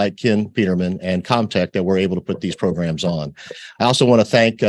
like Ken Peterman and Comtech that we're able to put these programs on. I also want to thank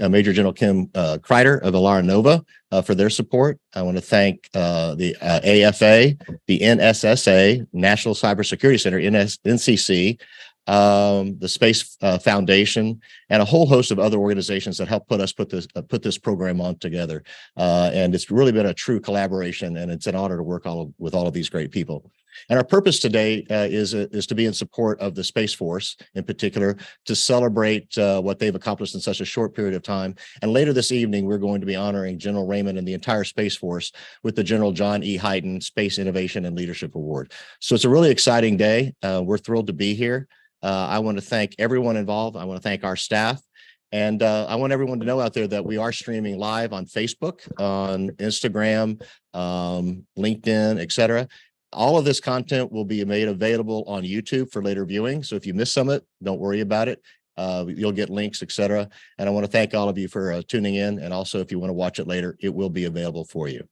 Major General Kim Kreider of Alara Nova for their support. I want to thank the AFA, the NSSA, National Cybersecurity Center, NCC, the Space Foundation, and a whole host of other organizations that helped put this program on together. And it's really been a true collaboration, and it's an honor to work with all of these great people. And our purpose today is to be in support of the Space Force, in particular, to celebrate what they've accomplished in such a short period of time. And later this evening, we're going to be honoring General Raymond and the entire Space Force with the General John E. Hyden Space Innovation and Leadership Award. So it's a really exciting day. We're thrilled to be here. I want to thank everyone involved. I want to thank our staff. And I want everyone to know out there that we are streaming live on Facebook, on Instagram, LinkedIn, etc. All of this content will be made available on YouTube for later viewing. So if you miss some of it, don't worry about it. You'll get links, etc. And I want to thank all of you for tuning in. And also, if you want to watch it later, it will be available for you.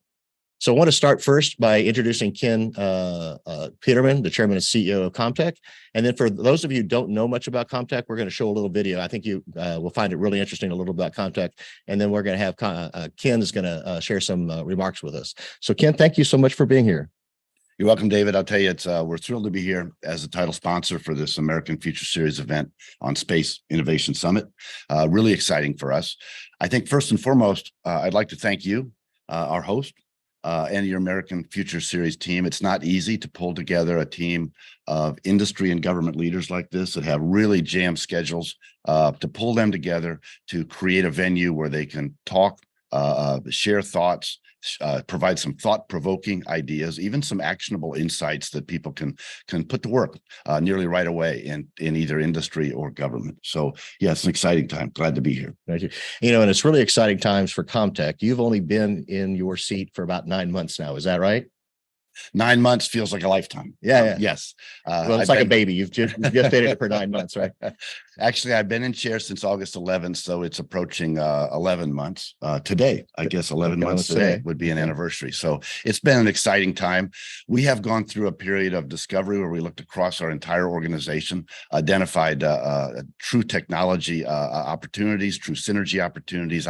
So I want to start first by introducing Ken Peterman, the chairman and CEO of Comtech. And then for those of you who don't know much about Comtech, we're going to show a little video. I think you will find it really interesting, a little about Comtech. And then we're going to have Ken is going to share some remarks with us. So Ken, thank you so much for being here. You're welcome, David. I'll tell you, we're thrilled to be here as a title sponsor for this American Future Series event on Space Innovation Summit. Really exciting for us. I think first and foremost, I'd like to thank you, our host, and your American Future Series team. It's not easy to pull together a team of industry and government leaders like this that have really jammed schedules, to pull them together to create a venue where they can talk, share thoughts, provide some thought-provoking ideas, even some actionable insights that people can put to work nearly right away in either industry or government. So yeah, it's an exciting time. Glad to be here. Thank you. And it's really exciting times for Comtech. You've only been in your seat for about 9 months now. Is that right? 9 months feels like a lifetime. Yeah. Yes. Well, it's like a baby. You've just gestated it for 9 months, right? Actually, I've been in chair since August 11th, so it's approaching 11 months. Today, I guess 11 months today would be an anniversary. So it's been an exciting time. We have gone through a period of discovery where we looked across our entire organization, identified true technology opportunities, true synergy opportunities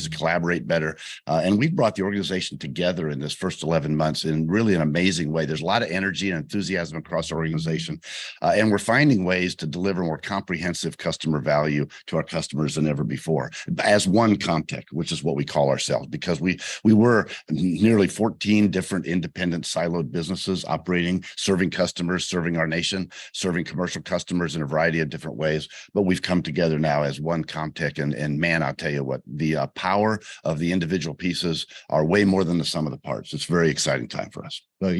to collaborate better. And we brought the organization together in this first 11 months in really an amazing way. There's a lot of energy and enthusiasm across our organization, and we're finding ways to deliver more comprehensive customer value to our customers than ever before as one Comtech, which is what we call ourselves, because we were nearly 14 different independent siloed businesses operating, serving customers, serving our nation, serving commercial customers in a variety of different ways. But we've come together now as one Comtech, and man, I'll tell you what, the power of the individual pieces are way more than the sum of the parts. It's a very exciting time for us. Well,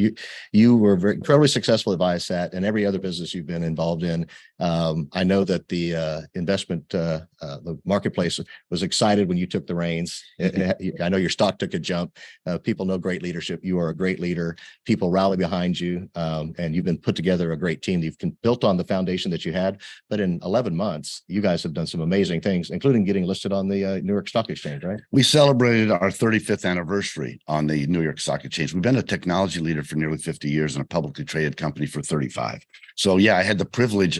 you were incredibly successful at Viasat and every other business you've been involved in. I know that the investment, the marketplace was excited when you took the reins. I know your stock took a jump. People know great leadership. You are a great leader. People rally behind you, and you've been put together a great team. You've built on the foundation that you had. But in 11 months, you guys have done some amazing things, including getting listed on the New York Stock Exchange, right? We celebrated our 35th anniversary on the New York Stock Exchange. We've been a technology leader for nearly 50 years and a publicly traded company for 35. So yeah, I had the privilege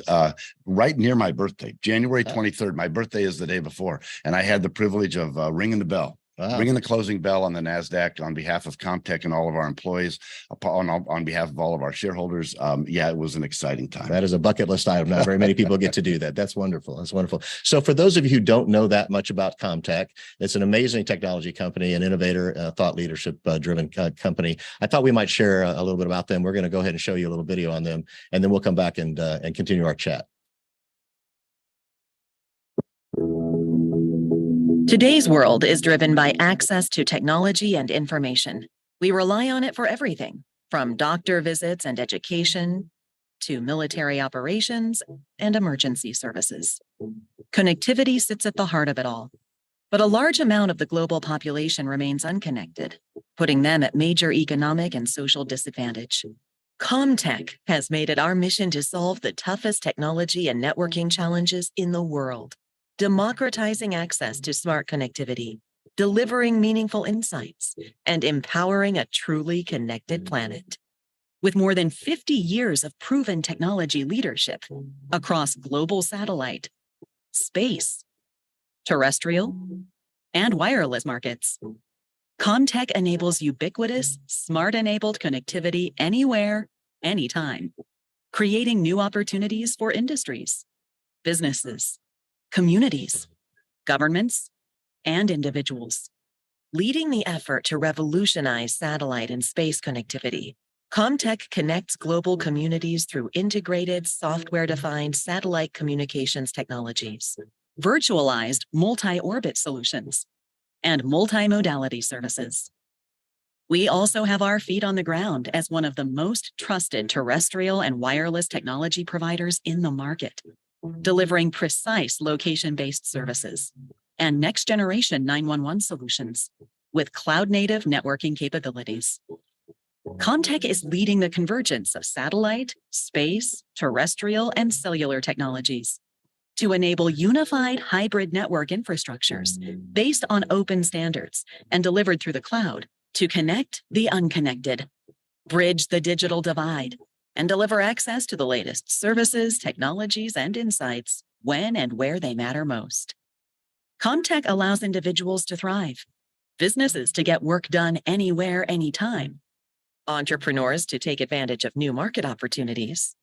right near my birthday, January 23rd. My birthday is the day before, and I had the privilege of ringing the bell. Wow. Ringing the closing bell on the NASDAQ on behalf of Comtech and all of our employees, on behalf of all of our shareholders. Yeah, it was an exciting time. That is a bucket list item. Not very many people get to do that. That's wonderful. That's wonderful. So for those of you who don't know that much about Comtech, it's an amazing technology company, an innovator, thought leadership driven company. I thought we might share a little bit about them. We're going to go ahead and show you a little video on them, and then we'll come back and continue our chat. Today's world is driven by access to technology and information. We rely on it for everything, from doctor visits and education to military operations and emergency services. Connectivity sits at the heart of it all. But a large amount of the global population remains unconnected, putting them at major economic and social disadvantage. Comtech has made it our mission to solve the toughest technology and networking challenges in the world, democratizing access to smart connectivity, delivering meaningful insights, and empowering a truly connected planet. With more than 50 years of proven technology leadership across global satellite, space, terrestrial, and wireless markets, Comtech enables ubiquitous, smart-enabled connectivity anywhere, anytime, creating new opportunities for industries, businesses, communities, governments, and individuals. Leading the effort to revolutionize satellite and space connectivity, Comtech connects global communities through integrated software-defined satellite communications technologies, virtualized multi-orbit solutions, and multimodality services. We also have our feet on the ground as one of the most trusted terrestrial and wireless technology providers in the market, delivering precise location-based services and next-generation 911 solutions with cloud-native networking capabilities. Comtech is leading the convergence of satellite, space, terrestrial, and cellular technologies to enable unified hybrid network infrastructures based on open standards and delivered through the cloud to connect the unconnected, bridge the digital divide, and deliver access to the latest services, technologies, and insights when and where they matter most. Comtech allows individuals to thrive, businesses to get work done anywhere, anytime, entrepreneurs to take advantage of new market opportunities,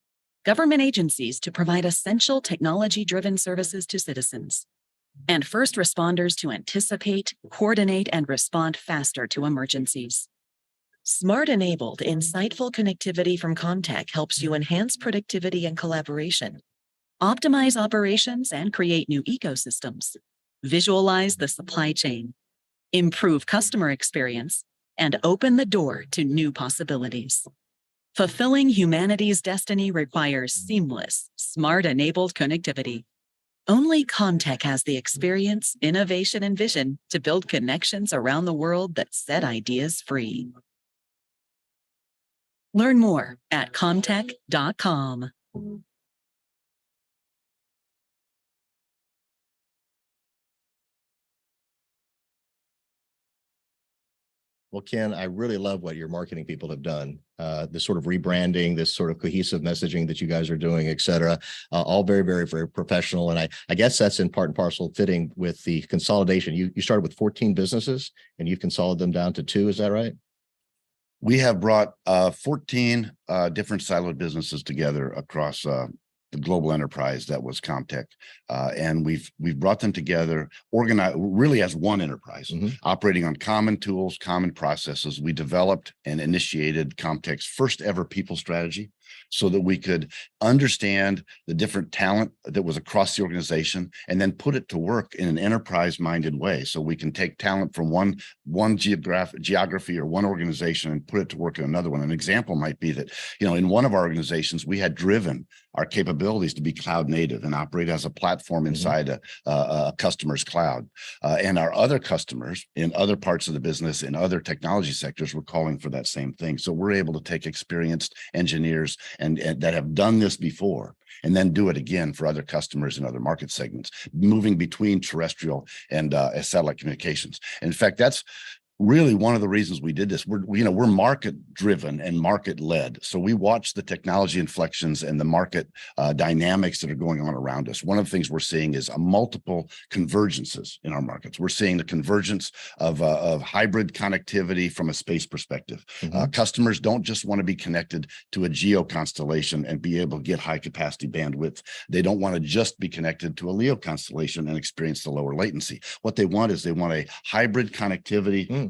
government agencies to provide essential technology-driven services to citizens, and first responders to anticipate, coordinate, and respond faster to emergencies. Smart-enabled, insightful connectivity from Comtech helps you enhance productivity and collaboration, optimize operations and create new ecosystems, visualize the supply chain, improve customer experience, and open the door to new possibilities. Fulfilling humanity's destiny requires seamless, smart-enabled connectivity. Only Comtech has the experience, innovation, and vision to build connections around the world that set ideas free. Learn more at comtech.com. Well, Ken, I really love what your marketing people have done. This sort of rebranding, this sort of cohesive messaging that you guys are doing, et cetera, all very, very, very professional. And I guess that's in part and parcel fitting with the consolidation. You started with 14 businesses and you've consolidated them down to 2. Is that right? We have brought 14 different siloed businesses together across the global enterprise that was Comtech, and we've brought them together, organized really as one enterprise, operating on common tools, common processes. We developed and initiated Comtech's first ever people strategy, so that we could understand the different talent that was across the organization and then put it to work in an enterprise-minded way. So we can take talent from one geography or one organization and put it to work in another one. An example might be that, in one of our organizations, we had driven our capabilities to be cloud native and operate as a platform inside a customer's cloud. And our other customers in other parts of the business, in other technology sectors, were calling for that same thing. So we're able to take experienced engineers and that have done this before and then do it again for other customers in other market segments, moving between terrestrial and satellite communications. In fact, that's really one of the reasons we did this. We're market driven and market led. So we watch the technology inflections and the market dynamics that are going on around us. One of the things we're seeing is multiple convergences in our markets. We're seeing the convergence of hybrid connectivity from a space perspective. Customers don't just want to be connected to a geo constellation and be able to get high capacity bandwidth. They don't want to just be connected to a LEO constellation and experience the lower latency. What they want is a hybrid connectivity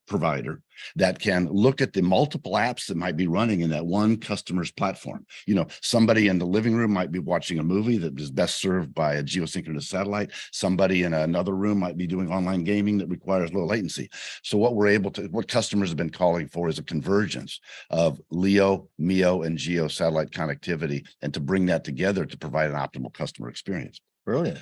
provider that can look at the multiple apps that might be running in that one customer's platform. Somebody in the living room might be watching a movie that is best served by a geosynchronous satellite. Somebody in another room might be doing online gaming that requires low latency. So what customers have been calling for is a convergence of LEO, MEO, and GEO satellite connectivity, and to bring that together to provide an optimal customer experience. Brilliant.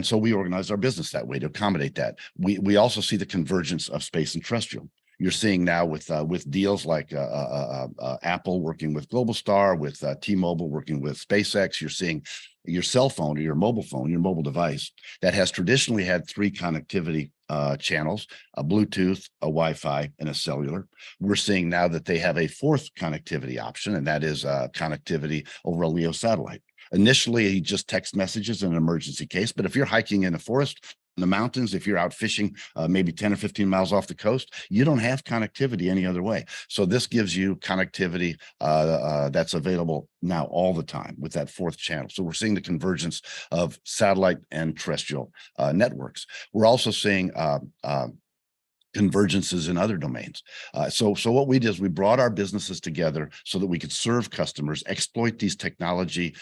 So we organize our business that way to accommodate that. We also see the convergence of space and terrestrial. You're seeing now with deals like Apple working with Globalstar, with T-Mobile working with SpaceX. You're seeing your cell phone or your mobile phone, your mobile device that has traditionally had 3 connectivity channels, a Bluetooth, a Wi-Fi, and a cellular. We're seeing now that they have a fourth connectivity option, and that is connectivity over a LEO satellite. Initially, just text messages in an emergency case, but if you're hiking in the forest, in the mountains, if you're out fishing maybe 10 or 15 miles off the coast, you don't have connectivity any other way. So this gives you connectivity that's available now all the time with that fourth channel. So we're seeing the convergence of satellite and terrestrial networks. We're also seeing convergences in other domains. So what we did is we brought our businesses together so that we could serve customers, exploit these technology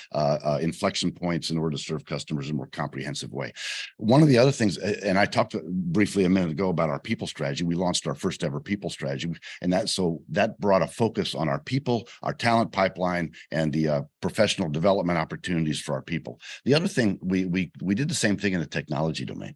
inflection points in order to serve customers in a more comprehensive way. One of the other things, and I talked briefly a minute ago about our people strategy. We launched our first ever people strategy, and that brought a focus on our people, our talent pipeline, and the professional development opportunities for our people. The other thing, we did the same thing in the technology domain.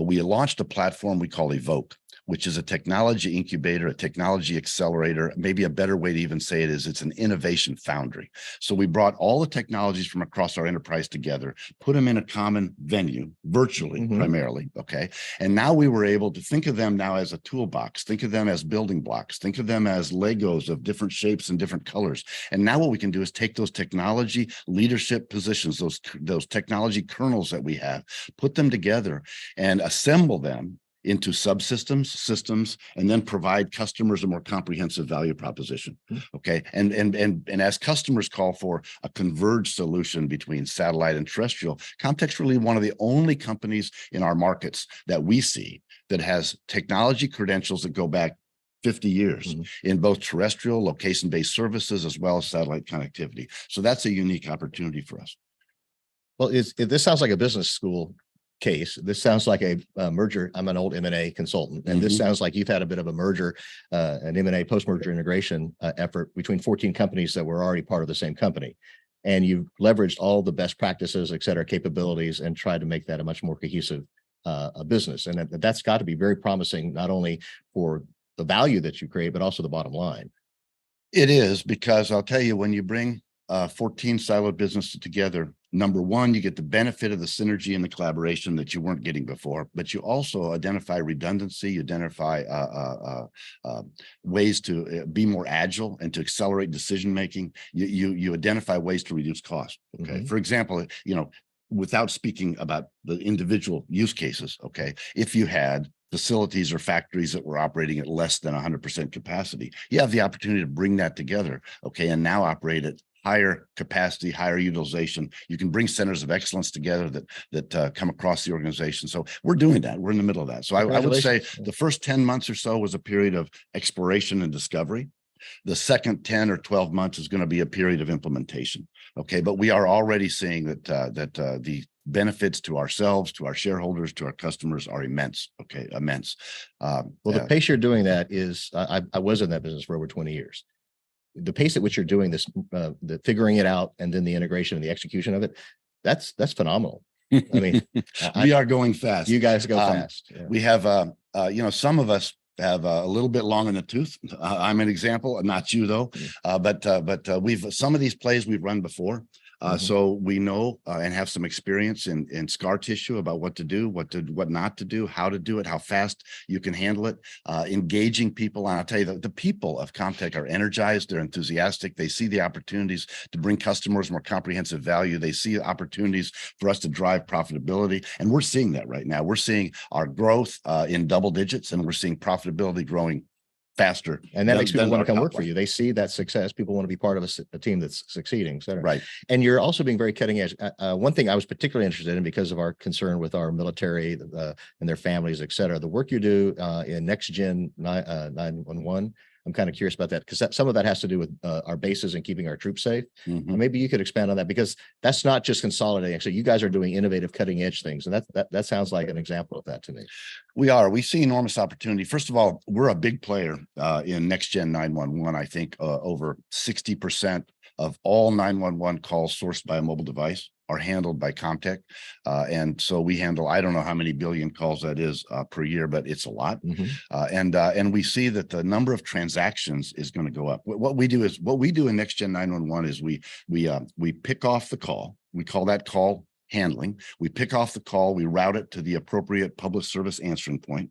We launched a platform we call Evoke, which is a technology incubator, a technology accelerator. Maybe a better way to even say it is it's an innovation foundry. So we brought all the technologies from across our enterprise together, put them in a common venue, virtually primarily, okay? And now we were able to think of them now as a toolbox, think of them as building blocks, think of them as Legos of different shapes and different colors. And now what we can do is take those technology leadership positions, those technology kernels that we have, put them together and assemble them into subsystems, systems, and then provide customers a more comprehensive value proposition. Okay. And as customers call for a converged solution between satellite and terrestrial, Comtech's really one of the only companies in our markets that we see that has technology credentials that go back 50 years in both terrestrial location-based services as well as satellite connectivity. So that's a unique opportunity for us. Well, this sounds like a business school case. This sounds like a merger. I'm an old M&A consultant, and this sounds like you've had a bit of a merger, an M&A post-merger integration effort between 14 companies that were already part of the same company. And you've leveraged all the best practices, et cetera, capabilities, and tried to make that a much more cohesive business. And that's got to be very promising, not only for the value that you create, but also the bottom line. It is, because I'll tell you, when you bring 14 siloed businesses together, number one, you get the benefit of the synergy and the collaboration that you weren't getting before, but you also identify redundancy, you identify ways to be more agile and to accelerate decision-making. You identify ways to reduce cost. Okay. For example, without speaking about the individual use cases, okay, if you had facilities or factories that were operating at less than 100% capacity, you have the opportunity to bring that together, okay, and now operate at higher capacity, higher utilization. You can bring centers of excellence together that come across the organization. So we're doing that. We're in the middle of that. So I would say the first 10 months or so was a period of exploration and discovery. The second 10 or 12 months is going to be a period of implementation. Okay, but we are already seeing that the benefits to ourselves, to our shareholders, to our customers are immense. Okay, immense. Well, the pace you're doing that is, I was in that business for over 20 years. The pace at which you're doing this, the figuring it out, and then the integration and the execution of it, that's phenomenal. I mean, we are going fast. You guys go fast. Yeah. We have, some of us have a little bit long in the tooth. I'm an example, not you though. But we've some of these plays we've run before. So we know and have some experience in scar tissue about what to do, what not to do, how to do it, how fast you can handle it, engaging people. And I'll tell you that the people of Comtech are energized, they're enthusiastic, they see the opportunities to bring customers more comprehensive value. They see opportunities for us to drive profitability. And we're seeing that right now. We're seeing our growth in double digits, and we're seeing profitability growing faster. And that makes people want to come work for you. They see that success. People want to be part of a team that's succeeding, et cetera. Right. And you're also being very cutting edge. One thing I was particularly interested in, because of our concern with our military and their families, et cetera, the work you do in next gen 911. I'm kind of curious about that, because some of that has to do with our bases and keeping our troops safe. Maybe you could expand on that, because that's not just consolidating. Actually, you guys are doing innovative, cutting edge things. And that sounds like an example of that to me. We see enormous opportunity. First of all, we're a big player in next gen 911. I think over 60% of all 911 calls sourced by a mobile device are handled by Comtech. And so we handle, I don't know how many billion calls that is per year, but it's a lot. And we see that the number of transactions is going to go up. What we do in next gen 911 is we pick off the call. We call that call handling. We pick off the call, we route it to the appropriate public service answering point,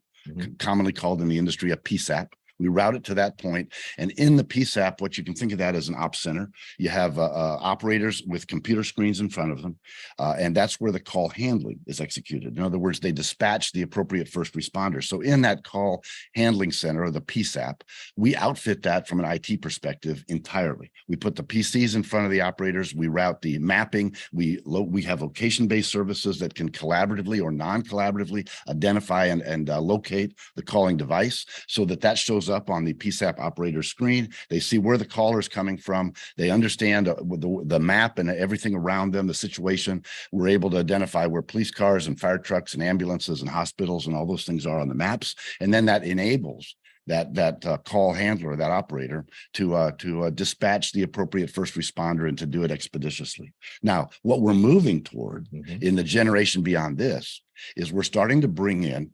commonly called in the industry a PSAP. We route it to that point. And in the PSAP, what you can think of that as an ops center. You have operators with computer screens in front of them. And that's where the call handling is executed. In other words, they dispatch the appropriate first responders. So in that call handling center, or the PSAP, we outfit that from an IT perspective entirely. We put the PCs in front of the operators. We route the mapping. We have location-based services that can collaboratively or non-collaboratively identify and locate the calling device, so that shows up on the PSAP operator screen. They see where the caller is coming from. They understand the map and everything around them, the situation. We're able to identify where police cars and fire trucks and ambulances and hospitals and all those things are on the maps. And then that enables that call handler, that operator, to dispatch the appropriate first responder and to do it expeditiously. Now, what we're moving toward in the generation beyond this is we're starting to bring in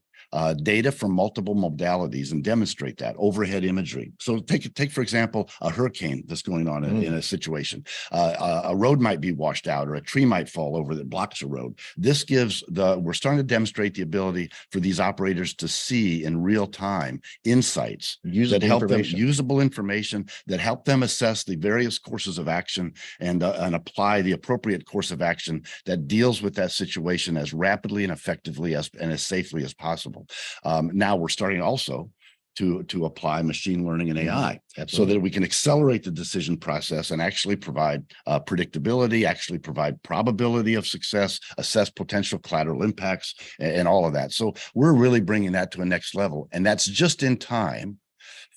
data from multiple modalities and demonstrate that overhead imagery. So take for example, a hurricane that's going on in a situation. A road might be washed out, or a tree might fall over that blocks a road. This gives we're starting to demonstrate the ability for these operators to see in real time insights that help them, usable information that help them assess the various courses of action and apply the appropriate course of action that deals with that situation as rapidly and effectively and as safely as possible. Now we're starting also to apply machine learning and AI so that we can accelerate the decision process and actually provide predictability, actually provide probability of success, assess potential collateral impacts, and all of that. So we're really bringing that to a next level. And that's just in time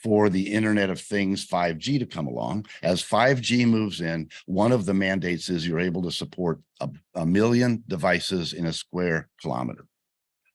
for the Internet of Things 5G to come along. As 5G moves in, one of the mandates is you're able to support a million devices in a square kilometer.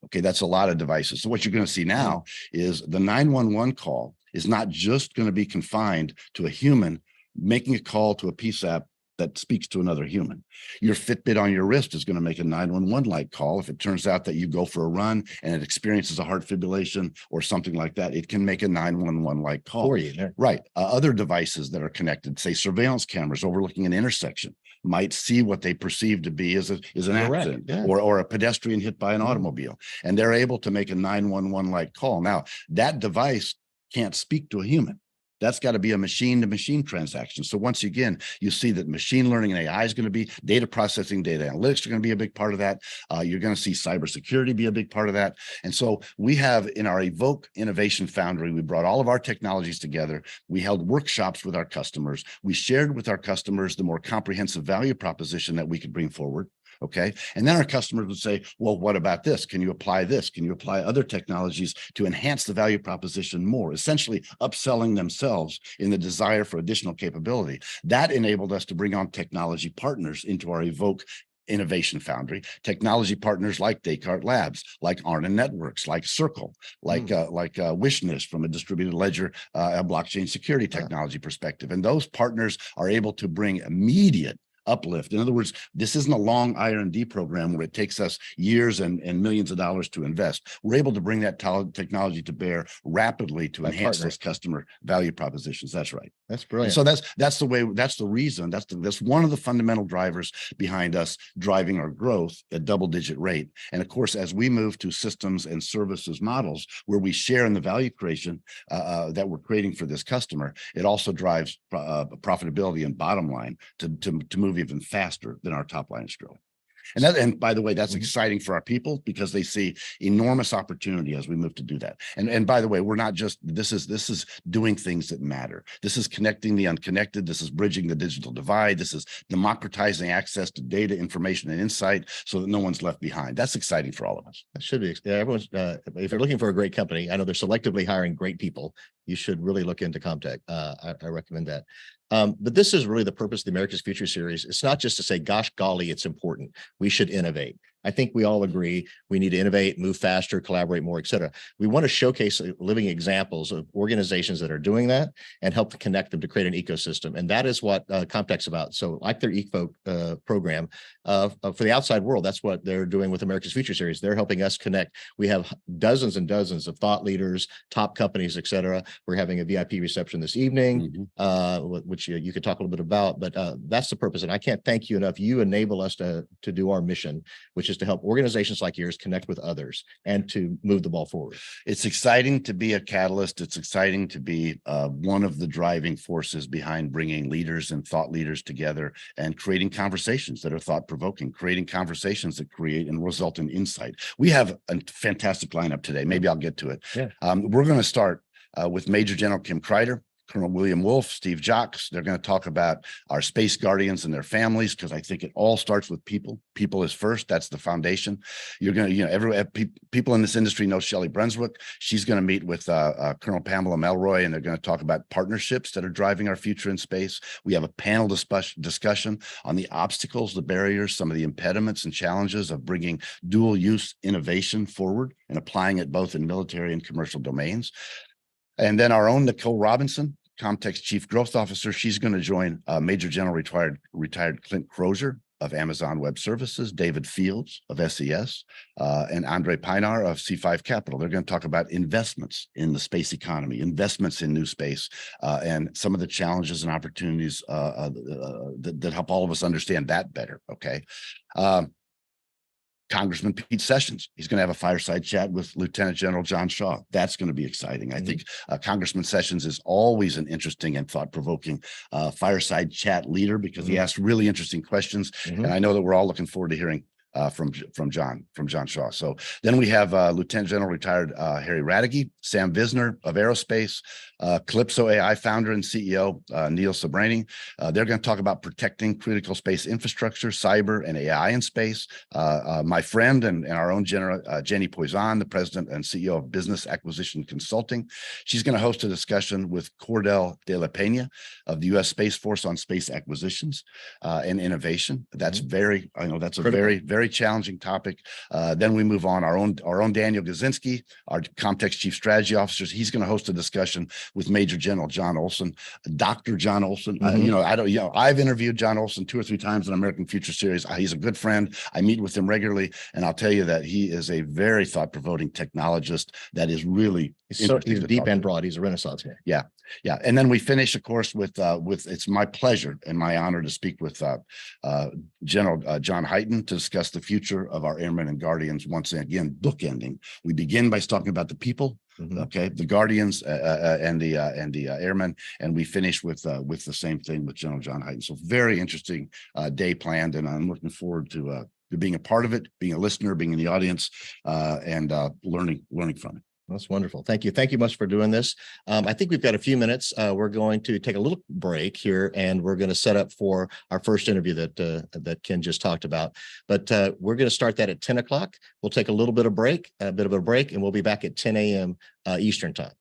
Okay, that's a lot of devices. So what you're going to see now is the 911 call is not just going to be confined to a human making a call to a PSAP that speaks to another human. Your Fitbit on your wrist is going to make a 911-like call. If it turns out that you go for a run and it experiences a heart fibrillation or something like that, it can make a 911-like call. For you. Right. Other devices that are connected, say surveillance cameras overlooking an intersection, might see what they perceive to be as an accident or a pedestrian hit by an automobile. And they're able to make a 911-like call. Now, that device can't speak to a human. That's got to be a machine-to-machine transaction. So once again, you see that machine learning and AI is going to be data processing, data analytics are going to be a big part of that. You're going to see cybersecurity be a big part of that. And so we have in our Evoke Innovation Foundry, we brought all of our technologies together. We held workshops with our customers. We shared with our customers the more comprehensive value proposition that we could bring forward. Okay. And then our customers would say, well, what about this? Can you apply this? Can you apply other technologies to enhance the value proposition more? Essentially upselling themselves in the desire for additional capability. That enabled us to bring on technology partners into our Evoke Innovation Foundry, technology partners like Descartes Labs, like Arna Networks, like Circle, like Wishness from a distributed ledger, a blockchain security technology perspective. And those partners are able to bring immediate uplift. In other words, this isn't a long R&D program where it takes us years and millions of dollars to invest. We're able to bring that technology to bear rapidly to enhance those customer value propositions. That's right. That's brilliant. And so that's the way, that's the reason, that's one of the fundamental drivers behind us driving our growth at double-digit rate. And of course, as we move to systems and services models where we share in the value creation that we're creating for this customer, it also drives profitability and bottom line to move even faster than our top line is growing. And by the way, that's exciting for our people because they see enormous opportunity as we move to do that. And by the way, we're not just, this is doing things that matter. This is connecting the unconnected. This is bridging the digital divide. This is democratizing access to data, information, and insight so that no one's left behind. That's exciting for all of us. That should be. Everyone's, if you're looking for a great company, I know they're selectively hiring great people. You should really look into Comtech. I recommend that. But this is really the purpose of the America's Future series. It's not just to say, gosh, golly, it's important. We should innovate. I think we all agree we need to innovate, move faster, collaborate more, et cetera. We want to showcase living examples of organizations that are doing that and help to connect them to create an ecosystem. And that is what Comtech's about. So like their EFO program for the outside world, that's what they're doing with America's Future Series. They're helping us connect. We have dozens and dozens of thought leaders, top companies, et cetera. We're having a VIP reception this evening, which you could talk a little bit about, but that's the purpose. And I can't thank you enough. You enable us to do our mission, which is to help organizations like yours connect with others and to move the ball forward. It's exciting to be a catalyst. It's exciting to be one of the driving forces behind bringing leaders and thought leaders together and creating conversations that are thought-provoking, creating conversations that create and result in insight. We have a fantastic lineup today. Maybe I'll get to it. Yeah. We're going to start with Major General Kim Kreider, Colonel William Wolf, Steve Jocks. They're going to talk about our space guardians and their families, because I think it all starts with people. People is first. That's the foundation. You're going to, people in this industry know Shelley Brunswick. She's going to meet with Colonel Pamela Melroy, and they're going to talk about partnerships that are driving our future in space. We have a panel discussion on the obstacles, the barriers, some of the impediments and challenges of bringing dual use innovation forward and applying it both in military and commercial domains. And then our own Nicole Robinson, Comtech's Chief Growth Officer, she's going to join Major General retired Clint Crozier of Amazon Web Services, David Fields of SES, and Andre Pinar of C5 Capital. They're going to talk about investments in the space economy, investments in new space, and some of the challenges and opportunities that help all of us understand that better. Okay. Congressman Pete Sessions, he's going to have a fireside chat with Lieutenant General John Shaw. That's going to be exciting. I think Congressman Sessions is always an interesting and thought-provoking fireside chat leader, because he asks really interesting questions. And I know that we're all looking forward to hearing from John Shaw. So then we have Lieutenant General retired Harry Radke, Sam Visner of Aerospace, Calypso AI founder and CEO Neil Sabrani. They're going to talk about protecting critical space infrastructure, cyber, and AI in space. My friend and our own Jenny Poizon, the president and CEO of Business Acquisition Consulting, she's going to host a discussion with Cordell de la Pena of the U.S. Space Force on space acquisitions and innovation. That's that's a very challenging topic. Then we move on. Our own Daniel Gazinski, our Comtech's Chief Strategy Officer, he's going to host a discussion with Major General John Olson, Dr. John Olson. I've interviewed John Olson 2 or 3 times in American Future Series. He's a good friend. I meet with him regularly, and I'll tell you that he is a very thought-provoking technologist that is really he's deep and broad. He's a Renaissance man. Yeah. And then we finish, of course, with it's my pleasure and my honor to speak with General John Hyten to discuss the future of our airmen and guardians. Once again, bookending. We begin by talking about the people, okay, the guardians and the airmen, and we finish with the same thing with General John Hyten. So very interesting day planned, and I'm looking forward to being a part of it, being a listener, being in the audience, and learning from it. That's wonderful. Thank you. Thank you much for doing this. I think we've got a few minutes. We're going to take a little break here, and we're going to set up for our first interview that Ken just talked about. But we're going to start that at 10 o'clock. We'll take a little bit of a break, and we'll be back at 10 a.m. Eastern time.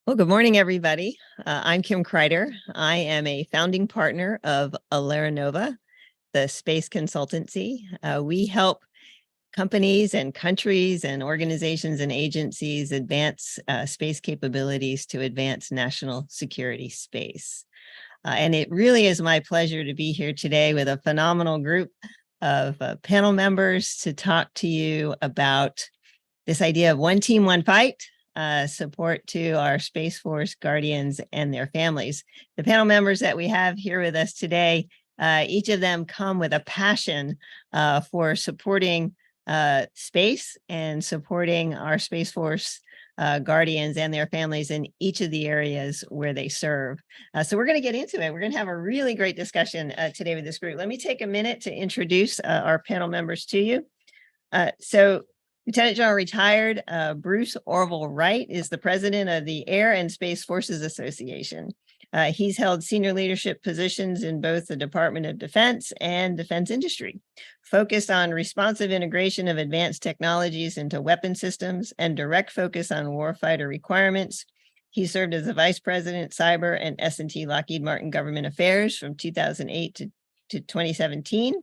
Well, good morning, everybody. I'm Kim Kreider. I am a founding partner of Nova, the space consultancy. We help companies and countries and organizations and agencies advance space capabilities to advance national security space. And it really is my pleasure to be here today with a phenomenal group of panel members to talk to you about this idea of one team, one fight, support to our Space Force guardians and their families. The panel members that we have here with us today, each of them come with a passion for supporting space and supporting our Space Force guardians and their families in each of the areas where they serve. So we're going to get into it. We're going to have a really great discussion today with this group. Let me take a minute to introduce our panel members to you. So Lieutenant General retired Bruce Orville Wright is the president of the Air and Space Forces Association. He's held senior leadership positions in both the Department of Defense and defense industry, focused on responsive integration of advanced technologies into weapon systems and direct focus on warfighter requirements. He served as the vice president, cyber and S&T Lockheed Martin Government Affairs from 2008 to 2017.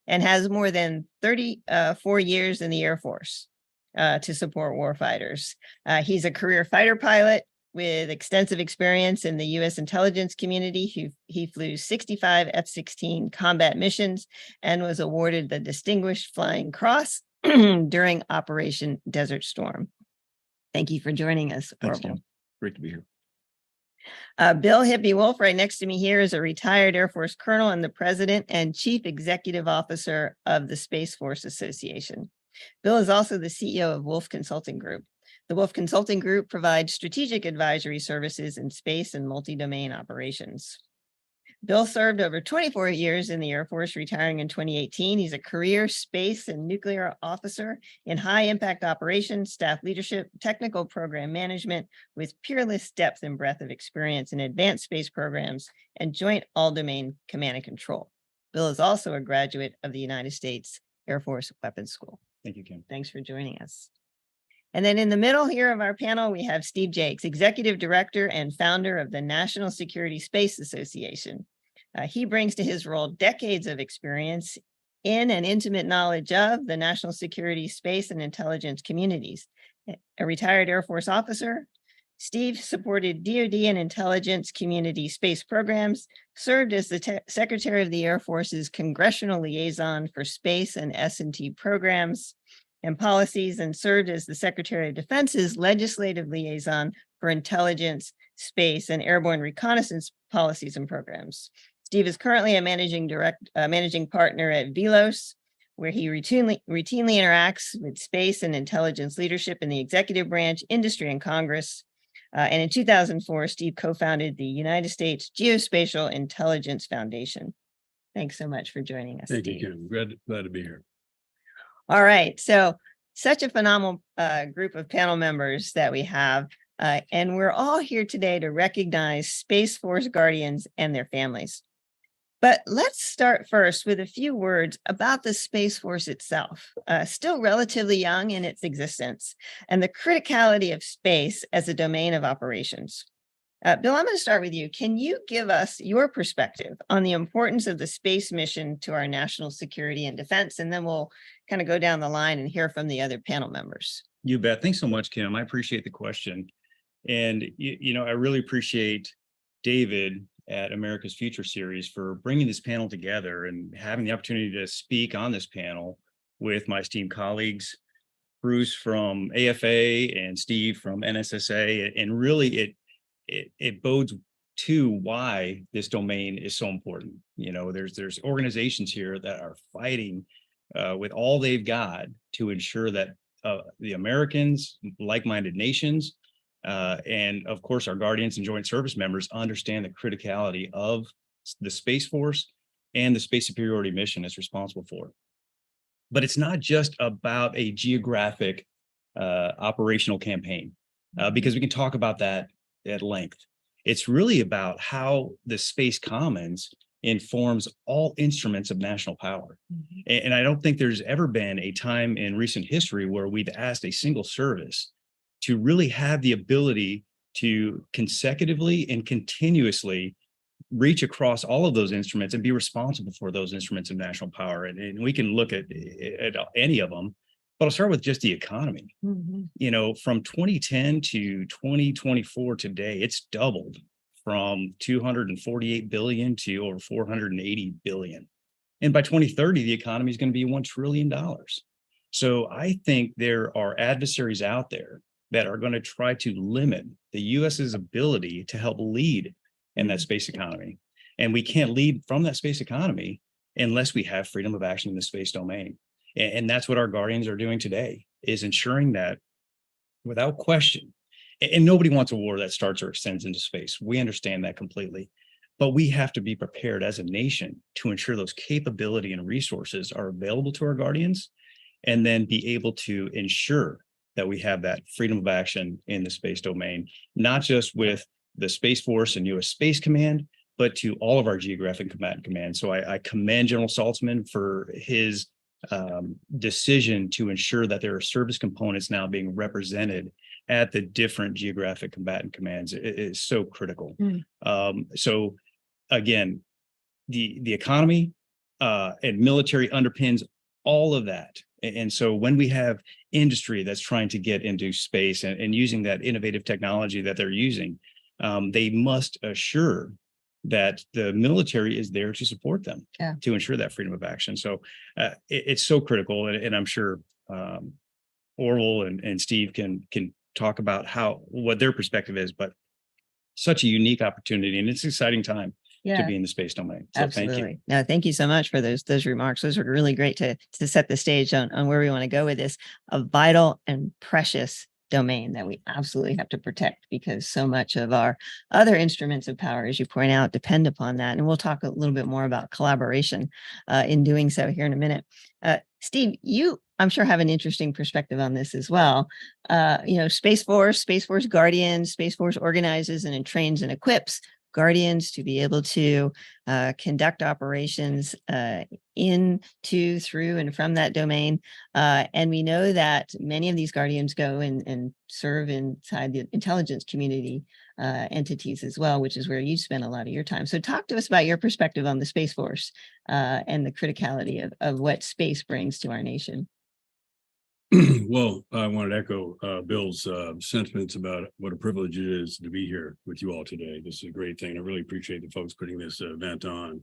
And has more than 34 years in the Air Force to support warfighters. He's a career fighter pilot with extensive experience in the U.S. intelligence community. He flew 65 F-16 combat missions and was awarded the Distinguished Flying Cross during Operation Desert Storm. Thank you for joining us, Orville. Great to be here. Bill Hippie Wolf, right next to me here, is a retired Air Force colonel and the president and chief executive officer of the Space Force Association. Bill is also the CEO of Wolf Consulting Group. The Wolf Consulting Group provides strategic advisory services in space and multi-domain operations. Bill served over 24 years in the Air Force, retiring in 2018. He's a career space and nuclear officer in high-impact operations, staff leadership, technical program management, with peerless depth and breadth of experience in advanced space programs and joint all-domain command and control. Bill is also a graduate of the United States Air Force Weapons School. Thank you, Kim. Thanks for joining us. And then in the middle here of our panel, we have Steve Jakes, Executive Director and founder of the National Security Space Association. He brings to his role decades of experience in and intimate knowledge of the national security, space, and intelligence communities. A retired Air Force officer, Steve supported DoD and intelligence community space programs, served as the Secretary of the Air Force's Congressional Liaison for Space and S&T programs and policies, and served as the Secretary of Defense's Legislative Liaison for Intelligence, Space, and Airborne Reconnaissance policies and programs. Steve is currently a managing partner at Velos, where he routinely interacts with space and intelligence leadership in the executive branch, industry, and Congress. And in 2004, Steve co-founded the United States Geospatial Intelligence Foundation. Thanks so much for joining us. Thank you, Kim. Glad to be here. All right. So such a phenomenal group of panel members that we have. And we're all here today to recognize Space Force guardians and their families. But let's start first with a few words about the Space Force itself, still relatively young in its existence, and the criticality of space as a domain of operations. Bill, I'm going to start with you. Can you give us your perspective on the importance of the space mission to our national security and defense? And then we'll kind of go down the line and hear from the other panel members. You bet. Thanks so much, Kim. I appreciate the question. And, I really appreciate David at America's Future Series for bringing this panel together and having the opportunity to speak on this panel with my esteemed colleagues, Bruce from AFA and Steve from NSSA. And really, it bodes to why this domain is so important. There's organizations here that are fighting with all they've got to ensure that the Americans, like-minded nations, and of course, our guardians and joint service members understand the criticality of the Space Force and the space superiority mission it's responsible for. But it's not just about a geographic operational campaign, because we can talk about that at length. It's really about how the Space Commons informs all instruments of national power. Mm-hmm. And I don't think there's ever been a time in recent history where we've asked a single service to really have the ability to consecutively and continuously reach across all of those instruments and be responsible for those instruments of national power. And we can look at any of them, but I'll start with just the economy. You know, from 2010 to 2024 today, it's doubled from 248 billion to over 480 billion. And by 2030, the economy is going to be $1 trillion. So I think there are adversaries out there that are going to try to limit the US's ability to help lead in that space economy. And we can't lead from that space economy unless we have freedom of action in the space domain. And that's what our guardians are doing today, is ensuring that without question, and nobody wants a war that starts or extends into space. We understand that completely. But we have to be prepared as a nation to ensure those capability and resources are available to our guardians, and then be able to ensure that we have that freedom of action in the space domain, not just with the Space Force and U.S. Space Command, but to all of our geographic combatant commands. So I commend General Saltzman for his decision to ensure that there are service components now being represented at the different geographic combatant commands. It is so critical. So again, the economy and military underpins all of that. And so when we have industry that's trying to get into space and using that innovative technology that they're using, they must assure that the military is there to support them, to ensure that freedom of action. So it's so critical. And I'm sure Orville and Steve can talk about what their perspective is, but such a unique opportunity, and it's an exciting time to be in the space domain. So absolutely. Thank you. No, thank you so much for those remarks. Those are really great to set the stage on where we want to go with this. A vital and precious domain that we absolutely have to protect, because so much of our other instruments of power, as you point out, depend upon that. And we'll talk a little bit more about collaboration in doing so here in a minute. Steve, you, I'm sure, have an interesting perspective on this as well. Space Force Guardians, Space Force organizes and trains and equips Guardians to be able to conduct operations into, through, and from that domain. And we know that many of these Guardians go and serve inside the intelligence community entities as well, which is where you spend a lot of your time. So talk to us about your perspective on the Space Force and the criticality of what space brings to our nation. Well, I wanted to echo Bill's sentiments about what a privilege it is to be here with you all today. This is a great thing. I really appreciate the folks putting this event on.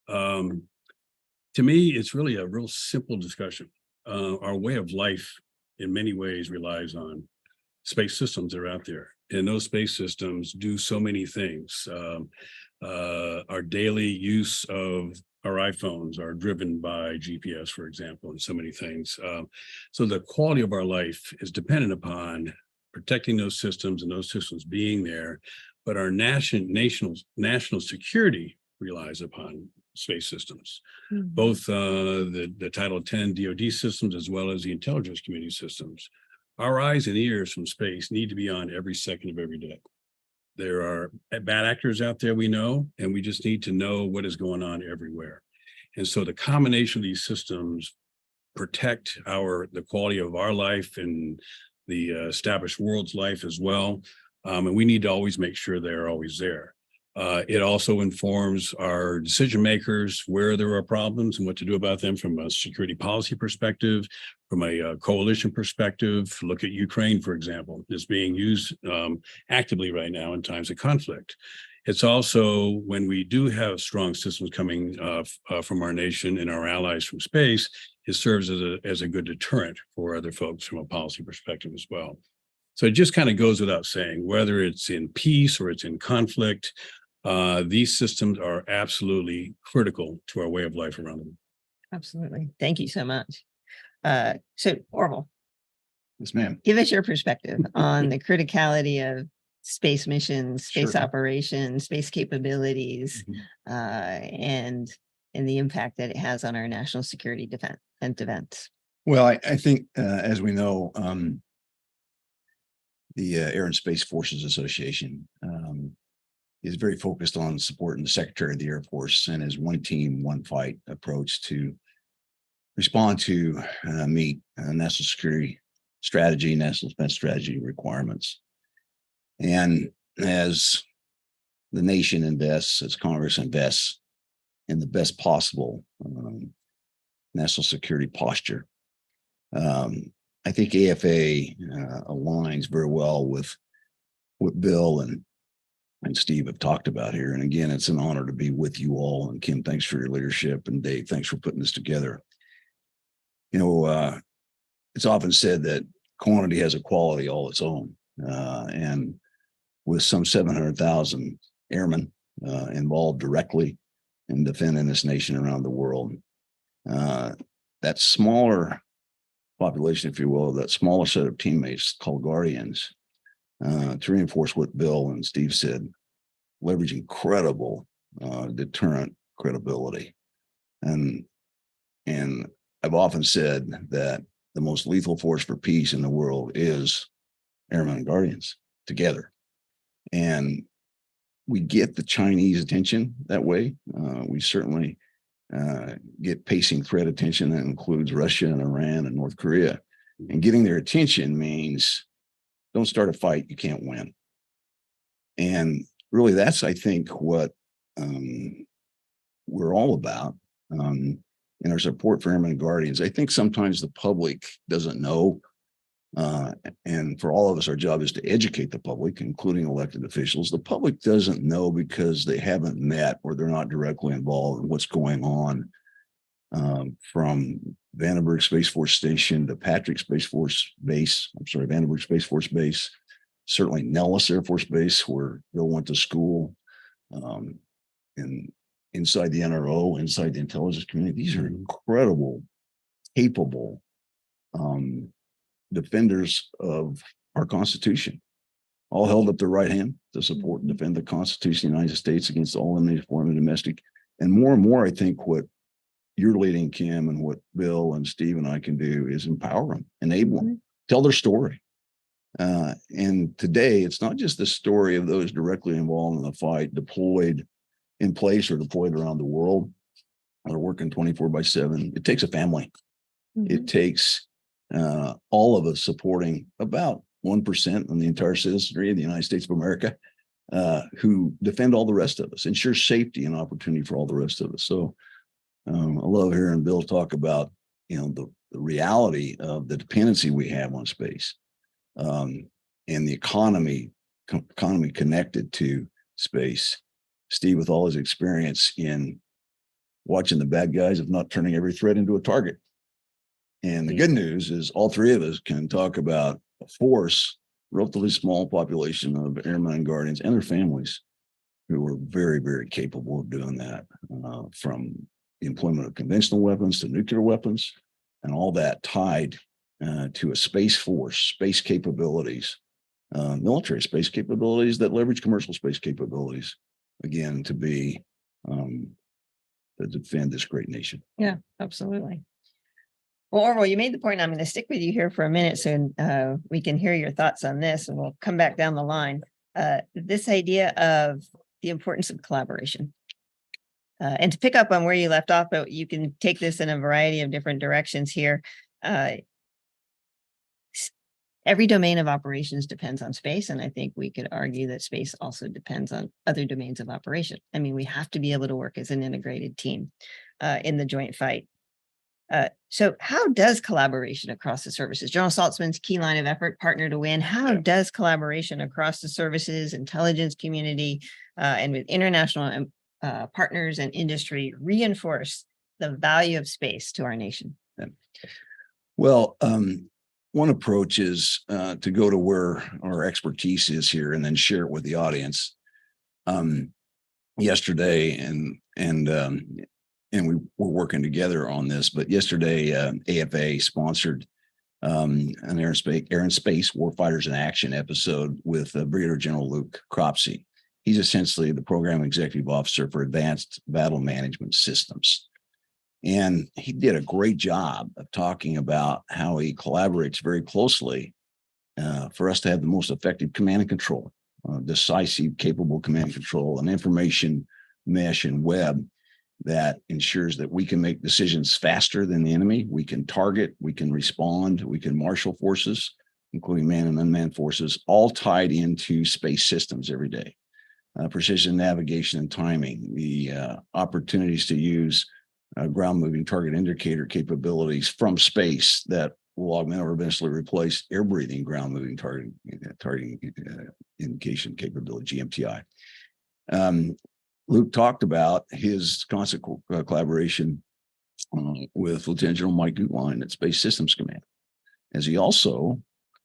To me, it's really a real simple discussion. Our way of life in many ways relies on space systems that are out there. And those space systems do so many things. Our daily use of our iPhones are driven by GPS, for example, and so many things. So the quality of our life is dependent upon protecting those systems and those systems being there. But our national security relies upon space systems, both the Title X DoD systems as well as the intelligence community systems. Our eyes and ears from space need to be on every second of every day. There are bad actors out there, we know, and we just need to know what is going on everywhere. And so the combination of these systems protect the quality of our life and the established world's life as well. And we need to always make sure they're always there. It also informs our decision makers where there are problems and what to do about them from a security policy perspective, from a coalition perspective. Look at Ukraine, for example. It's being used actively right now in times of conflict. It's also, when we do have strong systems coming from our nation and our allies from space, it serves as a good deterrent for other folks from a policy perspective as well. So it just kind of goes without saying, whether it's in peace or it's in conflict, these systems are absolutely critical to our way of life around them. Absolutely. Thank you so much. So Orville. Yes, ma'am. Give us your perspective on the criticality of space missions, space operations, space capabilities, and the impact that it has on our national security defense. Well, I think, as we know, the Air and Space Forces Association is very focused on supporting the Secretary of the Air Force and his one team, one fight approach to respond to meet national security strategy, national defense strategy requirements. And as the nation invests, as Congress invests in the best possible national security posture, I think AFA aligns very well with what Bill and Steve have talked about here. And again, it's an honor to be with you all. And Kim, thanks for your leadership. And Dave, thanks for putting this together. You know, it's often said that quantity has a quality all its own. And with some 700,000 airmen involved directly in defending this nation around the world, that smaller population, if you will, that smaller set of teammates called Guardians, to reinforce what Bill and Steve said, leverage incredible deterrent credibility. And I've often said that the most lethal force for peace in the world is Airmen and Guardians together. And we get the Chinese attention that way. We certainly get pacing threat attention that includes Russia and Iran and North Korea. And getting their attention means don't start a fight you can't win. And really, that's, I think, what we're all about in our support for Airmen and Guardians. I think sometimes the public doesn't know. And for all of us, our job is to educate the public, including elected officials. The public doesn't know because they haven't met or they're not directly involved in what's going on from Vandenberg Space Force Station to Patrick Space Force Base. Vandenberg Space Force Base, certainly Nellis Air Force Base, where Bill went to school, and inside the NRO, inside the intelligence community. These are incredible, capable defenders of our Constitution, all held up their right hand to support and defend the Constitution of the United States against all enemies, foreign and domestic. And more, I think what you're leading, Kim, and what Bill and Steve and I can do is empower them, enable them, tell their story. And today, it's not just the story of those directly involved in the fight, deployed in place or deployed around the world, or working 24/7. It takes a family. It takes all of us supporting about 1% of the entire citizenry of the United States of America, who defend all the rest of us, ensure safety and opportunity for all the rest of us. So I love hearing Bill talk about, the reality of the dependency we have on space, and the economy connected to space. Steve, with all his experience in watching the bad guys of not turning every threat into a target. And the good news is all three of us can talk about a force, relatively small population of Airmen and Guardians and their families who are very, very capable of doing that, from the employment of conventional weapons to nuclear weapons, and all that tied to a space force, space capabilities, military space capabilities that leverage commercial space capabilities, again, to be to defend this great nation. Yeah, absolutely. Well, Orville, you made the point. I'm going to stick with you here for a minute so we can hear your thoughts on this, and we'll come back down the line. This idea of the importance of collaboration. And to pick up on where you left off, but you can take this in a variety of different directions here. Every domain of operations depends on space, and I think we could argue that space also depends on other domains of operation. I mean, we have to be able to work as an integrated team in the joint fight. So how does collaboration across the services, General Saltzman's key line of effort, partner to win, how does collaboration across the services, intelligence community, and with international partners and industry reinforce the value of space to our nation? Well, one approach is to go to where our expertise is here and then share it with the audience. Yesterday, and we were working together on this, but yesterday, AFA sponsored an Air and Space Warfighters in Action episode with Brigadier General Luke Cropsey. He's essentially the program executive officer for Advanced Battle Management Systems. And he did a great job of talking about how he collaborates very closely for us to have the most effective command and control, decisive, capable command and control, and information mesh and web that ensures that we can make decisions faster than the enemy. We can target, we can respond, we can marshal forces including manned and unmanned forces, all tied into space systems every day. Precision navigation and timing, the opportunities to use ground moving target indicator capabilities from space that will augment or eventually replace air breathing ground moving target indication capability, GMTI. Luke talked about his constant collaboration with Lieutenant General Mike Gutwein at Space Systems Command, as he also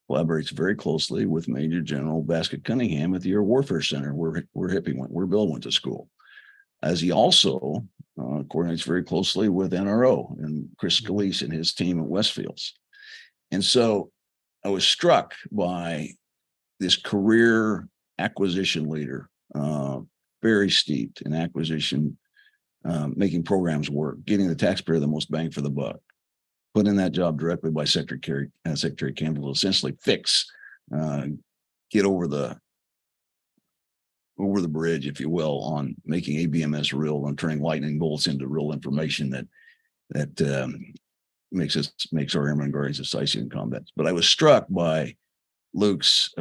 collaborates very closely with Major General Basket Cunningham at the Air Warfare Center, where Bill went to school. As he also coordinates very closely with NRO and Chris Scalise and his team at Westfields. And so I was struck by this career acquisition leader, very steeped in acquisition, making programs work, getting the taxpayer the most bang for the buck, put in that job directly by Secretary Campbell to essentially fix, get over the bridge, if you will, on making ABMS real and turning lightning bolts into real information that makes our airmen guardians decisive in combat. But I was struck by Luke's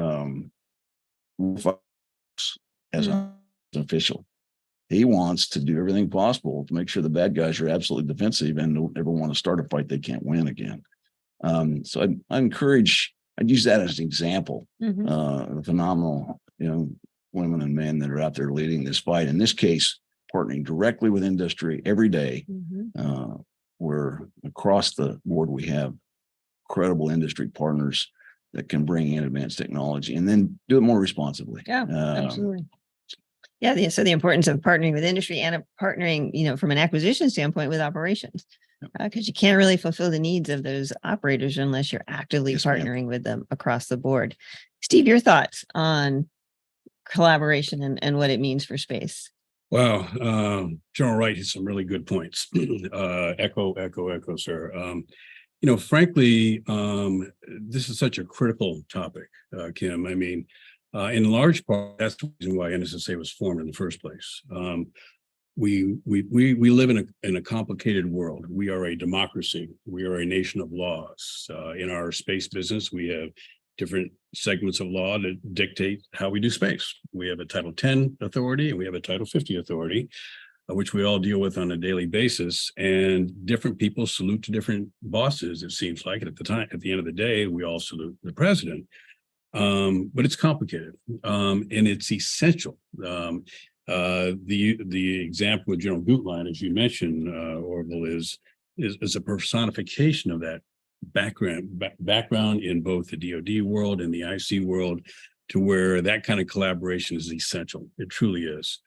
as an official. He wants to do everything possible to make sure the bad guys are absolutely defensive and don't ever want to start a fight they can't win again. So I'd use that as an example. The phenomenal, women and men that are out there leading this fight. In this case, partnering directly with industry every day, where across the board we have credible industry partners that can bring in advanced technology and then do it more responsibly. Yeah, absolutely. Yeah. So the importance of partnering with industry and partnering, from an acquisition standpoint with operations, because you can't really fulfill the needs of those operators unless you're actively partnering with them across the board. Steve, your thoughts on collaboration and what it means for space? Wow. General Wright has some really good points. Echo, sir. Frankly, this is such a critical topic, Kim. I mean, in large part, that's the reason why NSSA was formed in the first place. We live in a complicated world. We are a democracy. We are a nation of laws. In our space business, we have different segments of law that dictate how we do space. We have a Title 10 authority and we have a Title 50 authority, which we all deal with on a daily basis. And different people salute to different bosses, it seems like. At the end of the day, we all salute the president. But it's complicated and it's essential. The example with General Gutwein, as you mentioned, Orville, is a personification of that background in both the DoD world and the IC world, to where that kind of collaboration is essential. It truly is.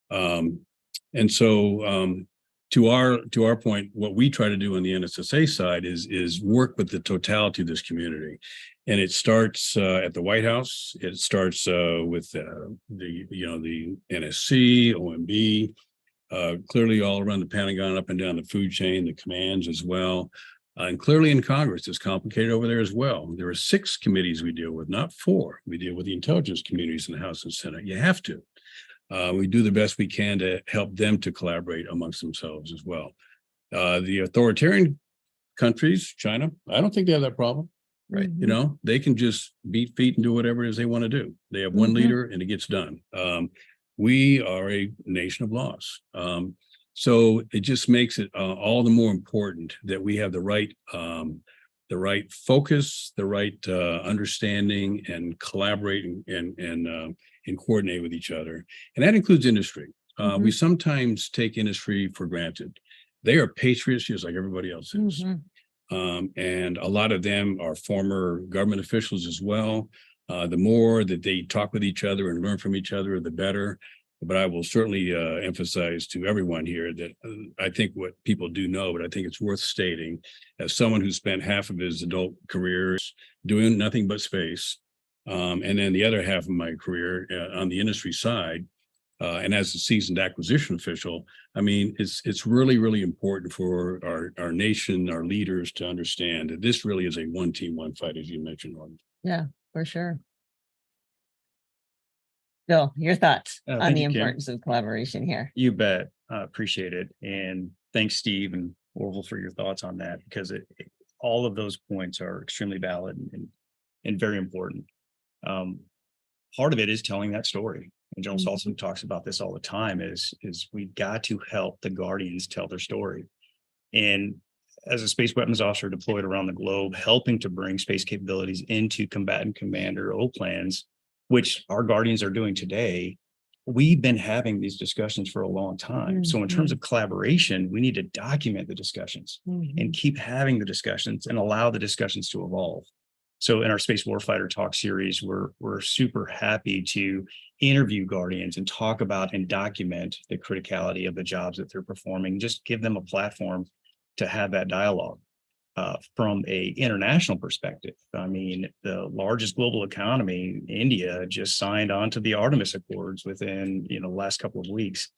And so to our point, what we try to do on the NSSA side is work with the totality of this community. And it starts at the White House. It starts with the NSC, OMB, clearly all around the Pentagon, up and down the food chain, the commands as well. And clearly in Congress, it's complicated over there as well. There are 6 committees we deal with, not 4. We deal with the intelligence communities in the House and Senate. You have to. We do the best we can to help them to collaborate amongst themselves as well. The authoritarian countries, China, I don't think they have that problem. Right. They can just beat feet and do whatever it is they want to do. They have one leader and it gets done. We are a nation of laws. So it just makes it all the more important that we have the right focus, the right understanding, and collaborate and coordinate with each other. And that includes industry. We sometimes take industry for granted. They are patriots just like everybody else is. And a lot of them are former government officials as well. The more that they talk with each other and learn from each other, the better. But I will certainly emphasize to everyone here that I think what people do know, but I think it's worth stating, as someone who spent half of his adult career doing nothing but space, and then the other half of my career on the industry side, and as a seasoned acquisition official, I mean, it's really, really important for our nation, our leaders to understand that this really is a one team, one fight, as you mentioned, Norman. Yeah, for sure. Bill, your thoughts on the importance of collaboration here? You bet. Appreciate it. And thanks, Steve and Orville, for your thoughts on that, because all of those points are extremely valid. And and very important. Part of it is telling that story. And General Saltzman talks about this all the time, is we've got to help the Guardians tell their story. And as a space weapons officer deployed around the globe, helping to bring space capabilities into combatant commander O plans, which our Guardians are doing today, we've been having these discussions for a long time. So in terms of collaboration, we need to document the discussions and keep having the discussions and allow the discussions to evolve. So in our Space Warfighter Talk series, we're super happy to interview Guardians and talk about and document the criticality of the jobs that they're performing, just give them a platform to have that dialogue. From a international perspective, I mean, the largest global economy, India, just signed on to the Artemis Accords within the last couple of weeks.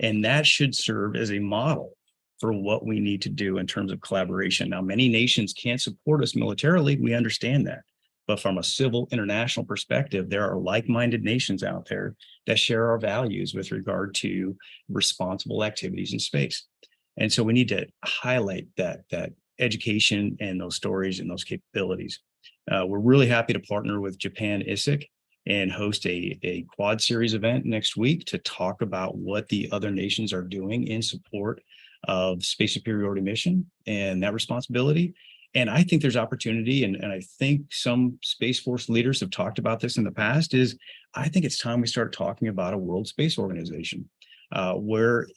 And that should serve as a model for what we need to do in terms of collaboration. Now, many nations can't support us militarily. We understand that. But from a civil international perspective, there are like-minded nations out there that share our values with regard to responsible activities in space. And so we need to highlight that education and those stories and those capabilities. We're really happy to partner with Japan ISIC and host a quad series event next week to talk about what the other nations are doing in support of space superiority mission and that responsibility. And I think there's opportunity, and I think some Space Force leaders have talked about this in the past, is I think it's time we start talking about a world space organization where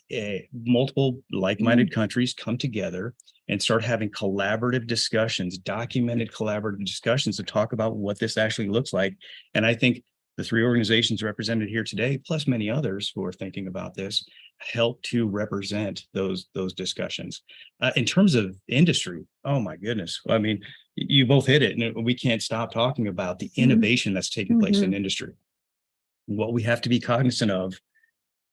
multiple like-minded countries come together and start having collaborative discussions, documented collaborative discussions to talk about what this actually looks like. And I think the three organizations represented here today, plus many others who are thinking about this, help to represent those discussions. In terms of industry, oh my goodness. I mean, you both hit it, and we can't stop talking about the innovation that's taking place in industry. What we have to be cognizant of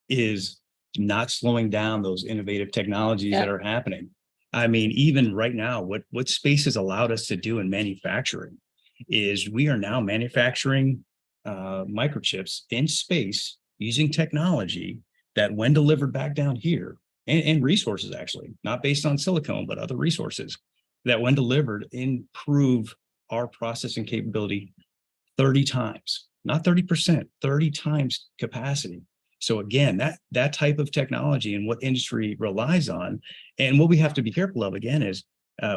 is not slowing down those innovative technologies that are happening. I mean, even right now, what space has allowed us to do in manufacturing is we are now manufacturing microchips in space using technology that, when delivered back down here, and resources actually, not based on silicone, but other resources, that when delivered improve our processing capability 30 times, not 30%, 30 times capacity. So again, that type of technology and what industry relies on, and what we have to be careful of again is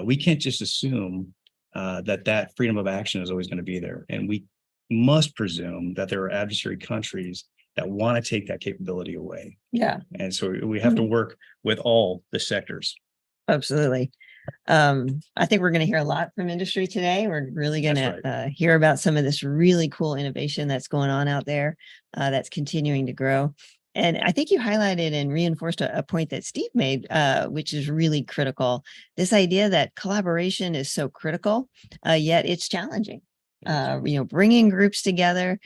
we can't just assume that freedom of action is always going to be there. And we must presume that there are adversary countries that want to take that capability away. Yeah. And so we have to work with all the sectors. Absolutely. I think we're going to hear a lot from industry today. We're really going to hear about some of this really cool innovation that's going on out there that's continuing to grow. And I think you highlighted and reinforced a point that Steve made, which is really critical. This idea that collaboration is so critical, yet it's challenging. Bringing groups together,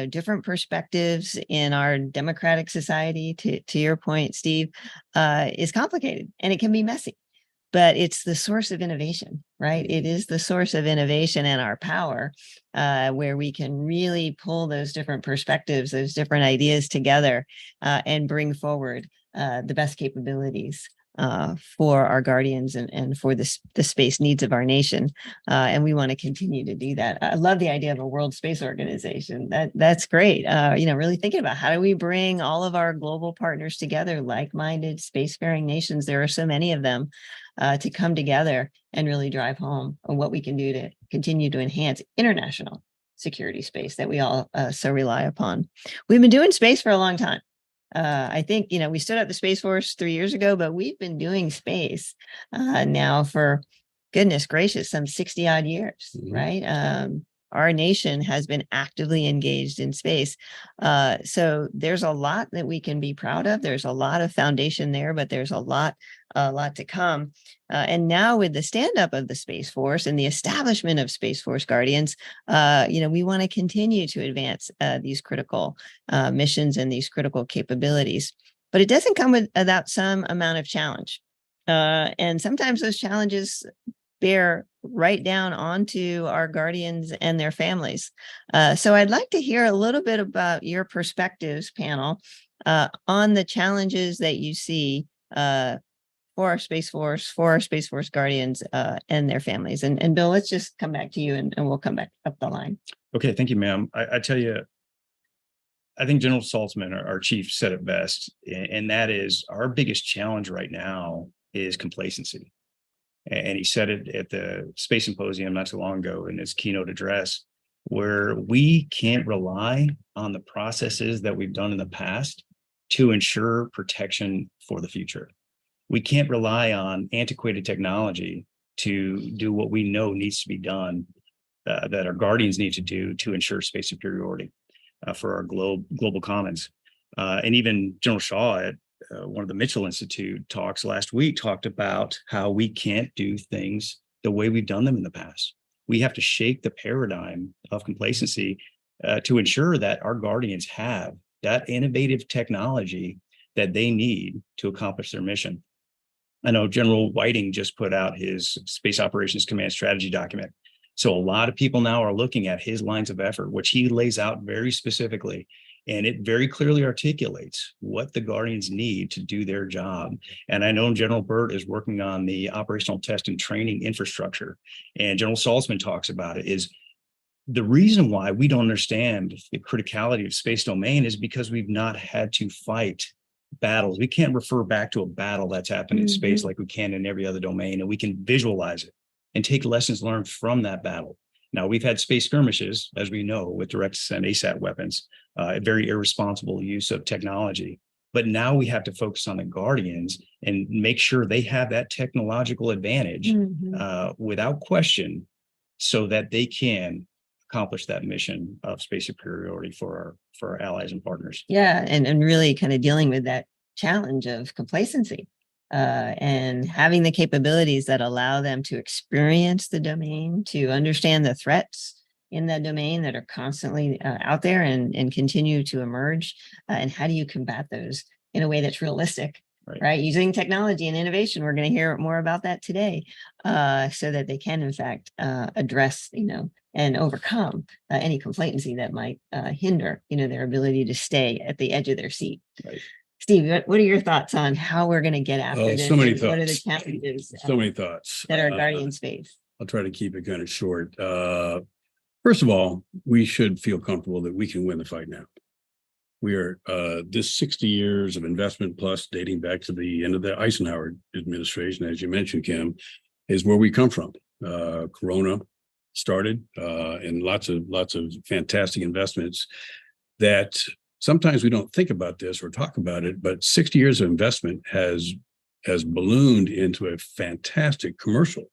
different perspectives in our democratic society, to your point, Steve, is complicated and it can be messy. But it's the source of innovation, right? It is the source of innovation and our power, where we can really pull those different perspectives, those different ideas together, and bring forward the best capabilities for our Guardians and for the space needs of our nation. And we want to continue to do that. I love the idea of a World Space Organization. That's great. Really thinking about how do we bring all of our global partners together, like-minded spacefaring nations. There are so many of them. To come together and really drive home on what we can do to continue to enhance international security space that we all so rely upon. We've been doing space for a long time. I think, we stood up the Space Force 3 years ago, but we've been doing space now for, goodness gracious, some 60 odd years, right? Our nation has been actively engaged in space. So there's a lot that we can be proud of. There's a lot of foundation there, but there's a lot to come. And now with the stand up of the Space Force and the establishment of Space Force Guardians, we want to continue to advance these critical missions and these critical capabilities. But it doesn't come without some amount of challenge. And sometimes those challenges bear right down onto our Guardians and their families. So I'd like to hear a little bit about your perspectives, panel, on the challenges that you see for our Space Force, for our Space Force guardians and their families. And Bill, let's just come back to you and we'll come back up the line. Okay, thank you, ma'am. I tell you, I think General Saltzman, our chief, said it best, and that is our biggest challenge right now is complacency. And he said it at the Space Symposium not too long ago in his keynote address, where we can't rely on the processes that we've done in the past to ensure protection for the future. We can't rely on antiquated technology to do what we know needs to be done, that our guardians need to do to ensure space superiority for our global commons. And even General Shaw at one of the Mitchell Institute talks last week talked about how we can't do things the way we've done them in the past. We have to shake the paradigm of complacency to ensure that our guardians have that innovative technology that they need to accomplish their mission. I know General Whiting just put out his Space Operations Command Strategy document. So a lot of people now are looking at his lines of effort, which he lays out very specifically, and it very clearly articulates what the Guardians need to do their job. And I know General Burt is working on the operational test and training infrastructure, and General Saltzman talks about it, is the reason why we don't understand the criticality of space domain is because we've not had to fight battles. We can't refer back to a battle that's happened in space like we can in every other domain, and we can visualize it and take lessons learned from that battle. Now, we've had space skirmishes, as we know, with direct send ASAT weapons, very irresponsible use of technology. But now we have to focus on the Guardians and make sure they have that technological advantage without question, so that they can accomplish that mission of space superiority for our allies and partners. Yeah, and really kind of dealing with that challenge of complacency and having the capabilities that allow them to experience the domain, to understand the threats in that domain that are constantly out there and continue to emerge. And how do you combat those in a way that's realistic? Right. Using technology and innovation. We're going to hear more about that today, so that they can, in fact, address, and overcome any complacency that might hinder, their ability to stay at the edge of their seat. Right. Steve, what are your thoughts on how we're going to get after this? So many thoughts. What are the challenges? So many thoughts that our Guardians face. I'll try to keep it kind of short. First of all, we should feel comfortable that we can win the fight now. We are this 60 years of investment plus dating back to the end of the Eisenhower administration, as you mentioned, Kim, is where we come from. Corona started and lots of fantastic investments that sometimes we don't think about this or talk about it, but 60 years of investment has ballooned into a fantastic commercial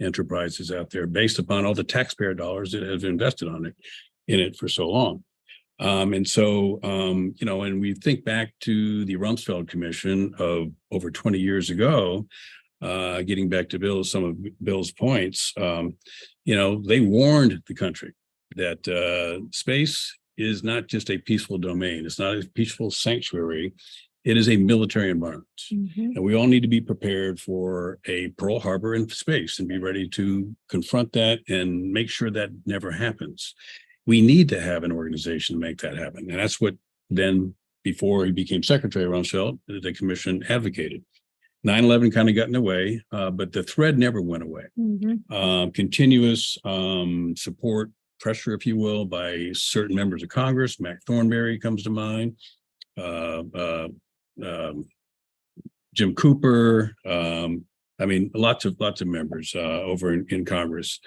enterprises out there based upon all the taxpayer dollars that have invested in it for so long. And we think back to the Rumsfeld Commission of over 20 years ago, getting back to some of Bill's points, they warned the country that space is not just a peaceful domain. It's not a peaceful sanctuary. It is a military environment. And we all need to be prepared for a Pearl Harbor in space and be ready to confront that and make sure that never happens. We need to have an organization to make that happen. And that's what then, before he became Secretary Rumsfeld, the commission advocated. 9/11 kind of got in the way, but the thread never went away. Continuous support, pressure, if you will, by certain members of Congress. Mac Thornberry comes to mind. Jim Cooper. Lots of members over in Congress.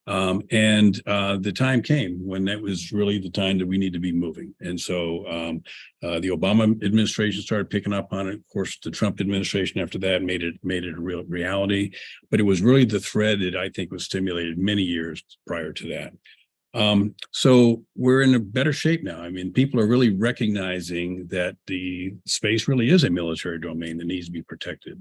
The time came when that was really the time that we need to be moving. And so the Obama administration started picking up on it. Of course, the Trump administration after that made it a real reality. But it was really the thread that I think was stimulated many years prior to that. So we're in a better shape now. People are really recognizing that the space really is a military domain that needs to be protected,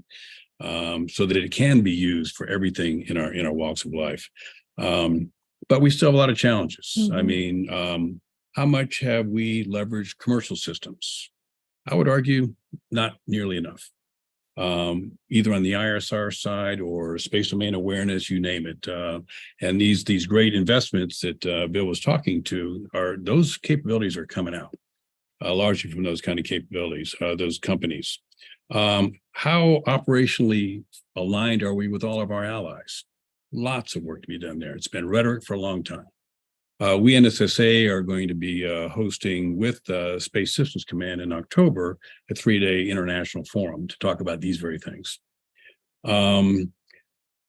so that it can be used for everything in our walks of life. But we still have a lot of challenges. How much have we leveraged commercial systems? I would argue not nearly enough, either on the ISR side or space domain awareness, you name it. And these great investments that Bill was talking to, those capabilities are coming out largely from those kind of capabilities, those companies. How operationally aligned are we with all of our allies? Lots of work to be done there. It's been rhetoric for a long time. We NSSA are going to be hosting with Space Systems Command in October a 3-day international forum to talk about these very things.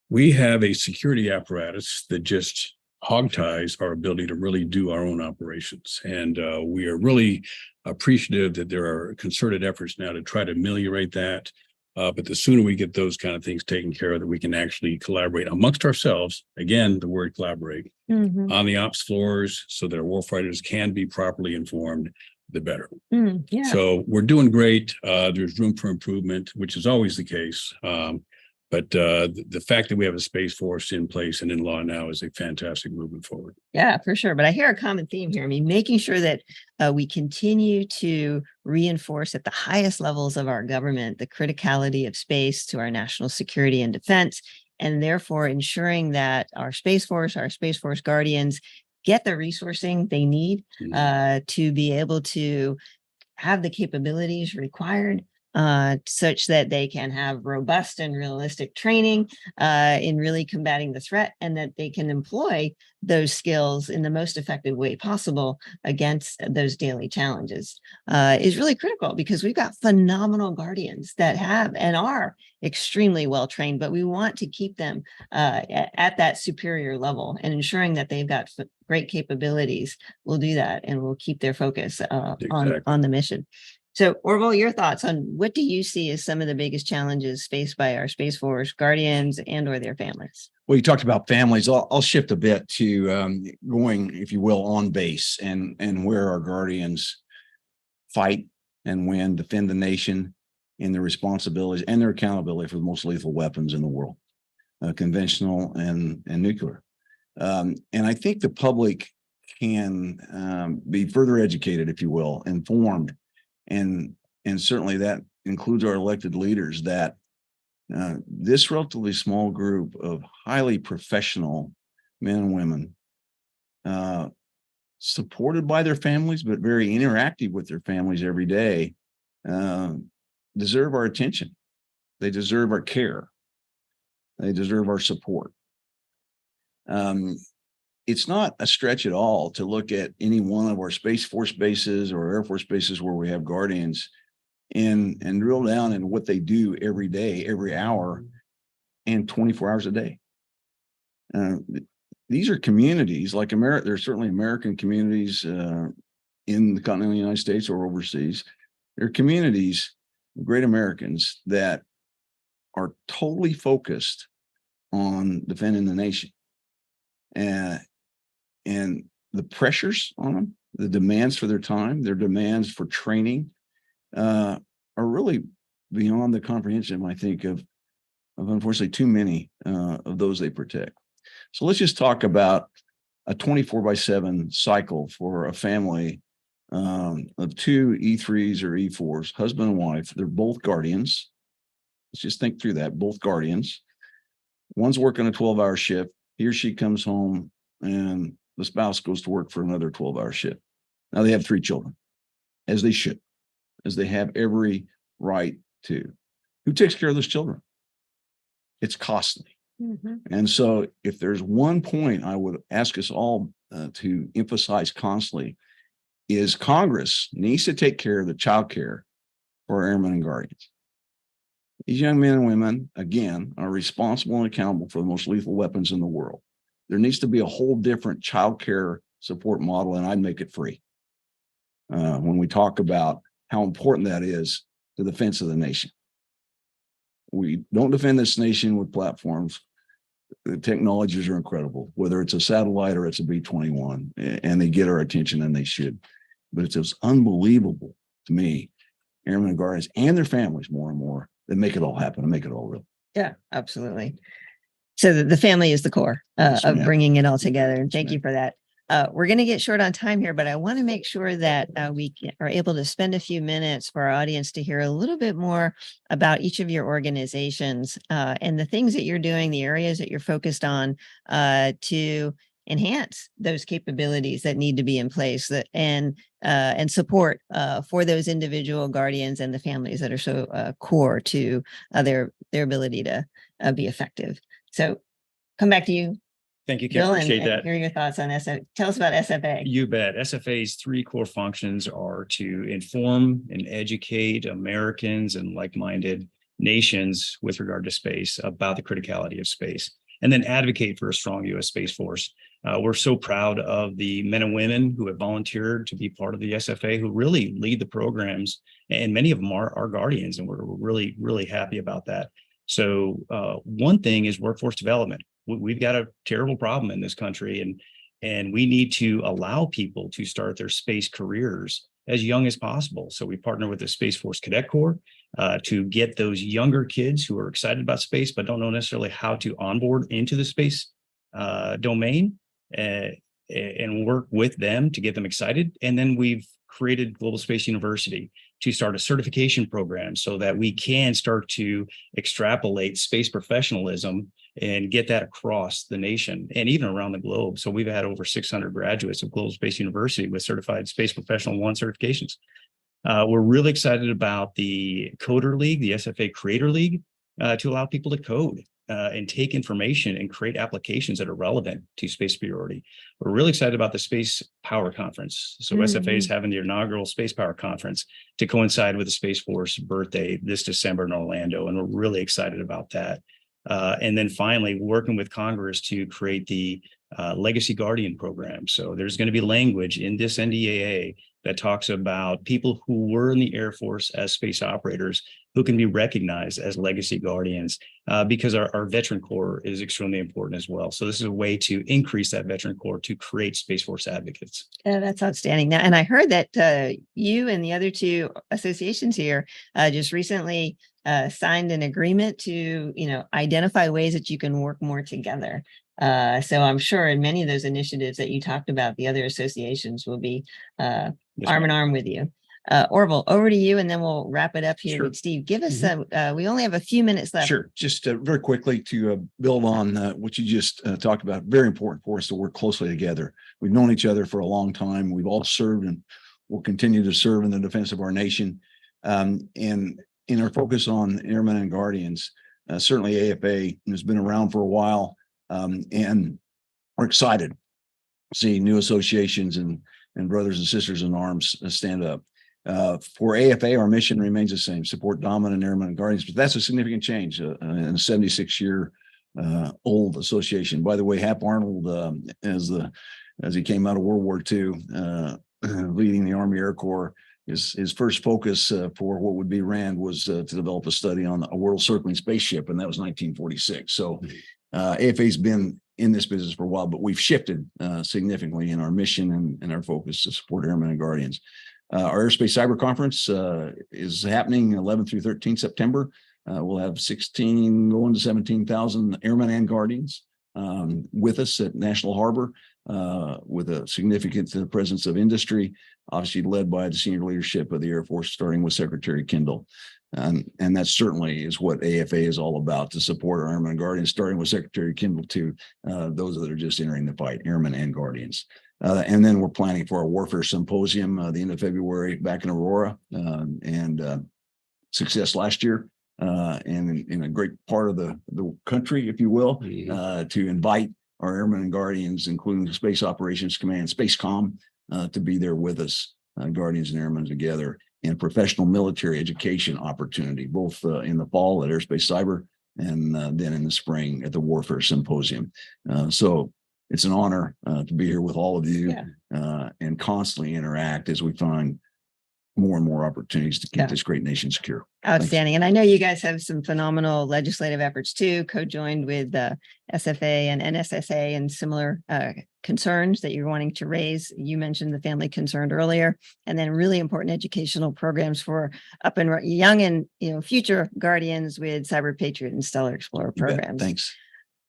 We have a security apparatus that just hogties our ability to really do our own operations. And we are really appreciative that there are concerted efforts now to try to ameliorate that. But the sooner we get those kind of things taken care of, that we can actually collaborate amongst ourselves, again, the word collaborate, on the ops floors so that our warfighters can be properly informed, the better. Yeah. So we're doing great. There's room for improvement, which is always the case. But the fact that we have a Space Force in place and in law now is a fantastic movement forward. Yeah, for sure. But I hear a common theme here. I mean, making sure that we continue to reinforce at the highest levels of our government the criticality of space to our national security and defense, and therefore ensuring that our Space Force guardians get the resourcing they need to be able to have the capabilities required such that they can have robust and realistic training in really combating the threat, and that they can employ those skills in the most effective way possible against those daily challenges is really critical, because we've got phenomenal guardians that have and are extremely well trained, but we want to keep them at that superior level, and ensuring that they've got great capabilities will do that, and will keep their focus on the mission. So, Orville, your thoughts on what do you see as some of the biggest challenges faced by our Space Force guardians and or their families? Well, you talked about families. I'll shift a bit to going, if you will, on base and where our guardians fight and win, defend the nation, and their responsibilities and their accountability for the most lethal weapons in the world, conventional and nuclear. And I think the public can be further educated, if you will, informed. And certainly that includes our elected leaders, that this relatively small group of highly professional men and women, supported by their families, but very interactive with their families every day, deserve our attention. They deserve our care. They deserve our support. It's not a stretch at all to look at any one of our Space Force bases or Air Force bases where we have guardians and drill down in what they do every day, every hour, and 24 hours a day. These are communities like America. There's certainly American communities in the continental United States or overseas. There are communities, great Americans, that are totally focused on defending the nation. And the pressures on them, the demands for their time, their demands for training are really beyond the comprehension, I think, of unfortunately too many of those they protect. So let's just talk about a 24/7 cycle for a family of two E3s or E4s, husband and wife. They're both guardians. Let's just think through that, both guardians. One's working a 12-hour shift. He or she comes home and the spouse goes to work for another 12-hour shift. Now they have 3 children, as they should, as they have every right to. Who takes care of those children? It's costly. And so if there's one point I would ask us all to emphasize constantly, is Congress needs to take care of the child care for our airmen and guardians. These young men and women, again, are responsible and accountable for the most lethal weapons in the world. There needs to be a whole different child care support model, and I'd make it free. When we talk about how important that is to the defense of the nation. We don't defend this nation with platforms. The technologies are incredible, whether it's a satellite or it's a B-21, and they get our attention, and they should. But it's just unbelievable to me, airmen and guardians and their families more and more, that make it all happen and make it all real. Yeah, absolutely. So the family is the core of bringing it all together. And thank you for that. We're going to get short on time here, but I want to make sure that we are able to spend a few minutes for our audience to hear a little bit more about each of your organizations and the things that you're doing, the areas that you're focused on to enhance those capabilities that need to be in place and support for those individual guardians and the families that are so core to their ability to be effective. So come back to you, Thank you, Kim. Bill, Appreciate and that. hear your thoughts on SFA. Tell us about SFA. You bet. SFA's three core functions are to inform and educate Americans and like-minded nations with regard to space about the criticality of space, and then advocate for a strong U.S. Space Force. We're so proud of the men and women who have volunteered to be part of the SFA, who really lead the programs, and many of them are our guardians, and we're really, really happy about that. So one thing is workforce development. We've got a terrible problem in this country, and we need to allow people to start their space careers as young as possible. So we partner with the Space Force Cadet Corps to get those younger kids who are excited about space but don't know necessarily how to onboard into the space domain and work with them to get them excited. And then we've created Global Space University to start a certification program so that we can start to extrapolate space professionalism and get that across the nation and even around the globe. So we've had over 600 graduates of Global Space University with certified Space Professional 1 certifications. We're really excited about the Coder League, the SFA Creator League, to allow people to code and take information and create applications that are relevant to space superiority. We're really excited about the Space Power Conference. So SFA is having the inaugural Space Power Conference to coincide with the Space Force birthday this December in Orlando, and we're really excited about that. And then finally, working with Congress to create the Legacy Guardian program. So there's going to be language in this NDAA that talks about people who were in the Air Force as space operators who can be recognized as legacy guardians because our veteran corps is extremely important as well. So this is a way to increase that veteran corps to create Space Force advocates. That's outstanding. Now, and I heard that you and the other two associations here just recently signed an agreement to, identify ways that you can work more together. So I'm sure in many of those initiatives that you talked about, the other associations will be arm in arm with you. Orville, over to you, and then we'll wrap it up here. Sure. With Steve, give us we only have a few minutes left. Sure. Just very quickly to build on what you just talked about. Very important for us to work closely together. We've known each other for a long time. We've all served and will continue to serve in the defense of our nation. And in our focus on airmen and guardians, certainly AFA has been around for a while, and we're excited to see new associations and brothers and sisters in arms stand up. For AFA, our mission remains the same: support dominant airmen and guardians. But that's a significant change in a 76-year old association. By the way, Hap Arnold, as he came out of World War II, leading the Army Air Corps, his first focus for what would be RAND was to develop a study on a world circling spaceship, and that was 1946. So AFA's been in this business for a while, but we've shifted significantly in our mission and our focus to support airmen and guardians. Our Airspace Cyber Conference is happening 11 through 13 September. We'll have 16 going to 17,000 airmen and guardians with us at National Harbor, with a significant presence of industry, obviously led by the senior leadership of the Air Force, starting with Secretary Kendall. And that certainly is what AFA is all about, to support our airmen and guardians, starting with Secretary Kendall to those that are just entering the fight, airmen and guardians. And then we're planning for our Warfare Symposium the end of February back in Aurora, and success last year, and in a great part of the country, if you will, to invite our airmen and guardians, including the Space Operations Command, SpaceCom, to be there with us, guardians and airmen together, in professional military education opportunity, both in the fall at Airspace Cyber and then in the spring at the Warfare Symposium. So it's an honor to be here with all of you, and constantly interact as we find more and more opportunities to keep this great nation secure. Outstanding. Thanks. And I know you guys have some phenomenal legislative efforts too, co-joined with SFA and NSSA and similar concerns that you're wanting to raise. You mentioned the family concern earlier, and then really important educational programs for up and young and future guardians with Cyber Patriot and Stellar Explorer programs. Thanks.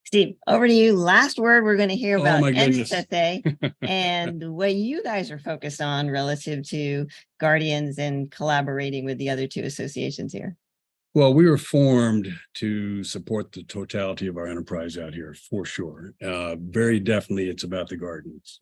Steve, over to you. Last word we're going to hear about my goodness. NSSA and what you guys are focused on relative to guardians and collaborating with the other two associations here. Well, we were formed to support the totality of our enterprise out here, for sure. Very definitely, it's about the guardians,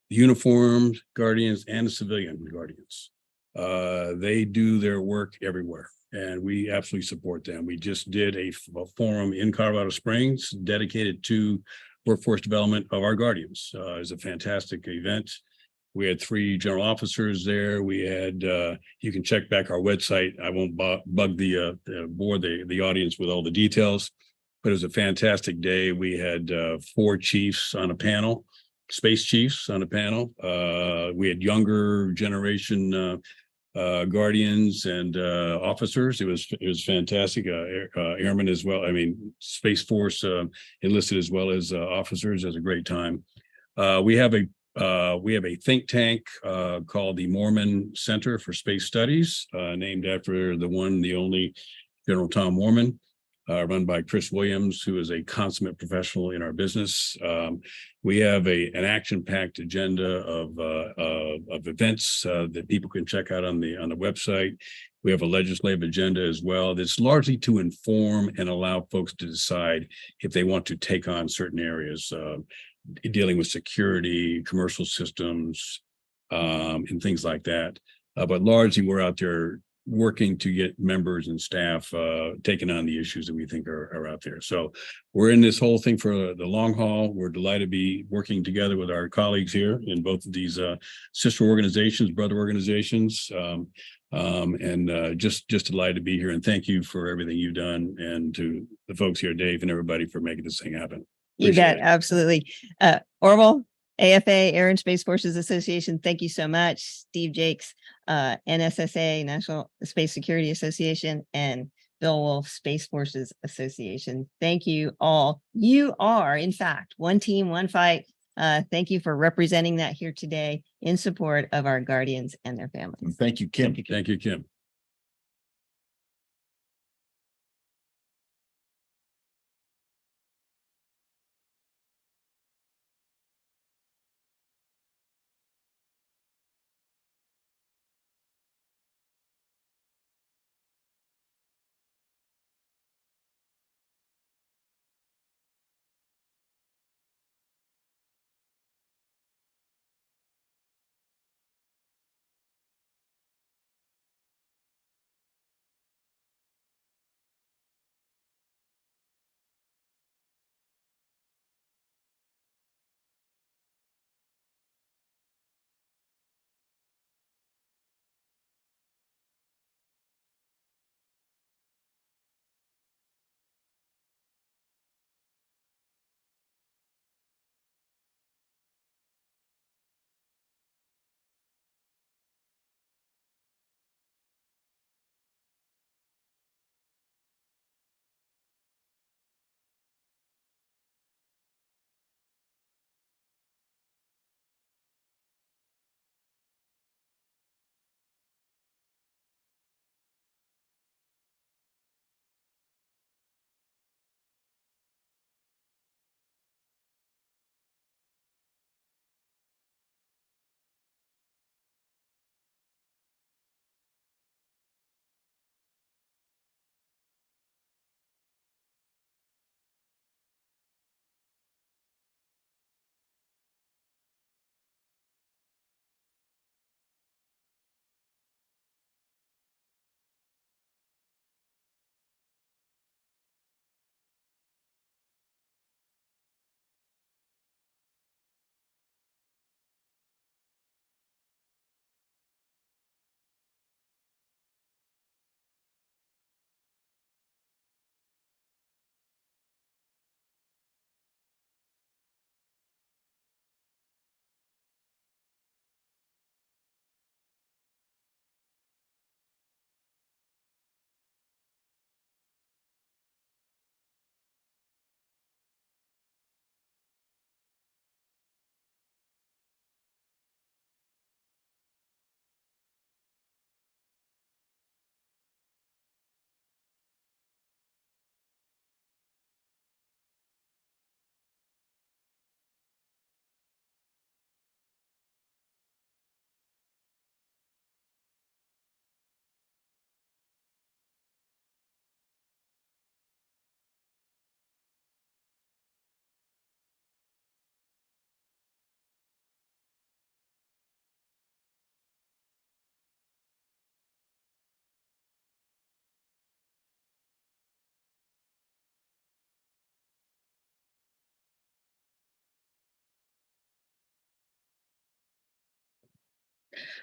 the uniformed guardians and the civilian guardians. They do their work everywhere, and we absolutely support them. We just did a forum in Colorado Springs dedicated to workforce development of our guardians. It was a fantastic event. We had 3 general officers there. We had, you can check back our website. I won't bug the audience with all the details, but it was a fantastic day. We had 4 chiefs on a panel, space chiefs on a panel. We had younger generation guardians and officers. It was fantastic. Airmen as well. I mean, Space Force enlisted as well as officers. It was a great time. We have a think tank called the Moorman Center for Space Studies, named after the one, the only General Tom Moorman, run by Chris Williams, who is a consummate professional in our business. We have an action-packed agenda of events that people can check out on the website. We have a legislative agenda as well that's largely to inform and allow folks to decide if they want to take on certain areas. Dealing with security, commercial systems, and things like that. But largely, we're out there working to get members and staff taking on the issues that we think are out there. So we're in this whole thing for the long haul. We're delighted to be working together with our colleagues here in both of these sister organizations, brother organizations, and just delighted to be here. And thank you for everything you've done, and to the folks here, Dave, and everybody for making this thing happen. You bet. Absolutely. Orville, AFA, Air and Space Forces Association, thank you so much. Steve Jakes, NSSA, National Space Security Association, and Bill Wolf, Space Forces Association. Thank you all. You are, in fact, one team, one fight. Thank you for representing that here today in support of our guardians and their families. Thank you, Kim. Thank you, Kim.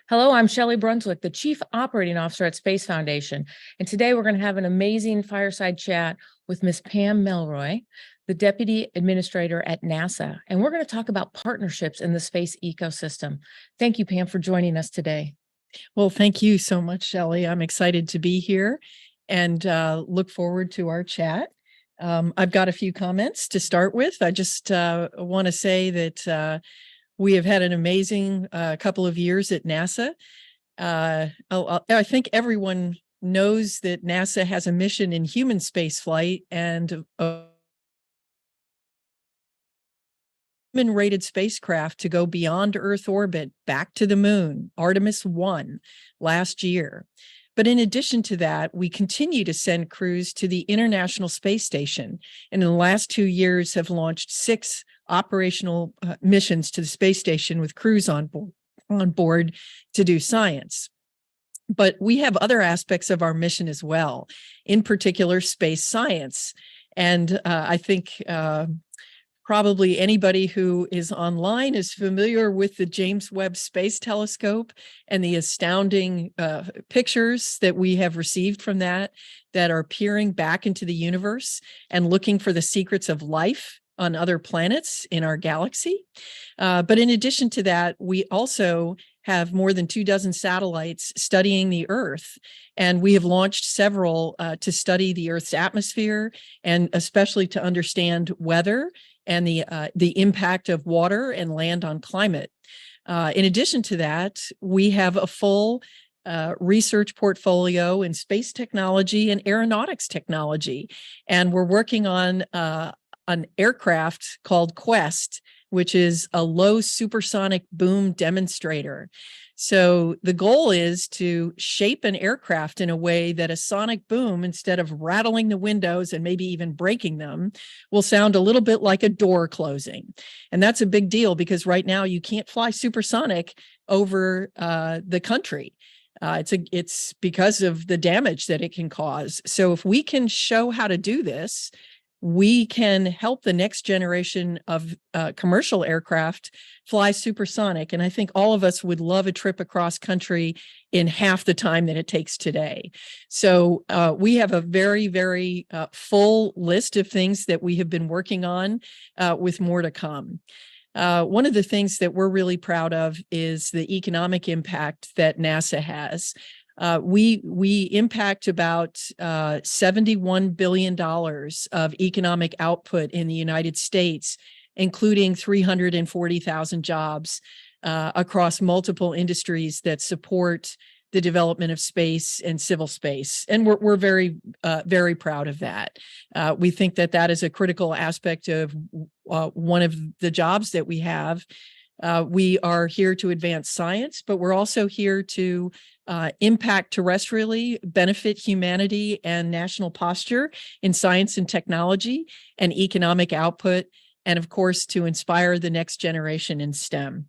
Hello, I'm Shelley Brunswick, the Chief Operating Officer at Space Foundation. And today we're going to have an amazing fireside chat with Ms. Pam Melroy, the Deputy Administrator at NASA. And we're going to talk about partnerships in the space ecosystem. Thank you, Pam, for joining us today. Well, thank you so much, Shelley. I'm excited to be here and look forward to our chat. I've got a few comments to start with. I just want to say that we have had an amazing couple of years at NASA. I think everyone knows that NASA has a mission in human space flight and a human-rated spacecraft to go beyond Earth orbit back to the moon, Artemis 1, last year. But in addition to that, we continue to send crews to the International Space Station, and in the last 2 years have launched 6 operational missions to the space station with crews on board to do science. But we have other aspects of our mission as well, in particular space science. And I think probably anybody who is online is familiar with the James Webb Space Telescope and the astounding pictures that we have received from that are peering back into the universe and looking for the secrets of life on other planets in our galaxy. But in addition to that, we also have more than 24 satellites studying the Earth, and we have launched several to study the Earth's atmosphere and especially to understand weather and the impact of water and land on climate. In addition to that, we have a full research portfolio in space technology and aeronautics technology, and we're working on an aircraft called Quest, which is a low supersonic boom demonstrator. So the goal is to shape an aircraft in a way that a sonic boom, instead of rattling the windows and maybe even breaking them, will sound a little bit like a door closing. And that's a big deal because right now you can't fly supersonic over the country. It's because of the damage that it can cause. So if we can show how to do this, we can help the next generation of commercial aircraft fly supersonic. And I think all of us would love a trip across country in half the time that it takes today. So we have a very, very full list of things that we have been working on with more to come. One of the things that we're really proud of is the economic impact that NASA has. We impact about $71 billion of economic output in the United States, including 340,000 jobs across multiple industries that support the development of space and civil space. And we're very, very proud of that. We think that that is a critical aspect of one of the jobs that we have. We are here to advance science, but we're also here to impact terrestrially, benefit humanity and national posture in science and technology and economic output, and of course, to inspire the next generation in STEM.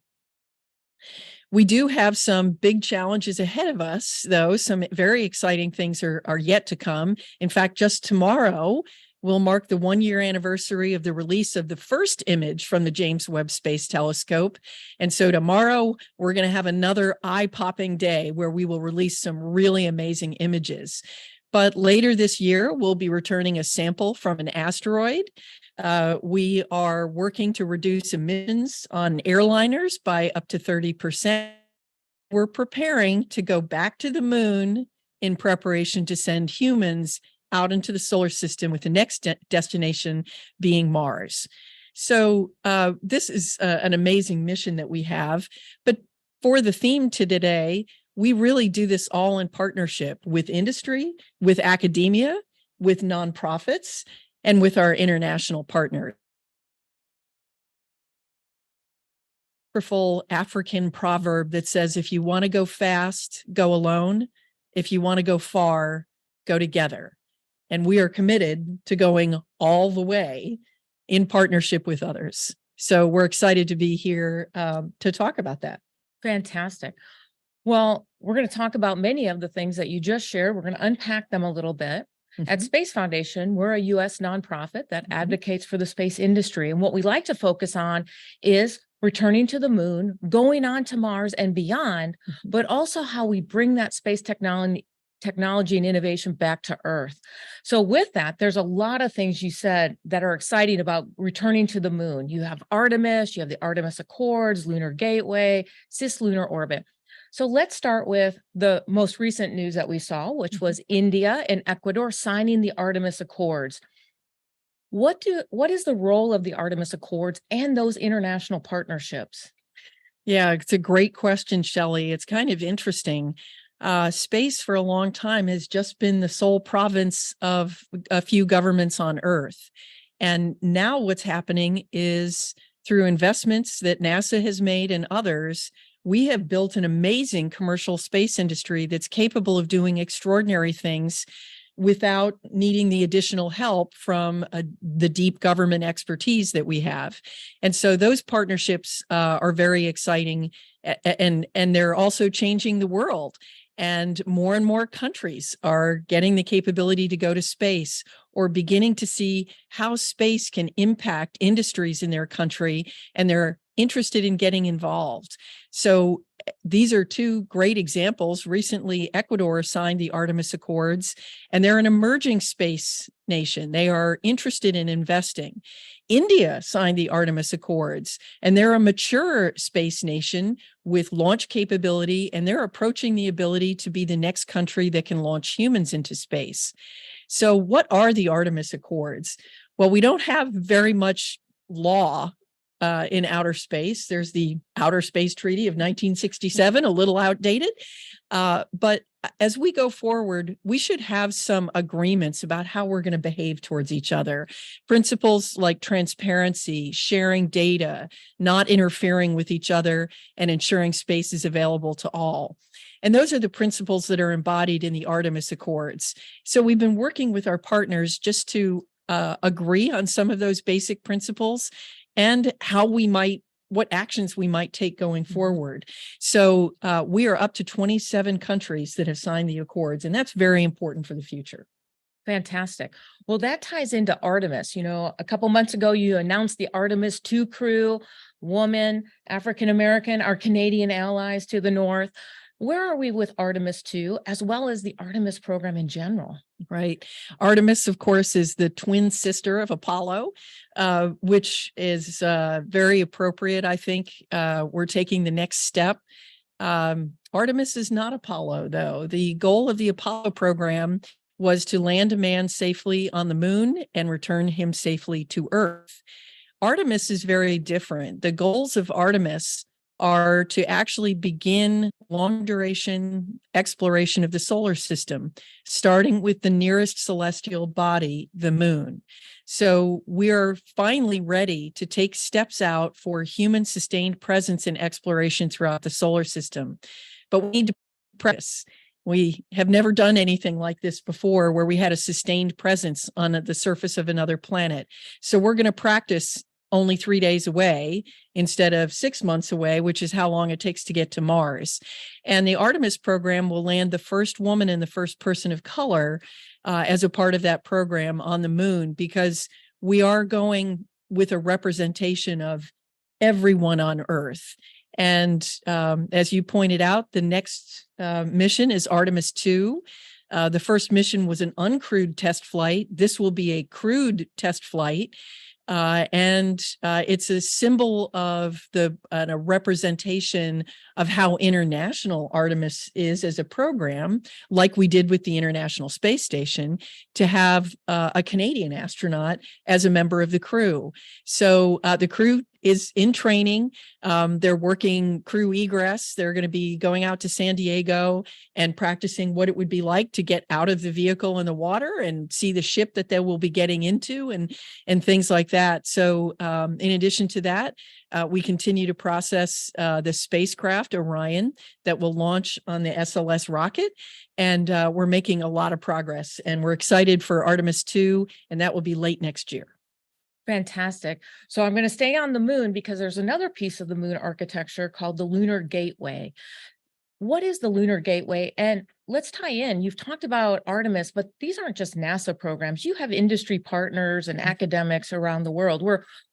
We do have some big challenges ahead of us, though. Some very exciting things are yet to come. In fact, just tomorrow, will mark the 1-year anniversary of the release of the first image from the James Webb Space Telescope. And so tomorrow, we're going to have another eye-popping day where we will release some really amazing images. But later this year, we'll be returning a sample from an asteroid. We are working to reduce emissions on airliners by up to 30%. We're preparing to go back to the moon in preparation to send humans out into the solar system, with the next destination being Mars. So this is an amazing mission that we have. But for the theme to today, we really do this all in partnership with industry, with academia, with nonprofits, and with our international partners. Wonderful African proverb that says, if you want to go fast, go alone. If you want to go far, go together. And we are committed to going all the way in partnership with others. So we're excited to be here to talk about that. Fantastic. Well, we're going to talk about many of the things that you just shared. We're going to unpack them a little bit. At Space Foundation, we're a U.S. nonprofit that advocates for the space industry. And what we like to focus on is returning to the moon, going on to Mars and beyond, but also how we bring that space technology and innovation back to Earth. So with that, there's a lot of things you said that are exciting about returning to the moon. You have Artemis, you have the Artemis Accords, Lunar Gateway, Cislunar orbit. So let's start with the most recent news that we saw, which was India and Ecuador signing the Artemis Accords. What is the role of the Artemis Accords and those international partnerships? Yeah, it's a great question, Shelley. It's kind of interesting. Space for a long time has just been the sole province of a few governments on Earth. And now what's happening is through investments that NASA has made and others, we have built an amazing commercial space industry that's capable of doing extraordinary things without needing the additional help from the deep government expertise that we have. And so those partnerships are very exciting, and they're also changing the world. And more countries are getting the capability to go to space or beginning to see how space can impact industries in their country, and they're interested in getting involved. So these are two great examples. Recently, Ecuador signed the Artemis Accords, and they're an emerging space nation. They are interested in investing. India signed the Artemis Accords, and they're a mature space nation with launch capability, and they're approaching the ability to be the next country that can launch humans into space. So what are the Artemis Accords? Well, we don't have very much law in outer space. There's the Outer Space Treaty of 1967, a little outdated. But as we go forward, we should have some agreements about how we're going to behave towards each other. Principles like transparency, sharing data, not interfering with each other, and ensuring space is available to all. And those are the principles that are embodied in the Artemis Accords. So we've been working with our partners just to agree on some of those basic principles and what actions we might take going forward. So we are up to 27 countries that have signed the Accords, and that's very important for the future. Fantastic. Well, that ties into Artemis. You know, a couple months ago, you announced the Artemis 2 crew, woman, African-American, our Canadian allies to the north. Where are we with Artemis 2, as well as the Artemis program in general? Right. Artemis, of course, is the twin sister of Apollo, which is very appropriate. I think we're taking the next step. Artemis is not Apollo, though. The goal of the Apollo program was to land a man safely on the moon and return him safely to Earth. Artemis is very different. The goals of Artemis are to actually begin long duration exploration of the solar system, starting with the nearest celestial body, the moon. So we are finally ready to take steps out for human sustained presence and exploration throughout the solar system. But we need to practice. We have never done anything like this before, where we had a sustained presence on the surface of another planet. So we're going to practice only 3 days away instead of 6 months away, which is how long it takes to get to Mars. And the Artemis program will land the first woman and the first person of color as a part of that program on the moon, because we are going with a representation of everyone on Earth. And as you pointed out, the next mission is Artemis 2. The first mission was an uncrewed test flight. This will be a crewed test flight. And it's a symbol of a representation of how international Artemis is as a program, like we did with the International Space Station, to have a Canadian astronaut as a member of the crew. So the crew is in training. They're working crew egress. They're going to be going out to San Diego and practicing what it would be like to get out of the vehicle in the water and see the ship that they will be getting into and things like that. So in addition to that, we continue to process the spacecraft Orion that will launch on the SLS rocket. And we're making a lot of progress, and we're excited for Artemis 2, and that will be late next year. Fantastic. So I'm going to stay on the moon because there's another piece of the moon architecture called the Lunar Gateway. What is the Lunar Gateway, and let's tie in. You've talked about Artemis, but these aren't just NASA programs. You have industry partners and academics around the world.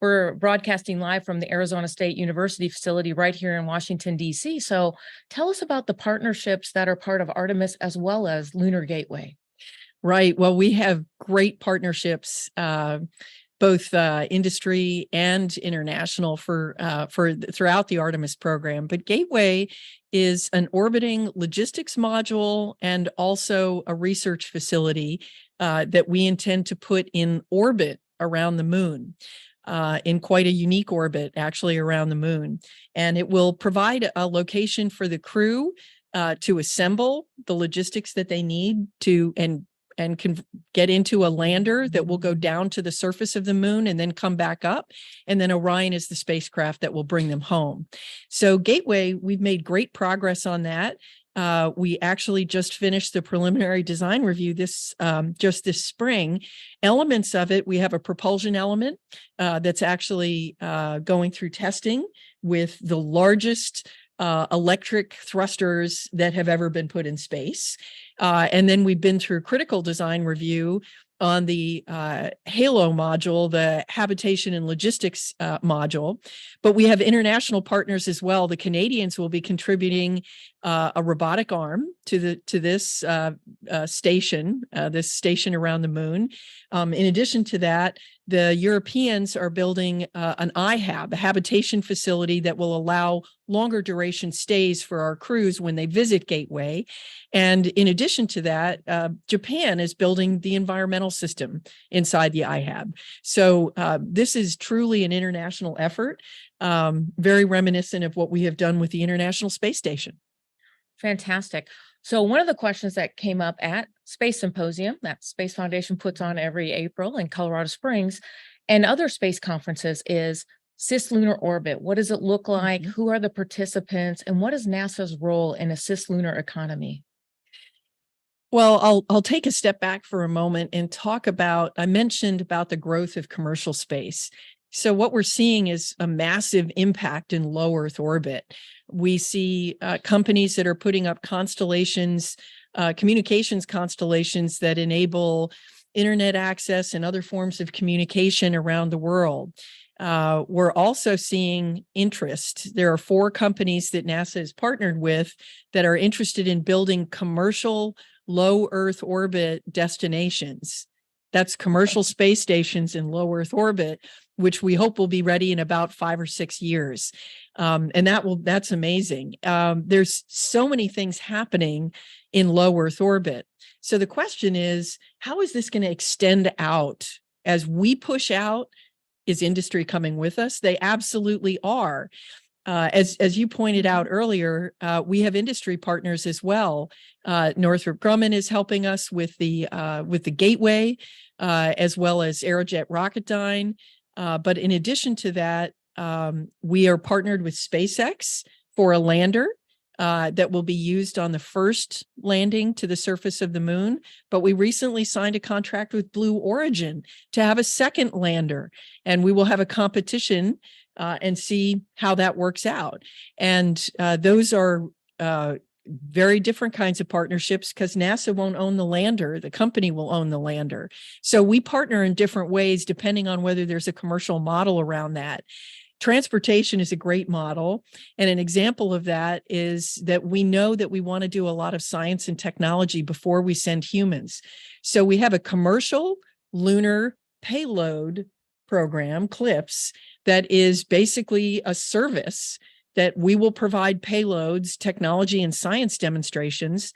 We're broadcasting live from the Arizona State University facility right here in Washington, D.C. So tell us about the partnerships that are part of Artemis as well as Lunar Gateway. Right. Well, we have great partnerships, both industry and international for throughout the Artemis program. But Gateway is an orbiting logistics module and also a research facility that we intend to put in orbit around the moon. In quite a unique orbit, actually, around the moon. And it will provide a location for the crew to assemble the logistics that they need to and can get into a lander that will go down to the surface of the moon and then come back up. And then Orion is the spacecraft that will bring them home. So Gateway, we've made great progress on that. We actually just finished the preliminary design review just this spring. Elements of it, we have a propulsion element that's actually going through testing with the largest electric thrusters that have ever been put in space. And then we've been through critical design review on the HALO module, the habitation and logistics module. But we have international partners as well. The Canadians will be contributing a robotic arm to this station around the moon. In addition to that, the Europeans are building an IHAB, a habitation facility that will allow longer duration stays for our crews when they visit Gateway. And in addition to that, Japan is building the environmental system inside the IHAB. So this is truly an international effort, very reminiscent of what we have done with the International Space Station. Fantastic. So one of the questions that came up at Space Symposium that Space Foundation puts on every April in Colorado Springs and other space conferences is cislunar orbit. What does it look like? Mm-hmm. Who are the participants? And what is NASA's role in a cislunar economy? Well, I'll take a step back for a moment and talk about, I mentioned about the growth of commercial space. So what we're seeing is a massive impact in low Earth orbit. We see companies that are putting up constellations, communications constellations that enable internet access and other forms of communication around the world. We're also seeing interest. There are 4 companies that NASA has partnered with that are interested in building commercial low Earth orbit destinations. That's commercial space stations in low Earth orbit, which we hope will be ready in about 5 or 6 years. And that's amazing. There's so many things happening in low Earth orbit. So the question is, how is this going to extend out as we push out? Is industry coming with us? They absolutely are. As you pointed out earlier, we have industry partners as well. Northrop Grumman is helping us with the Gateway, as well as Aerojet Rocketdyne. But in addition to that, we are partnered with SpaceX for a lander that will be used on the first landing to the surface of the moon. But we recently signed a contract with Blue Origin to have a second lander, and we will have a competition and see how that works out. And those are very different kinds of partnerships because NASA won't own the lander. The company will own the lander. So we partner in different ways depending on whether there's a commercial model around that. Transportation is a great model. And an example of that is that we know that we want to do a lot of science and technology before we send humans. So we have a commercial lunar payload program, CLIPS, that is basically a service that we will provide payloads, technology, and science demonstrations.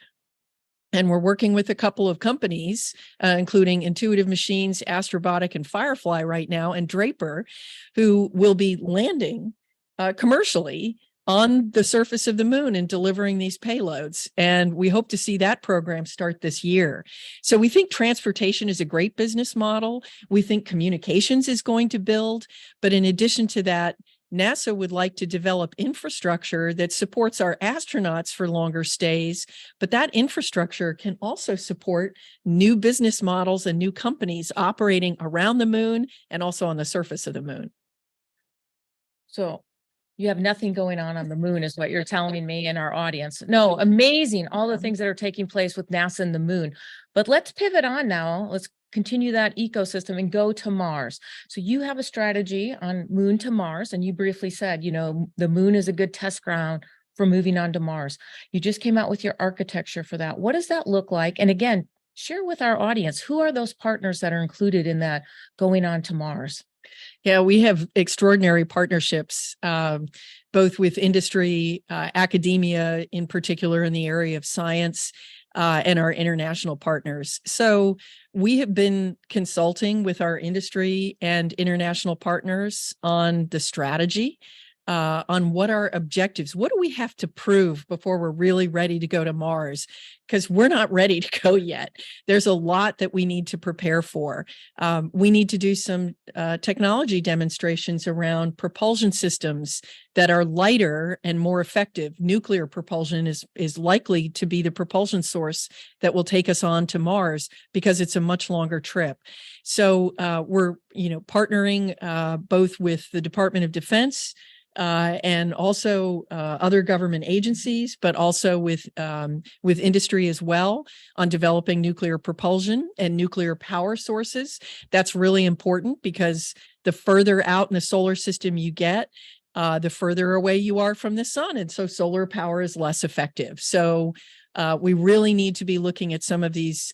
And we're working with a couple of companies, including Intuitive Machines, Astrobotic, and Firefly right now, and Draper, who will be landing commercially on the surface of the moon and delivering these payloads. And we hope to see that program start this year. So we think transportation is a great business model. We think communications is going to build. But in addition to that, NASA would like to develop infrastructure that supports our astronauts for longer stays, but that infrastructure can also support new business models and new companies operating around the moon and also on the surface of the moon. So You have nothing going on the moon is what you're telling me and our audience. No, amazing. All the things that are taking place with NASA and the moon. But let's pivot on now. Let's continue that ecosystem and go to Mars. So you have a strategy on moon to Mars, and you briefly said, you know, the moon is a good test ground for moving on to Mars. You just came out with your architecture for that. What does that look like? And again, share with our audience, who are those partners that are included in that going on to Mars? Yeah, we have extraordinary partnerships, both with industry, academia, in particular in the area of science, and our international partners. So we have been consulting with our industry and international partners on the strategy, on what our objectives, what do we have to prove before we're really ready to go to Mars? Because we're not ready to go yet. There's a lot that we need to prepare for. We need to do some technology demonstrations around propulsion systems that are lighter and more effective. Nuclear propulsion is likely to be the propulsion source that will take us on to Mars because it's a much longer trip. So we're partnering both with the Department of Defense, and also other government agencies, but also with industry as well on developing nuclear propulsion and nuclear power sources. That's really important because the further out in the solar system you get, the further away you are from the sun. And so solar power is less effective. So we really need to be looking at some of these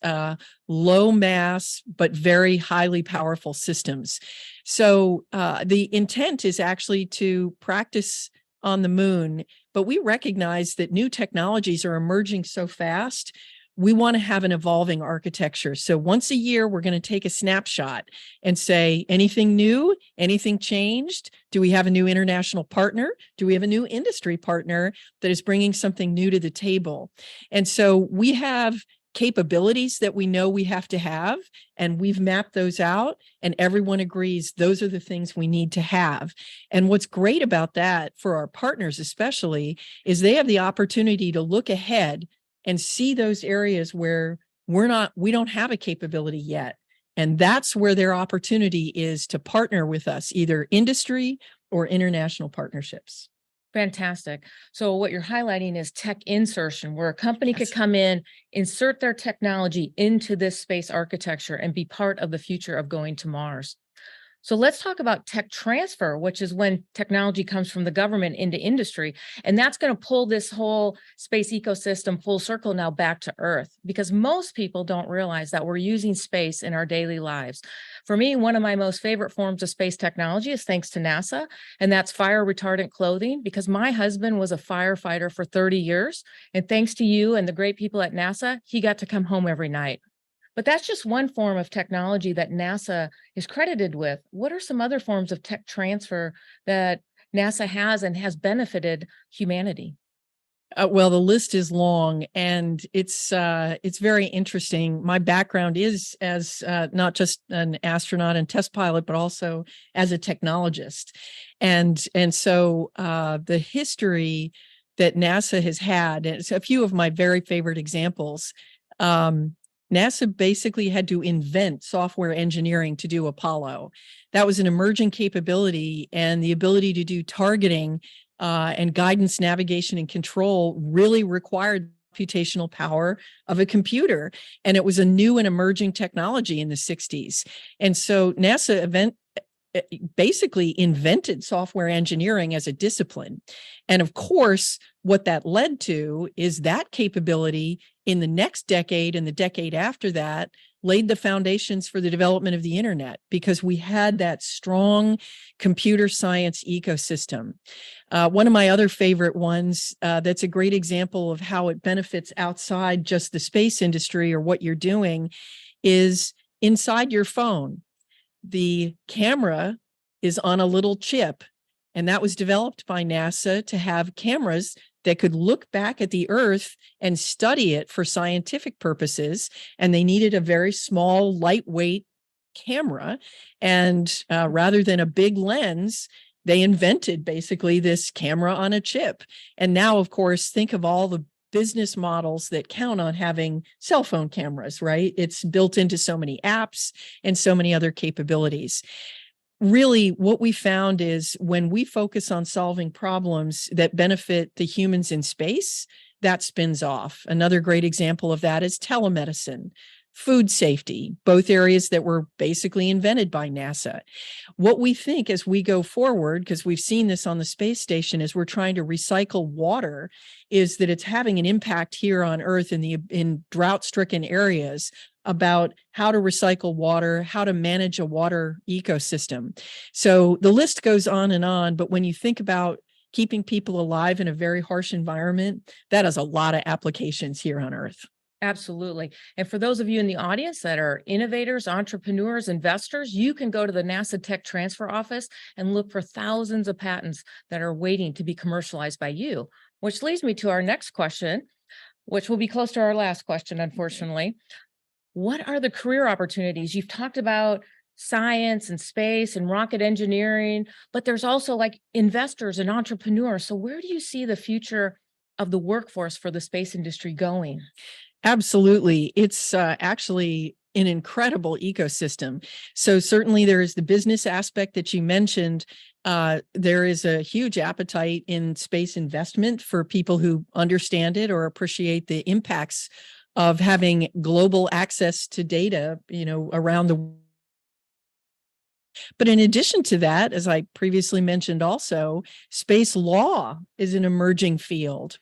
low mass, but very highly powerful systems. So the intent is actually to practice on the moon, but we recognize that new technologies are emerging so fast. We want to have an evolving architecture. So once a year, we're going to take a snapshot and say, anything new, anything changed? Do we have a new international partner? Do we have a new industry partner that is bringing something new to the table? And so we have capabilities that we know we have to have, and we've mapped those out, and everyone agrees those are the things we need to have. And what's great about that for our partners especially is they have the opportunity to look ahead and see those areas where we don't have a capability yet. And that's where their opportunity is to partner with us, either industry or international partnerships. Fantastic. So what you're highlighting is tech insertion, where a company could come in, insert their technology into this space architecture and be part of the future of going to Mars. So let's talk about tech transfer, which is when technology comes from the government into industry. And that's going to pull this whole space ecosystem full circle now back to Earth, because most people don't realize that we're using space in our daily lives. For me, one of my most favorite forms of space technology is thanks to NASA, and that's fire retardant clothing, because my husband was a firefighter for 30 years. And thanks to you and the great people at NASA, he got to come home every night. But that's just one form of technology that NASA is credited with. What are some other forms of tech transfer that NASA has and has benefited humanity? Well, the list is long, and it's very interesting. My background is as not just an astronaut and test pilot, but also as a technologist. And so the history that NASA has had, and it's a few of my very favorite examples. NASA basically had to invent software engineering to do Apollo. That was an emerging capability, and the ability to do targeting and guidance, navigation, and control really required computational power of a computer. And it was a new and emerging technology in the 60s. And so NASA basically invented software engineering as a discipline. And of course, what that led to is that capability in the next decade and the decade after that laid the foundations for the development of the internet, because we had that strong computer science ecosystem. One of my other favorite ones that's a great example of how it benefits outside just the space industry or what you're doing is inside your phone. The camera is on a little chip, and that was developed by NASA to have cameras that could look back at the Earth and study it for scientific purposes. And they needed a very small, lightweight camera. And rather than a big lens, they invented basically this camera on a chip. And now, of course, think of all the business models that count on having cell phone cameras, right? It's built into so many apps and so many other capabilities. really what we found is when we focus on solving problems that benefit the humans in space, that spins off. Another great example of that is telemedicine, food safety, both areas that were basically invented by NASA. What we think as we go forward, because we've seen this on the space station, as we're trying to recycle water, is that it's having an impact here on Earth in drought-stricken areas about how to recycle water, how to manage a water ecosystem. So the list goes on, but when you think about keeping people alive in a very harsh environment, that has a lot of applications here on Earth. Absolutely. And for those of you in the audience that are innovators, entrepreneurs, investors, you can go to the NASA Tech Transfer Office and look for thousands of patents that are waiting to be commercialized by you, which leads me to our next question, which will be close to our last question, unfortunately. What are the career opportunities? You've talked about science and space and rocket engineering, but there's also like investors and entrepreneurs. So where do you see the future of the workforce for the space industry going? Absolutely. It's actually an incredible ecosystem. So certainly there is the business aspect that you mentioned. There is a huge appetite in space investment for people who understand it or appreciate the impacts of having global access to data, around the world. But in addition to that, as I previously mentioned also, space law is an emerging field.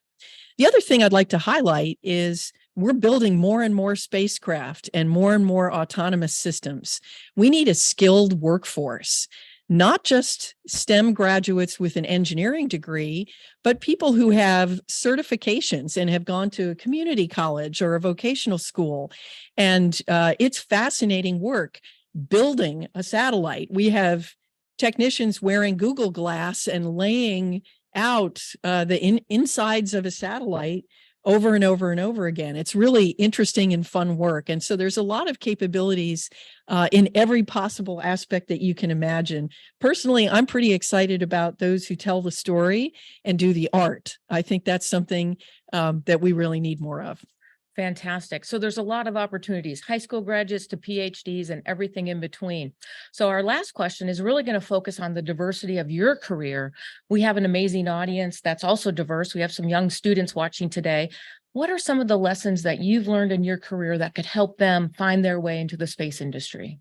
The other thing I'd like to highlight is we're building more and more spacecraft and more autonomous systems. We need a skilled workforce, not just STEM graduates with an engineering degree, but people who have certifications and have gone to a community college or a vocational school. And it's fascinating work building a satellite. We have technicians wearing Google Glass and laying out the insides of a satellite over and over again. It's really interesting and fun work. And so there's a lot of capabilities in every possible aspect that you can imagine. Personally, I'm pretty excited about those who tell the story and do the art. I think that's something that we really need more of. Fantastic. So there's a lot of opportunities, high school graduates to PhDs and everything in between. So our last question is really going to focus on the diversity of your career. We have an amazing audience that's also diverse. We have some young students watching today. What are some of the lessons that you've learned in your career that could help them find their way into the space industry?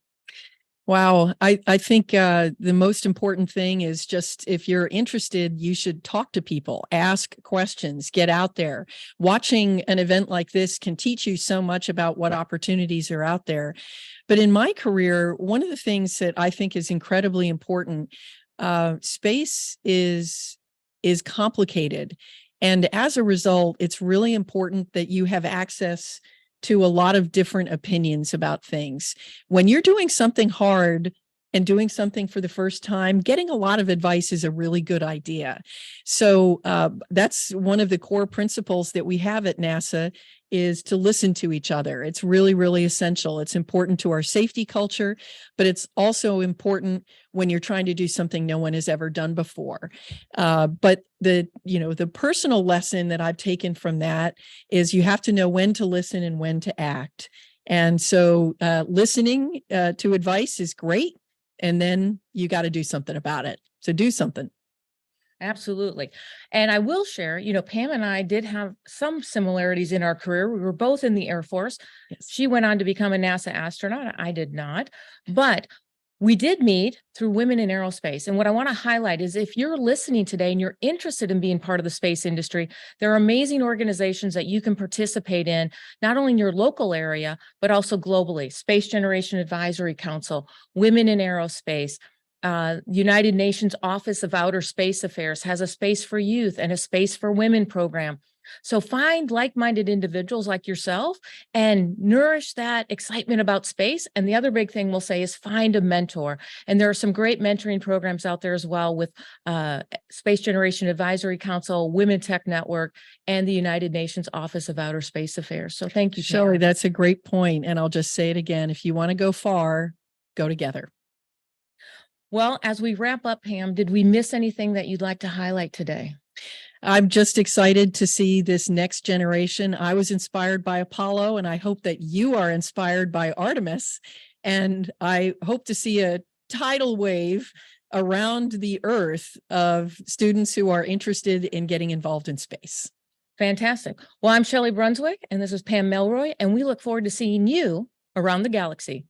Wow. I think the most important thing is just if you're interested, you should talk to people, ask questions, get out there. Watching an event like this can teach you so much about what opportunities are out there. But in my career, one of the things that I think is incredibly important, space is complicated. And as a result, it's really important that you have access to a lot of different opinions about things. When you're doing something hard and doing something for the first time, getting a lot of advice is a really good idea. So that's one of the core principles that we have at NASA, is to listen to each other. It's really essential. It's important to our safety culture, but it's also important when you're trying to do something no one has ever done before. But the personal lesson that I've taken from that is you have to know when to listen and when to act. And so listening to advice is great. And then you got to do something about it. So do something. Absolutely. And I will share, Pam and I did have some similarities in our career. We were both in the Air Force. Yes. She went on to become a NASA astronaut. I did not. But we did meet through Women in Aerospace. And what I want to highlight is if you're listening today and you're interested in being part of the space industry, there are amazing organizations that you can participate in, not only in your local area, but also globally. Space Generation Advisory Council, Women in Aerospace, United Nations Office of Outer Space Affairs has a Space for Youth and a Space for Women program. So find like-minded individuals like yourself and nourish that excitement about space. And the other big thing we'll say is find a mentor. And there are some great mentoring programs out there as well with Space Generation Advisory Council, Women Tech Network, and the United Nations Office of Outer Space Affairs. So thank you, Shelley, Pam. that's a great point. And I'll just say it again. If you want to go far, go together. Well, as we wrap up, Pam, did we miss anything that you'd like to highlight today? I'm just excited to see this next generation. I was inspired by Apollo, and I hope that you are inspired by Artemis. And I hope to see a tidal wave around the earth of students who are interested in getting involved in space. Fantastic. Well, I'm Shelley Brunswick, and this is Pam Melroy, and we look forward to seeing you around the galaxy.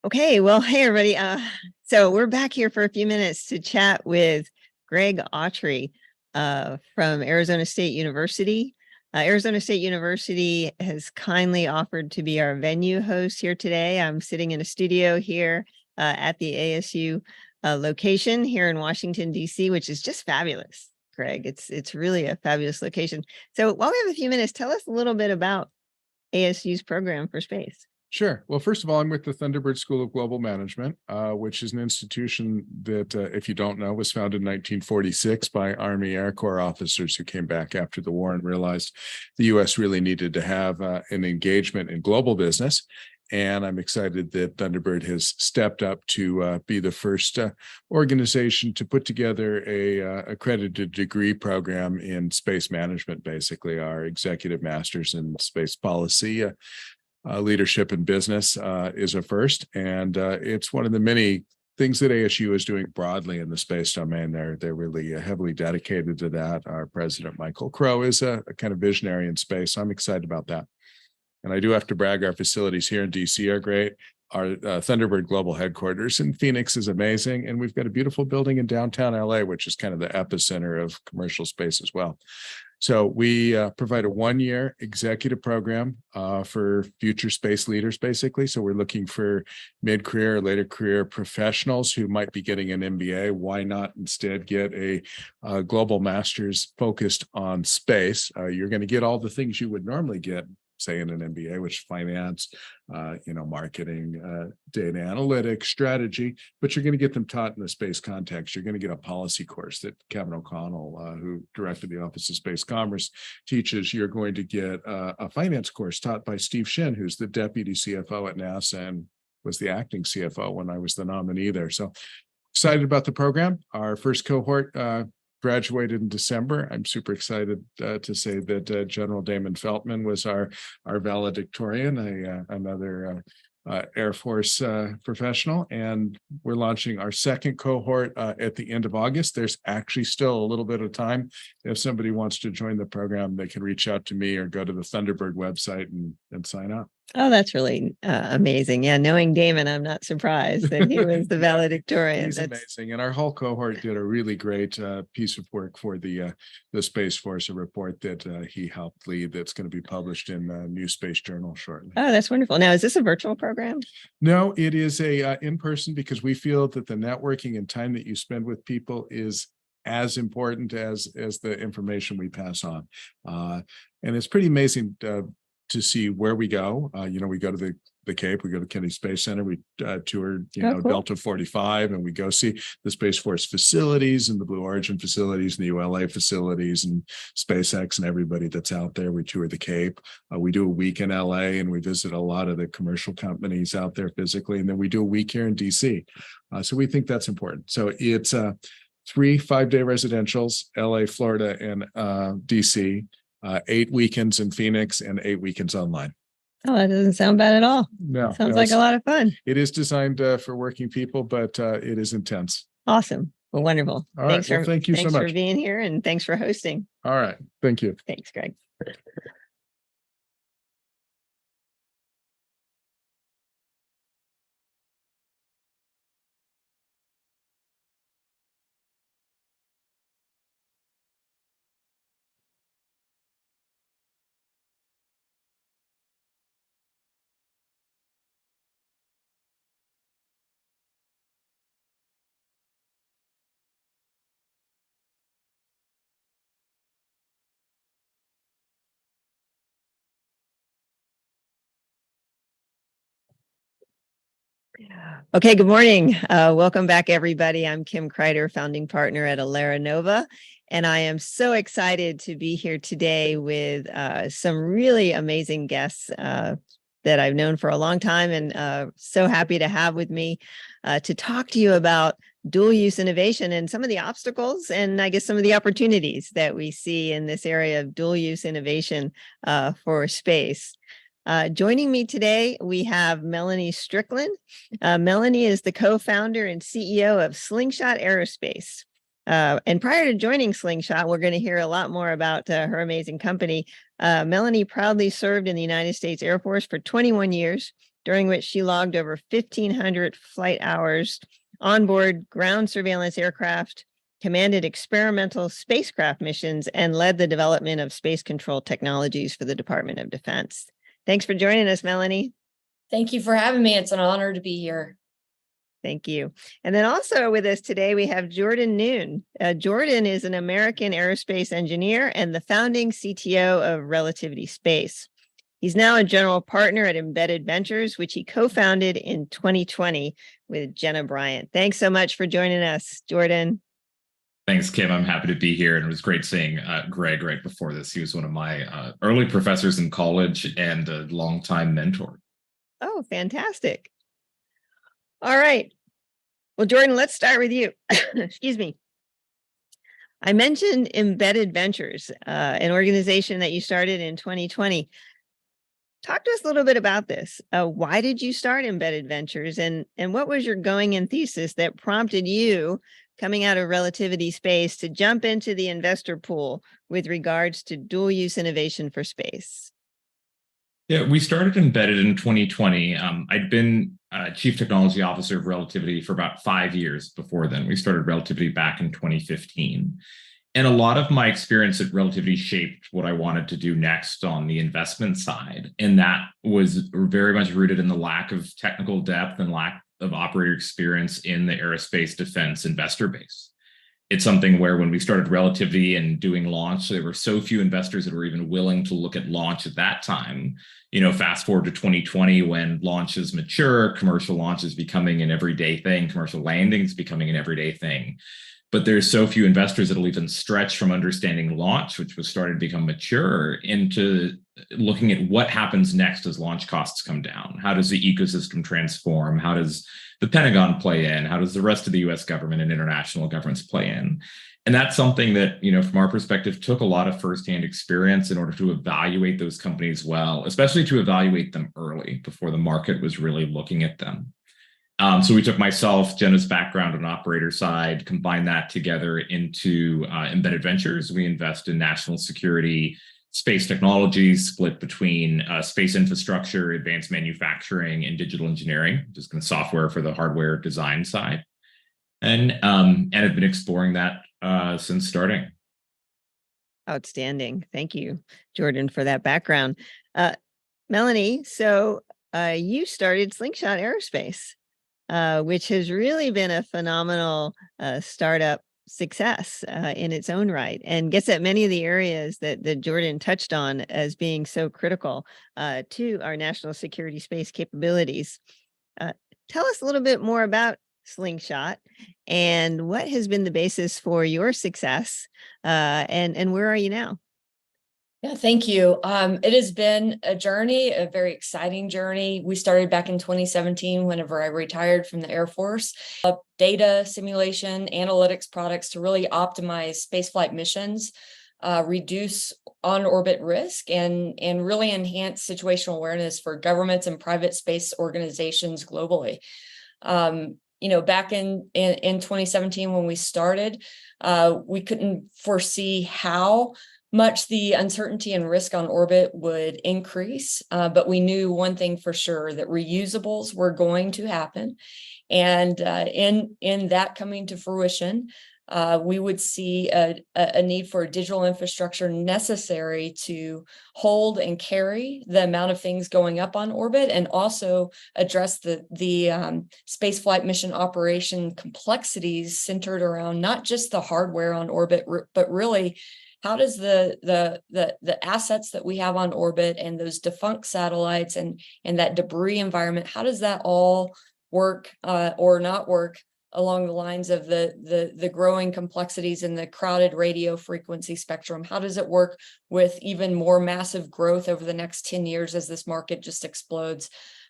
Okay, well, hey everybody. So we're back here for a few minutes to chat with Greg Autry from Arizona State University. Arizona State University has kindly offered to be our venue host here today. I'm sitting in a studio here at the ASU location here in Washington, D.C., which is just fabulous, Greg. It's really a fabulous location. So while we have a few minutes, tell us a little bit about ASU's program for space. Sure. Well, first of all, I'm with the Thunderbird School of Global Management, which is an institution that, if you don't know, was founded in 1946 by Army Air Corps officers who came back after the war and realized the U.S. really needed to have an engagement in global business. And I'm excited that Thunderbird has stepped up to be the first organization to put together a accredited degree program in space management, basically our executive master's in space policy. Leadership in business is a first, and it's one of the many things that ASU is doing broadly in the space domain. They're really heavily dedicated to that. Our president, Michael Crow, is a kind of visionary in space. I'm excited about that. And I do have to brag, our facilities here in DC are great. Our Thunderbird Global headquarters in Phoenix is amazing. And we've got a beautiful building in downtown LA, which is kind of the epicenter of commercial space as well. So we provide a one-year executive program for future space leaders, basically. So we're looking for mid-career or later career professionals who might be getting an MBA. Why not instead get a global master's focused on space? You're going to get all the things you would normally get, say, in an MBA, which is finance, marketing, data analytics, strategy, but you're going to get them taught in the space context. You're going to get a policy course that Kevin O'Connell, who directed the Office of Space Commerce, teaches. You're going to get a finance course taught by Steve Shen, who's the deputy CFO at NASA and was the acting CFO when I was the nominee there. So excited about the program. Our first cohort graduated in December. I'm super excited to say that General Damon Feltman was our valedictorian, another Air Force professional, and we're launching our second cohort at the end of August. There's actually still a little bit of time. If somebody wants to join the program, they can reach out to me or go to the Thunderbird website and sign up. Oh, that's really amazing. Yeah, knowing Damon, I'm not surprised that he was the valedictorian. He's amazing. And our whole cohort did a really great piece of work for the Space Force, a report that he helped lead that's going to be published in New Space Journal shortly. Oh, that's wonderful. Now, is this a virtual program? No, it is a in-person, because we feel that the networking and time that you spend with people is as important as the information we pass on. And it's pretty amazing to see where we go. We go to the Cape, we go to Kennedy Space Center, we tour, cool. Delta 45, and we go see the Space Force facilities and the Blue Origin facilities and the ULA facilities and SpaceX and everybody that's out there. We tour the Cape. We do a week in LA and we visit a lot of the commercial companies out there physically. And then we do a week here in DC. So we think that's important. So it's 3 5-day residentials, LA, Florida, and DC. 8 weekends in Phoenix and 8 weekends online. Oh, that doesn't sound bad at all. No, sounds like a lot of fun. It is designed for working people, but it is intense. Awesome. Well, wonderful. All right. Well, thank you so much. Thanks for being here, and thanks for hosting. All right. Thank you. Thanks, Greg. Okay, good morning. Welcome back, everybody. I'm Kim Kreider, founding partner at Alera Nova, and I am so excited to be here today with some really amazing guests that I've known for a long time, and so happy to have with me to talk to you about dual use innovation and some of the obstacles and I guess some of the opportunities that we see in this area of dual use innovation for space. Joining me today, we have Melanie Strickland. Melanie is the co-founder and CEO of Slingshot Aerospace. And prior to joining Slingshot, we're going to hear a lot more about her amazing company. Melanie proudly served in the United States Air Force for 21 years, during which she logged over 1,500 flight hours onboard ground surveillance aircraft, commanded experimental spacecraft missions, and led the development of space control technologies for the Department of Defense. Thanks for joining us, Melanie. Thank you for having me. It's an honor to be here. Thank you. And then also with us today, we have Jordan Noon. Jordan is an American aerospace engineer and the founding CTO of Relativity Space. He's now a general partner at Embedded Ventures, which he co-founded in 2020 with Jenna Bryant. Thanks so much for joining us, Jordan. Thanks, Kim. I'm happy to be here. And it was great seeing Greg right before this. He was one of my early professors in college and a longtime mentor. Oh, fantastic. All right. Well, Jordan, let's start with you. Excuse me. I mentioned Embedded Ventures, an organization that you started in 2020. Talk to us a little bit about this. Why did you start Embedded Ventures, and what was your going-in thesis that prompted you, coming out of Relativity Space, to jump into the investor pool with regards to dual-use innovation for space? Yeah, we started Embedded in 2020. I'd been Chief Technology Officer of Relativity for about 5 years before then. We started Relativity back in 2015. And a lot of my experience at Relativity shaped what I wanted to do next on the investment side. And that was very much rooted in the lack of technical depth and lack of operator experience in the aerospace defense investor base. It's something where when we started Relativity and doing launch, there were so few investors that were even willing to look at launch at that time. You know, fast forward to 2020, when launches mature, commercial launch is becoming an everyday thing, commercial landings becoming an everyday thing. But there's so few investors that'll even stretch from understanding launch, which was starting to become mature, into looking at what happens next as launch costs come down. How does the ecosystem transform? How does the Pentagon play in? How does the rest of the US government and international governments play in? And that's something that, you know, from our perspective, took a lot of firsthand experience in order to evaluate those companies well, especially to evaluate them early before the market was really looking at them. So we took myself, Jenna's background on operator side, combined that together into Embedded Ventures. We invest in national security, space technologies, split between space infrastructure, advanced manufacturing, and digital engineering, just kind of software for the hardware design side. And have been exploring that since starting. Outstanding. Thank you, Jordan, for that background. Melanie, so you started Slingshot Aerospace, which has really been a phenomenal startup success in its own right, and gets at many of the areas that Jordan touched on as being so critical to our national security space capabilities. Tell us a little bit more about Slingshot and what has been the basis for your success, and where are you now? Yeah, thank you. It has been a journey, a very exciting journey. We started back in 2017, whenever I retired from the Air Force. Data simulation, analytics products to really optimize spaceflight missions, reduce on-orbit risk, and really enhance situational awareness for governments and private space organizations globally. You know, back in 2017, when we started, we couldn't foresee how much the uncertainty and risk on orbit would increase, but we knew one thing for sure, that reusables were going to happen. And in that coming to fruition, we would see a need for a digital infrastructure necessary to hold and carry the amount of things going up on orbit, and also address the space flight mission operation complexities centered around not just the hardware on orbit, but really how does the assets that we have on orbit and those defunct satellites and that debris environment, how does that all work or not work along the lines of the growing complexities in the crowded radio frequency spectrum? How does it work with even more massive growth over the next 10 years as this market just explodes?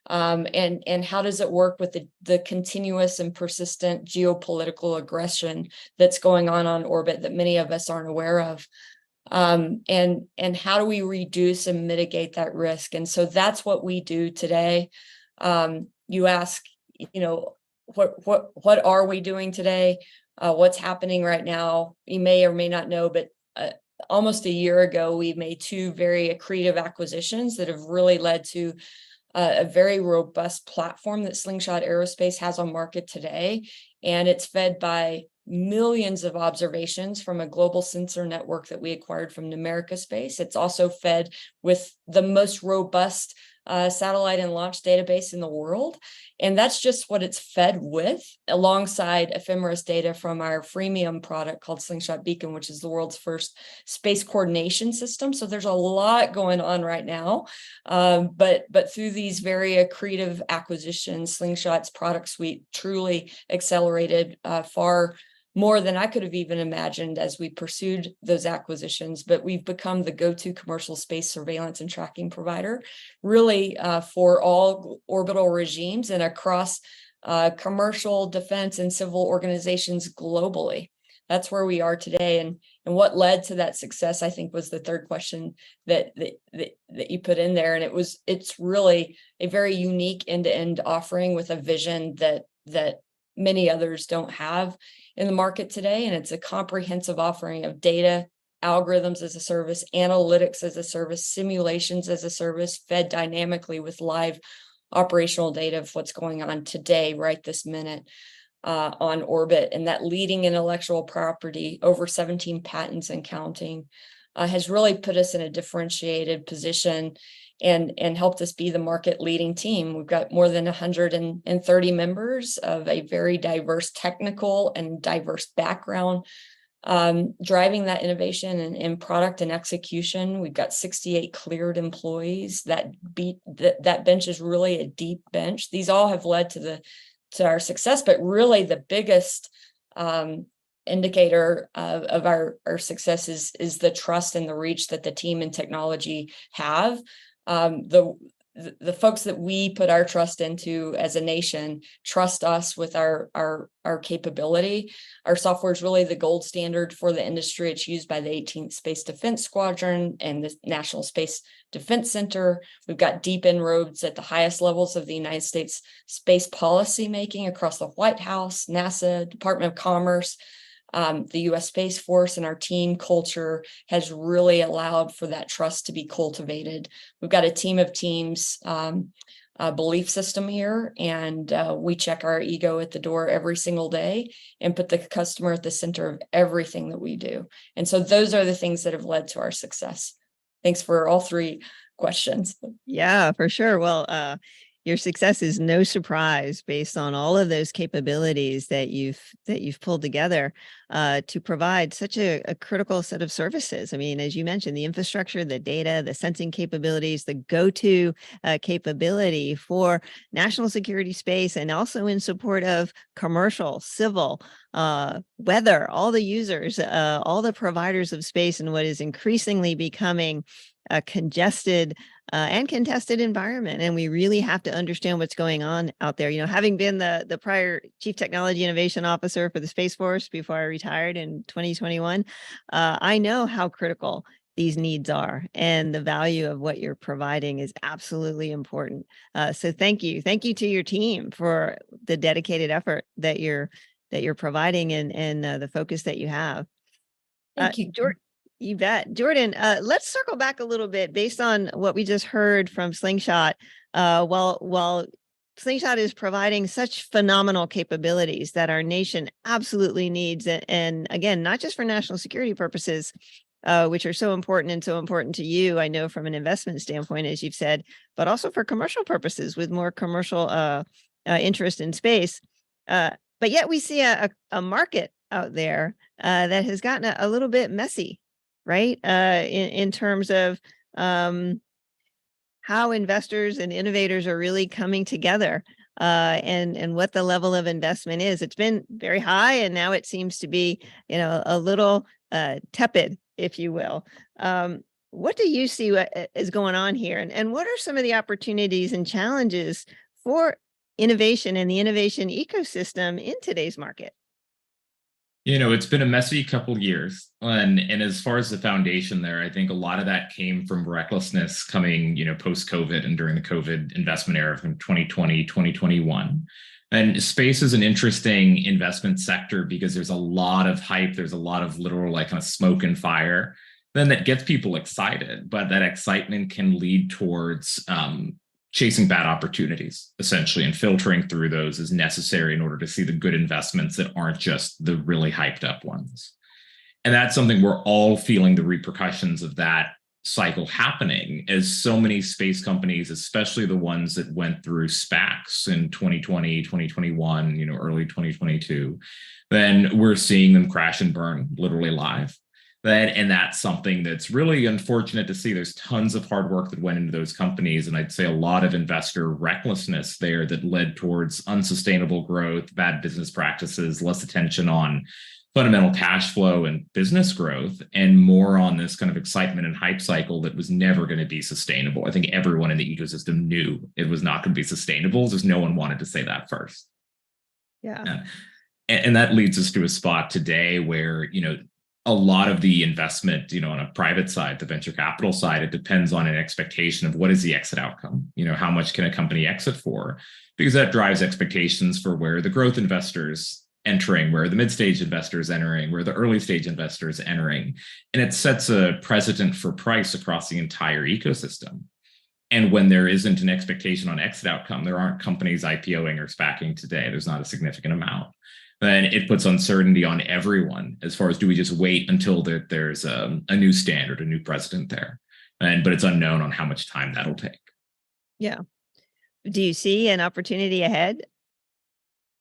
And how does it work with the continuous and persistent geopolitical aggression that's going on orbit that many of us aren't aware of? And how do we reduce and mitigate that risk? And so that's what we do today. You ask, you know, what are we doing today? What's happening right now? You may or may not know, but almost a year ago, we made two very accretive acquisitions that have really led to a very robust platform that Slingshot Aerospace has on market today. And it's fed by millions of observations from a global sensor network that we acquired from Numerica Space. It's also fed with the most robust satellite and launch database in the world. And that's just what it's fed with, alongside ephemeris data from our freemium product called Slingshot Beacon, which is the world's first space coordination system. So there's a lot going on right now. But through these very accretive acquisitions, Slingshot's product suite truly accelerated far more than I could have even imagined as we pursued those acquisitions. But we've become the go-to commercial space surveillance and tracking provider, really for all orbital regimes and across commercial, defense, and civil organizations globally. That's where we are today. And what led to that success, I think, was the third question that you put in there. And it's really a very unique end-to-end offering with a vision that many others don't have in the market today. And it's a comprehensive offering of data, algorithms as a service, analytics as a service, simulations as a service, fed dynamically with live operational data of what's going on today, right this minute, on orbit. And that leading intellectual property, over 17 patents and counting, has really put us in a differentiated position and helped us be the market leading team. We've got more than 130 members of a very diverse technical and diverse background, driving that innovation in product and execution. We've got 68 cleared employees. That bench is really a deep bench. These all have led to our success, but really the biggest indicator of our success is the trust and the reach that the team and technology have. The folks that we put our trust into as a nation trust us with our capability. Our software is really the gold standard for the industry. It's used by the 18th Space Defense Squadron and the National Space Defense Center. We've got deep inroads at the highest levels of the United States space policy making across the White House, NASA, Department of Commerce. The U.S. Space Force, and our team culture has really allowed for that trust to be cultivated. We've got a team of teams, belief system here, and we check our ego at the door every single day and put the customer at the center of everything that we do. And so those are the things that have led to our success. Thanks for all three questions. Yeah, for sure. Well, your success is no surprise based on all of those capabilities that you've pulled together to provide such a critical set of services. I mean, as you mentioned, the infrastructure, the data, the sensing capabilities, the go-to capability for national security space, and also in support of commercial, civil, weather, all the users, all the providers of space in what is increasingly becoming a congested and contested environment. And we really have to understand what's going on out there. You know, having been the prior Chief Technology Innovation Officer for the Space Force before I retired in 2021, I know how critical these needs are, and the value of what you're providing is absolutely important. So thank you. Thank you to your team for the dedicated effort that you're providing and the focus that you have. Thank you, Jordan. You bet. Jordan, let's circle back a little bit based on what we just heard from Slingshot. While Slingshot is providing such phenomenal capabilities that our nation absolutely needs, and again, not just for national security purposes, which are so important and so important to you, I know from an investment standpoint, as you've said, but also for commercial purposes with more commercial interest in space. But yet we see a market out there that has gotten a little bit messy, right? In terms of how investors and innovators are really coming together and what the level of investment is. It's been very high, and now it seems to be, a little tepid, if you will. What do you see is going on here? And what are some of the opportunities and challenges for innovation and the innovation ecosystem in today's market? It's been a messy couple years. And as far as the foundation there, I think a lot of that came from recklessness coming, post-COVID and during the COVID investment era from 2020, 2021. And space is an interesting investment sector because there's a lot of hype. There's a lot of literal kind of smoke and fire. Then that gets people excited, but that excitement can lead towards chasing bad opportunities, essentially, and filtering through those is necessary in order to see the good investments that aren't just the really hyped up ones. And that's something we're all feeling the repercussions of that cycle happening, as so many space companies, especially the ones that went through SPACs in 2020, 2021, early 2022, then we're seeing them crash and burn literally live. And that's something that's really unfortunate to see. There's tons of hard work that went into those companies. And I'd say a lot of investor recklessness there that led towards unsustainable growth, bad business practices, less attention on fundamental cash flow and business growth, and more on this kind of excitement and hype cycle that was never going to be sustainable. I think everyone in the ecosystem knew it was not going to be sustainable. Just no one wanted to say that first. Yeah. And that leads us to a spot today where, a lot of the investment, on a private side, the venture capital side, it depends on an expectation of what is the exit outcome. How much can a company exit for? Because that drives expectations for where the growth investors entering, where the mid-stage investors entering, where the early stage investors entering. And it sets a precedent for price across the entire ecosystem. And when there isn't an expectation on exit outcome, there aren't companies IPOing or SPACing today. There's not a significant amount. Then it puts uncertainty on everyone as far as, do we just wait until there's a new standard, a new precedent there? But it's unknown on how much time that'll take. Yeah. Do you see an opportunity ahead?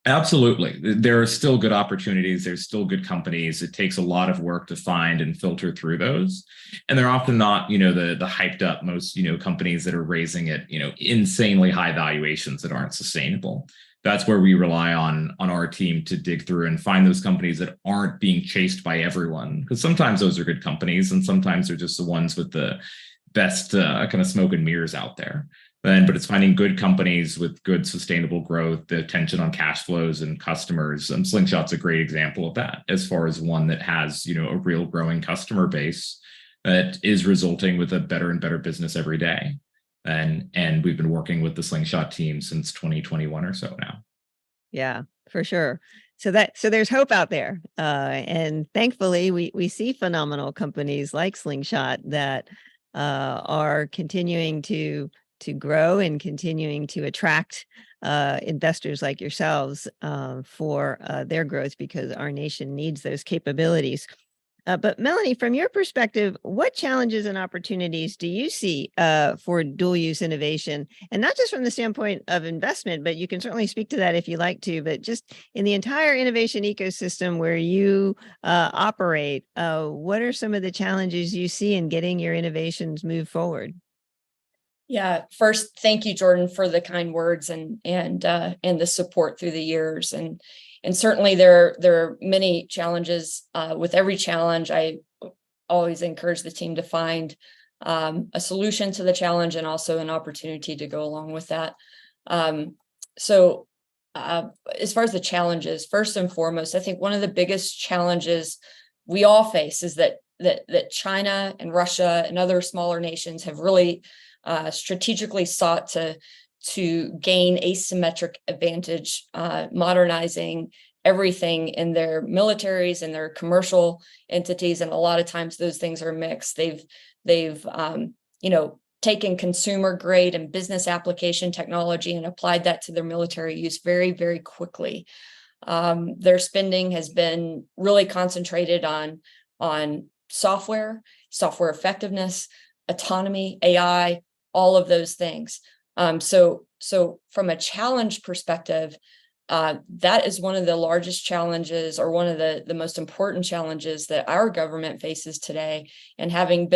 Absolutely. There are still good opportunities. There's still good companies. It takes a lot of work to find and filter through those. And they're often not, the hyped up most, companies that are raising at, insanely high valuations that aren't sustainable. That's where we rely on our team to dig through and find those companies that aren't being chased by everyone. Because sometimes those are good companies, and sometimes they're just the ones with the best kind of smoke and mirrors out there. But it's finding good companies with good sustainable growth, the attention on cash flows and customers. Slingshot's a great example of that, as far as one that has, a real growing customer base that is resulting with a better and better business every day. And we've been working with the Slingshot team since 2021 or so now. Yeah, for sure. So there's hope out there. And thankfully we see phenomenal companies like Slingshot that are continuing to grow and continuing to attract investors like yourselves for their growth, because our nation needs those capabilities. But Melanie, from your perspective, what challenges and opportunities do you see for dual use innovation? And not just from the standpoint of investment, but you can certainly speak to that if you like to, but just in the entire innovation ecosystem where you operate, what are some of the challenges you see in getting your innovations moved forward? Yeah, first, thank you, Jordan, for the kind words and the support through the years. And certainly there are many challenges. With every challenge, I always encourage the team to find a solution to the challenge and also an opportunity to go along with that. So as far as the challenges, first and foremost, I think one of the biggest challenges we all face is that China and Russia and other smaller nations have really strategically sought to gain asymmetric advantage, modernizing everything in their militaries and their commercial entities. And a lot of times those things are mixed. They've taken consumer grade and business application technology and applied that to their military use very, very quickly. Their spending has been really concentrated on software effectiveness, autonomy, AI, all of those things. So from a challenge perspective, that is one of the largest challenges, or one of the most important challenges that our government faces today. And having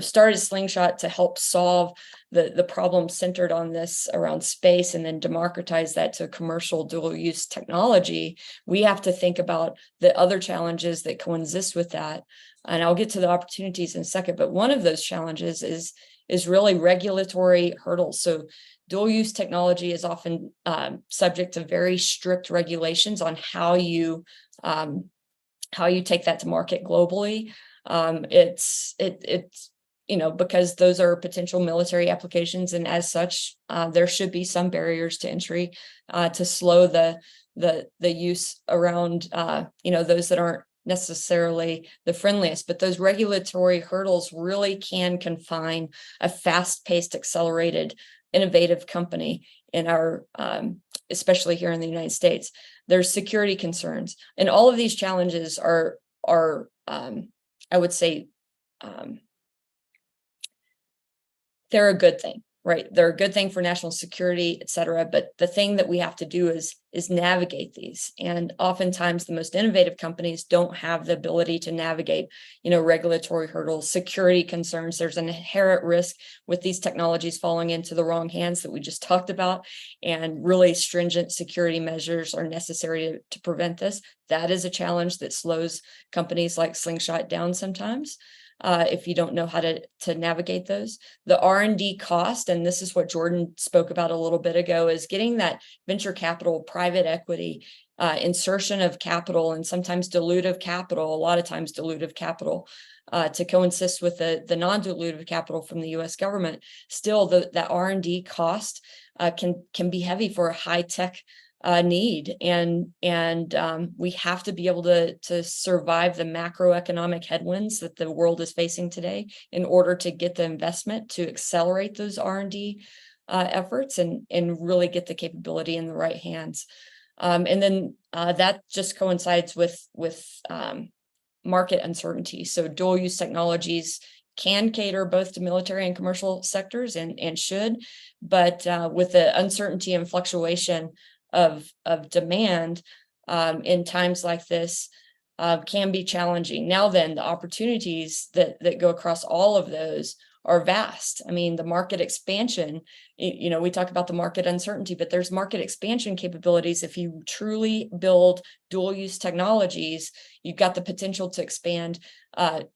started Slingshot to help solve the problem centered on this around space, and then democratize that to commercial dual use technology, we have to think about the other challenges that coexist with that. And I'll get to the opportunities in a second, but one of those challenges is really regulatory hurdles. So dual use technology is often subject to very strict regulations on how you take that to market globally. It's because those are potential military applications, and as such, there should be some barriers to entry to slow the use around those that aren't necessarily the friendliest, but those regulatory hurdles really can confine a fast-paced, accelerated, innovative company in our, especially here in the United States. There's security concerns, and all of these challenges are I would say, they're a good thing, right? They're a good thing for national security, et cetera. But the thing that we have to do is navigate these. And oftentimes the most innovative companies don't have the ability to navigate, regulatory hurdles, security concerns. There's an inherent risk with these technologies falling into the wrong hands that we just talked about. And really stringent security measures are necessary to prevent this. That is a challenge that slows companies like Slingshot down sometimes. If you don't know how to navigate those. The R&D cost, and this is what Jordan spoke about a little bit ago, is getting that venture capital, private equity, insertion of capital, and sometimes dilutive capital, a lot of times dilutive capital, to coexist with the non-dilutive capital from the U.S. government. Still, that R&D cost can be heavy for a high-tech need, and we have to be able to survive the macroeconomic headwinds that the world is facing today in order to get the investment to accelerate those R&D efforts and really get the capability in the right hands. And then that just coincides with market uncertainty. So dual use technologies can cater both to military and commercial sectors and should, but with the uncertainty and fluctuation of demand in times like this can be challenging. Now then, the opportunities that go across all of those are vast. I mean, the market expansion, we talk about the market uncertainty, but there's market expansion capabilities. If you truly build dual use technologies, you've got the potential to expand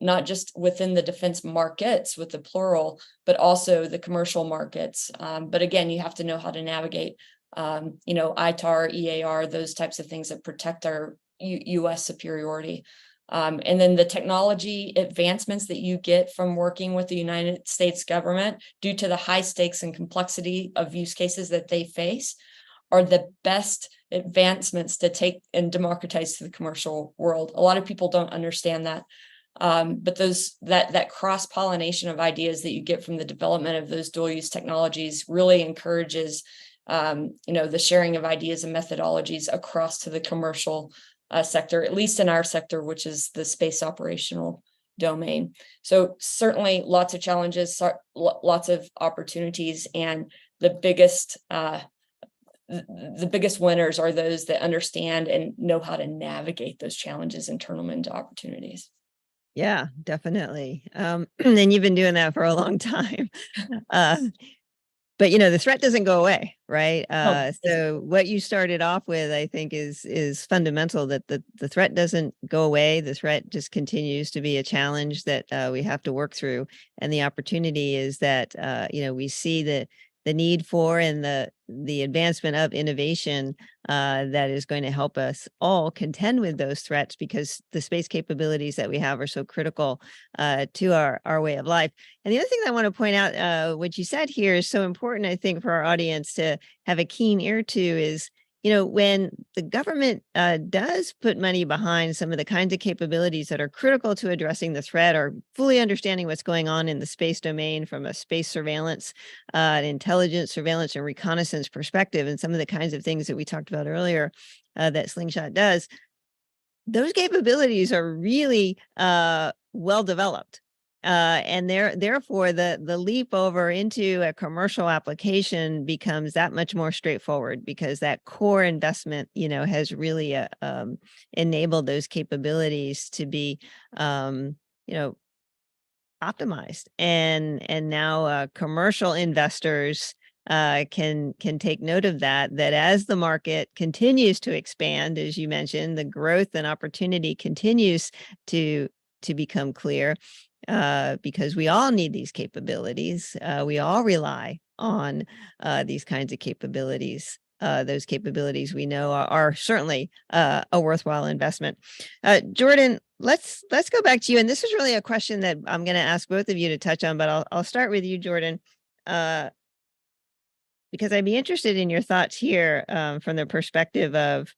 not just within the defense markets with the plural, but also the commercial markets. But again, you have to know how to navigate ITAR, EAR, those types of things that protect our U.S. superiority. And then the technology advancements that you get from working with the United States government due to the high stakes and complexity of use cases that they face are the best advancements to take and democratize to the commercial world. A lot of people don't understand that. But that cross-pollination of ideas that you get from the development of those dual use technologies really encourages the sharing of ideas and methodologies across to the commercial sector, at least in our sector, which is the space operational domain. So certainly lots of challenges, lots of opportunities, and the biggest winners are those that understand and know how to navigate those challenges and turn them into opportunities. Yeah, definitely. And you've been doing that for a long time. But the threat doesn't go away, right? So what you started off with, I think, is fundamental, that the threat doesn't go away. The threat just continues to be a challenge that we have to work through. And the opportunity is that we see the need for and the advancement of innovation that is going to help us all contend with those threats, because the space capabilities that we have are so critical to our way of life. And the other thing that I want to point out, what you said here is so important, I think, for our audience to have a keen ear to, is when the government does put money behind some of the kinds of capabilities that are critical to addressing the threat, or fully understanding what's going on in the space domain from a space surveillance, intelligence, surveillance, and reconnaissance perspective, and some of the kinds of things that we talked about earlier that Slingshot does, those capabilities are really well developed. And therefore, the leap over into a commercial application becomes that much more straightforward, because that core investment, has really enabled those capabilities to be, optimized. And now commercial investors can take note of that as the market continues to expand, as you mentioned, the growth and opportunity continues to become clear. Because we all need these capabilities. We all rely on these kinds of capabilities. Those capabilities we know are certainly a worthwhile investment. Jordan, let's go back to you. And this is really a question that I'm going to ask both of you to touch on, but I'll start with you, Jordan, because I'd be interested in your thoughts here from the perspective of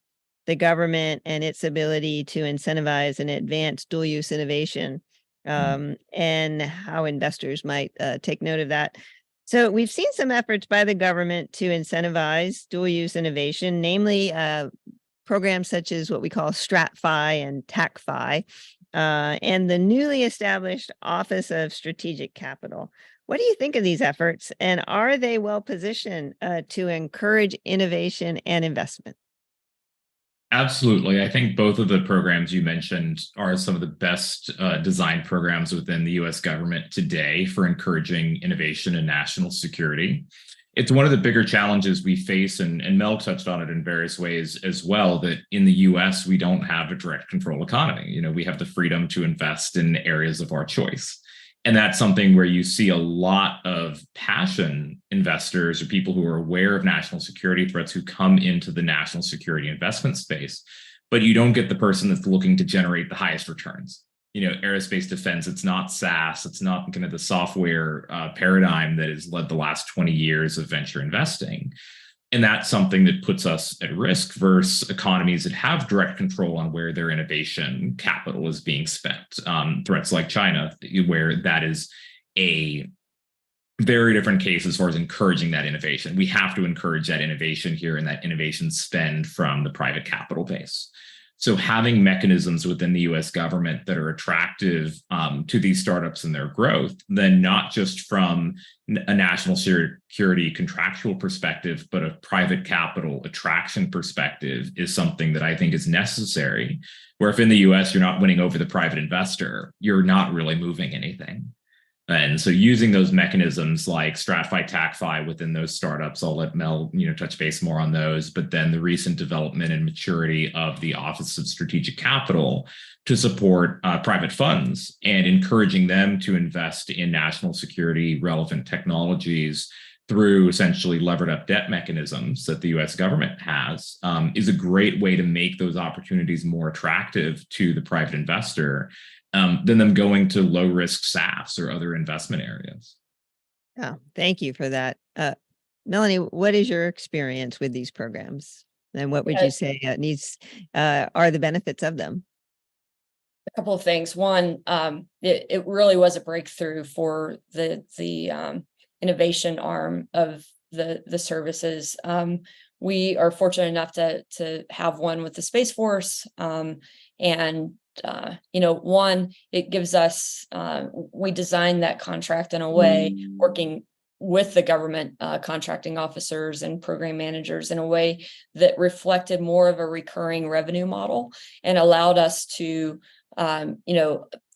the government and its ability to incentivize and advance dual use innovation, and how investors might take note of that. So we've seen some efforts by the government to incentivize dual use innovation, namely programs such as what we call StratFi and TACFi, and the newly established Office of Strategic Capital. What do you think of these efforts, and are they well positioned to encourage innovation and investment? Absolutely. I think both of the programs you mentioned are some of the best design programs within the US government today for encouraging innovation and national security. It's one of the bigger challenges we face, and Mel touched on it in various ways as well, that in the US, we don't have a direct control economy. You know, we have the freedom to invest in areas of our choice. And that's something where you see a lot of passion investors or people who are aware of national security threats who come into the national security investment space, but you don't get the person that's looking to generate the highest returns. You know, aerospace defense, it's not SaaS, it's not kind of the software paradigm that has led the last 20 years of venture investing. And that's something that puts us at risk versus economies that have direct control on where their innovation capital is being spent. Threats like China, where that is a very different case as far as encouraging that innovation. We have to encourage that innovation here and that innovation spend from the private capital base. So having mechanisms within the US government that are attractive to these startups and their growth, then not just from a national security contractual perspective, but a private capital attraction perspective, is something that I think is necessary. Where if in the US you're not winning over the private investor, you're not really moving anything. And so using those mechanisms like StratFi, TACFi within those startups, I'll let Mel, touch base more on those, but then the recent development and maturity of the Office of Strategic Capital to support private funds and encouraging them to invest in national security relevant technologies through essentially levered up debt mechanisms that the US government has, is a great way to make those opportunities more attractive to the private investor than them going to low risk SaaS or other investment areas. Oh, thank you for that. Melanie, what is your experience with these programs? And what would you say are the benefits of them? A couple of things. One, it really was a breakthrough for the innovation arm of the services. We are fortunate enough to have one with the Space Force, and one, it gives us, we designed that contract in a way, working with the government contracting officers and program managers in a way that reflected more of a recurring revenue model and allowed us to,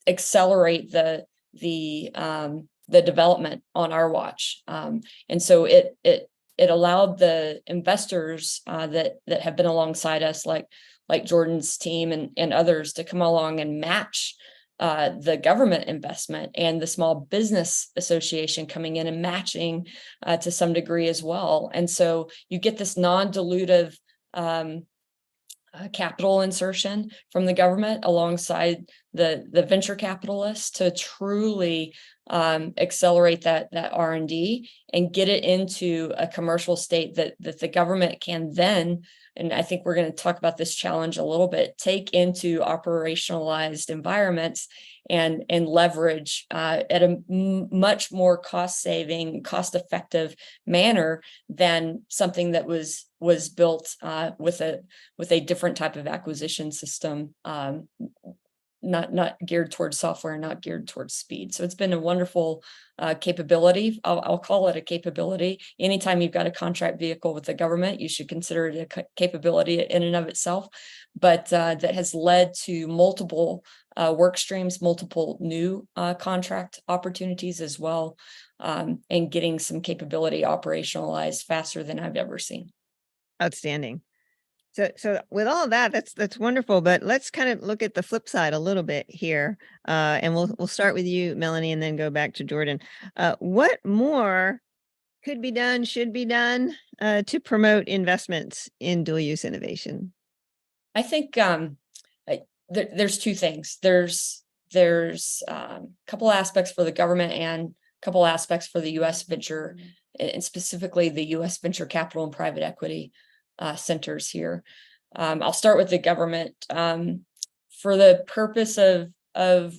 accelerate the development on our watch. And so it allowed the investors that have been alongside us, like Jordan's team and others, to come along and match the government investment, and the Small Business Association coming in and matching to some degree as well. And so you get this non-dilutive capital insertion from the government alongside the venture capitalists to truly accelerate that R&D and get it into a commercial state that the government can then, and I think we're going to talk about this challenge a little bit, take into operationalized environments and leverage at a much more cost-saving, cost-effective manner than something that was built with a different type of acquisition system, not geared towards software, not geared towards speed. So it's been a wonderful capability. I'll call it a capability. Anytime you've got a contract vehicle with the government, you should consider it a capability in and of itself. But that has led to multiple work streams, multiple new contract opportunities as well, and getting some capability operationalized faster than I've ever seen. Outstanding. So with all of that, that's wonderful. But let's kind of look at the flip side a little bit here, and we'll start with you, Melanie, and then go back to Jordan. What more could be done, should be done to promote investments in dual use innovation? I think there's two things. There's a couple aspects for the government and a couple aspects for the U.S. venture, and specifically the U.S. venture capital and private equity centers here. I'll start with the government. For the purpose of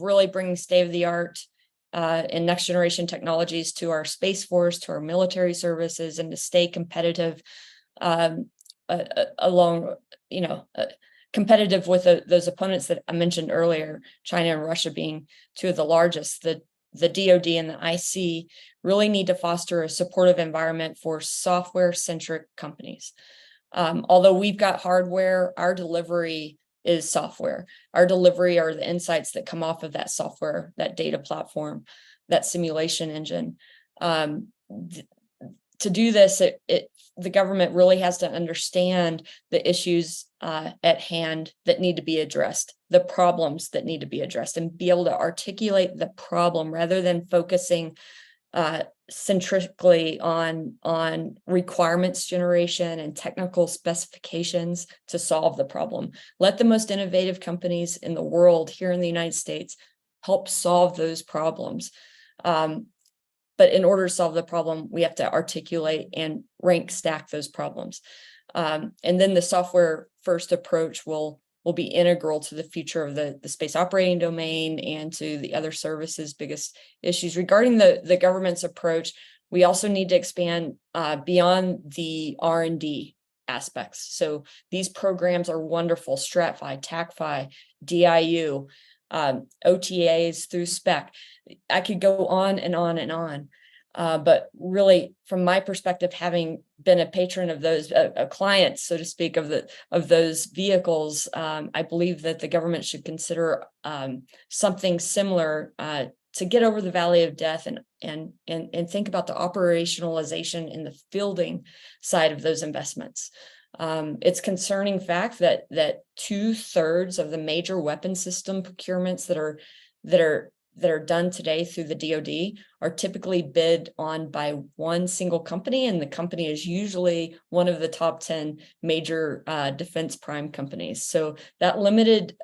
really bringing state-of-the-art and next generation technologies to our Space Force, to our military services, and to stay competitive along, competitive with those opponents that I mentioned earlier, China and Russia being two of the largest. The DoD and the IC really need to foster a supportive environment for software-centric companies. Although we've got hardware, our delivery is software. Our delivery are the insights that come off of that software, that data platform, that simulation engine. To do this, the government really has to understand the issues at hand that need to be addressed, the problems that need to be addressed, and be able to articulate the problem rather than focusing centrically on requirements generation and technical specifications to solve the problem. Let the most innovative companies in the world here in the United States help solve those problems. But in order to solve the problem, we have to articulate and rank stack those problems. And then the software first approach will be integral to the future of the space operating domain and to the other services' biggest issues. Regarding the government's approach, we also need to expand beyond the R&D aspects. So these programs are wonderful: StratFi, TACFi, DIU, OTAs through SPEC. I could go on and on and on. But really, from my perspective, having been a patron of those, a client, so to speak, of those vehicles, I believe that the government should consider something similar to get over the valley of death and think about the operationalization and the fielding side of those investments. It's concerning fact that 2/3 of the major weapon system procurements that are done today through the DoD are typically bid on by one single company, and the company is usually one of the top 10 major defense prime companies. So that limited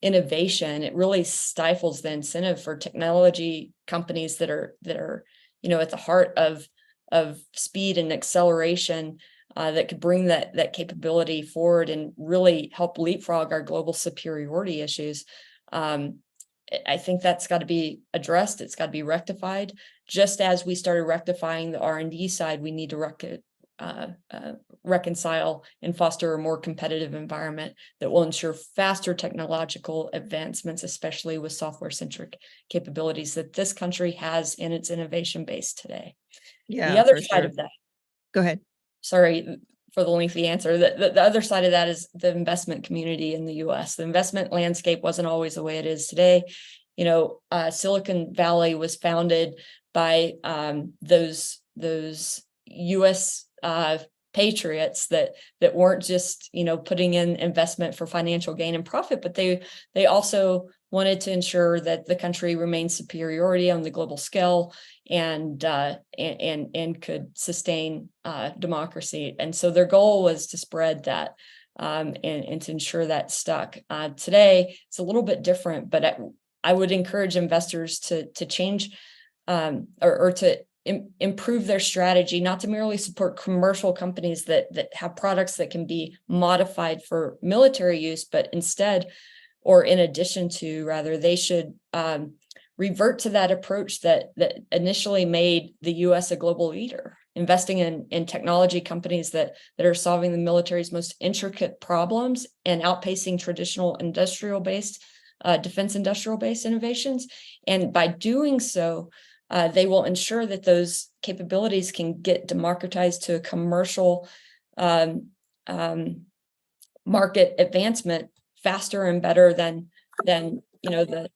innovation, it really stifles the incentive for technology companies that are at the heart of speed and acceleration that could bring that capability forward and really help leapfrog our global superiority issues. I think that's got to be addressed. It's got to be rectified. Just as we started rectifying the R&D side, we need to reconcile and foster a more competitive environment that will ensure faster technological advancements, especially with software-centric capabilities that this country has in its innovation base today. Yeah, the other for side sure. of that. Go ahead. Sorry for the lengthy answer. The other side of that is the investment community in the U.S. The investment landscape wasn't always the way it is today. Silicon Valley was founded by those U.S. patriots that weren't just putting in investment for financial gain and profit, but they also wanted to ensure that the country remained superiority on the global scale and could sustain democracy. And so their goal was to spread that and to ensure that stuck. Today, it's a little bit different, but I would encourage investors to change or to improve their strategy, not to merely support commercial companies that have products that can be modified for military use, but instead, or in addition to, rather, they should revert to that approach that initially made the U.S. a global leader, investing in technology companies that are solving the military's most intricate problems and outpacing traditional defense industrial-based innovations. And by doing so, they will ensure that those capabilities can get democratized to a commercial market advancement faster and better than the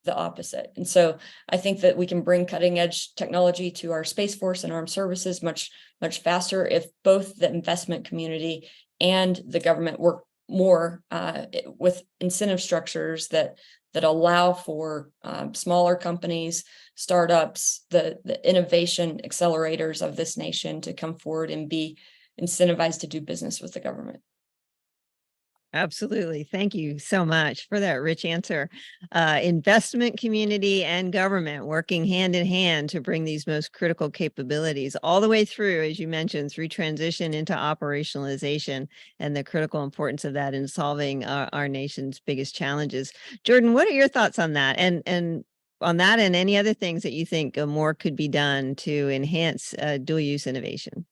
opposite. And so I think that we can bring cutting edge technology to our Space Force and armed services much faster if both the investment community and the government work more with incentive structures that allow for smaller companies, startups, the innovation accelerators of this nation to come forward and be incentivized to do business with the government. Absolutely. Thank you so much for that rich answer. Investment community and government working hand in hand to bring these most critical capabilities all the way through, as you mentioned, through transition into operationalization and the critical importance of that in solving our nation's biggest challenges. Jordan, what are your thoughts on that? And on that and any other things that you think more could be done to enhance dual use innovation?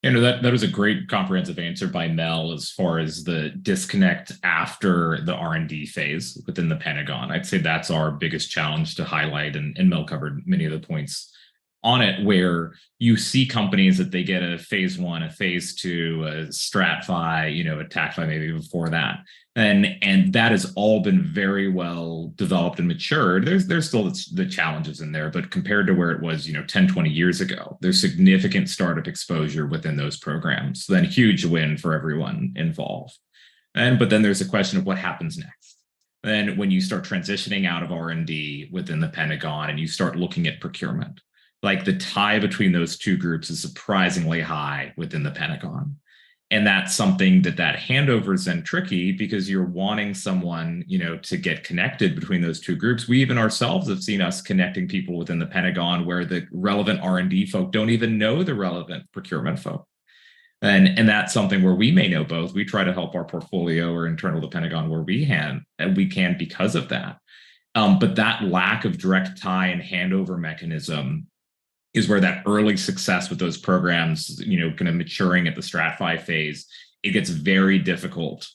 That was a great comprehensive answer by Mel as far as the disconnect after the R&D phase within the Pentagon. I'd say that's our biggest challenge to highlight, and Mel covered many of the points on it, where you see companies that they get a phase 1, a phase 2, a strat-fi, a TAC-fi maybe before that. And that has all been very well developed and matured. There's still the challenges in there, but compared to where it was, 10, 20 years ago, there's significant startup exposure within those programs. So then huge win for everyone involved. But then there's a question of what happens next. Then when you start transitioning out of R&D within the Pentagon and you start looking at procurement, like the tie between those two groups is surprisingly high within the Pentagon. And that's something that handover is then tricky, because you're wanting someone, to get connected between those two groups. We even ourselves have seen us connecting people within the Pentagon where the relevant R&D folk don't even know the relevant procurement folk. And that's something where we may know both. We try to help our portfolio or internal to the Pentagon where we can because of that. But that lack of direct tie and handover mechanism is where that early success with those programs, kind of maturing at the strat-fi phase, it gets very difficult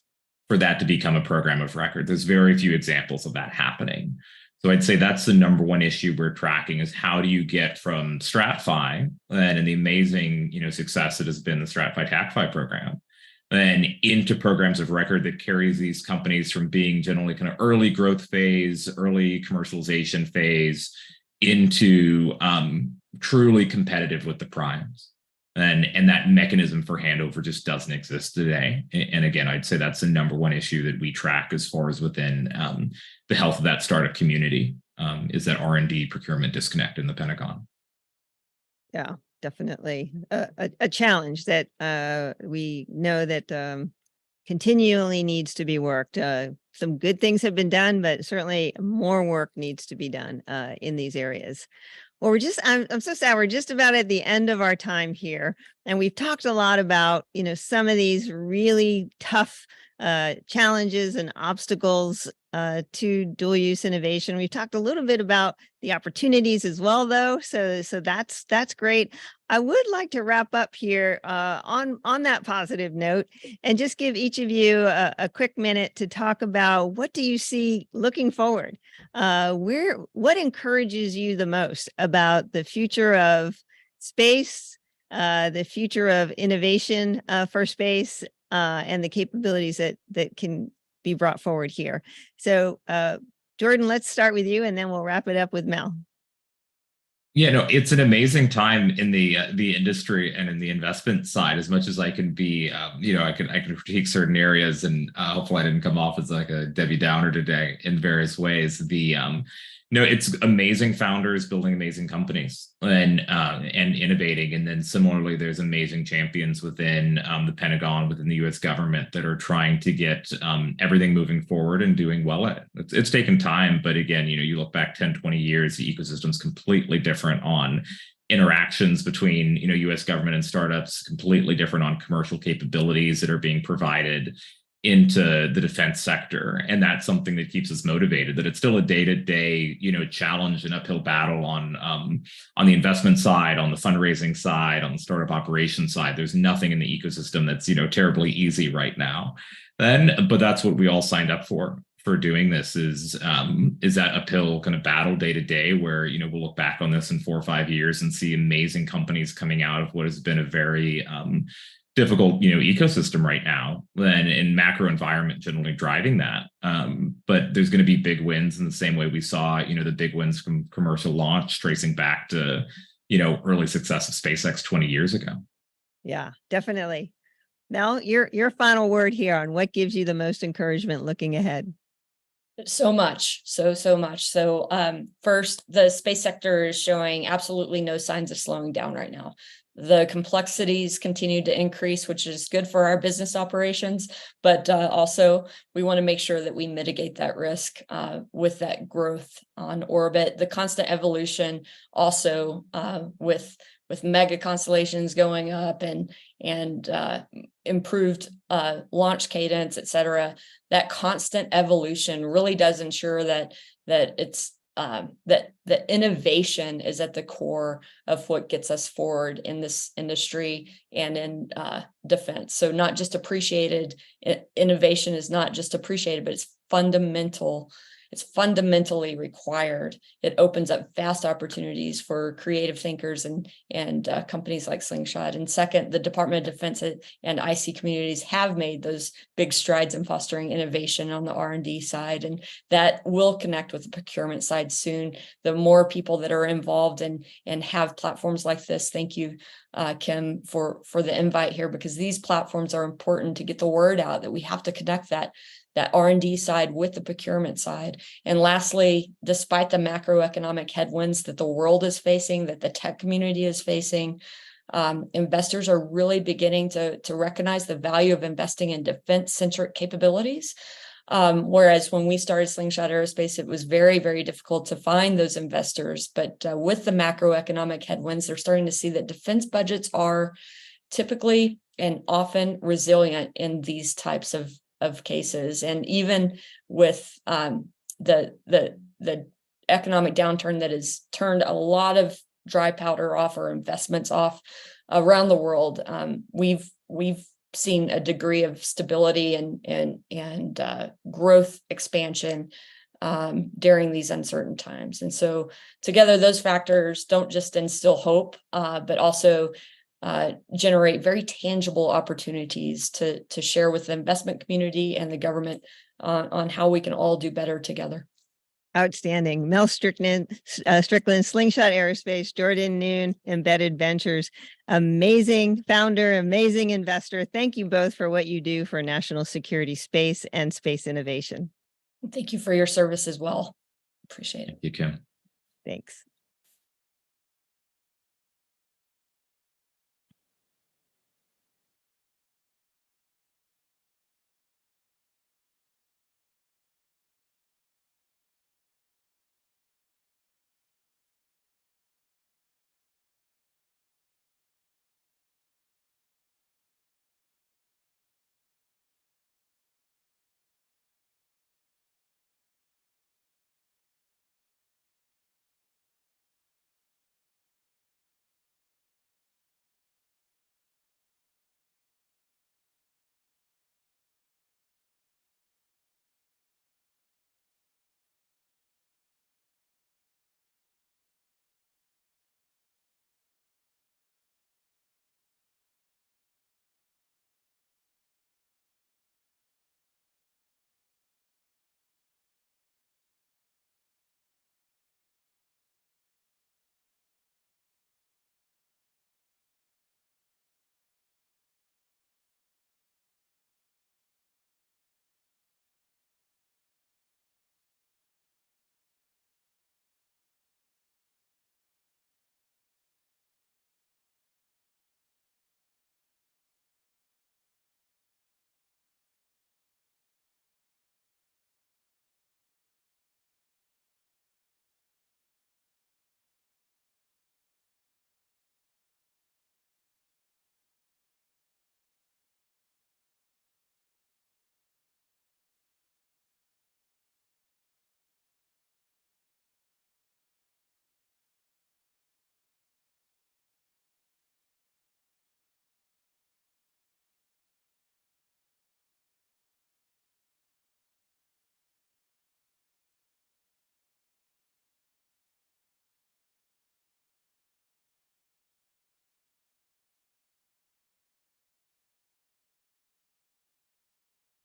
for that to become a program of record. There's very few examples of that happening. So I'd say that's the number one issue we're tracking, is how do you get from strat-fi and the amazing, success that has been the strat-fi TAC-fi program, then into programs of record that carries these companies from being generally kind of early growth phase, early commercialization phase, into truly competitive with the primes. And that mechanism for handover just doesn't exist today. And again, I'd say that's the number one issue that we track as far as within the health of that startup community, is that R&D procurement disconnect in the Pentagon. Yeah, definitely a challenge that we know that continually needs to be worked. Some good things have been done, but certainly more work needs to be done in these areas. Well, I'm so sad. We're just about at the end of our time here. And we've talked a lot about, some of these really tough challenges and obstacles to dual use innovation. We've talked a little bit about the opportunities as well, though. So that's great. I would like to wrap up here on that positive note and just give each of you a quick minute to talk about, what do you see looking forward? What encourages you the most about the future of space, the future of innovation for space, and the capabilities that can be brought forward here? So, Jordan, let's start with you, and then we'll wrap it up with Mel. Yeah, no, it's an amazing time in the industry and in the investment side. As much as I can be, I can critique certain areas, and hopefully I didn't come off as like a Debbie Downer today in various ways. It's amazing founders building amazing companies and innovating, and then similarly, there's amazing champions within the Pentagon, within the U.S. government, that are trying to get everything moving forward and doing well at it. It's taken time, but again, you look back 10, 20 years, the ecosystem's completely different on interactions between U.S. government and startups, completely different on commercial capabilities that are being provided into the defense sector. And that's something that keeps us motivated, that it's still a day-to-day, challenge and uphill battle on the investment side, on the fundraising side, on the startup operations side. There's nothing in the ecosystem that's, terribly easy right now. But that's what we all signed up for doing this, is that uphill kind of battle day to day, where, we'll look back on this in 4 or 5 years and see amazing companies coming out of what has been a very difficult, ecosystem right now, and in macro environment generally driving that. But there's going to be big wins in the same way we saw, the big wins from commercial launch tracing back to, early success of SpaceX 20 years ago. Yeah, definitely. Mel, your final word here on what gives you the most encouragement looking ahead. So much, so much. So first, the space sector is showing absolutely no signs of slowing down right now. The complexities continue to increase, which is good for our business operations, but also we want to make sure that we mitigate that risk with that growth on orbit. The constant evolution also with mega constellations going up and improved launch cadence, et cetera. That constant evolution really does ensure that it's that the innovation is at the core of what gets us forward in this industry and in defense. So not just appreciated, innovation is not just appreciated, but it's fundamental. It's fundamentally required. It opens up vast opportunities for creative thinkers and companies like Slingshot. And second, the Department of Defense and IC communities have made those big strides in fostering innovation on the R&D side, and that will connect with the procurement side soon. The more people that are involved and have platforms like this. Thank you, Kim, for the invite here, because these platforms are important to get the word out that we have to connect that R&D side with the procurement side. And lastly, despite the macroeconomic headwinds that the world is facing, that the tech community is facing, investors are really beginning to recognize the value of investing in defense-centric capabilities. Whereas when we started Slingshot Aerospace, it was very, very difficult to find those investors. But with the macroeconomic headwinds, they're starting to see that defense budgets are typically and often resilient in these types of cases. And even with the economic downturn that has turned a lot of dry powder off or investments off around the world, we've seen a degree of stability and growth expansion during these uncertain times. And so together, those factors don't just instill hope, but also generate very tangible opportunities to share with the investment community and the government on how we can all do better together. Outstanding. Mel Strickland, Slingshot Aerospace, Jordan Noon, Embedded Ventures. Amazing founder, amazing investor. Thank you both for what you do for national security, space, and space innovation. Thank you for your service as well. Appreciate it. Thank you, Kim. Thanks.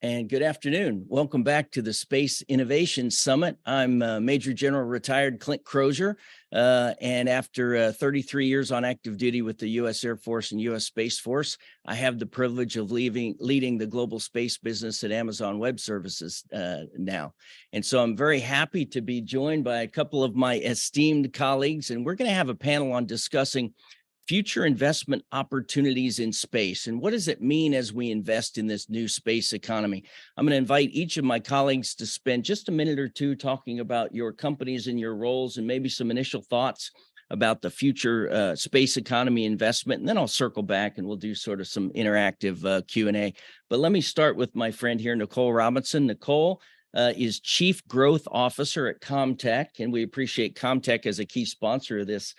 and good afternoon. Welcome back to the Space Innovation Summit. I'm Major General retired Clint Crozier, and after 33 years on active duty with the U.S. Air Force and U.S. Space Force, I have the privilege of leading the global space business at Amazon Web Services now. And so I'm very happy to be joined by a couple of my esteemed colleagues, and we're going to have a panel on discussing future investment opportunities in space. And what does it mean as we invest in this new space economy? I'm going to invite each of my colleagues to spend just a minute or two talking about your companies and your roles and maybe some initial thoughts about the future space economy investment. And then I'll circle back and we'll do sort of some interactive Q&A. But let me start with my friend here, Nicole Robinson. Nicole is Chief Growth Officer at Comtech, and we appreciate Comtech as a key sponsor of this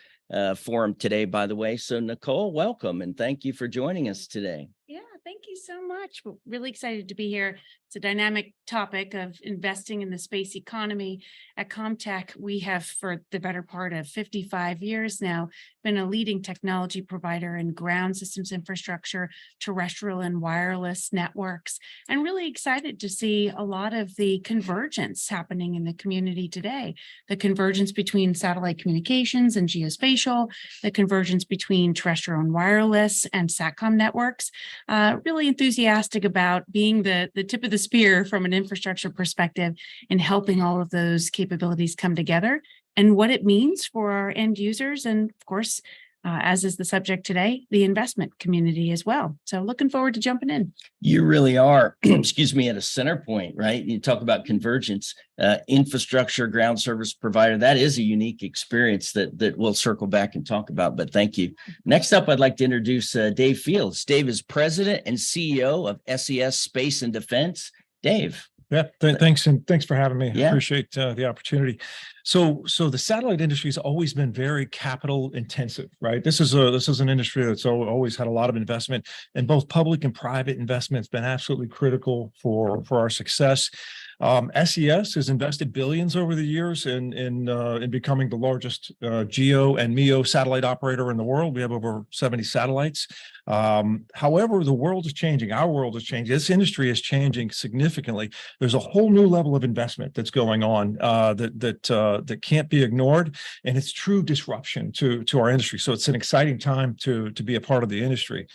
forum today, by the way. So Nicole, welcome, and thank you for joining us today. Yeah, thank you so much. We're really excited to be here. It's a dynamic topic of investing in the space economy. At Comtech, we have, for the better part of 55 years now, been a leading technology provider in ground systems infrastructure, terrestrial and wireless networks, and really excited to see a lot of the convergence happening in the community today. The convergence between satellite communications and geospatial, the convergence between terrestrial and wireless and SATCOM networks. Really enthusiastic about being the tip of the spear from an infrastructure perspective and helping all of those capabilities come together and what it means for our end users. And of course, as is the subject today, the investment community as well. So looking forward to jumping in. You really are, excuse me, at a center point, right? You talk about convergence, infrastructure, ground service provider. That is a unique experience that we'll circle back and talk about, but thank you. Next up, I'd like to introduce Dave Fields. Dave is President and CEO of SES Space and Defense. Dave. Yeah, thanks. And thanks for having me. Yeah. I appreciate the opportunity. So the satellite industry has always been very capital intensive, right? This is an industry that's always had a lot of investment, and both public and private investment has been absolutely critical for our success. SES has invested billions over the years in becoming the largest GEO and MEO satellite operator in the world. We have over 70 satellites. However, the world is changing. Our world is changing. This industry is changing significantly. There's a whole new level of investment that's going on that can't be ignored, and it's true disruption to our industry. So it's an exciting time to be a part of the industry.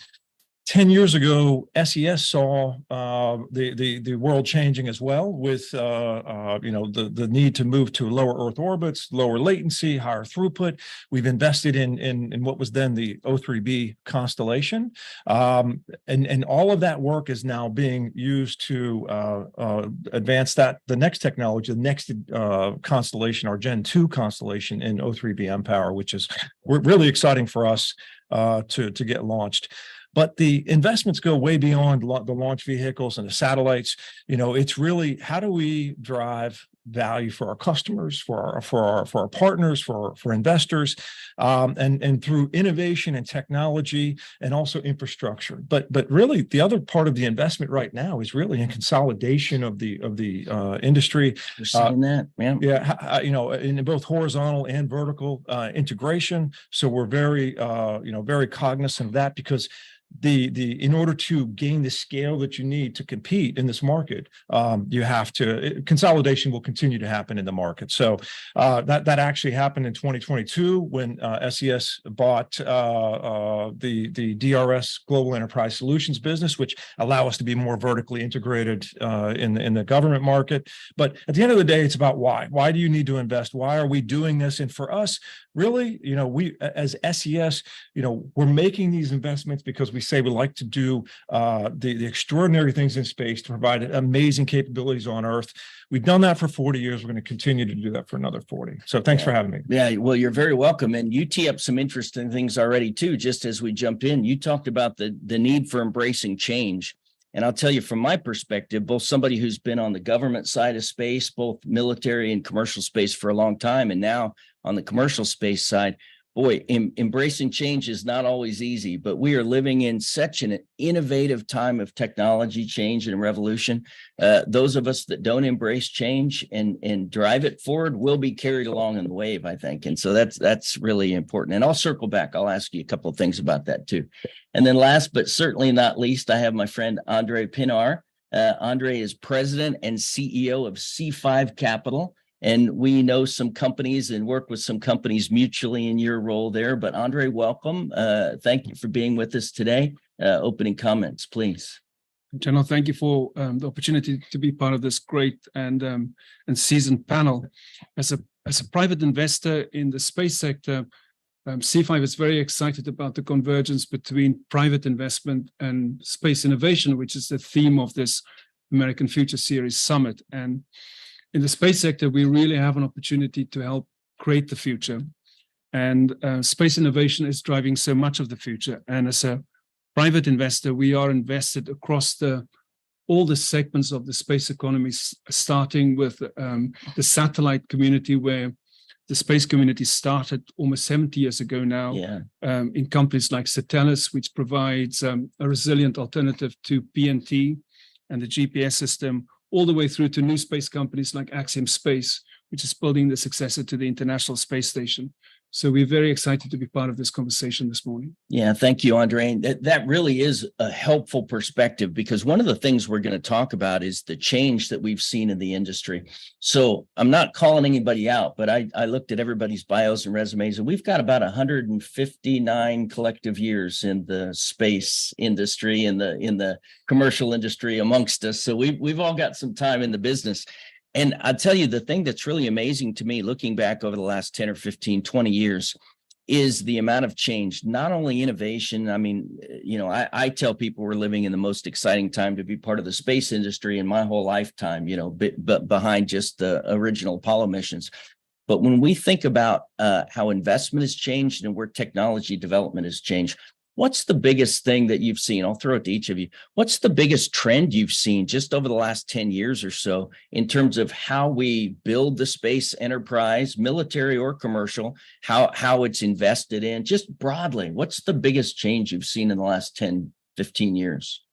10 years ago, SES saw the world changing as well with the need to move to lower Earth orbits, lower latency, higher throughput. We've invested in what was then the O3B constellation, and all of that work is now being used to advance the next technology, the next constellation, our Gen 2 constellation in O3B mPOWER, which is really exciting for us to get launched. But the investments go way beyond the launch vehicles and the satellites. It's really, how do we drive value for our customers, for our partners, for investors, and through innovation and technology and also infrastructure. But really, the other part of the investment right now is really in consolidation of the industry. We're seeing that, man. Yeah, in both horizontal and vertical integration. So we're very cognizant of that, because in order to gain the scale that you need to compete in this market, consolidation will continue to happen in the market. So that actually happened in 2022 when SES bought the DRS Global Enterprise Solutions business, which allow us to be more vertically integrated in the government market. But at the end of the day, it's about why. Why do you need to invest? Why are we doing this? And for us, really, we as SES, we're making these investments because we say we like to do the extraordinary things in space to provide amazing capabilities on Earth. We've done that for 40 years. We're going to continue to do that for another 40. So thanks for having me. Yeah, well, you're very welcome. And you tee up some interesting things already too, just as we jumped in. You talked about the need for embracing change. And I'll tell you from my perspective, both somebody who's been on the government side of space, both military and commercial space for a long time, and now on the commercial space side, boy, embracing change is not always easy, but we are living in such an innovative time of technology change and revolution. Those of us that don't embrace change and drive it forward will be carried along in the wave, I think. And so that's really important. And I'll circle back. I'll ask you a couple of things about that too. And then last, but certainly not least, I have my friend Andre Pinar. Andre is president and CEO of C5 Capital. And we know some companies and work with some companies mutually in your role there. But Andre, welcome. Thank you for being with us today. Opening comments, please. General, thank you for the opportunity to be part of this great and seasoned panel. As a private investor in the space sector, C5 is very excited about the convergence between private investment and space innovation, which is the theme of this American Future Series Summit. And in the space sector, we really have an opportunity to help create the future. And space innovation is driving so much of the future. And as a private investor, we are invested across all the segments of the space economy, starting with the satellite community, where the space community started almost 70 years ago now, in companies like Satellus, which provides a resilient alternative to PNT and the GPS system, all the way through to new space companies like Axiom Space, which is building the successor to the International Space Station. So we're very excited to be part of this conversation this morning. Yeah, thank you, Andre. That really is a helpful perspective, because one of the things we're going to talk about is the change that we've seen in the industry. So I'm not calling anybody out, but I looked at everybody's bios and resumes, and we've got about 159 collective years in the space industry, in the commercial industry amongst us. So we've all got some time in the business. And I'll tell you, the thing that's really amazing to me, looking back over the last 10 or 15, 20 years, is the amount of change, not only innovation. I mean, I tell people we're living in the most exciting time to be part of the space industry in my whole lifetime, but behind just the original Apollo missions. But when we think about how investment has changed and where technology development has changed, what's the biggest thing that you've seen? I'll throw it to each of you. What's the biggest trend you've seen just over the last 10 years or so in terms of how we build the space enterprise, military or commercial, how it's invested in, just broadly? What's the biggest change you've seen in the last 10, 15 years?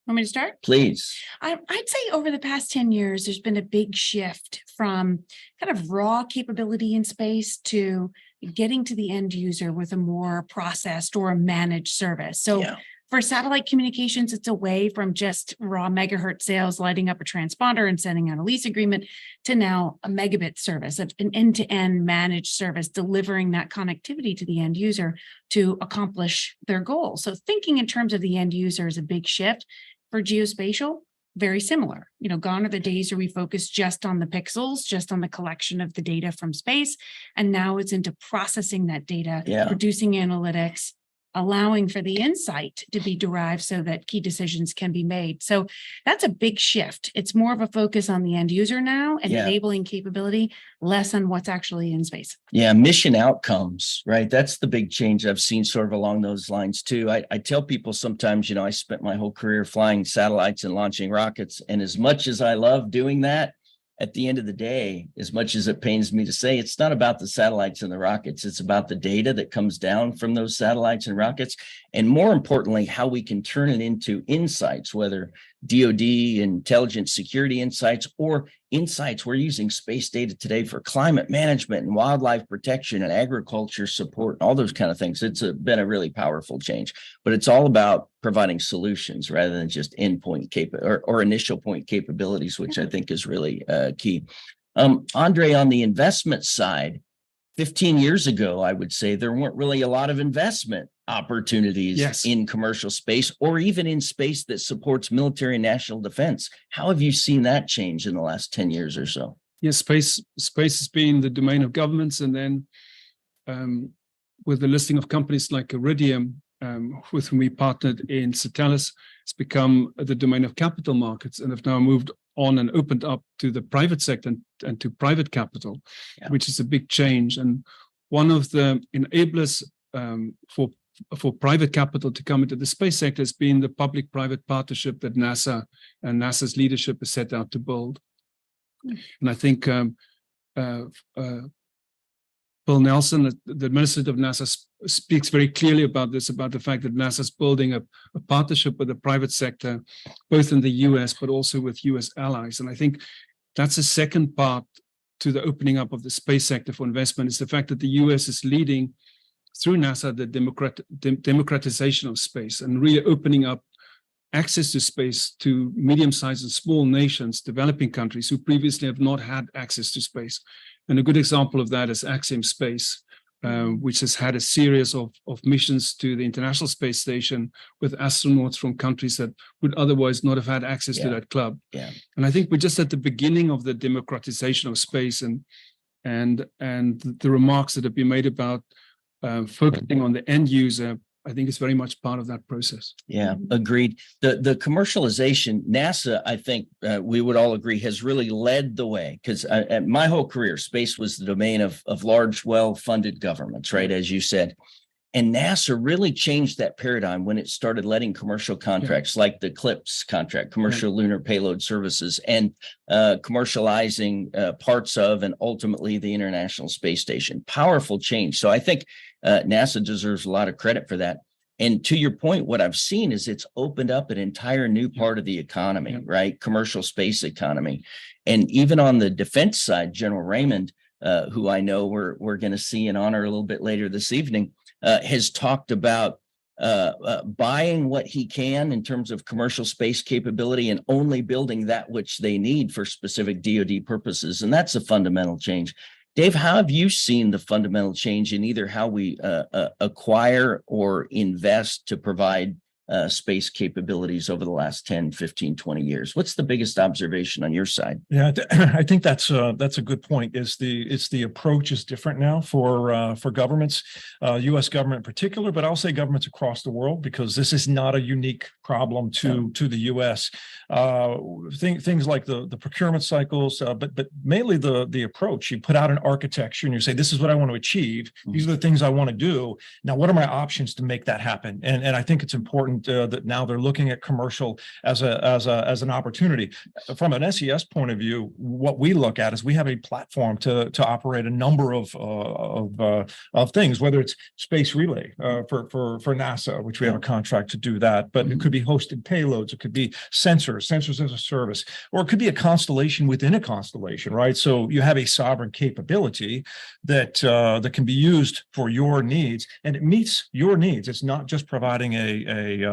Want me to start? Please. I'd say over the past 10 years, there's been a big shift from kind of raw capability in space to getting to the end user with a more processed or a managed service. So for satellite communications, it's away from just raw megahertz sales, lighting up a transponder and sending out a lease agreement, to now a megabit service, an end-to-end managed service, delivering that connectivity to the end user to accomplish their goal. So thinking in terms of the end user is a big shift. For geospatial, very similar. Gone are the days where we focus just on the pixels, just on the collection of the data from space. And now it's into processing that data, producing analytics, allowing for the insight to be derived so that key decisions can be made. So that's a big shift. It's more of a focus on the end user now and enabling capability, less on what's actually in space. Yeah, mission outcomes, right? That's the big change I've seen sort of along those lines too. I tell people sometimes, I spent my whole career flying satellites and launching rockets. And as much as I love doing that, at the end of the day, as much as it pains me to say, it's not about the satellites and the rockets. It's about the data that comes down from those satellites and rockets. And more importantly, how we can turn it into insights, whether DoD, intelligence security insights, or insights. We're using space data today for climate management and wildlife protection and agriculture support, all those kind of things. It's been a really powerful change, but it's all about providing solutions rather than just endpoint or initial point capabilities, which I think is really key. Andre, on the investment side, 15 years ago, I would say there weren't really a lot of investment opportunities in commercial space or even in space that supports military and national defense. How have you seen that change in the last 10 years or so? Yes, space has been the domain of governments. And then with the listing of companies like Iridium, with whom we partnered in Satellus, it's become the domain of capital markets and have now moved on and opened up to the private sector and to private capital, which is a big change. And one of the enablers for private capital to come into the space sector has been the public-private partnership that NASA and NASA's leadership has set out to build. And I think Bill Nelson, the administrator of NASA, speaks very clearly about this, about the fact that NASA is building a partnership with the private sector, both in the US, but also with US allies. And I think that's the second part to the opening up of the space sector for investment, is the fact that the US is leading through NASA the democratization of space and really opening up access to space to medium-sized and small nations, developing countries who previously have not had access to space. And a good example of that is Axiom Space, which has had a series of missions to the International Space Station with astronauts from countries that would otherwise not have had access to that club. Yeah. And I think we're just at the beginning of the democratization of space, and the remarks that have been made about focusing on the end user, I think is very much part of that process. Yeah, agreed. The commercialization, NASA, I think we would all agree, has really led the way, because my whole career, space was the domain of large, well-funded governments, right? As you said. And NASA really changed that paradigm when it started letting commercial contracts like the CLPS contract, Commercial Lunar Payload Services, and commercializing parts of and ultimately the International Space Station. Powerful change. So I think NASA deserves a lot of credit for that. And to your point, what I've seen is it's opened up an entire new part of the economy, right? Commercial space economy. And even on the defense side, General Raymond, who I know we're going to see and honor a little bit later this evening, has talked about buying what he can in terms of commercial space capability and only building that which they need for specific DoD purposes. And that's a fundamental change. Dave, how have you seen the fundamental change in either how we acquire or invest to provide space capabilities over the last 10, 15, 20 years? What's the biggest observation on your side? Yeah, I think that's a good point. It's the approach is different now for governments, U.S. government in particular, but I'll say governments across the world, because this is not a unique problem to the U.S. Things like the procurement cycles, but mainly the approach. You put out an architecture and you say, this is what I want to achieve. These are the things I want to do. Now, what are my options to make that happen? And I think it's important that now they're looking at commercial as an opportunity. From an SES point of view, what we look at is we have a platform to operate a number of things, whether it's space relay for NASA, which we have a contract to do that, but it could be hosted payloads, it could be sensors as a service, or it could be a constellation within a constellation, right? So you have a sovereign capability that can be used for your needs, and it meets your needs. It's not just providing an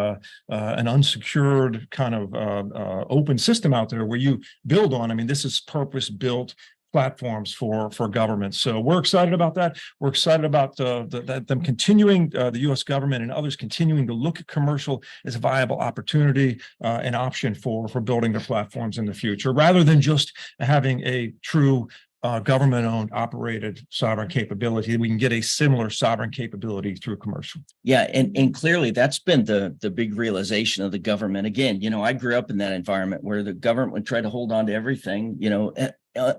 unsecured kind of open system out there where you build on. I mean, this is purpose-built platforms for governments. So we're excited about that. We're excited about them continuing, the U.S. government and others continuing to look at commercial as a viable opportunity, an option for building their platforms in the future, rather than just having a true government-owned, operated sovereign capability. We can get a similar sovereign capability through commercial. Yeah, and clearly that's been the big realization of the government. Again, I grew up in that environment where the government would try to hold on to everything,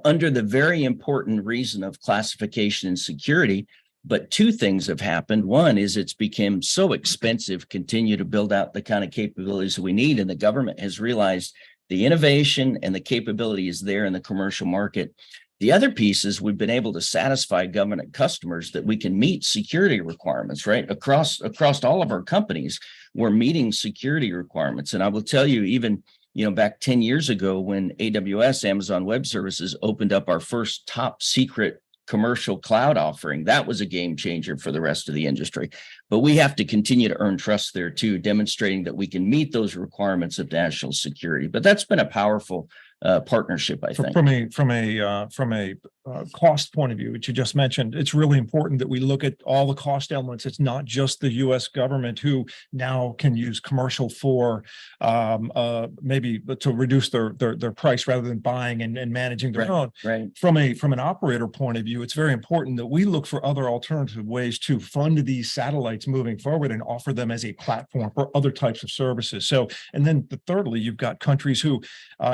under the very important reason of classification and security. But two things have happened. One is it's become so expensive to continue to build out the kind of capabilities that we need, and the government has realized the innovation and the capability is there in the commercial market. The other piece is we've been able to satisfy government customers that we can meet security requirements, right? Across all of our companies, we're meeting security requirements. And I will tell you, even, back 10 years ago when AWS, Amazon Web Services, opened up our first top secret commercial cloud offering, that was a game changer for the rest of the industry. But we have to continue to earn trust there too, demonstrating that we can meet those requirements of national security. But that's been a powerful partnership, I think. From a cost point of view, which you just mentioned, it's really important that we look at all the cost elements. It's not just the U.S. government who now can use commercial for maybe to reduce their price rather than buying and managing their own. Right. From an operator point of view, it's very important that we look for other alternative ways to fund these satellites moving forward and offer them as a platform for other types of services. So, and then thirdly, you've got countries who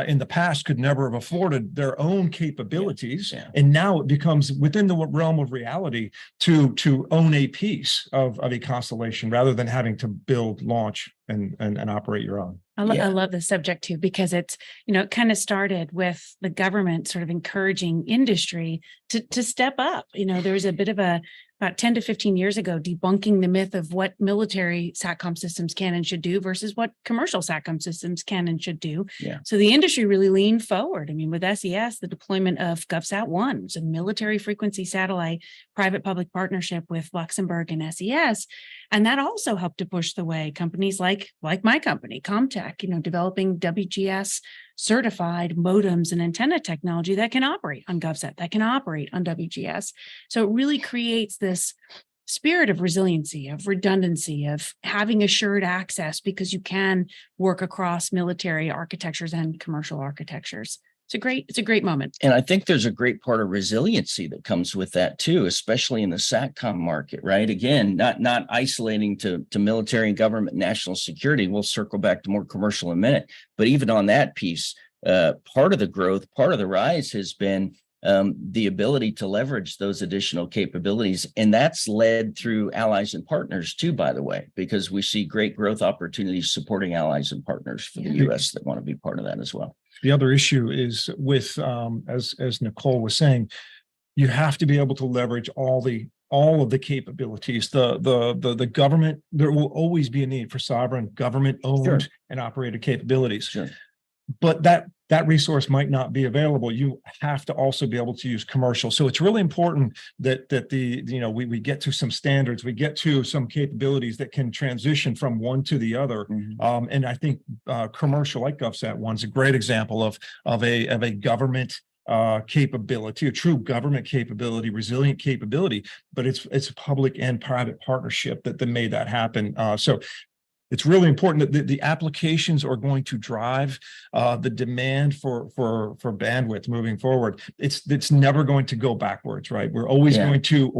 in the past could never have afforded their own capabilities. Yeah. And now it becomes within the realm of reality to own a piece of a constellation rather than having to build, launch, and operate your own. I love this subject too, because it's, it kind of started with the government sort of encouraging industry to step up. There was a bit of about 10 to 15 years ago, debunking the myth of what military SATCOM systems can and should do versus what commercial SATCOM systems can and should do. Yeah. So the industry really leaned forward. I mean, with SES, the deployment of GovSat-1, it's a military frequency satellite, private-public partnership with Luxembourg and SES. And that also helped to push the way companies like my company, Comtech, developing WGS certified modems and antenna technology that can operate on GovSat, that can operate on WGS. So it really creates this spirit of resiliency, of redundancy, of having assured access because you can work across military architectures and commercial architectures. It's a great moment. And I think there's a great part of resiliency that comes with that too, especially in the SATCOM market, right? Again, not isolating to military and government national security. We'll circle back to more commercial in a minute. But even on that piece, part of the growth, part of the rise has been the ability to leverage those additional capabilities. And that's led through allies and partners too, by the way, because we see great growth opportunities supporting allies and partners for the U.S. that want to be part of that as well. The other issue is with, as Nicole was saying, you have to be able to leverage all of the capabilities. The government, there will always be a need for sovereign government-owned and operated capabilities. Sure. But that resource might not be available. You have to also be able to use commercial. So it's really important that we get to some standards, we get to some capabilities that can transition from one to the other. And I think commercial like GovSat-1 is a great example of a government capability, a true government capability, resilient capability. But it's a public and private partnership that made that happen. So it's really important that the applications are going to drive the demand for bandwidth moving forward. It's never going to go backwards, right? We're always going to,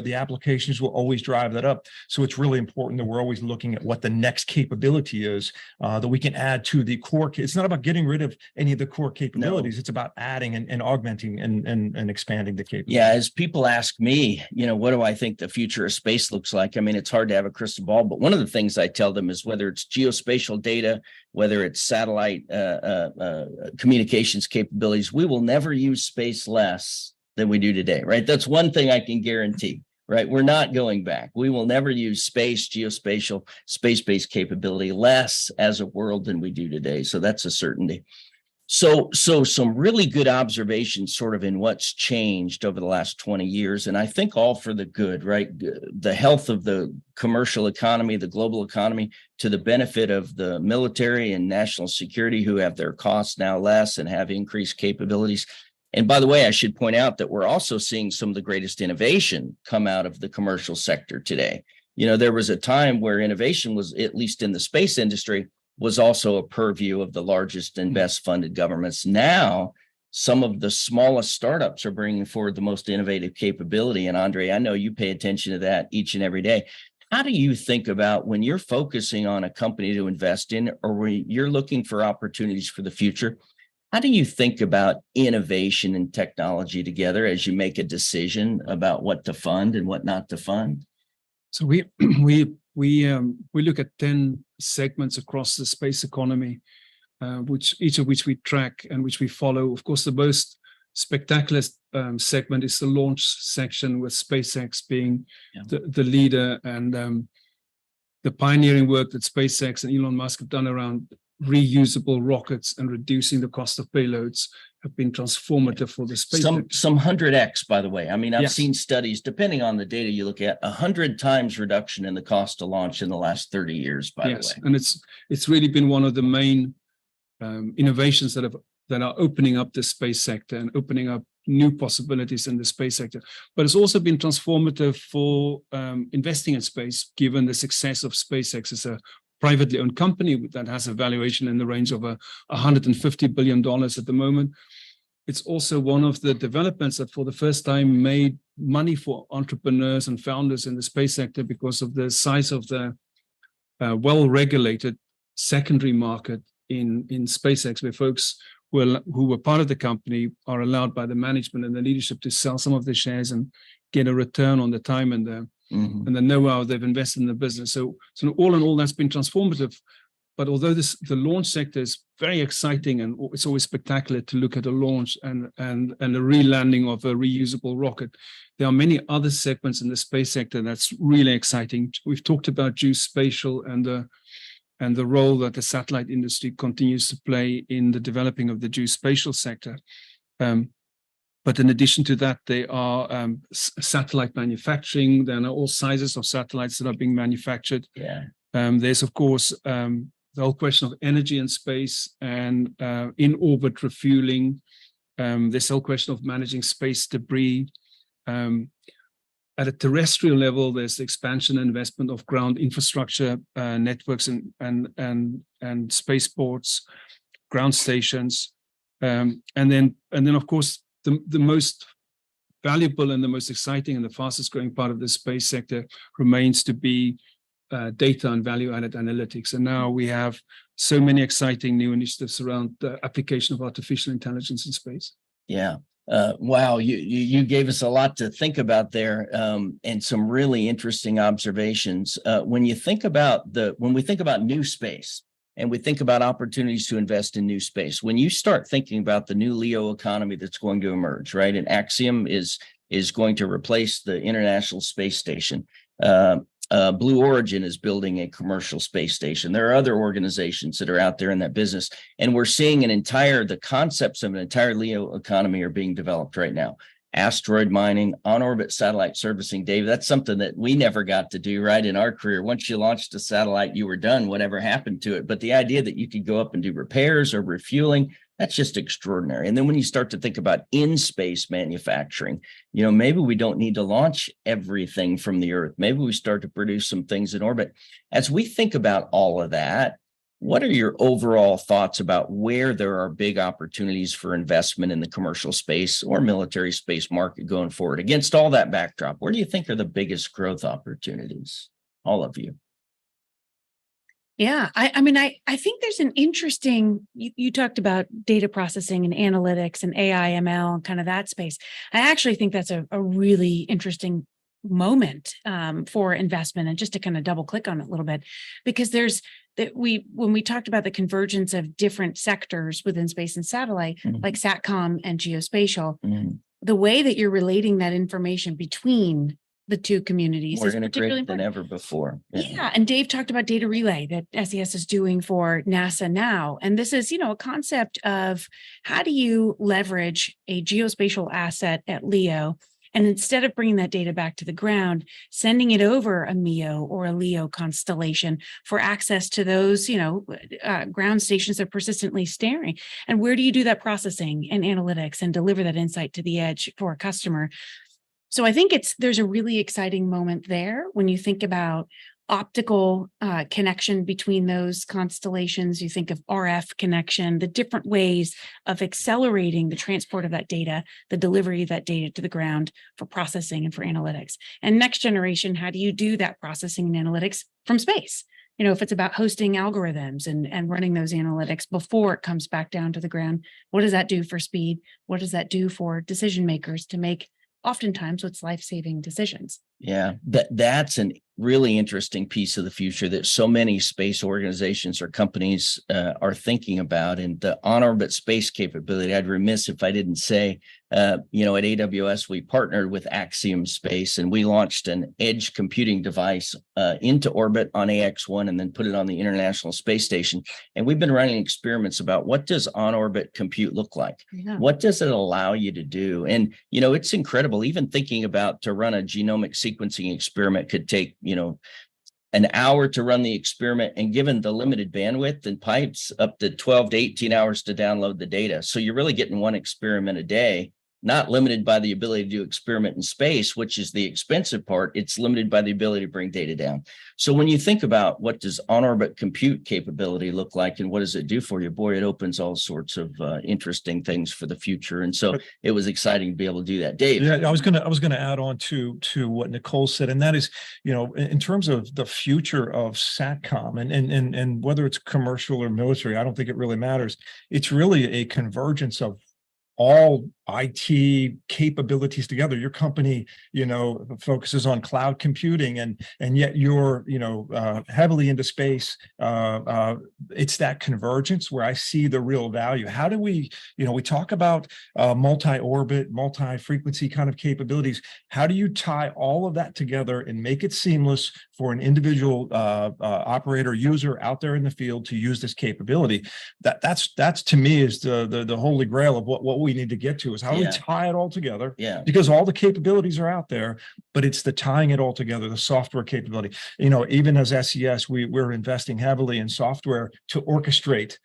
the applications will always drive that up. So it's really important that we're always looking at what the next capability is that we can add to the core. It's not about getting rid of any of the core capabilities. It's about adding and augmenting and expanding the capabilities. Yeah, as people ask me, what do I think the future of space looks like? I mean, it's hard to have a crystal ball, but one of the things I tell them is whether it's geospatial data, whether it's satellite communications capabilities, we will never use space less than we do today, right? That's one thing I can guarantee, right? We're not going back. We will never use space, geospatial, space-based capability less as a world than we do today. So that's a certainty. So some really good observations sort of in what's changed over the last 20 years. And I think all for the good, right? The health of the commercial economy, the global economy, to the benefit of the military and national security who have their costs now less and have increased capabilities. And by the way, I should point out that we're also seeing some of the greatest innovation come out of the commercial sector today. There was a time where innovation was, at least in the space industry, was also a purview of the largest and best funded governments. Now, some of the smallest startups are bringing forward the most innovative capability. And Andre, I know you pay attention to that each and every day. How do you think about when you're focusing on a company to invest in, or when you're looking for opportunities for the future? How do you think about innovation and technology together as you make a decision about what to fund and what not to fund? So we look at 10 segments across the space economy, each of which we track and which we follow. Of course, the most spectacular segment is the launch section, with SpaceX being the leader, and the pioneering work that SpaceX and Elon Musk have done around reusable rockets and reducing the cost of payloads have been transformative for the space. Some 100x, by the way. I mean, I've seen studies, depending on the data you look at, 100 times reduction in the cost to launch in the last 30 years, by the way. And it's really been one of the main innovations that are opening up the space sector and opening up new possibilities in the space sector. But it's also been transformative for investing in space, given the success of SpaceX as a privately owned company that has a valuation in the range of $150 billion at the moment. It's also one of the developments that for the first time made money for entrepreneurs and founders in the space sector because of the size of the well-regulated secondary market in SpaceX, where folks who were part of the company are allowed by the management and the leadership to sell some of the shares and get a return on the time and the know-how they've invested in the business. So all in all, that's been transformative. But although the launch sector is very exciting and it's always spectacular to look at a launch and a re-landing of a reusable rocket, there are many other segments in the space sector that's really exciting. We've talked about geospatial and the role that the satellite industry continues to play in the developing of the geospatial sector. But in addition to that, there are satellite manufacturing. There are all sizes of satellites that are being manufactured. Yeah. There's, of course, the whole question of energy in space and in-orbit refueling. This whole question of managing space debris. At a terrestrial level, there's the expansion and investment of ground infrastructure, networks and spaceports, ground stations, and then of course the most valuable and the most exciting and the fastest growing part of the space sector remains to be data and value-added analytics. And now we have so many exciting new initiatives around the application of artificial intelligence in space. Yeah. Wow, you gave us a lot to think about there, and some really interesting observations. When we think about new space and we think about opportunities to invest in new space, when you start thinking about the new LEO economy that's going to emerge, right? And Axiom is going to replace the International Space Station. Blue Origin is building a commercial space station. There are other organizations that are out there in that business, and we're seeing the concepts of an entire LEO economy are being developed right now. Asteroid mining, on-orbit satellite servicing, Dave, that's something that we never got to do, right, in our career. Once you launched a satellite, you were done, whatever happened to it. But the idea that you could go up and do repairs or refueling, that's just extraordinary. And then when you start to think about in-space manufacturing, maybe we don't need to launch everything from the Earth. Maybe we start to produce some things in orbit. As we think about all of that, what are your overall thoughts about where there are big opportunities for investment in the commercial space or military space market going forward? Against all that backdrop, where do you think are the biggest growth opportunities? All of you. Yeah, I think there's an interesting, you talked about data processing and analytics and AI, ML, and kind of that space. I actually think that's a really interesting moment for investment, and just to kind of double click on it a little bit, because when we talked about the convergence of different sectors within space and satellite, like SATCOM and geospatial, the way that you're relating that information between the two communities more is particularly integrated than ever before. Yeah. And Dave talked about data relay that SES is doing for NASA now. And this is, a concept of how do you leverage a geospatial asset at LEO, and instead of bringing that data back to the ground, sending it over a MEO or a LEO constellation for access to those, ground stations that are persistently staring. And where do you do that processing and analytics and deliver that insight to the edge for a customer? So I think there's a really exciting moment there when you think about optical connection between those constellations. You think of RF connection, the different ways of accelerating the transport of that data, the delivery of that data to the ground for processing and for analytics. And next generation, how do you do that processing and analytics from space? If it's about hosting algorithms and running those analytics before it comes back down to the ground, what does that do for speed? What does that do for decision makers to make oftentimes what's life-saving decisions? Yeah, that's a really interesting piece of the future that so many space organizations or companies are thinking about. And the on-orbit space capability, I'd remiss if I didn't say, at AWS, we partnered with Axiom Space, and we launched an edge computing device into orbit on AX-1 and then put it on the International Space Station. And we've been running experiments about what does on-orbit compute look like? Yeah. What does it allow you to do? And, it's incredible. Even thinking about to run a genomic sequencing experiment could take, an hour to run the experiment, and given the limited bandwidth and pipes, up to 12 to 18 hours to download the data. So you're really getting one experiment a day, not limited by the ability to do experiment in space, which is the expensive part. It's limited by the ability to bring data down. So when you think about what does on-orbit compute capability look like and what does it do for you, boy, it opens all sorts of interesting things for the future. And so it was exciting to be able to do that. Dave. Yeah, I was gonna add on to what Nicole said, and that is, in terms of the future of SATCOM and whether it's commercial or military, I don't think it really matters. It's really a convergence of all IT capabilities together. Your company, focuses on cloud computing, and yet you're, heavily into space. It's that convergence where I see the real value. How do we, we talk about multi-orbit, multi-frequency kind of capabilities. How do you tie all of that together and make it seamless for an individual operator, user out there in the field to use this capability? That's to me is the holy grail of what we need to get to. Is How do we tie it all together? Yeah. Because all the capabilities are out there, but it's the tying it all together, the software capability. Even as SES, we're investing heavily in software to orchestrate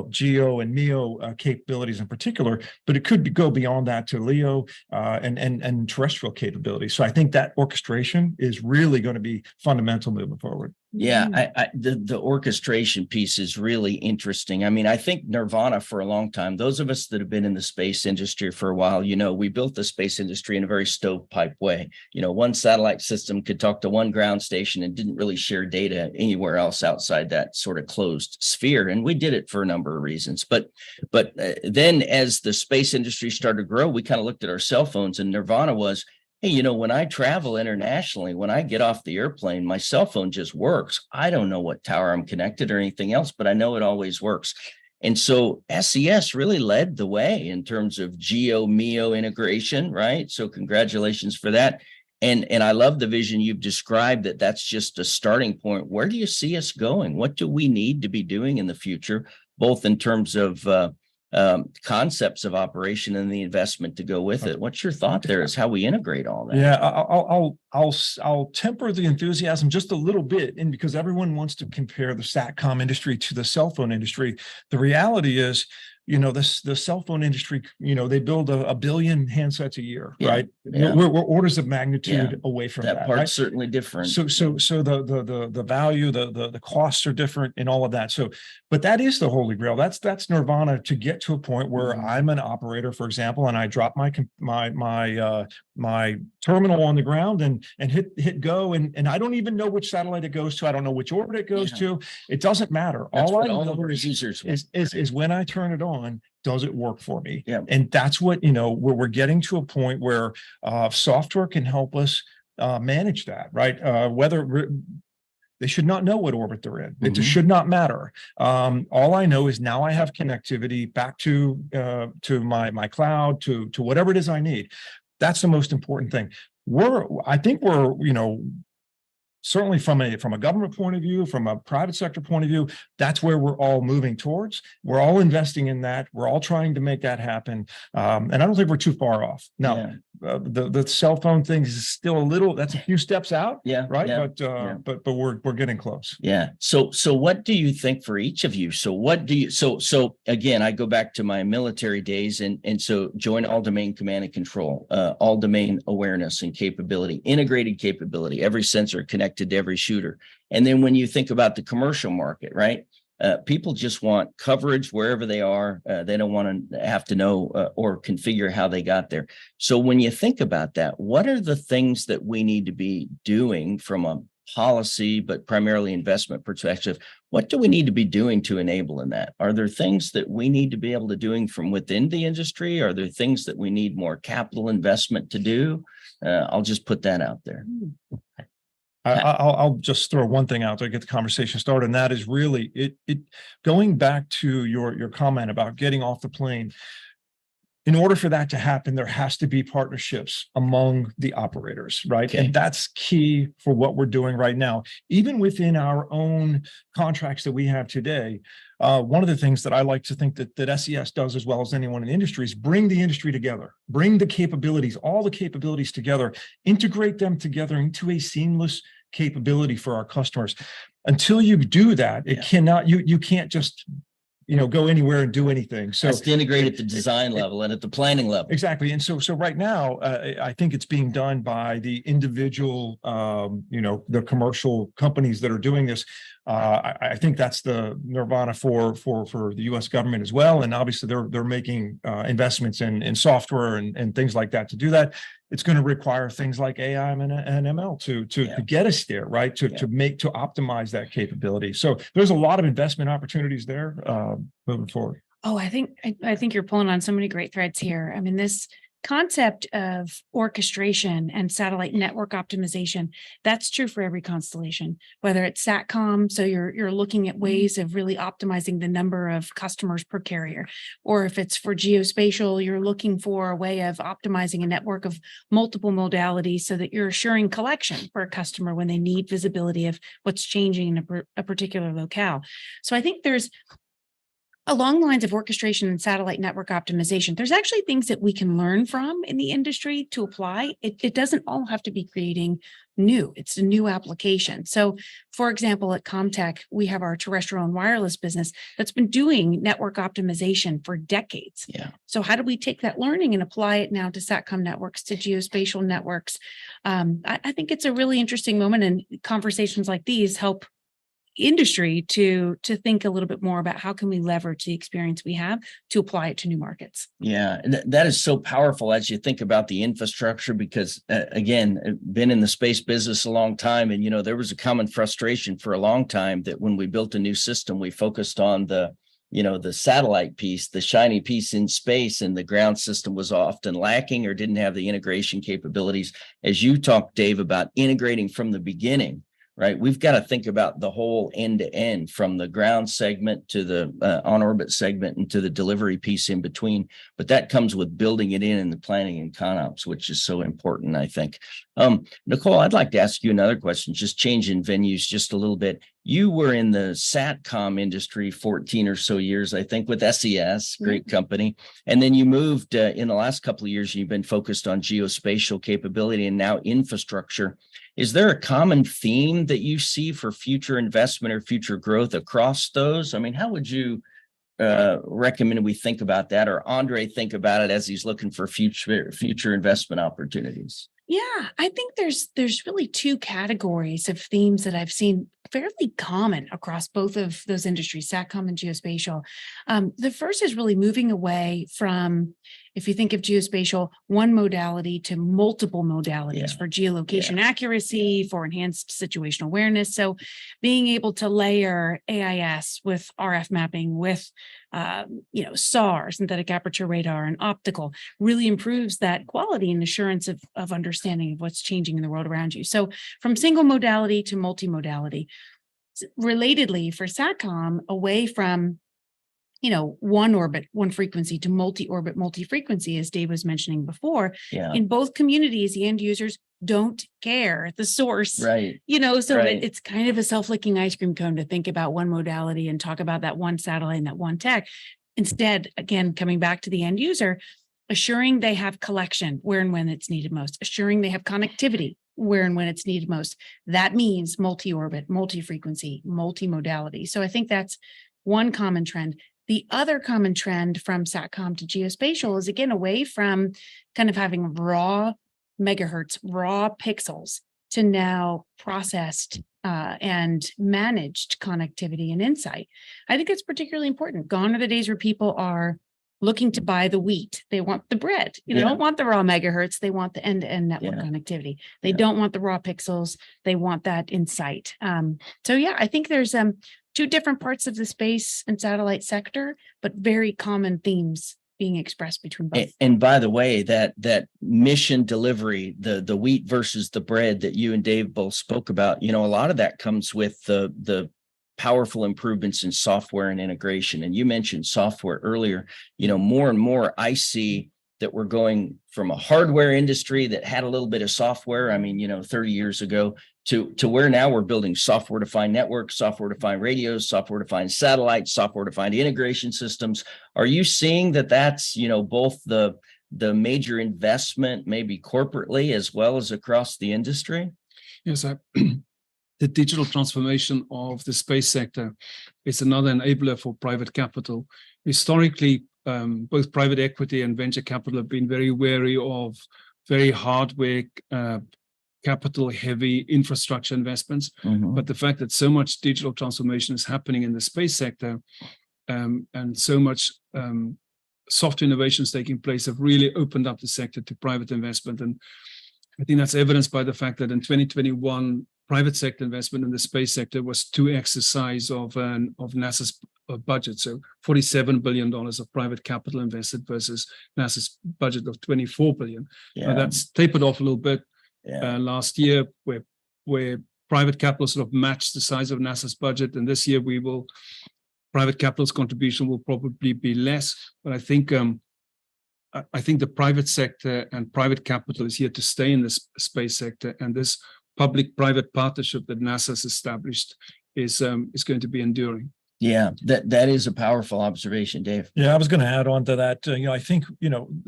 geo and MEO capabilities in particular, but it could go beyond that to LEO and terrestrial capabilities. So I think that orchestration is really going to be fundamental moving forward. Yeah, the orchestration piece is really interesting. I mean, I think Nirvana for a long time, those of us that have been in the space industry for a while, we built the space industry in a very stovepipe way. One satellite system could talk to one ground station and didn't really share data anywhere else outside that sort of closed sphere. And we did it for a number of reasons. But then as the space industry started to grow, we kind of looked at our cell phones, and Nirvana was, hey, when I travel internationally, when I get off the airplane, my cell phone just works. I don't know what tower I'm connected or anything else, but I know it always works. And so SES really led the way in terms of geo MEO integration, right? So congratulations for that. And I love the vision you've described, that's just a starting point. Where do you see us going? What do we need to be doing in the future, both in terms of concepts of operation and the investment to go with it? What's your thought there is how we integrate all that? Yeah, I'll temper the enthusiasm just a little bit, and because everyone wants to compare the SATCOM industry to the cell phone industry, the reality is, the cell phone industry, they build a billion handsets a year, right? Yeah. We're orders of magnitude away from that. That part's right? certainly different. So the value, the costs are different and all of that. So, but that is the holy grail. That's Nirvana, to get to a point where I'm an operator, for example, and I drop my terminal on the ground and hit go, and I don't even know which satellite it goes to. I don't know which orbit it goes to. It doesn't matter. That's all I all know of our is, users is when I turn it on, does it work for me? Yeah. And that's what, where we're getting to a point where software can help us manage that, right? Whether they should not know what orbit they're in. It should not matter. All I know is now I have connectivity back to my cloud, to whatever it is I need. That's the most important thing. I think we're certainly from a government point of view, from a private sector point of view, that's where we're all moving towards. We're all investing in that. We're all trying to make that happen. And I don't think we're too far off. Now, the cell phone thing is still that's a few steps out. Yeah. Right. Yeah. But we're getting close. Yeah. So what do you think for each of you? So so again, I go back to my military days, and so joint all domain command and control, all domain awareness and capability, integrated capability, every sensor connected to every shooter. And then when you think about the commercial market, right? People just want coverage wherever they are. They don't want to have to know or configure how they got there. So when you think about that, what are the things that we need to be doing from a policy, but primarily investment perspective? What do we need to be doing to enable in that? Are there things that we need to be able to doing from within the industry? Are there things that we need more capital investment to do? I'll just put that out there. I'll just throw one thing out to get the conversation started, and that is really it going back to your comment about getting off the plane. In order for that to happen, there has to be partnerships among the operators, right? Okay. And that's key for what we're doing right now. Even within our own contracts that we have today, one of the things that I like to think that SES does as well as anyone in the industry is bring the industry together, bring the capabilities, all the capabilities together, integrate them together into a seamless capability for our customers. Until you do that, it cannot, you can't just go anywhere and do anything. So it's to integrate at the design level and at the planning level. Exactly. And so right now, I think it's being done by the individual, the commercial companies that are doing this. I think that's the Nirvana for the U.S. government as well. And obviously they're making investments in software and things like that to do that. It's going to require things like AI and ML to get us there, right? To optimize that capability. So there's a lot of investment opportunities there moving forward. Oh, I think you're pulling on so many great threads here. I mean, this concept of orchestration and satellite network optimization, that's true for every constellation, whether it's SATCOM, so you're looking at ways of really optimizing the number of customers per carrier, or if it's for geospatial, you're looking for a way of optimizing a network of multiple modalities so that you're assuring collection for a customer when they need visibility of what's changing in a particular locale. So I think there's along the lines of orchestration and satellite network optimization, there's actually things that we can learn from in the industry to apply. It doesn't all have to be creating new. It's a new application. So, for example, at Comtech, we have our terrestrial and wireless business that's been doing network optimization for decades. Yeah. So how do we take that learning and apply it now to SATCOM networks, to geospatial networks? I think it's a really interesting moment, and conversations like these help industry to think a little bit more about how can we leverage the experience we have to apply it to new markets. Yeah, that is so powerful as you think about the infrastructure, because again, been in the space business a long time, and there was a common frustration for a long time that when we built a new system, we focused on the satellite piece, the shiny piece in space, and the ground system was often lacking or didn't have the integration capabilities. As you talked, Dave, about integrating from the beginning, right? We've got to think about the whole end to end, from the ground segment to the on-orbit segment and to the delivery piece in between. But that comes with building it in the planning and ConOps, which is so important, I think. Nicole, I'd like to ask you another question, just changing venues just a little bit. You were in the SATCOM industry 14 or so years, I think, with SES, great company. And then you moved in the last couple of years, you've been focused on geospatial capability and now infrastructure. Is there a common theme that you see for future investment or future growth across those? I mean, how would you recommend we think about that, or Andre think about it as he's looking for future investment opportunities? Yeah, I think there's really two categories of themes that I've seen fairly common across both of those industries, SATCOM and geospatial. The first is really moving away from, if you think of geospatial, one modality to multiple modalities for geolocation accuracy, for enhanced situational awareness. So being able to layer AIS with RF mapping, with SAR, synthetic aperture radar, and optical really improves that quality and assurance of understanding of what's changing in the world around you. So from single modality to multimodality. Relatedly, for SATCOM, away from one orbit, one frequency to multi-orbit, multi-frequency, as Dave was mentioning before. In both communities, the end users don't care the source. Right. It's kind of a self-licking ice cream cone to think about one modality and talk about that one satellite and that one tech. Instead, again, coming back to the end user, assuring they have collection where and when it's needed most, assuring they have connectivity where and when it's needed most. That means multi-orbit, multi-frequency, multi-modality. So I think that's one common trend. The other common trend from SATCOM to geospatial is, again, away from kind of having raw megahertz, raw pixels, to now processed and managed connectivity and insight. I think it's particularly important. Gone are the days where people are looking to buy the wheat. They want the bread. They don't want the raw megahertz. They want the end-to-end network connectivity. They don't want the raw pixels. They want that insight. I think there's two different parts of the space and satellite sector, but very common themes being expressed between both. And by the way, that mission delivery, the wheat versus the bread that you and Dave both spoke about, a lot of that comes with the powerful improvements in software and integration. And you mentioned software earlier. More and more I see that we're going from a hardware industry that had a little bit of software, 30 years ago, to where now we're building software-defined networks, software-defined radios, software-defined satellites, software-defined integration systems. Are you seeing that that's, both the major investment, maybe corporately, as well as across the industry? Yes, the digital transformation of the space sector is another enabler for private capital. Historically, both private equity and venture capital have been very wary of very hardware, capital-heavy infrastructure investments. But the fact that so much digital transformation is happening in the space sector and so much software innovations taking place have really opened up the sector to private investment. And I think that's evidenced by the fact that in 2021, private sector investment in the space sector was 2x the size of NASA's budget. So $47 billion of private capital invested versus NASA's budget of $24 billion. Now that's tapered off a little bit last year, where private capital sort of matched the size of NASA's budget. And this year private capital's contribution will probably be less. But I think the private sector and private capital is here to stay in this space sector. And this public-private partnership that NASA has established is going to be enduring. Yeah, that is a powerful observation, Dave. Yeah, I was going to add on to that. I think,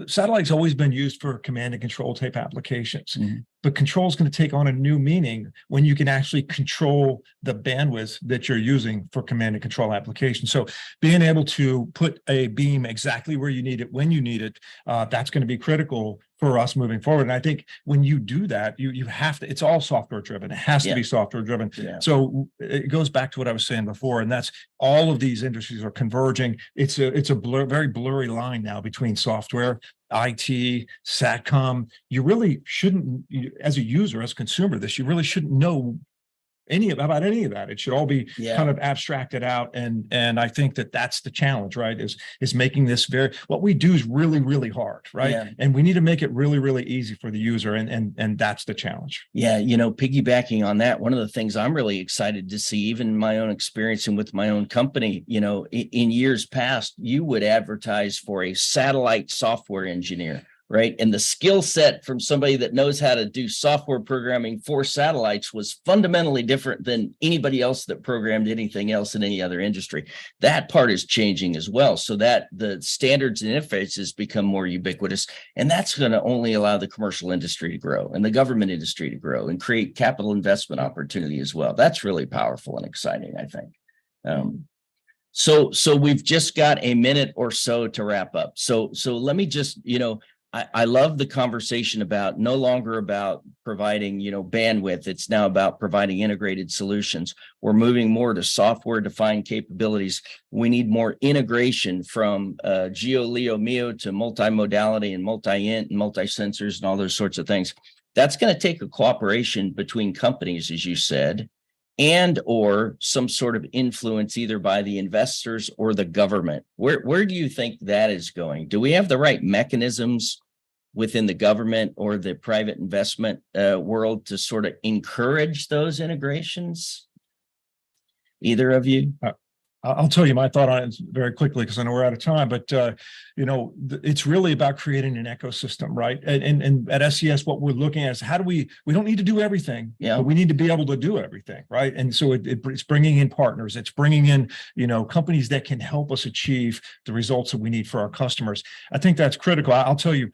satellite's always been used for command and control type applications, but control is going to take on a new meaning when you can actually control the bandwidth that you're using for command and control applications. So being able to put a beam exactly where you need it, when you need it, that's going to be critical for us moving forward. And I think when you do that, you have to, it's all software driven. It has to be software driven. Yeah. So it goes back to what I was saying before, and that's all of these industries are converging. It's a very blurry line now between software, IT, SATCOM. You really shouldn't, as a user, as a consumer, you really shouldn't know about any of that. It should all be kind of abstracted out. And I think that's the challenge, right? Is making this what we do is really, really hard, right? Yeah. And we need to make it really, really easy for the user. And that's the challenge. Yeah. Piggybacking on that, one of the things I'm really excited to see, even in my own experience and with my own company, in years past, you would advertise for a satellite software engineer. Right. And the skill set from somebody that knows how to do software programming for satellites was fundamentally different than anybody else that programmed anything else in any other industry. That part is changing as well, so that the standards and interfaces become more ubiquitous. And that's going to only allow the commercial industry to grow and the government industry to grow and create capital investment opportunity as well. That's really powerful and exciting, I think. So we've just got a minute or so to wrap up. So let me just, I love the conversation about no longer about providing, bandwidth. It's now about providing integrated solutions. We're moving more to software-defined capabilities. We need more integration from GEO, LEO, MEO to multimodality and multi-int and multi-sensors and all those sorts of things. That's going to take a cooperation between companies, as you said, and or some sort of influence either by the investors or the government. Where do you think that is going? Do we have the right mechanisms within the government or the private investment world to sort of encourage those integrations? Either of you? I'll tell you my thought on it very quickly because I know we're out of time, but it's really about creating an ecosystem, right? And at SES, what we're looking at is how do we don't need to do everything, but we need to be able to do everything, right? And so it's bringing in partners, it's bringing in, companies that can help us achieve the results that we need for our customers. I think that's critical. I'll tell you,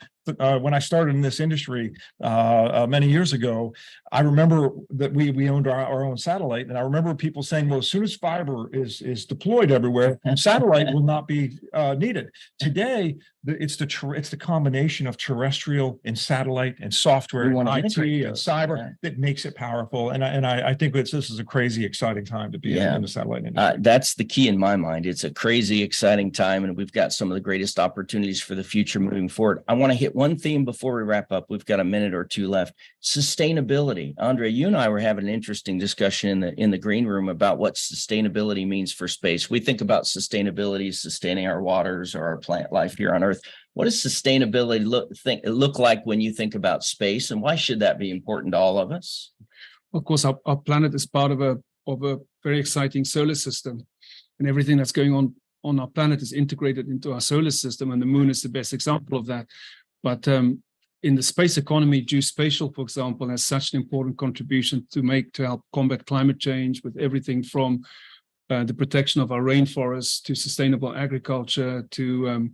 when I started in this industry many years ago, I remember that we owned our own satellite, and I remember people saying, "Well, as soon as fiber is deployed everywhere, satellite will not be needed." Today, it's the combination of terrestrial and satellite and software, and IT and cyber that makes it powerful. And I think this is a crazy exciting time to be in the satellite industry. That's the key in my mind. It's a crazy exciting time, and we've got some of the greatest opportunities for the future moving forward. I want to hit one theme before we wrap up. We've got a minute or two left. Sustainability. Andre, you and I were having an interesting discussion in the green room about what sustainability means for space. We think about sustainability, sustaining our waters or our plant life here on Earth. What does sustainability look like when you think about space, and why should that be important to all of us? Of course, our planet is part of a very exciting solar system, and everything that's going on our planet is integrated into our solar system, and the moon is the best example of that. But in the space economy, geospatial, for example, has such an important contribution to make to help combat climate change with everything from the protection of our rainforests to sustainable agriculture to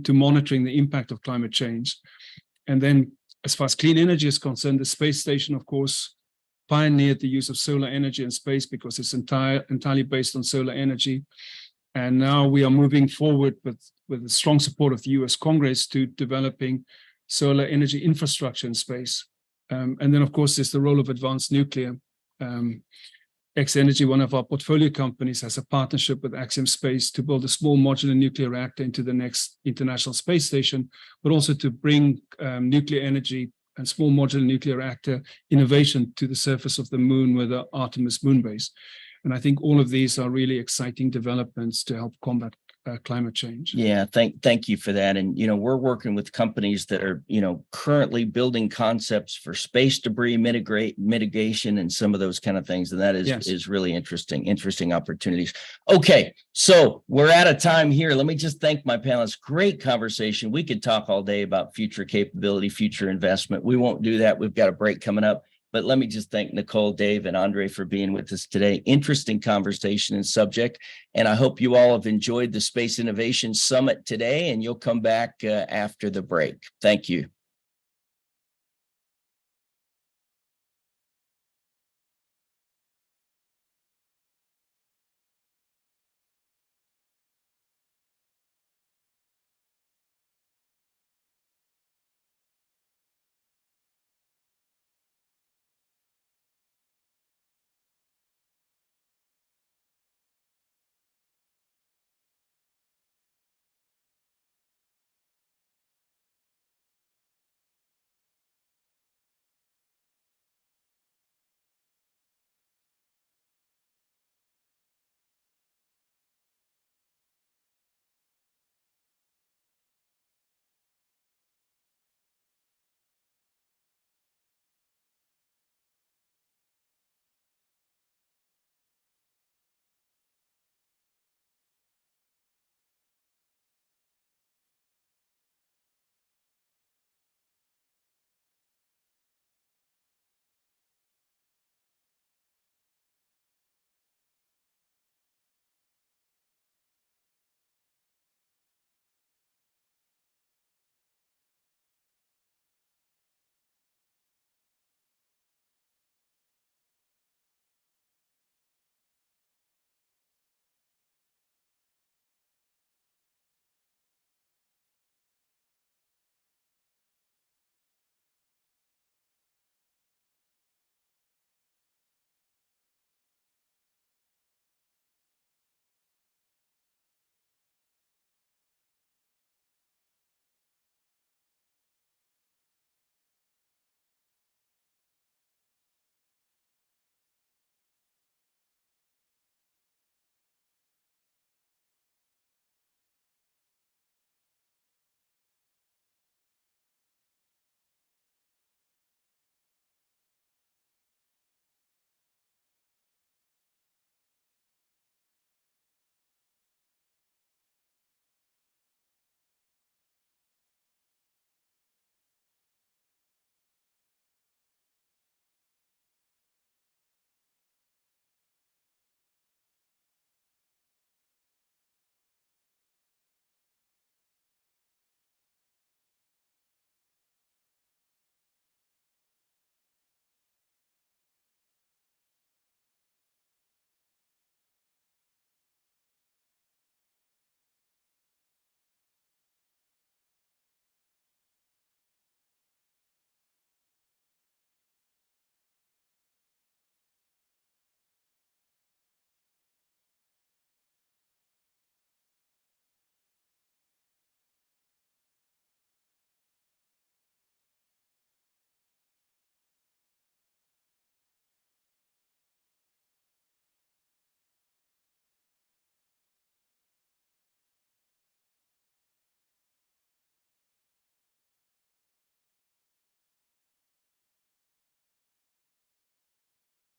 monitoring the impact of climate change. And then as far as clean energy is concerned, the space station, of course, pioneered the use of solar energy in space because it's entirely based on solar energy. And now we are moving forward with the strong support of the US Congress to developing solar energy infrastructure in space. And then, of course, there's the role of advanced nuclear. X-Energy, one of our portfolio companies, has a partnership with Axiom Space to build a small modular nuclear reactor into the next International Space Station, but also to bring nuclear energy and small modular nuclear reactor innovation to the surface of the moon with the Artemis moon base. And I think all of these are really exciting developments to help combat climate change. Yeah, thank you for that. And, we're working with companies that are, currently building concepts for space debris mitigation and some of those kind of things. And that is really interesting opportunities. Okay, so we're out of time here. Let me just thank my panelists. Great conversation. We could talk all day about future capability, future investment. We won't do that. We've got a break coming up. But let me just thank Nicole, Dave, and Andre for being with us today. Interesting conversation and subject. And I hope you all have enjoyed the Space Innovation Summit today, and you'll come back after the break. Thank you.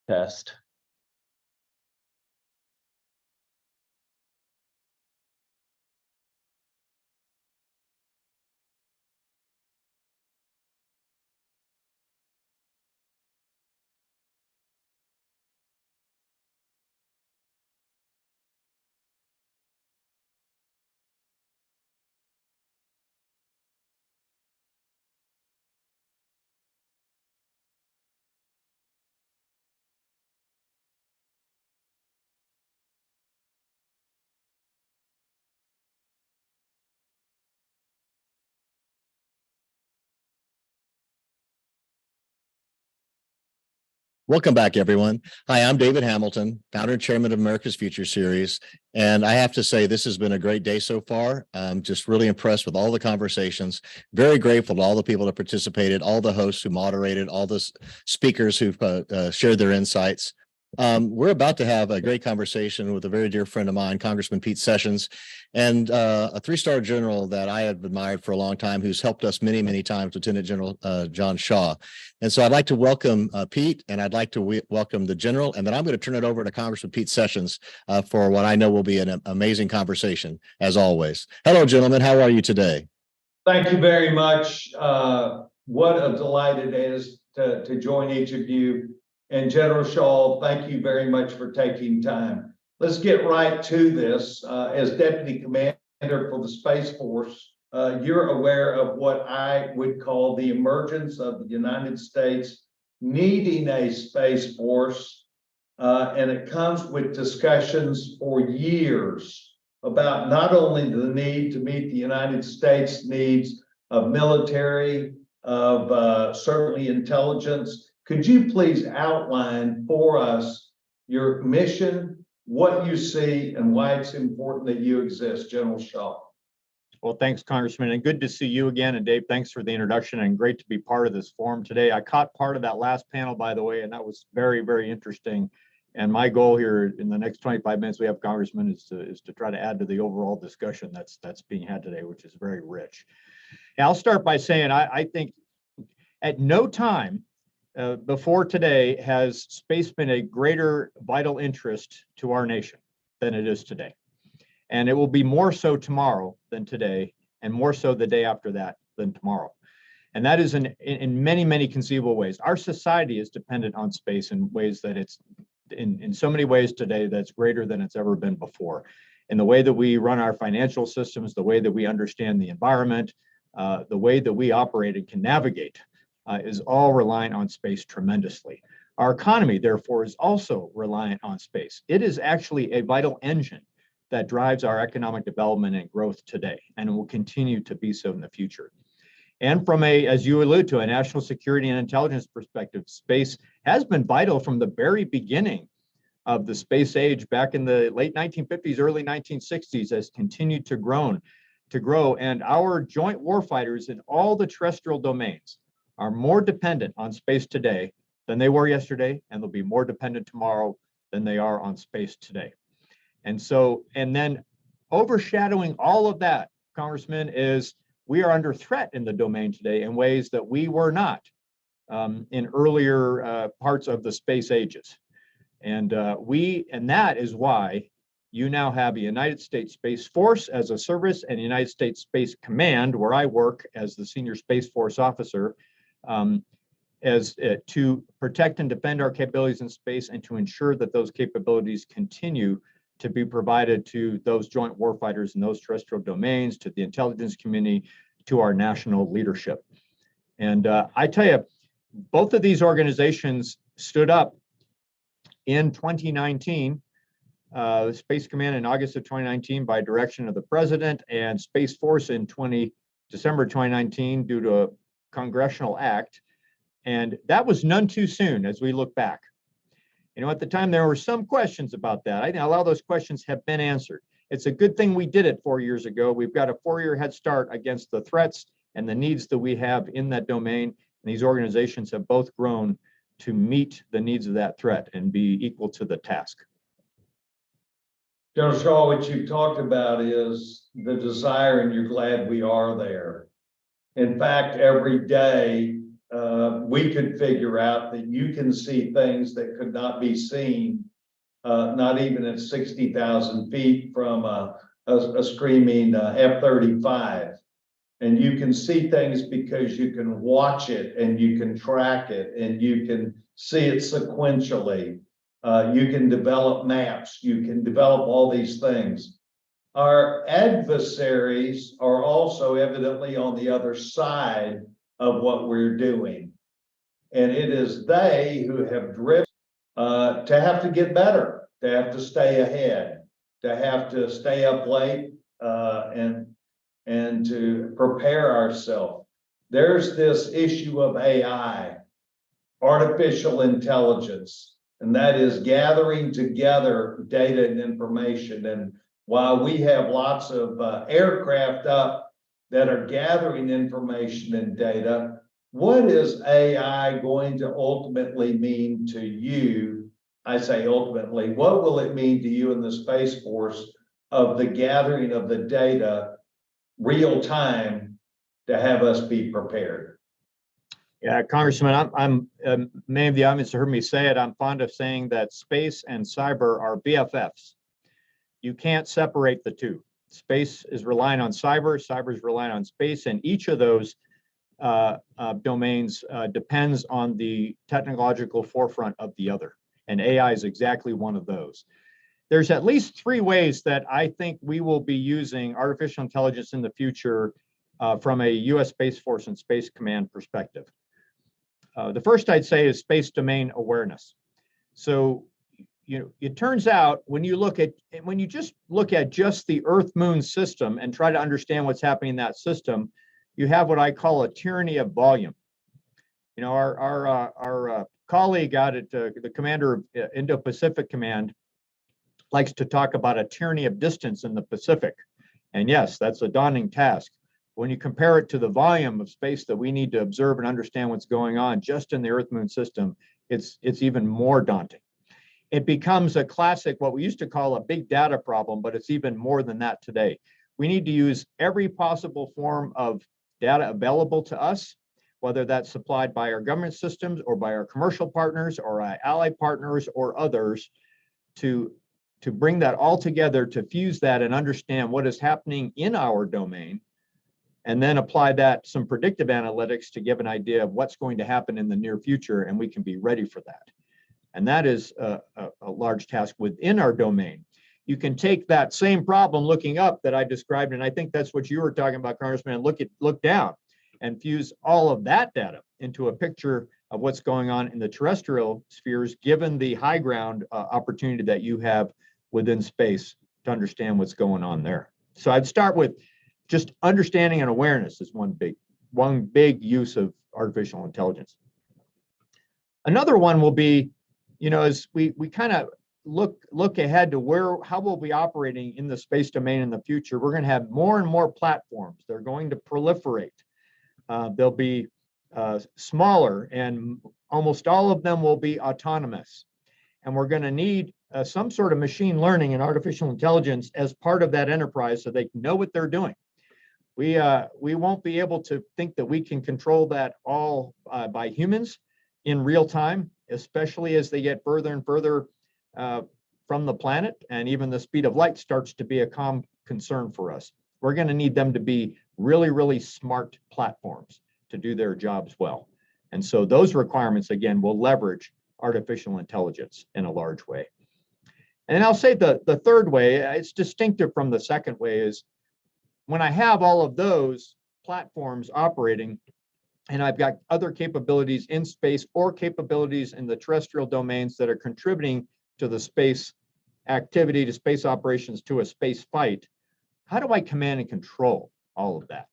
Test. Welcome back, everyone. Hi, I'm David Hamilton, founder and chairman of America's Future Series. And I have to say, this has been a great day so far. I'm just really impressed with all the conversations. Very grateful to all the people that participated, all the hosts who moderated, all the speakers who've shared their insights. We're about to have a great conversation with a very dear friend of mine, Congressman Pete Sessions, and a three-star general that I have admired for a long time, who's helped us many, many times, Lieutenant General John Shaw. And so I'd like to welcome Pete, and I'd like to welcome the general, and then I'm going to turn it over to Congressman Pete Sessions for what I know will be an amazing conversation, as always. Hello, gentlemen. How are you today? Thank you very much. What a delight it is to join each of you. And General Shaw, thank you very much for taking time. Let's get right to this. As Deputy Commander for the Space Force, you're aware of what I would call the emergence of the United States needing a Space Force. And it comes with discussions for years about not only the need to meet the United States needs of military, of certainly intelligence. Could you please outline for us your mission, what you see, and why it's important that you exist, General Shaw? Well, thanks, Congressman, and good to see you again. And Dave, thanks for the introduction and great to be part of this forum today. I caught part of that last panel, by the way, and that was very, very interesting. And my goal here in the next 25 minutes we have, Congressman, is to try to add to the overall discussion that's being had today, which is very rich. And I'll start by saying I think at no time before today has space been a greater vital interest to our nation than it is today. And it will be more so tomorrow than today, and more so the day after that than tomorrow. And that is in many, many conceivable ways. Our society is dependent on space in ways that it's in so many ways today that's greater than it's ever been before. In the way that we run our financial systems, the way that we understand the environment, the way that we operate and can navigate is all reliant on space tremendously. Our economy, therefore, is also reliant on space. It is actually a vital engine that drives our economic development and growth today, and it will continue to be so in the future. And from as you allude to, a national security and intelligence perspective, space has been vital from the very beginning of the space age back in the late 1950s, early 1960s, has continued to grow. And our joint warfighters in all the terrestrial domains are more dependent on space today than they were yesterday, and they'll be more dependent tomorrow than they are on space today. And then overshadowing all of that, Congressman, is we are under threat in the domain today in ways that we were not in earlier parts of the space ages. And that is why you now have a United States Space Force as a service and a United States Space Command, where I work as the Senior Space Force Officer, to protect and defend our capabilities in space and to ensure that those capabilities continue to be provided to those joint warfighters in those terrestrial domains, to the intelligence community, to our national leadership. And I tell you, both of these organizations stood up in 2019, the Space Command in August of 2019 by direction of the President, and Space Force in December 2019 due to a congressional act. And that was none too soon as we look back. You know, at the time, there were some questions about that. I think a lot of those questions have been answered. It's a good thing we did it 4 years ago. We've got a 4-year head start against the threats and the needs that we have in that domain. And these organizations have both grown to meet the needs of that threat and be equal to the task. General Shaw, what you've talked about is the desire, and you're glad we are there. In fact, every day, we could figure out that you can see things that could not be seen, not even at 60,000 feet from a screaming F-35. And you can see things because you can watch it and you can track it and you can see it sequentially. You can develop maps, you can develop all these things. Our adversaries are also evidently on the other side of what we're doing. And it is they who have driven to have to get better, to have to stay ahead, to have to stay up late and to prepare ourselves. There's this issue of AI, artificial intelligence, and that is gathering together data and information. And while we have lots of aircraft up that are gathering information and data, what is AI going to ultimately mean to you? I say ultimately, what will it mean to you in the Space Force of the gathering of the data real time to have us be prepared? Yeah, Congressman, I'm many of the audience heard me say it. I'm fond of saying that space and cyber are BFFs. You can't separate the two. Space is relying on cyber, cyber is relying on space, and each of those domains depends on the technological forefront of the other. And AI is exactly one of those. There's at least 3 ways that I think we will be using artificial intelligence in the future from a U.S. Space Force and Space Command perspective. The first I'd say is space domain awareness. So, it turns out when you just look at just the Earth-Moon system and try to understand what's happening in that system, you have what I call a tyranny of volume. Our colleague out at the commander of Indo-Pacific Command likes to talk about a tyranny of distance in the Pacific. And yes, that's a daunting task. When you compare it to the volume of space that we need to observe and understand what's going on just in the Earth-Moon system, it's even more daunting. It becomes a classic, what we used to call a big data problem, but it's even more than that today. We need to use every possible form of data available to us, whether that's supplied by our government systems or by our commercial partners or our ally partners or others, to bring that all together, to fuse that and understand what is happening in our domain, and then apply that some predictive analytics to give an idea of what's going to happen in the near future, and we can be ready for that. And that is a large task within our domain. You can take that same problem looking up that I described, and I think that's what you were talking about, Congressman, and look down and fuse all of that data into a picture of what's going on in the terrestrial spheres, given the high ground opportunity that you have within space to understand what's going on there. So I'd start with just understanding and awareness is one big use of artificial intelligence. Another one will be, as we kind of look ahead to how we'll be operating in the space domain in the future, we're going to have more and more platforms. They're going to proliferate. They'll be smaller, and almost all of them will be autonomous. And we're going to need some sort of machine learning and artificial intelligence as part of that enterprise so they can know what they're doing. We won't be able to think that we can control that all by humans in real time, especially as they get further and further from the planet, and even the speed of light starts to be a common concern for us. We're going to need them to be really, really smart platforms to do their jobs well. And so those requirements, again, will leverage artificial intelligence in a large way. And I'll say the third way, it's distinctive from the second way, is when I have all of those platforms operating, and I've got other capabilities in space or capabilities in the terrestrial domains that are contributing to the space activity, to space operations, to a space fight, how do I command and control all of that?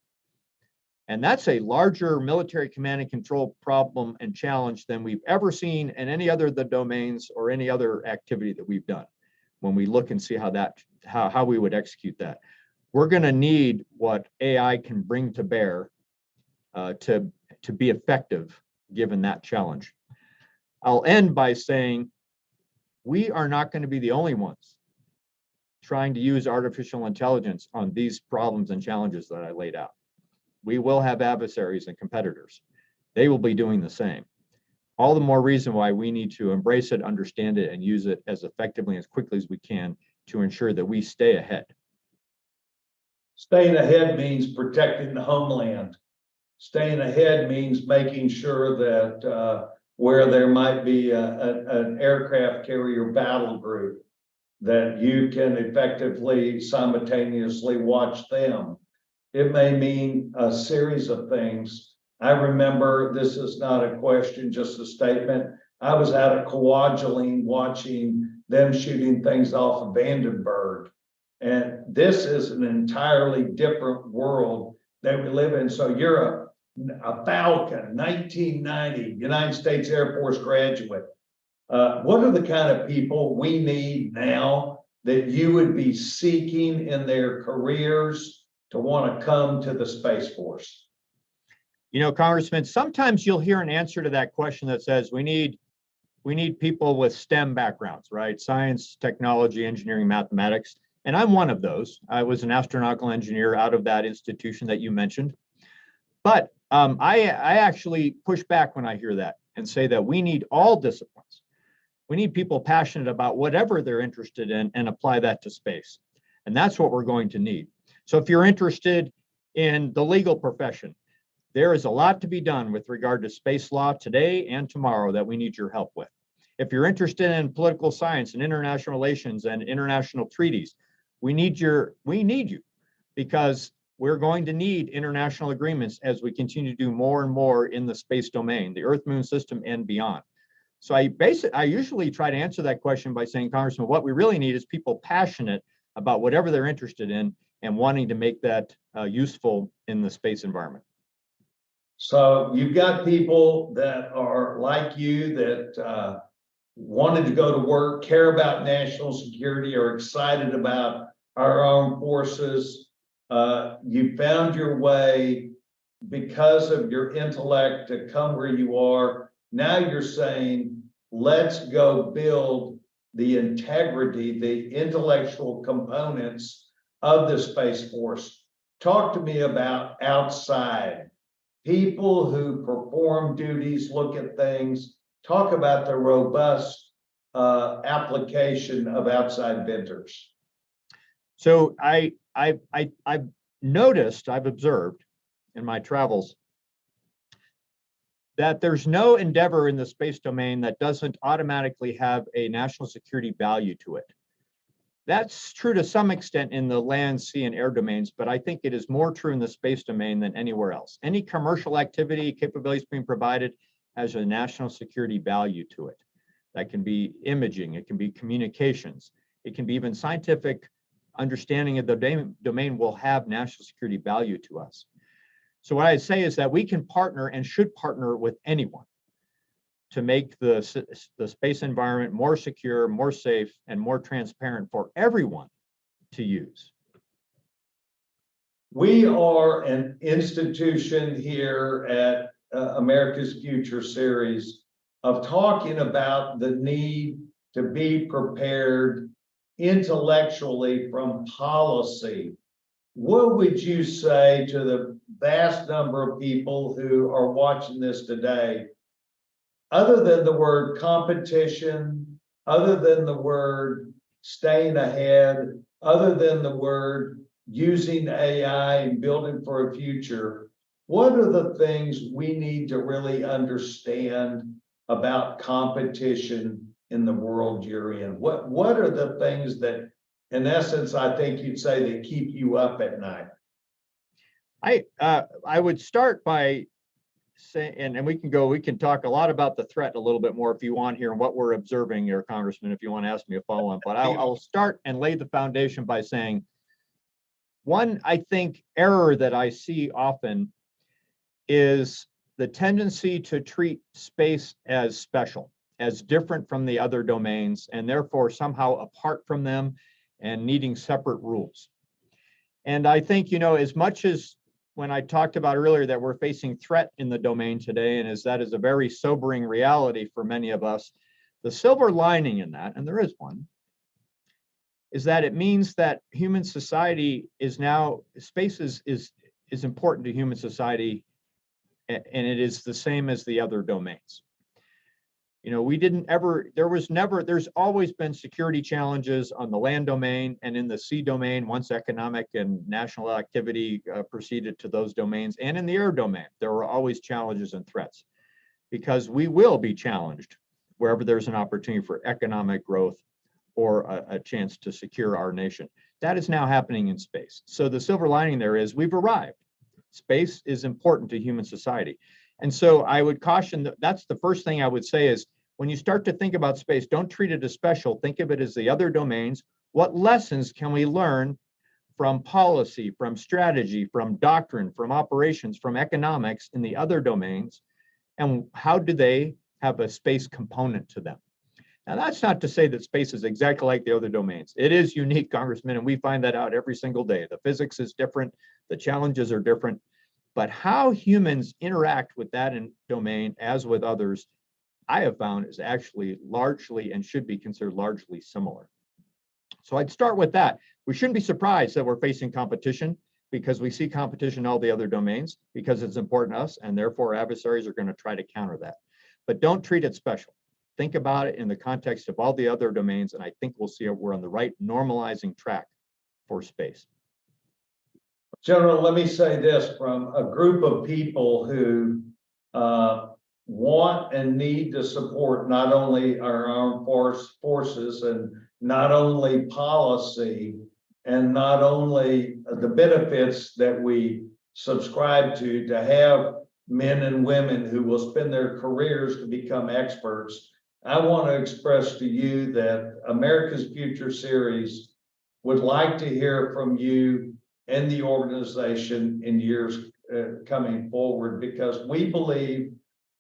And that's a larger military command and control problem and challenge than we've ever seen in any other of the domains or any other activity that we've done. When we look and see how we would execute that, we're going to need what AI can bring to bear to be effective given that challenge. I'll end by saying we are not going to be the only ones trying to use artificial intelligence on these problems and challenges that I laid out. We will have adversaries and competitors. They will be doing the same. All the more reason why we need to embrace it, understand it, and use it as effectively and as quickly as we can to ensure that we stay ahead. Staying ahead means protecting the homeland. Staying ahead means making sure that where there might be an aircraft carrier battle group, that you can effectively simultaneously watch them. It may mean a series of things. I remember, this is not a question, just a statement. I was out at Kwajalein watching them shooting things off of Vandenberg. And this is an entirely different world that we live in. So you're a Falcon, 1990, United States Air Force graduate. What are the kind of people we need now that you would be seeking in their careers to want to come to the Space Force? Congressman, sometimes you'll hear an answer to that question that says we need people with STEM backgrounds, right? Science, technology, engineering, mathematics. And I'm one of those. I was an astronautical engineer out of that institution that you mentioned. But I actually push back when I hear that and say that we need all disciplines. We need people passionate about whatever they're interested in and apply that to space. And that's what we're going to need. So if you're interested in the legal profession, There is a lot to be done with regard to space law today and tomorrow that we need your help with. If you're interested in political science and international relations and international treaties, we need you because we're going to need international agreements as we continue to do more and more in the space domain, the Earth Moon system and beyond. So I usually try to answer that question by saying, Congressman, what we really need is people passionate about whatever they're interested in and wanting to make that useful in the space environment. So you've got people that are like you that wanted to go to work, care about national security, are excited about our armed forces. You found your way because of your intellect to come where you are. Now you're saying, let's go build the integrity, the intellectual components of the Space Force. Talk to me about outside people who perform duties, look at things. Talk about the robust application of outside vendors. So I've noticed, I've observed in my travels that there's no endeavor in the space domain that doesn't automatically have a national security value to it. That's true to some extent in the land, sea, and air domains, but I think it is more true in the space domain than anywhere else. Any commercial activity, capabilities being provided has a national security value to it. That can be imaging, it can be communications, it can be even scientific understanding of the domain will have national security value to us. So what I say is that we can partner and should partner with anyone to make the space environment more secure, more safe, and more transparent for everyone to use. We are an institution here at America's Future Series of talking about the need to be prepared intellectually from policy. What would you say to the vast number of people who are watching this today, other than the word competition, other than the word staying ahead, other than the word using AI and building for a future, what are the things we need to really understand about competition in the world you're in? What are the things that, in essence, I think you'd say that keep you up at night? I would start by saying, and we can talk a lot about the threat a little bit more if you want here and what we're observing here, Congressman, if you want to ask me a follow-on. But I'll start and lay the foundation by saying, one, I think, error that I see often is the tendency to treat space as special, as different from the other domains, and therefore somehow apart from them and needing separate rules. And I think, as much as when I talked about earlier that we're facing threat in the domain today, and as that is a very sobering reality for many of us, the silver lining in that, and there is one, is that it means that human society is now, space is important to human society, and it is the same as the other domains. There's always been security challenges on the land domain and in the sea domain once economic and national activity proceeded to those domains, and in the air domain, there were always challenges and threats because we will be challenged wherever there's an opportunity for economic growth or a chance to secure our nation. That is now happening in space. So the silver lining there is we've arrived. Space is important to human society. And so I would caution that's the first thing I would say is when you start to think about space, don't treat it as special. Think of it as the other domains. What lessons can we learn from policy, from strategy, from doctrine, from operations, from economics in the other domains? And how do they have a space component to them? Now, that's not to say that space is exactly like the other domains. It is unique, Congressman, and we find that out every single day. The physics is different, the challenges are different, but how humans interact with that domain as with others, I have found is actually largely and should be considered largely similar. So I'd start with that. We shouldn't be surprised that we're facing competition because we see competition in all the other domains because it's important to us, and therefore adversaries are going to try to counter that. But don't treat it special. Think about it in the context of all the other domains, and I think we'll see we're on the right normalizing track for space. General, let me say this from a group of people who want and need to support not only our armed forces and not only policy and not only the benefits that we subscribe to have men and women who will spend their careers to become experts. I want to express to you that America's Future Series would like to hear from you and the organization in years coming forward, because we believe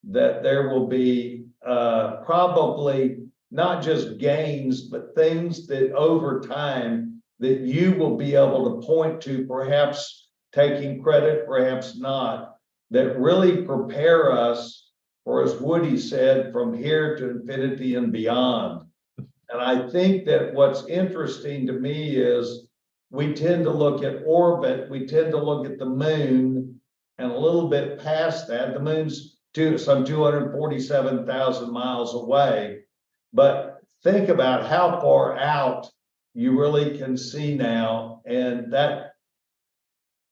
that there will be probably not just gains, but things that over time that you will be able to point to, perhaps taking credit, perhaps not, that really prepare us for, as Woody said, from here to infinity and beyond. And I think that what's interesting to me is we tend to look at orbit, we tend to look at the moon, and a little bit past that, the moon's some 247,000 miles away. But think about how far out you really can see now, and that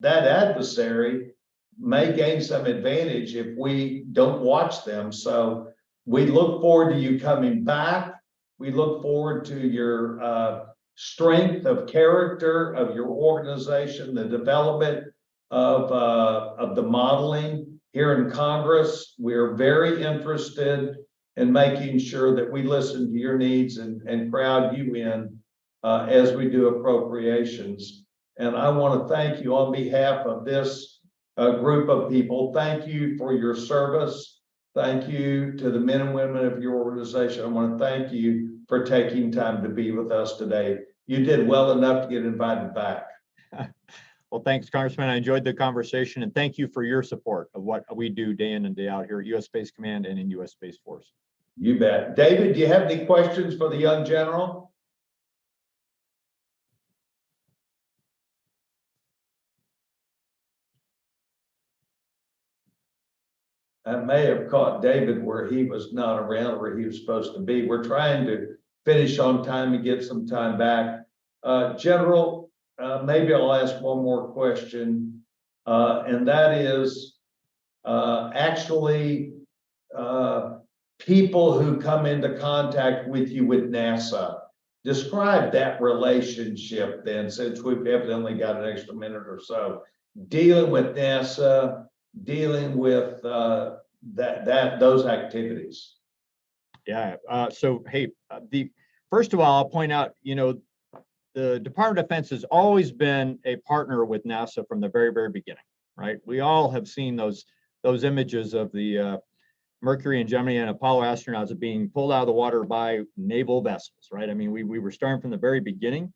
adversary may gain some advantage if we don't watch them. So we look forward to you coming back. We look forward to your strength of character of your organization, the development of the modeling here in Congress. We're very interested in making sure that we listen to your needs and crowd you in as we do appropriations. And I want to thank you on behalf of this group of people. Thank you for your service. Thank you to the men and women of your organization. I want to thank you for taking time to be with us today. You did well enough to get invited back. Well, thanks, Congressman. I enjoyed the conversation, and thank you for your support of what we do day in and day out here at U.S. Space Command and in U.S. Space Force. You bet. David, do you have any questions for the young general? I may have caught David where he was not around where he was supposed to be. We're trying to finish on time and get some time back. General, maybe I'll ask one more question, and that is actually people who come into contact with you with NASA. Describe that relationship then, since we've evidently got an extra minute or so. Dealing with NASA, dealing with those activities. Yeah. So hey, first of all, I'll point out, the Department of Defense has always been a partner with NASA from the very, very beginning, right? We all have seen those images of the Mercury and Gemini and Apollo astronauts being pulled out of the water by naval vessels, right? I mean, we were starting from the very beginning.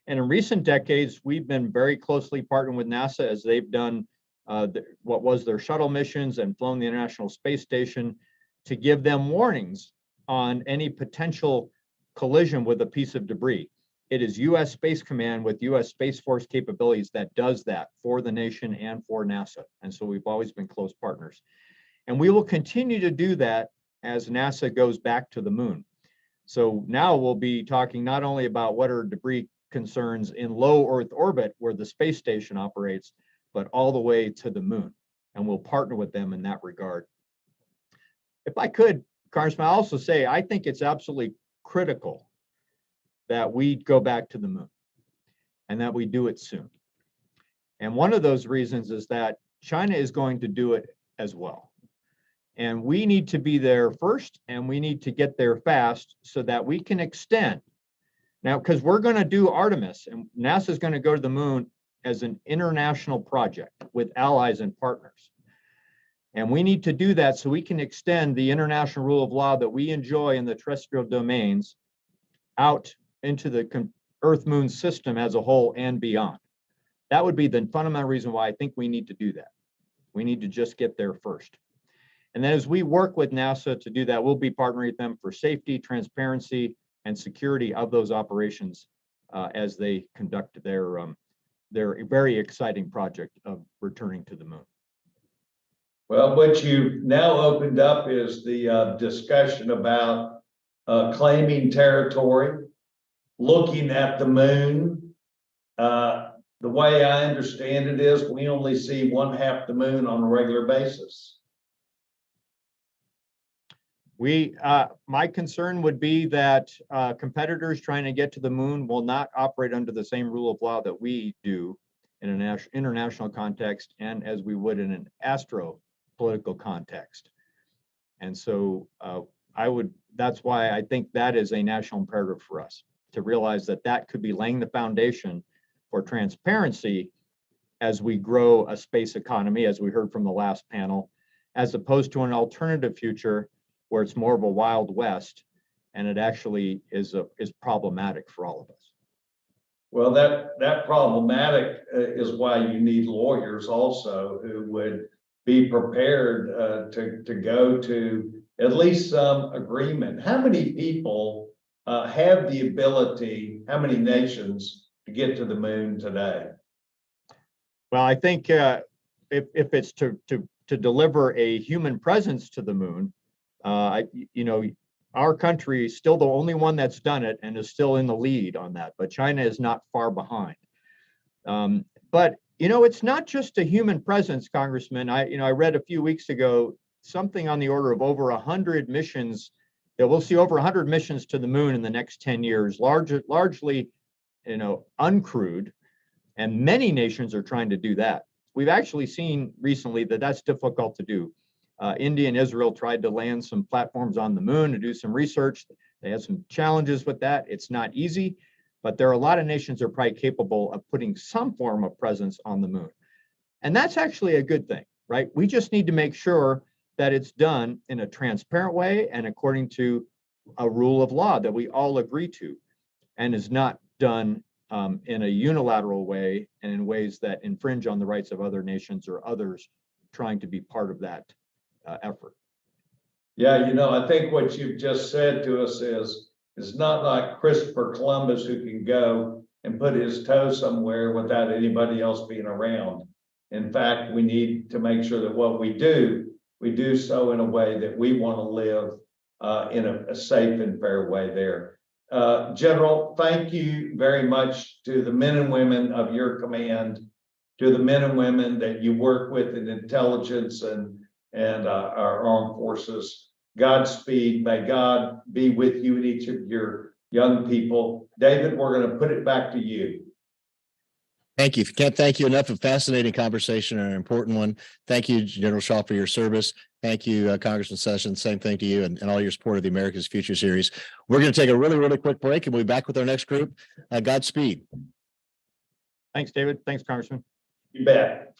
And in recent decades, we've been very closely partnering with NASA as they've done what was their shuttle missions and flown the International Space Station to give them warnings on any potential collision with a piece of debris. It is U.S. Space Command with U.S. Space Force capabilities that does that for the nation and for NASA. And so we've always been close partners. And we will continue to do that as NASA goes back to the moon. So now we'll be talking not only about what are debris concerns in low Earth orbit where the space station operates, but all the way to the moon. And we'll partner with them in that regard. If I could, Congressman, I'll also say, I think it's absolutely critical that we go back to the moon and that we do it soon. And one of those reasons is that China is going to do it as well. And we need to be there first, and we need to get there fast so that we can extend. Now, because we're going to do Artemis, and NASA is going to go to the moon as an international project with allies and partners. And we need to do that so we can extend the international rule of law that we enjoy in the terrestrial domains out into the Earth-Moon system as a whole and beyond. That would be the fundamental reason why I think we need to do that. We need to just get there first. And then as we work with NASA to do that, we'll be partnering with them for safety, transparency, and security of those operations as they conduct their very exciting project of returning to the moon. Well, what you've now opened up is the discussion about claiming territory, looking at the moon, The way I understand it is we only see one half the moon on a regular basis. My concern would be that competitors trying to get to the moon will not operate under the same rule of law that we do in an international context and as we would in an astro political context. And so that's why I think that is a national imperative for us to realize that that could be laying the foundation for transparency as we grow a space economy, as we heard from the last panel, as opposed to an alternative future where it's more of a Wild West, and it actually is problematic for all of us. Well, that problematic is why you need lawyers also who would be prepared to go to at least some agreement. How many people have the ability, how many nations to get to the moon today? Well, I think if it's to deliver a human presence to the moon, our country is still the only one that's done it and is still in the lead on that, but China is not far behind. But it's not just a human presence, Congressman. I read a few weeks ago something on the order of over 100 missions, that we'll see over 100 missions to the moon in the next 10 years, largely uncrewed, and many nations are trying to do that. We've actually seen recently that that's difficult to do. India and Israel tried to land some platforms on the moon to do some research. They had some challenges with that. It's not easy, but there are a lot of nations that are probably capable of putting some form of presence on the moon. And that's actually a good thing, right? We just need to make sure that it's done in a transparent way and according to a rule of law that we all agree to, and is not done in a unilateral way and in ways that infringe on the rights of other nations or others trying to be part of that effort. Yeah, I think what you've just said to us is it's not like Christopher Columbus who can go and put his toe somewhere without anybody else being around. In fact, we need to make sure that what we do so in a way that we want to live in a safe and fair way there. General, thank you very much to the men and women of your command, to the men and women that you work with in intelligence and our armed forces. Godspeed. May God be with you and each of your young people. David, we're going to put it back to you. Thank you. Can't thank you enough. A fascinating conversation and an important one. Thank you, General Shaw, for your service. Thank you, Congressman Sessions. Same thing to you and all your support of the America's Future series. We're going to take a really, really quick break and we'll be back with our next group. Godspeed. Thanks, David. Thanks, Congressman. You bet.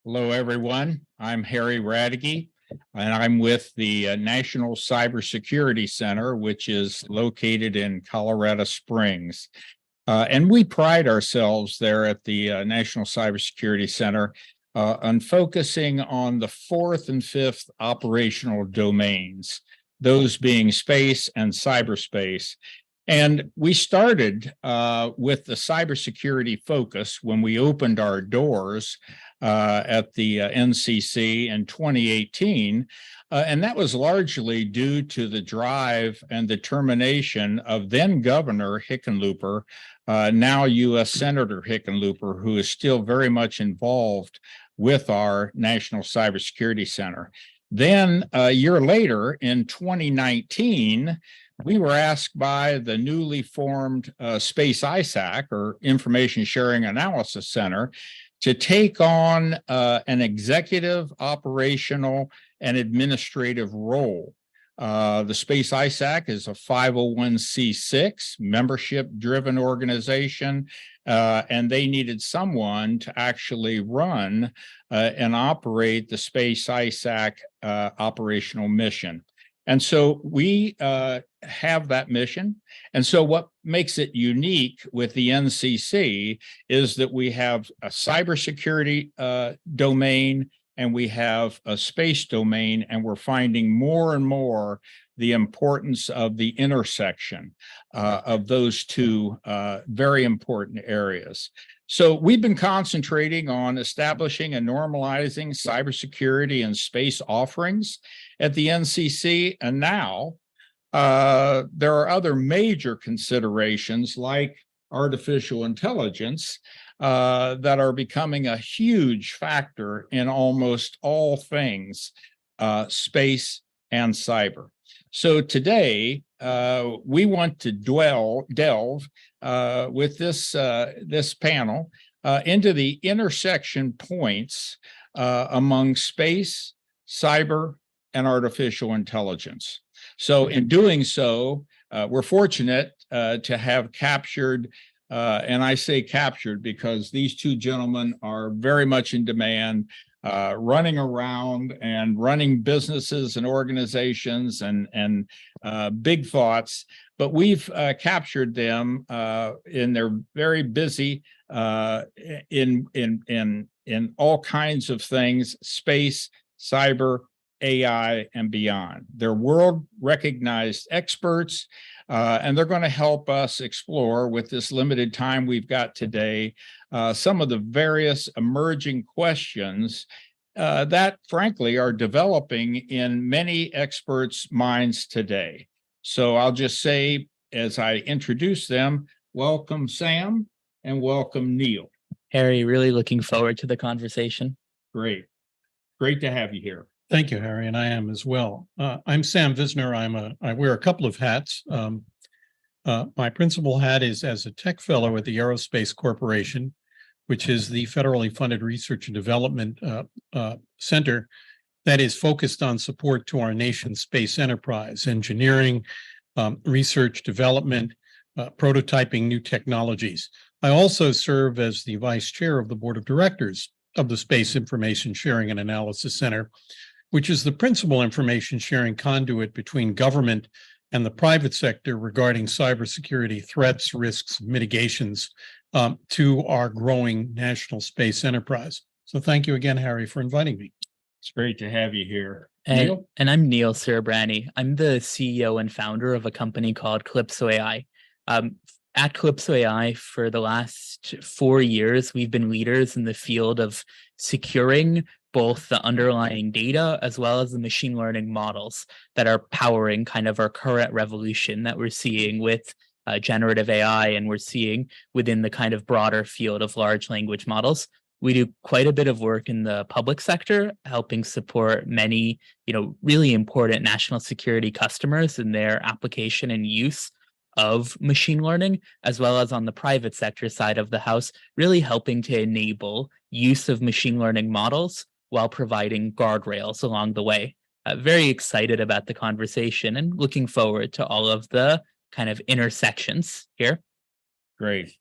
Hello, everyone. I'm Harry Radke, and I'm with the National Cybersecurity Center, which is located in Colorado Springs. And we pride ourselves there at the National Cybersecurity Center on focusing on the fourth and fifth operational domains, those being space and cyberspace. And we started with the cybersecurity focus when we opened our doors at the NCC in 2018. And that was largely due to the drive and determination of then Governor Hickenlooper, now U.S. Senator Hickenlooper, who is still very much involved with our National Cybersecurity Center. Then a year later, in 2019, we were asked by the newly formed Space ISAC, or Information Sharing Analysis Center, to take on an executive, operational, and administrative role. The Space ISAC is a 501c6 membership-driven organization, and they needed someone to actually run and operate the Space ISAC operational mission. And so we have that mission. And so what makes it unique with the NCC is that we have a cybersecurity domain and we have a space domain, and we're finding more and more the importance of the intersection of those two very important areas. So we've been concentrating on establishing and normalizing cybersecurity and space offerings at the NCC, and now there are other major considerations like artificial intelligence that are becoming a huge factor in almost all things space and cyber. So today, we want to delve with this panel into the intersection points among space, cyber, and artificial intelligence. So in doing so, we're fortunate to have captured, and I say captured because these two gentlemen are very much in demand, running around and running businesses and organizations and big thoughts. But we've captured them in their very busy in all kinds of things: space, cyber, AI, and beyond. They're world-recognized experts, and they're going to help us explore, with this limited time we've got today, some of the various emerging questions that, frankly, are developing in many experts' minds today. So I'll just say, as I introduce them, welcome, Sam, and welcome, Neil. Harry, really looking forward to the conversation. Great. Great to have you here. Thank you, Harry, and I am as well. I'm Sam Visner. I wear a couple of hats. My principal hat is as a tech fellow at the Aerospace Corporation, which is the federally funded research and development center that is focused on support to our nation's space enterprise, engineering, research, development, prototyping new technologies. I also serve as the vice chair of the board of directors of the Space Information Sharing and Analysis Center, which is the principal information sharing conduit between government and the private sector regarding cybersecurity threats, risks, mitigations to our growing national space enterprise. So thank you again, Harry, for inviting me. It's great to have you here. And I'm Neil Sirabrani. I'm the CEO and founder of a company called Calypso AI. At Calypso AI, for the last 4 years, we've been leaders in the field of securing both the underlying data as well as the machine learning models that are powering kind of our current revolution that we're seeing with generative AI, and we're seeing within the kind of broader field of large language models. We do quite a bit of work in the public sector, helping support many, really important national security customers in their application and use of machine learning, as well as on the private sector side of the house, really helping to enable use of machine learning models while providing guardrails along the way. Very excited about the conversation and looking forward to all of the kind of intersections here. Great.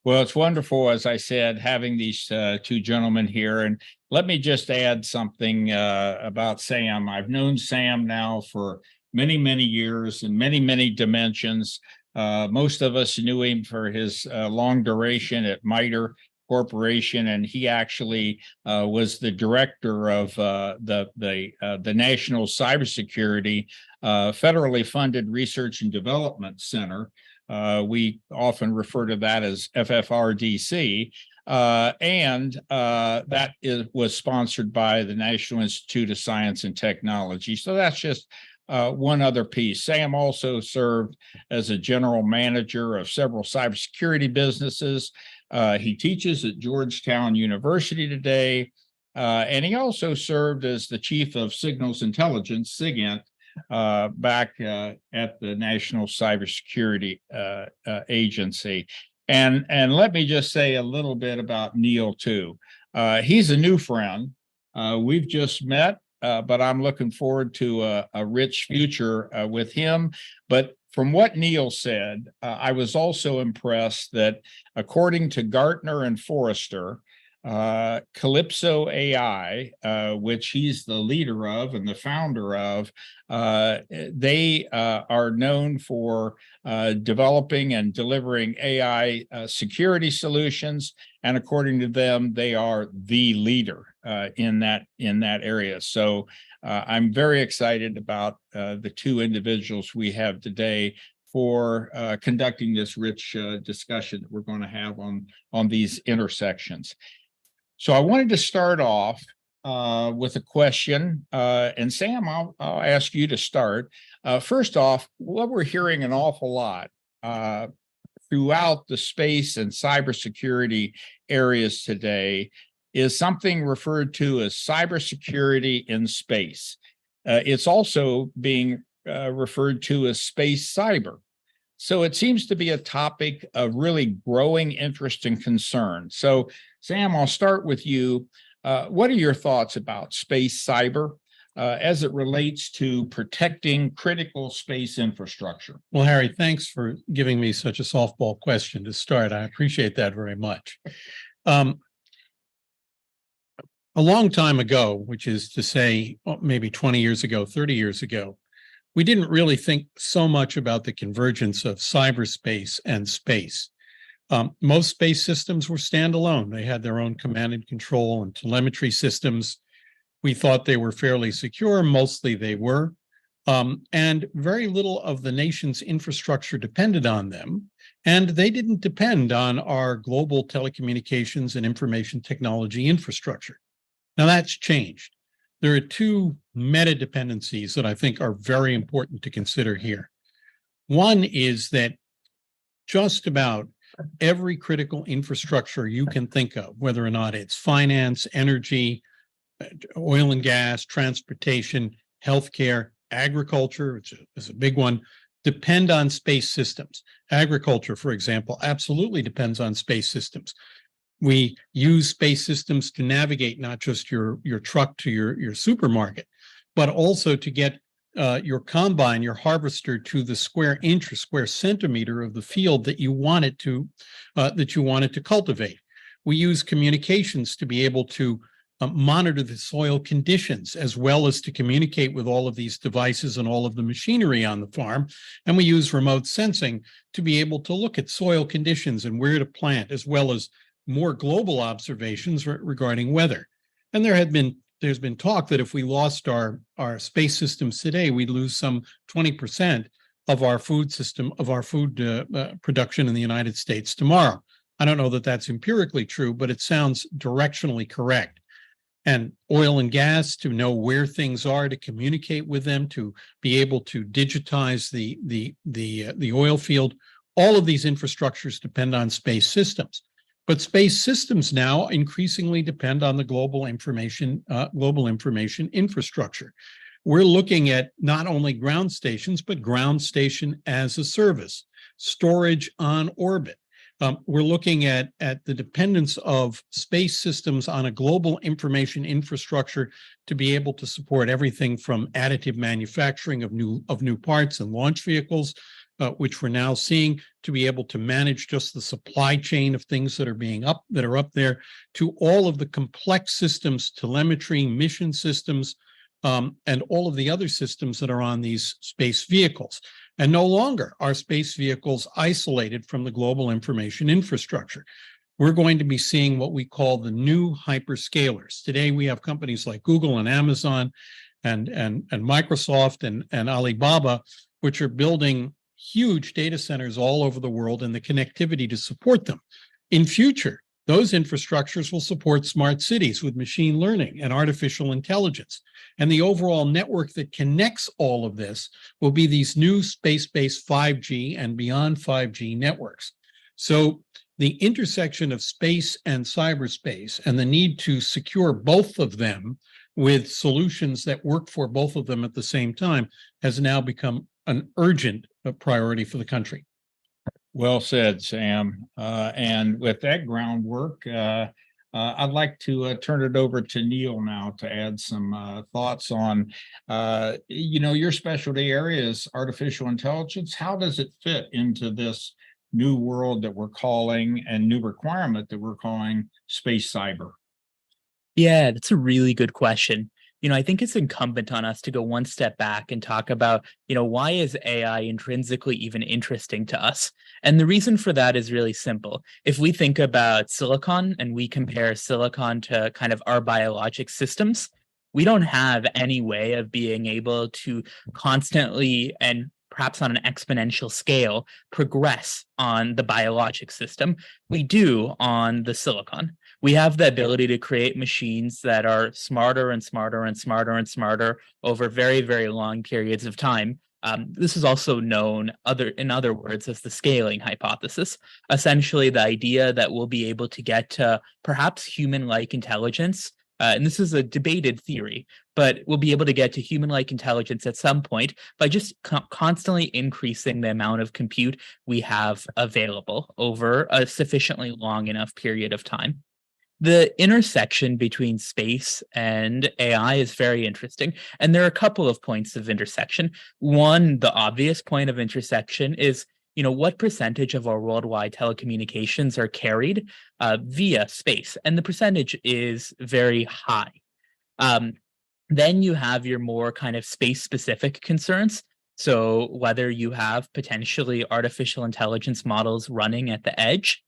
Well, it's wonderful, as I said, having these two gentlemen here. And let me just add something about Sam. I've known Sam now for many, many years in many, many dimensions. Most of us knew him for his long duration at MITRE Corporation, and he actually was the director of the National Cybersecurity federally funded Research and Development Center. We often refer to that as FFRDC, and that was sponsored by the National Institute of Science and Technology. So that's just one other piece. Sam also served as a general manager of several cybersecurity businesses. He teaches at Georgetown University today, and he also served as the chief of Signals Intelligence, SIGINT, back at the National Cybersecurity Agency. And let me just say a little bit about Neil too. He's a new friend. We've just met, but I'm looking forward to a rich future with him. But from what Neil said, I was also impressed that according to Gartner and Forrester, Calypso AI, which he's the leader of and the founder of, they are known for developing and delivering AI security solutions. And according to them, they are the leader in that area. So I'm very excited about the two individuals we have today for conducting this rich discussion that we're going to have on these intersections. So I wanted to start off with a question, and Sam, I'll ask you to start. First off, what we're hearing an awful lot throughout the space and cybersecurity areas today is something referred to as cybersecurity in space. It's also being referred to as space cyber. So it seems to be a topic of really growing interest and concern. So Sam, I'll start with you. What are your thoughts about space cyber as it relates to protecting critical space infrastructure? Well, Harry, thanks for giving me such a softball question to start. I appreciate that very much. A long time ago, which is to say maybe 20 years ago, 30 years ago, we didn't really think so much about the convergence of cyberspace and space. Most space systems were standalone. They had their own command and control and telemetry systems. We thought they were fairly secure. Mostly they were. And very little of the nation's infrastructure depended on them. And they didn't depend on our global telecommunications and information technology infrastructure. Now that's changed. There are two meta dependencies that I think are very important to consider here. One is that just about every critical infrastructure you can think of, whether or not it's finance, energy, oil and gas, transportation, healthcare, agriculture, which is a big one, depend on space systems. Agriculture, for example, absolutely depends on space systems. We use space systems to navigate not just your truck to your supermarket, but also to get your combine, your harvester, to the square inch or square centimeter of the field that you want it to cultivate. We use communications to be able to monitor the soil conditions, as well as to communicate with all of these devices and all of the machinery on the farm. And we use remote sensing to be able to look at soil conditions and where to plant, as well as more global observations regarding weather. And there's been talk that if we lost our space systems today, we'd lose some 20% of our food system, of our food production in the United States tomorrow. I don't know that that's empirically true, but it sounds directionally correct. And oil and gas, to know where things are, to communicate with them, to be able to digitize the oil field. All of these infrastructures depend on space systems. But space systems now increasingly depend on the global information infrastructure. We're looking at not only ground stations, but ground station as a service, storage on orbit. We're looking at the dependence of space systems on a global information infrastructure to be able to support everything from additive manufacturing of new parts and launch vehicles which we're now seeing, to be able to manage just the supply chain of things that are up there, to all of the complex systems, telemetry, mission systems, and all of the other systems that are on these space vehicles. And no longer are space vehicles isolated from the global information infrastructure. We're going to be seeing what we call the new hyperscalers. Today, we have companies like Google and Amazon and Microsoft and Alibaba, which are building huge data centers all over the world and the connectivity to support them. In future, those infrastructures will support smart cities with machine learning and artificial intelligence. And the overall network that connects all of this will be these new space-based 5G and beyond 5G networks. So the intersection of space and cyberspace and the need to secure both of them with solutions that work for both of them at the same time has now become an urgent priority for the country. Well said, Sam. And with that groundwork, I'd like to turn it over to Neil now to add some thoughts on, your specialty area is artificial intelligence. How does it fit into this new world that we're calling and new requirement that we're calling space cyber? Yeah, that's a really good question. I think it's incumbent on us to go one step back and talk about, why is AI intrinsically even interesting to us? And the reason for that is really simple. If we think about silicon and we compare silicon to kind of our biologic systems, we don't have any way of being able to constantly and perhaps on an exponential scale progress on the biologic system. We do on the silicon. We have the ability to create machines that are smarter and smarter and smarter and smarter over very, very long periods of time. This is also known in other words as the scaling hypothesis. Essentially, the idea that we'll be able to get to perhaps human-like intelligence, and this is a debated theory, but we'll be able to get to human-like intelligence at some point by just constantly increasing the amount of compute we have available over a sufficiently long enough period of time. The intersection between space and AI is very interesting, and there are a couple of points of intersection. One, the obvious point of intersection is, what percentage of our worldwide telecommunications are carried via space, and the percentage is very high. Then you have your more kind of space-specific concerns. So whether you have potentially artificial intelligence models running at the edge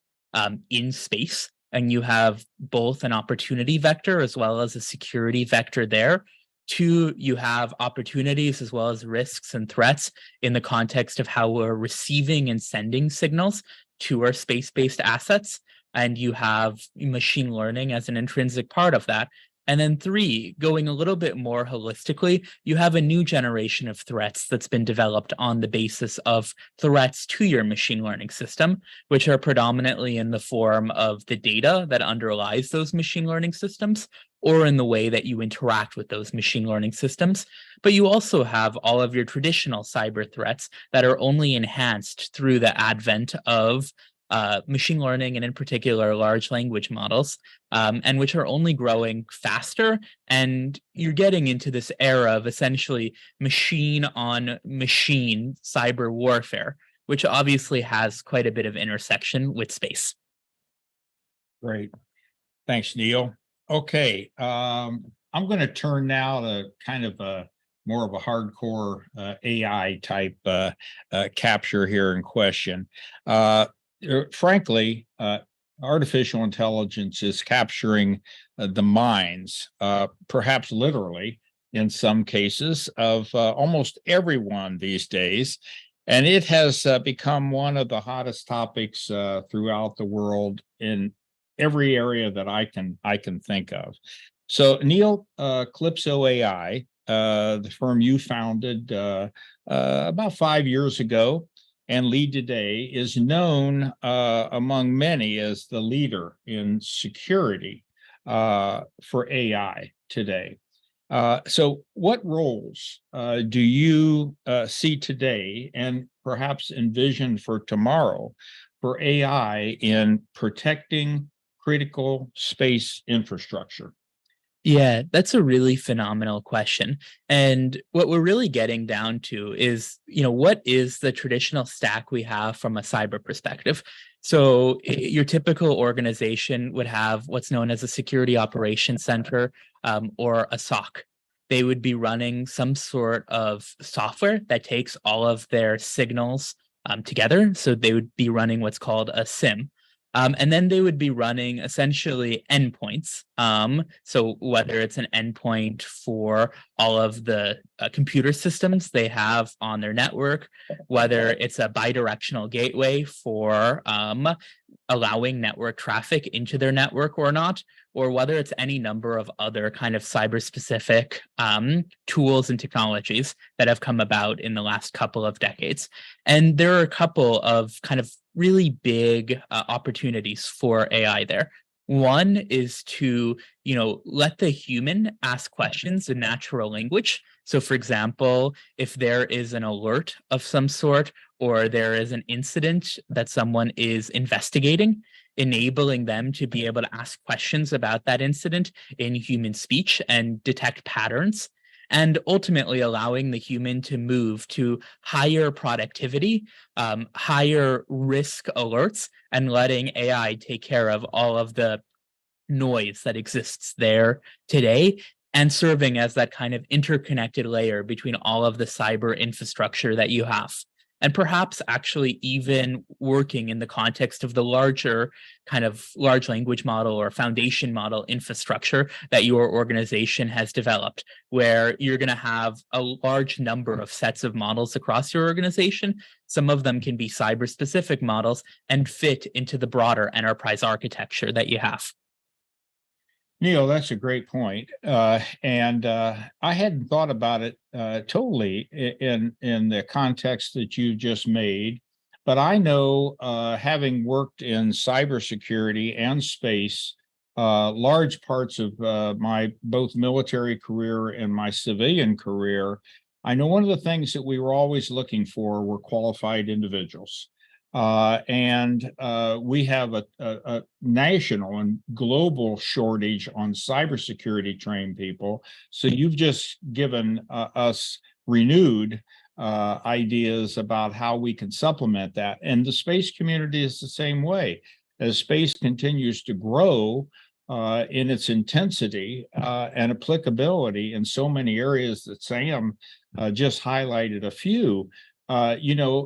in space, and you have both an opportunity vector as well as a security vector there. Two, you have opportunities as well as risks and threats in the context of how we're receiving and sending signals to our space-based assets. And you have machine learning as an intrinsic part of that. And then three, going a little bit more holistically, you have a new generation of threats that's been developed on the basis of threats to your machine learning system, which are predominantly in the form of the data that underlies those machine learning systems, or in the way that you interact with those machine learning systems. But you also have all of your traditional cyber threats that are only enhanced through the advent of machine learning and in particular large language models, and which are only growing faster. And you're getting into this era of essentially machine on machine cyber warfare, which obviously has quite a bit of intersection with space. Great. Thanks, Neil. Okay. I'm going to turn now to kind of more of a hardcore AI type capture here in question. Frankly, artificial intelligence is capturing the minds, perhaps literally in some cases, of almost everyone these days. And it has become one of the hottest topics throughout the world in every area that I can think of. So Neil, Calypso AI, the firm you founded about 5 years ago, and lead today, is known among many as the leader in security for AI today. So what roles do you see today and perhaps envision for tomorrow for AI in protecting critical space infrastructure? Yeah, that's a really phenomenal question. And what we're really getting down to is, what is the traditional stack we have from a cyber perspective? So your typical organization would have what's known as a security operations center, or a SOC. They would be running some sort of software that takes all of their signals together. So they would be running what's called a SIM. And then they would be running essentially endpoints. So whether it's an endpoint for all of the computer systems they have on their network, whether it's a bidirectional gateway for allowing network traffic into their network or not, or whether it's any number of other kind of cyber-specific tools and technologies that have come about in the last couple of decades. And there are a couple of kind of really big opportunities for AI there. One is to, let the human ask questions in natural language. So for example, if there is an alert of some sort, or there is an incident that someone is investigating, enabling them to be able to ask questions about that incident in human speech and detect patterns, and ultimately allowing the human to move to higher productivity, higher risk alerts, and letting AI take care of all of the noise that exists there today, and serving as that kind of interconnected layer between all of the cyber infrastructure that you have. And perhaps actually even working in the context of the larger kind of large language model or foundation model infrastructure that your organization has developed, where you're going to have a large number of sets of models across your organization. Some of them can be cyber-specific models and fit into the broader enterprise architecture that you have. Neil, that's a great point. And I hadn't thought about it totally in the context that you just made. But I know, having worked in cybersecurity and space, large parts of my both military career and my civilian career, I know one of the things that we were always looking for were qualified individuals. And we have a national and global shortage on cybersecurity trained people. So you've just given us renewed ideas about how we can supplement that. And the space community is the same way. As space continues to grow in its intensity and applicability in so many areas that Sam just highlighted a few,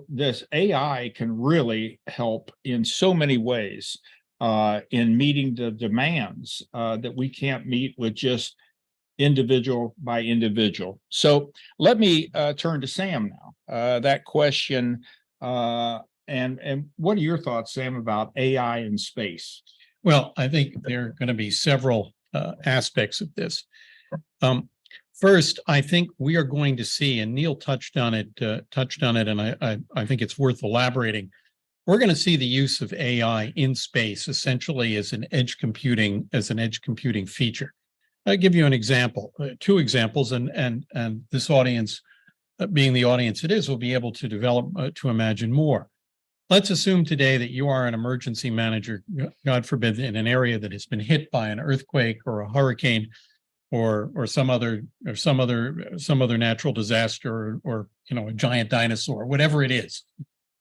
this AI can really help in so many ways in meeting the demands that we can't meet with just individual by individual. So let me turn to Sam now. That question, and what are your thoughts, Sam, about AI in space? Well, I think there are going to be several aspects of this. First, I think we are going to see, and Neil touched on it, and I think it's worth elaborating. We're going to see the use of AI in space essentially as an edge computing feature. I'll give you an example, two examples, and this audience, being the audience it is, will be able to develop to imagine more. Let's assume today that you are an emergency manager, God forbid, in an area that has been hit by an earthquake or a hurricane, or some other natural disaster, or a giant dinosaur, whatever it is.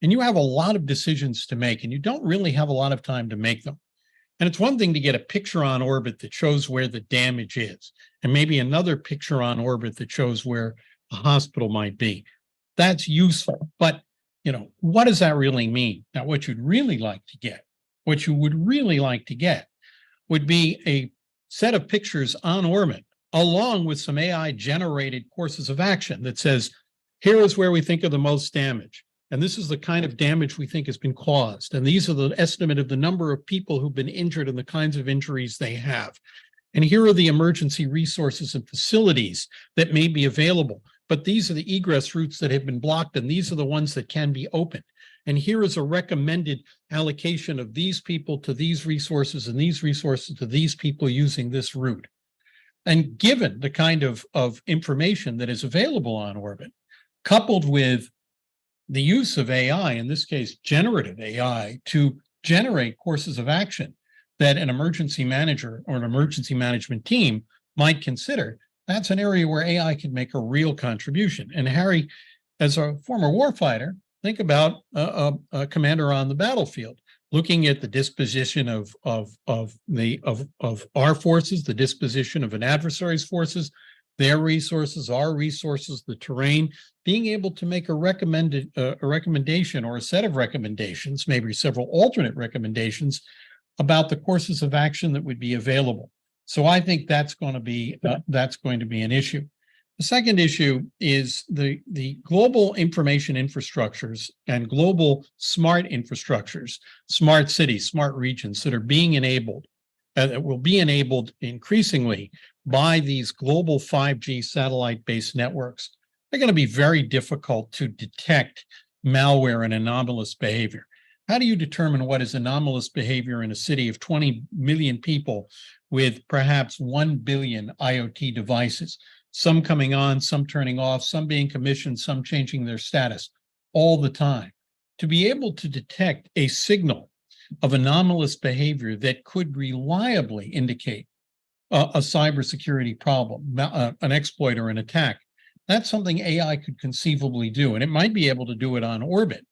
And you have a lot of decisions to make, and you don't really have a lot of time to make them. And it's one thing to get a picture on orbit that shows where the damage is, and maybe another picture on orbit that shows where a hospital might be. That's useful, but what does that really mean? Now, what you would really like to get would be a set of pictures on orbit, along with some AI generated courses of action that says, here is where we think of the most damage. And this is the kind of damage we think has been caused. And these are the estimate of the number of people who've been injured and the kinds of injuries they have. And here are the emergency resources and facilities that may be available. But these are the egress routes that have been blocked, and these are the ones that can be opened. And here is a recommended allocation of these people to these resources and these resources to these people using this route. And given the kind of information that is available on orbit, coupled with the use of AI, in this case, generative AI, to generate courses of action that an emergency manager or an emergency management team might consider, that's an area where AI can make a real contribution. And Harry, as a former warfighter, think about a commander on the battlefield, looking at the disposition of our forces, the disposition of an adversary's forces, their resources, our resources, the terrain, being able to make a recommendation or a set of recommendations, maybe several alternate recommendations about the courses of action that would be available. So I think that's going to be an issue. The second issue is the global information infrastructures and global smart infrastructures, smart cities, smart regions that are being enabled, that will be enabled increasingly by these global 5G satellite-based networks. They're going to be very difficult to detect malware and anomalous behavior. How do you determine what is anomalous behavior in a city of 20 million people with perhaps 1 billion IoT devices? Some coming on, some turning off, some being commissioned, some changing their status all the time. To be able to detect a signal of anomalous behavior that could reliably indicate a cybersecurity problem, an exploit or an attack, that's something AI could conceivably do. And it might be able to do it on orbit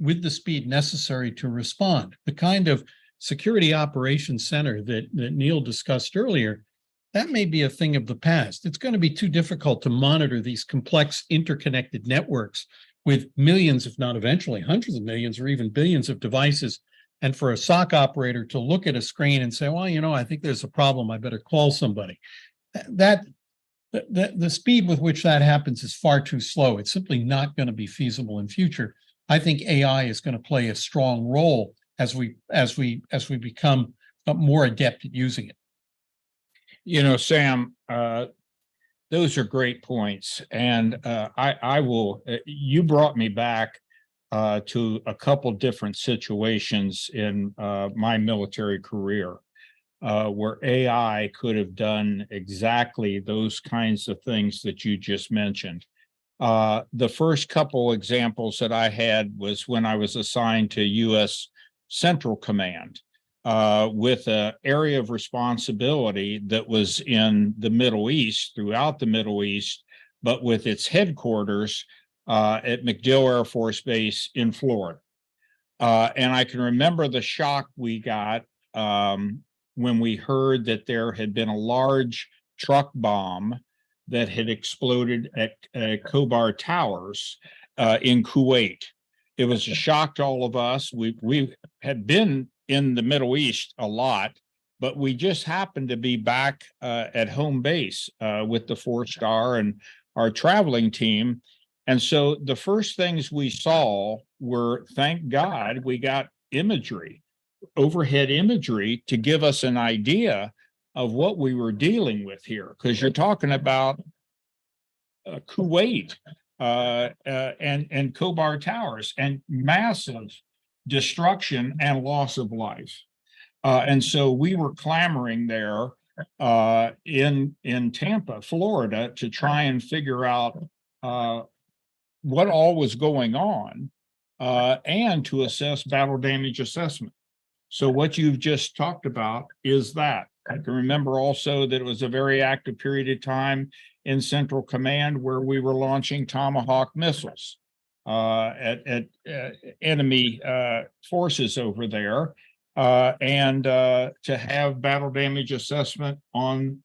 with the speed necessary to respond. The kind of security operations center that Neil discussed earlier, that may be a thing of the past. It's going to be too difficult to monitor these complex interconnected networks with millions, if not eventually hundreds of millions or even billions of devices. And for a SOC operator to look at a screen and say, well, you know, I think there's a problem, I better call somebody. The speed with which that happens is far too slow. It's simply not going to be feasible in future. I think AI is going to play a strong role as we become more adept at using it. You know, Sam, those are great points. And I will, you brought me back to a couple different situations in my military career where AI could have done exactly those kinds of things that you just mentioned. The first couple examples that I had was when I was assigned to U.S. Central Command with an area of responsibility that was in the Middle East, throughout the Middle East, but with its headquarters at MacDill Air Force Base in Florida. And I can remember the shock we got when we heard that there had been a large truck bomb that had exploded at Khobar Towers in Kuwait. It was a shock to all of us. We had been in the Middle East a lot, but we just happened to be back at home base with the 4-star and our traveling team. And so the first things we saw were, thank God, we got imagery, overhead imagery, to give us an idea of what we were dealing with here. Because you're talking about Kuwait and Khobar Towers and massive destruction and loss of life. And so we were clamoring there in Tampa, Florida, to try and figure out what all was going on and to assess battle damage assessment. So what you've just talked about is that. I can remember also that it was a very active period of time in Central Command where we were launching Tomahawk missiles at enemy forces over there, and to have battle damage assessment on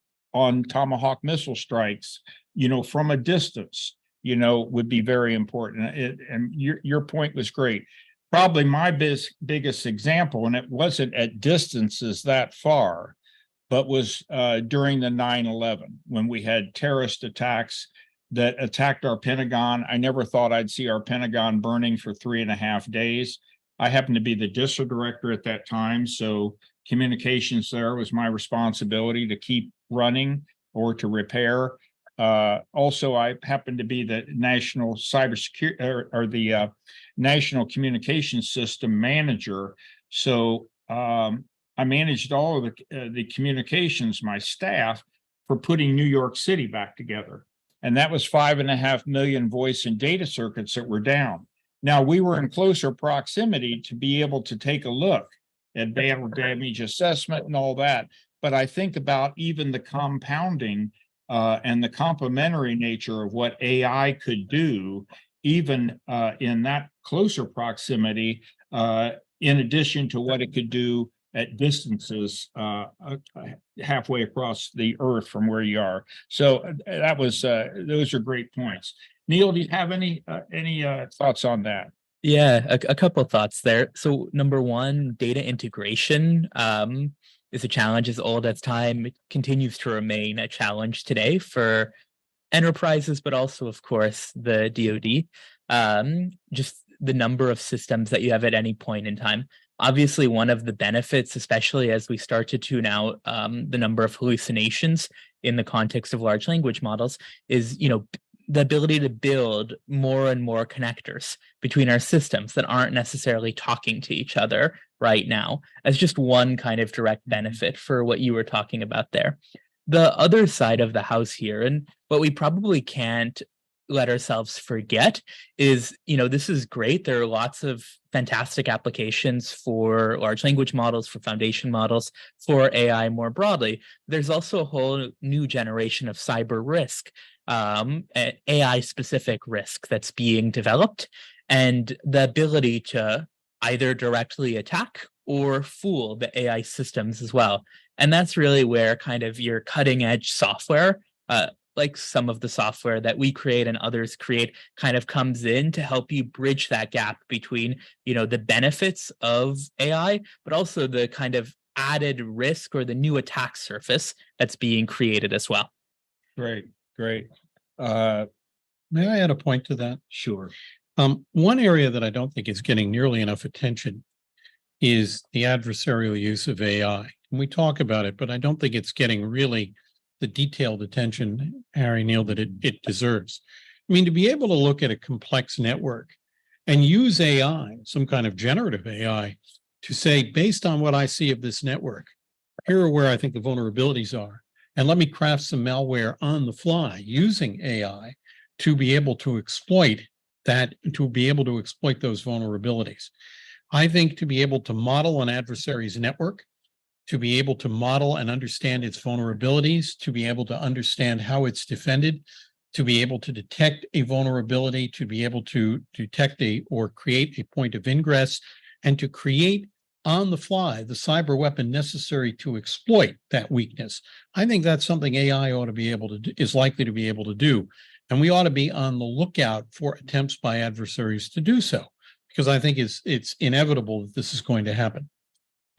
Tomahawk missile strikes, you know, from a distance, you know, would be very important. And your point was great. Probably my biggest example, and it wasn't at distances that far, but was during the 9/11 when we had terrorist attacks that attacked our Pentagon. I never thought I'd see our Pentagon burning for 3.5 days. I happened to be the district director at that time, so communications there was my responsibility to keep running or to repair. Also, I happened to be the national cybersecurity or the national communications system manager. So I managed all of the communications, my staff, for putting New York City back together. And that was 5.5 million voice and data circuits that were down. Now, we were in closer proximity to be able to take a look at battle damage assessment and all that. but I think about even the compounding and the complementary nature of what AI could do, even in that closer proximity, in addition to what it could do at distances halfway across the earth from where you are. So that was those are great points. Neil, do you have any thoughts on that? Yeah, a couple thoughts there. So number one, data integration is a challenge as old as time. It continues to remain a challenge today for enterprises, but also, of course, the DoD. Just the number of systems that you have at any point in time. Obviously, one of the benefits, especially as we start to tune out the number of hallucinations in the context of large language models, is the ability to build more and more connectors between our systems that aren't necessarily talking to each other right now, as just one kind of direct benefit for what you were talking about there. The other side of the house here, and what we probably can't let ourselves forget, is this is great. There are lots of fantastic applications for large language models, for foundation models, for AI more broadly. There's also a whole new generation of cyber risk, AI specific risk that's being developed, and the ability to either directly attack or fool the AI systems as well. And that's really where kind of your cutting edge software, like some of the software that we create and others create, kind of comes in to help you bridge that gap between, the benefits of AI, but also the kind of added risk or the new attack surface that's being created as well. Great. May I add a point to that? Sure. One area that I don't think is getting nearly enough attention is the adversarial use of AI. And we talk about it, but I don't think it's getting really the detailed attention, Harry, Neil, that it deserves. I mean, to be able to look at a complex network and use AI, some kind of generative AI, to say, based on what I see of this network, here are where I think the vulnerabilities are. And let me craft some malware on the fly using AI to be able to exploit that, to be able to exploit those vulnerabilities. I think to be able to model an adversary's network, to be able to model and understand its vulnerabilities, to be able to understand how it's defended, to be able to detect a vulnerability, to be able to detect or create a point of ingress, and to create on the fly the cyber weapon necessary to exploit that weakness. I think that's something AI ought to be able to do, is likely to be able to do. And we ought to be on the lookout for attempts by adversaries to do so, because I think it's inevitable that this is going to happen.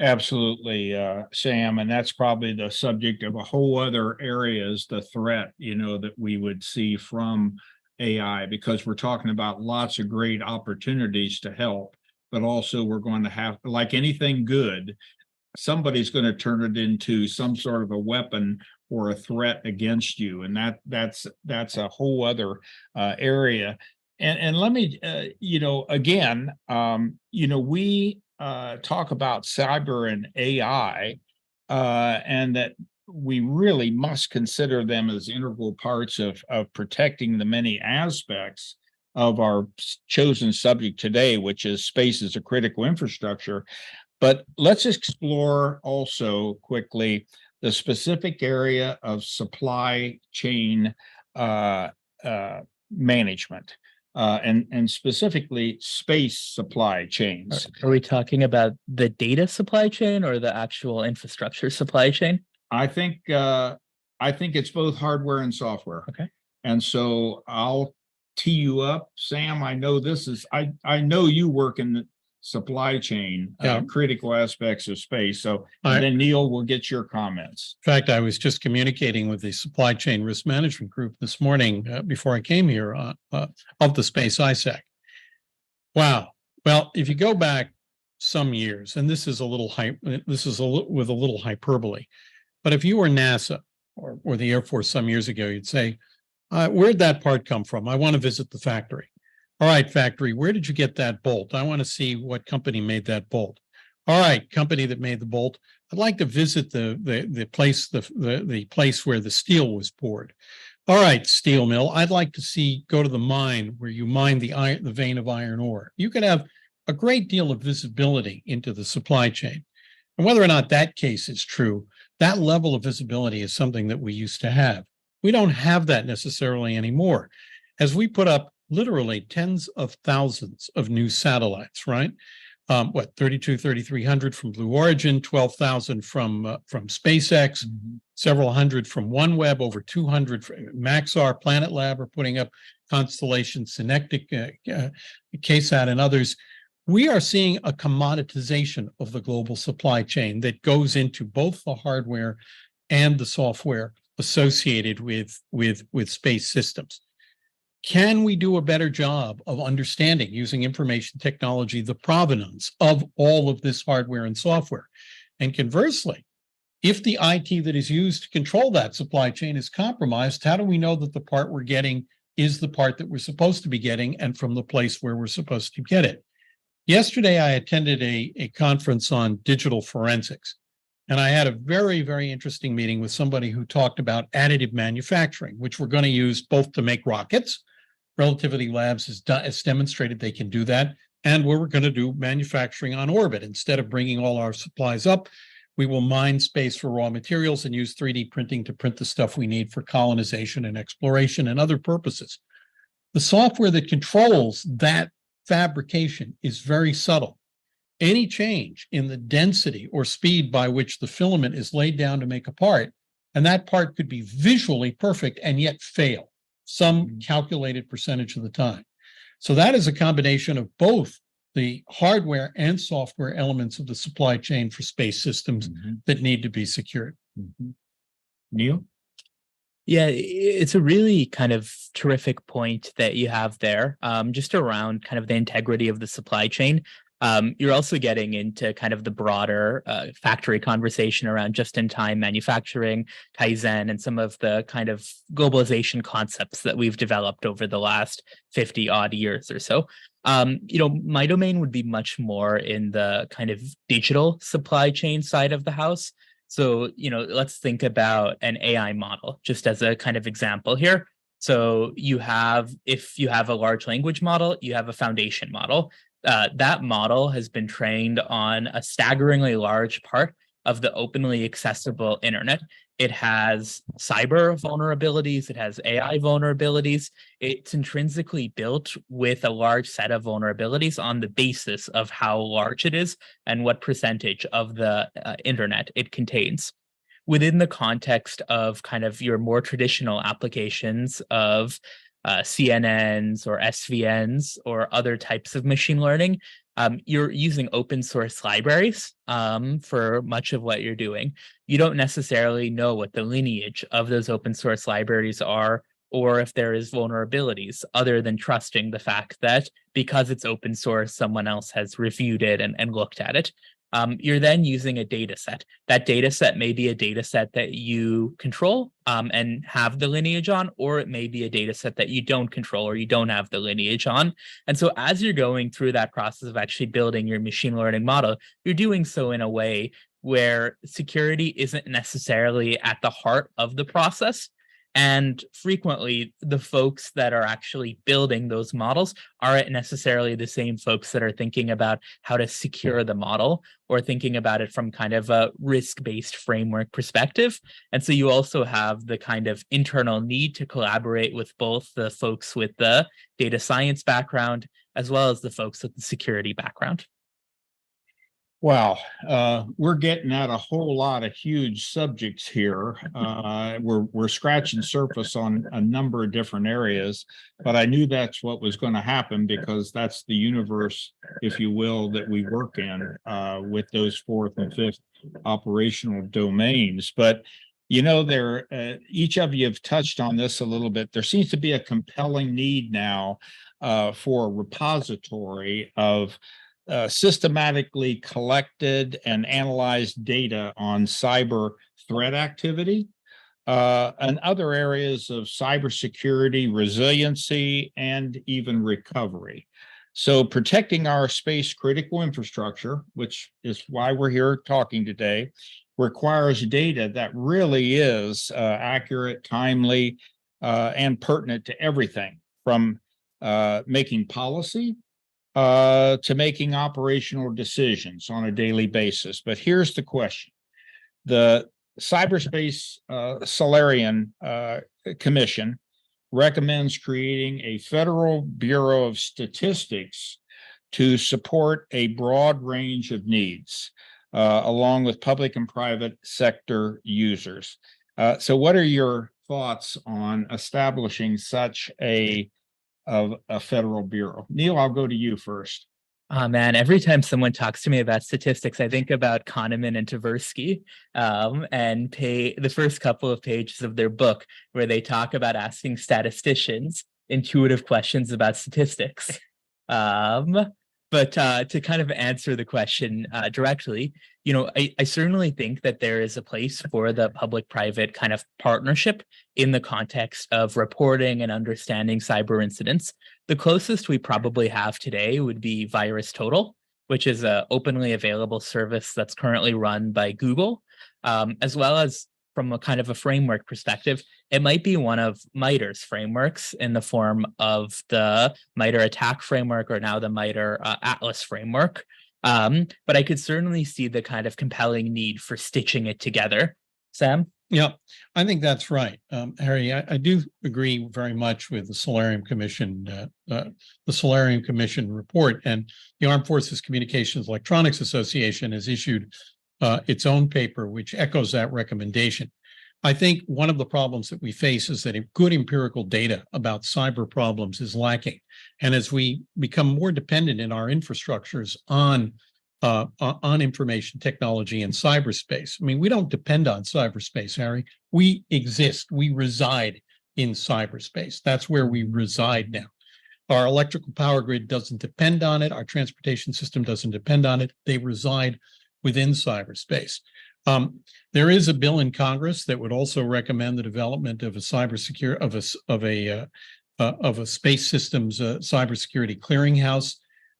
Absolutely, Sam, and that's probably the subject of a whole other areas, the threat, that we would see from AI, because we're talking about lots of great opportunities to help, but also we're going to have, like anything good, somebody's going to turn it into some sort of a weapon or a threat against you, and that's a whole other area. And let me, again, we talk about cyber and AI, and that we really must consider them as integral parts of protecting the many aspects of our chosen subject today, which is space as a critical infrastructure. But let's explore also quickly the specific area of supply chain management. And specifically space supply chains. Are we talking about the data supply chain or the actual infrastructure supply chain? I think it's both hardware and software. Okay. And so I'll tee you up, Sam. I know I know you work in the supply chain, critical aspects of space. So then Neil will get your comments. In fact, I was just communicating with the supply chain risk management group this morning before I came here of the space ISAC. Wow. Well, if you go back some years, and this is with a little hyperbole, but if you were NASA or the Air Force some years ago, you'd say, where'd that part come from? I want to visit the factory. All right, factory, where did you get that bolt? I want to see what company made that bolt. All right, company that made the bolt. I'd like to visit the place where the steel was poured. All right, steel mill. I'd like to go to the mine where you mine the vein of iron ore. You could have a great deal of visibility into the supply chain. And whether or not that case is true, That level of visibility is something that we used to have. We don't have that necessarily anymore. As we put up literally tens of thousands of new satellites, right? 3,300 from Blue Origin, 12,000 from SpaceX, several hundred from OneWeb, over 200 from Maxar, Planet Lab are putting up constellations, Synectic, KSAT, and others. We are seeing a commoditization of the global supply chain that goes into both the hardware and the software associated with space systems. Can we do a better job of understanding, using information technology, the provenance of all of this hardware and software? And conversely, if the IT that is used to control that supply chain is compromised, how do we know that the part we're getting is the part that we're supposed to be getting and from the place where we're supposed to get it? Yesterday, I attended a conference on digital forensics, and I had a very, very interesting meeting with somebody who talked about additive manufacturing, which we're going to use both to make rockets. Relativity Labs has demonstrated they can do that, and we're going to do manufacturing on orbit. Instead of bringing all our supplies up, we will mine space for raw materials and use 3D printing to print the stuff we need for colonization and exploration and other purposes. The software that controls that fabrication is very subtle. Any change in the density or speed by which the filament is laid down to make a part, and that part could be visually perfect and yet fail some calculated percentage of the time. So that is a combination of both the hardware and software elements of the supply chain for space systems that need to be secured. Neil? Yeah, it's a really kind of terrific point that you have there, just around kind of the integrity of the supply chain. You're also getting into kind of the broader factory conversation around just-in-time manufacturing, Kaizen, and some of the kind of globalization concepts that we've developed over the last 50 odd years or so. My domain would be much more in the kind of digital supply chain side of the house. So, let's think about an AI model just as a kind of example here. So if you have a large language model, you have a foundation model. That model has been trained on a staggeringly large part of the openly accessible internet. It has cyber vulnerabilities. It has AI vulnerabilities. It's intrinsically built with a large set of vulnerabilities on the basis of how large it is and what percentage of the internet it contains. Within the context of kind of your more traditional applications of CNNs or SVNs or other types of machine learning, you're using open source libraries for much of what you're doing. You don't necessarily know what the lineage of those open source libraries are, or if there is vulnerabilities, other than trusting the fact that because it's open source, someone else has reviewed it and looked at it. You're then using a data set. That data set may be a data set that you control and have the lineage on, or it may be a data set that you don't control or you don't have the lineage on. And so as you're going through that process of actually building your machine learning model, you're doing so in a way where security isn't necessarily at the heart of the process. And frequently, the folks that are actually building those models aren't necessarily the same folks that are thinking about how to secure the model or thinking about it from kind of a risk-based framework perspective. And so you also have the kind of internal need to collaborate with both the folks with the data science background as well as the folks with the security background. Wow, we're getting at a whole lot of huge subjects here. We're scratching surface on a number of different areas, but I knew that's what was going to happen because that's the universe, if you will, that we work in with those fourth and fifth operational domains. But each of you have touched on this a little bit. There seems to be a compelling need now for a repository of systematically collected and analyzed data on cyber threat activity and other areas of cybersecurity, resiliency, and even recovery. So protecting our space critical infrastructure, which is why we're here talking today, requires data that really is accurate, timely, and pertinent to everything from making policy to making operational decisions on a daily basis. But here's the question. The Cyberspace Solarian Commission recommends creating a Federal Bureau of Statistics to support a broad range of needs, along with public and private sector users. So what are your thoughts on establishing such a federal bureau? Neil, I'll go to you first. Oh man, every time someone talks to me about statistics, I think about Kahneman and Tversky, and the first couple of pages of their book where they talk about asking statisticians intuitive questions about statistics. But to kind of answer the question directly, I certainly think that there is a place for the public-private kind of partnership in the context of reporting and understanding cyber incidents. The closest we probably have today would be VirusTotal, which is an openly available service that's currently run by Google, as well as from a kind of a framework perspective, it might be one of MITRE's frameworks in the form of the MITRE ATT&CK framework or now the MITRE Atlas framework. But I could certainly see the kind of compelling need for stitching it together. Sam? Yeah, I think that's right. Harry, I do agree very much with the Solarium Commission report, and the Armed Forces Communications Electronics Association has issued its own paper, which echoes that recommendation. I think one of the problems that we face is that good empirical data about cyber problems is lacking. And as we become more dependent in our infrastructures on information technology and cyberspace, I mean, we don't depend on cyberspace, Harry. We exist. We reside in cyberspace. That's where we reside now. Our electrical power grid doesn't depend on it. Our transportation system doesn't depend on it. They reside within cyberspace. There is a bill in Congress that would also recommend the development of a cybersecurity of a space systems cybersecurity clearinghouse.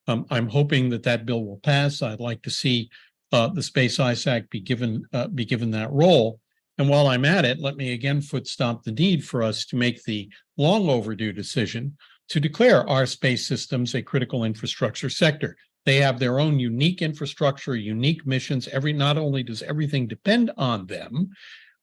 I'm hoping that bill will pass. I'd like to see the Space ISAC be given that role. And while I'm at it, let me again foot stomp the need for us to make the long overdue decision to declare our space systems a critical infrastructure sector. They have their own unique infrastructure, unique missions. Not only does everything depend on them,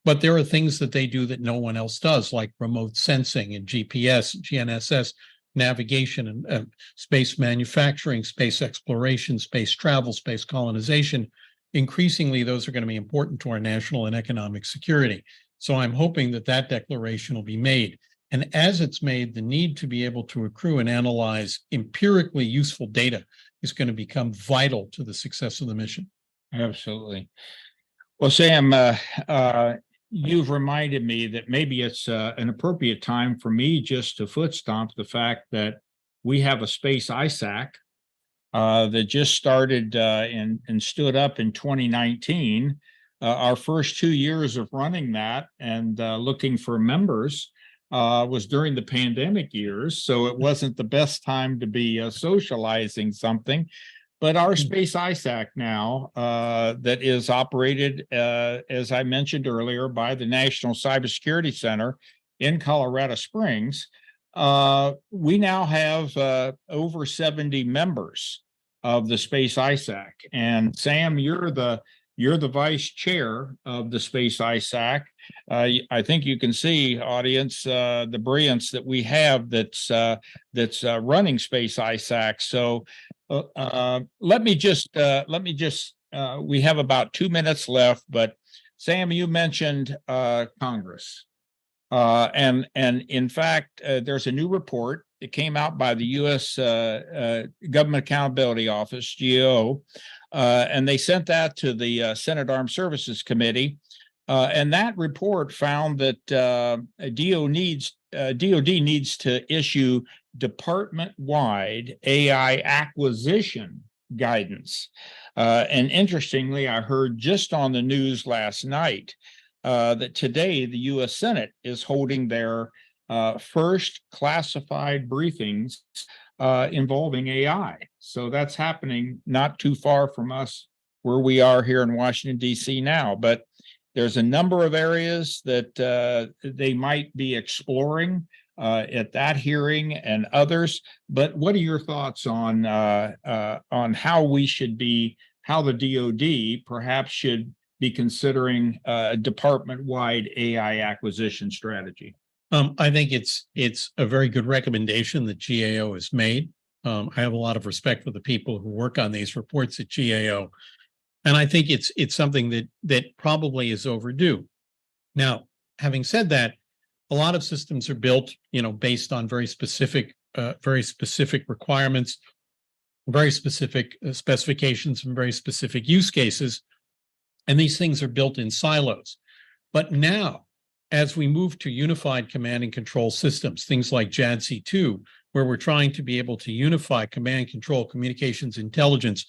but there are things that they do that no one else does, like remote sensing and GPS, GNSS, navigation and space manufacturing, space exploration, space travel, space colonization. Increasingly, those are going to be important to our national and economic security. So I'm hoping that declaration will be made. And as it's made, the need to be able to accrue and analyze empirically useful data is going to become vital to the success of the mission. Absolutely. Well, Sam, you've reminded me that maybe it's an appropriate time for me just to foot stomp the fact that we have a Space ISAC that just started and stood up in 2019. Our first 2 years of running that and looking for members was during the pandemic years, so it wasn't the best time to be socializing something. But our Space ISAC now that is operated, as I mentioned earlier, by the National Cybersecurity Center in Colorado Springs, we now have over 70 members of the Space ISAC. And Sam, you're the vice chair of the Space ISAC. I think you can see, audience, the brilliance that we have that's running Space ISAC. So let me just we have about 2 minutes left, but Sam, you mentioned Congress, and in fact, there's a new report that came out by the U.S. Government Accountability Office, GAO, and they sent that to the Senate Armed Services Committee. And that report found that DoD needs to issue department-wide AI acquisition guidance. And interestingly, I heard just on the news last night that today the U.S. Senate is holding their first classified briefings involving AI. So that's happening not too far from us where we are here in Washington, D.C. now. But there's a number of areas that they might be exploring at that hearing and others. But what are your thoughts on how we should be, how the DoD perhaps should be considering a department-wide AI acquisition strategy? I think it's a very good recommendation that GAO has made. I have a lot of respect for the people who work on these reports at GAO, and I think it's something that probably is overdue. Now, having said that, a lot of systems are built, based on very specific requirements, very specific specifications, and very specific use cases, and these things are built in silos. But now, as we move to unified command and control systems, things like JADC2, where we're trying to be able to unify command, control, communications, intelligence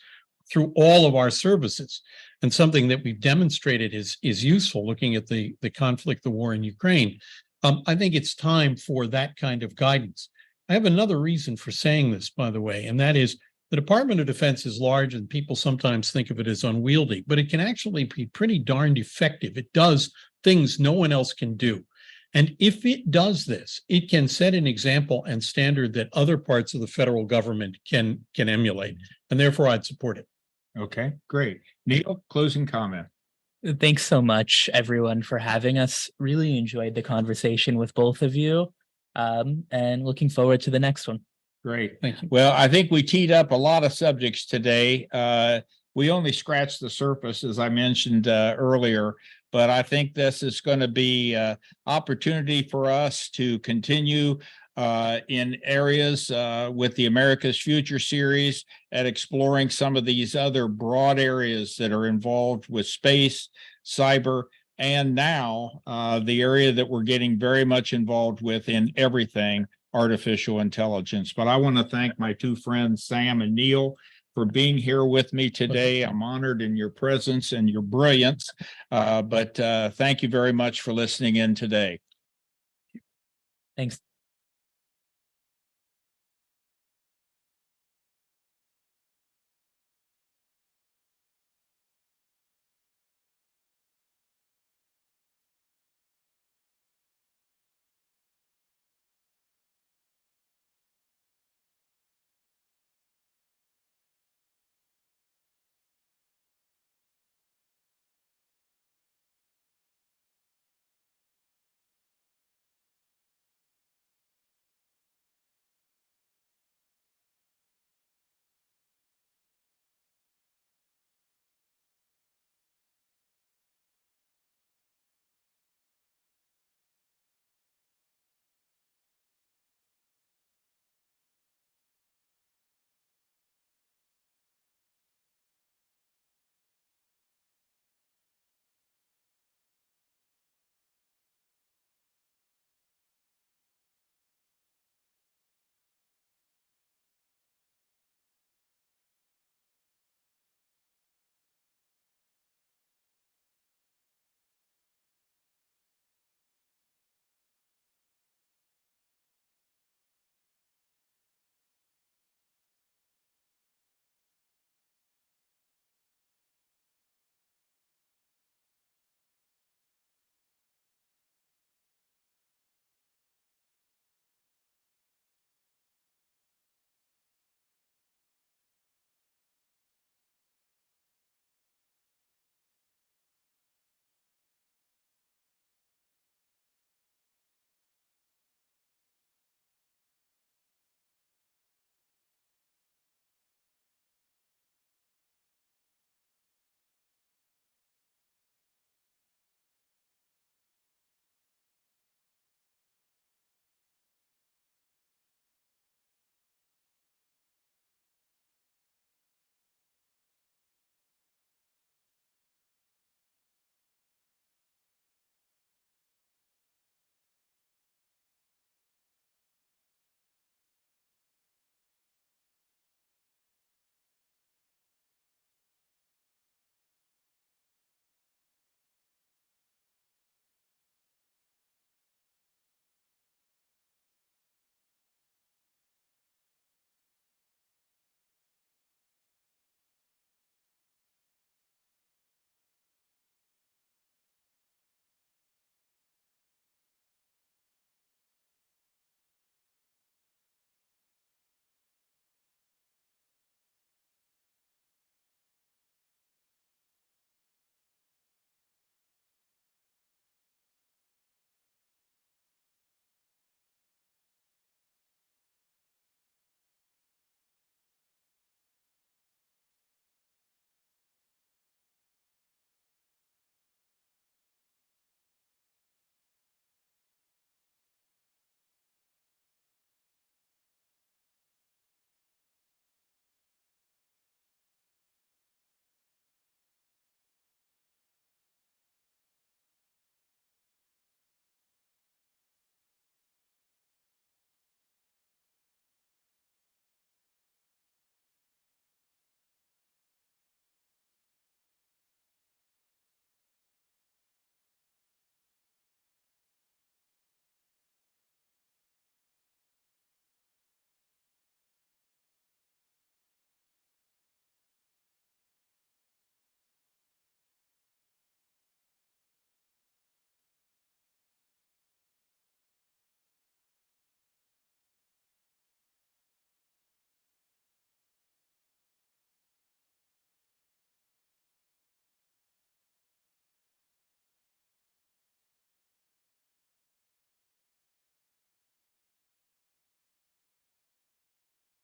through all of our services, and something that we've demonstrated is useful, looking at the conflict, the war in Ukraine. I think it's time for that kind of guidance. I have another reason for saying this, by the way, and that is the Department of Defense is large and people sometimes think of it as unwieldy, but it can actually be pretty darned effective. It does things no one else can do. And if it does this, it can set an example and standard that other parts of the federal government can emulate. And therefore, I'd support it. Okay, great. Neil, closing comment. Thanks so much, everyone, for having us. Really enjoyed the conversation with both of you, and looking forward to the next one. Great. Thank you. Well, I think we teed up a lot of subjects today. We only scratched the surface, as I mentioned earlier, but I think this is going to be an opportunity for us to continue in areas with the America's Future series at exploring some of these other broad areas that are involved with space, cyber, and now the area that we're getting very much involved with in everything, artificial intelligence. But I want to thank my two friends, Sam and Neil, for being here with me today. I'm honored in your presence and your brilliance, but thank you very much for listening in today. Thanks.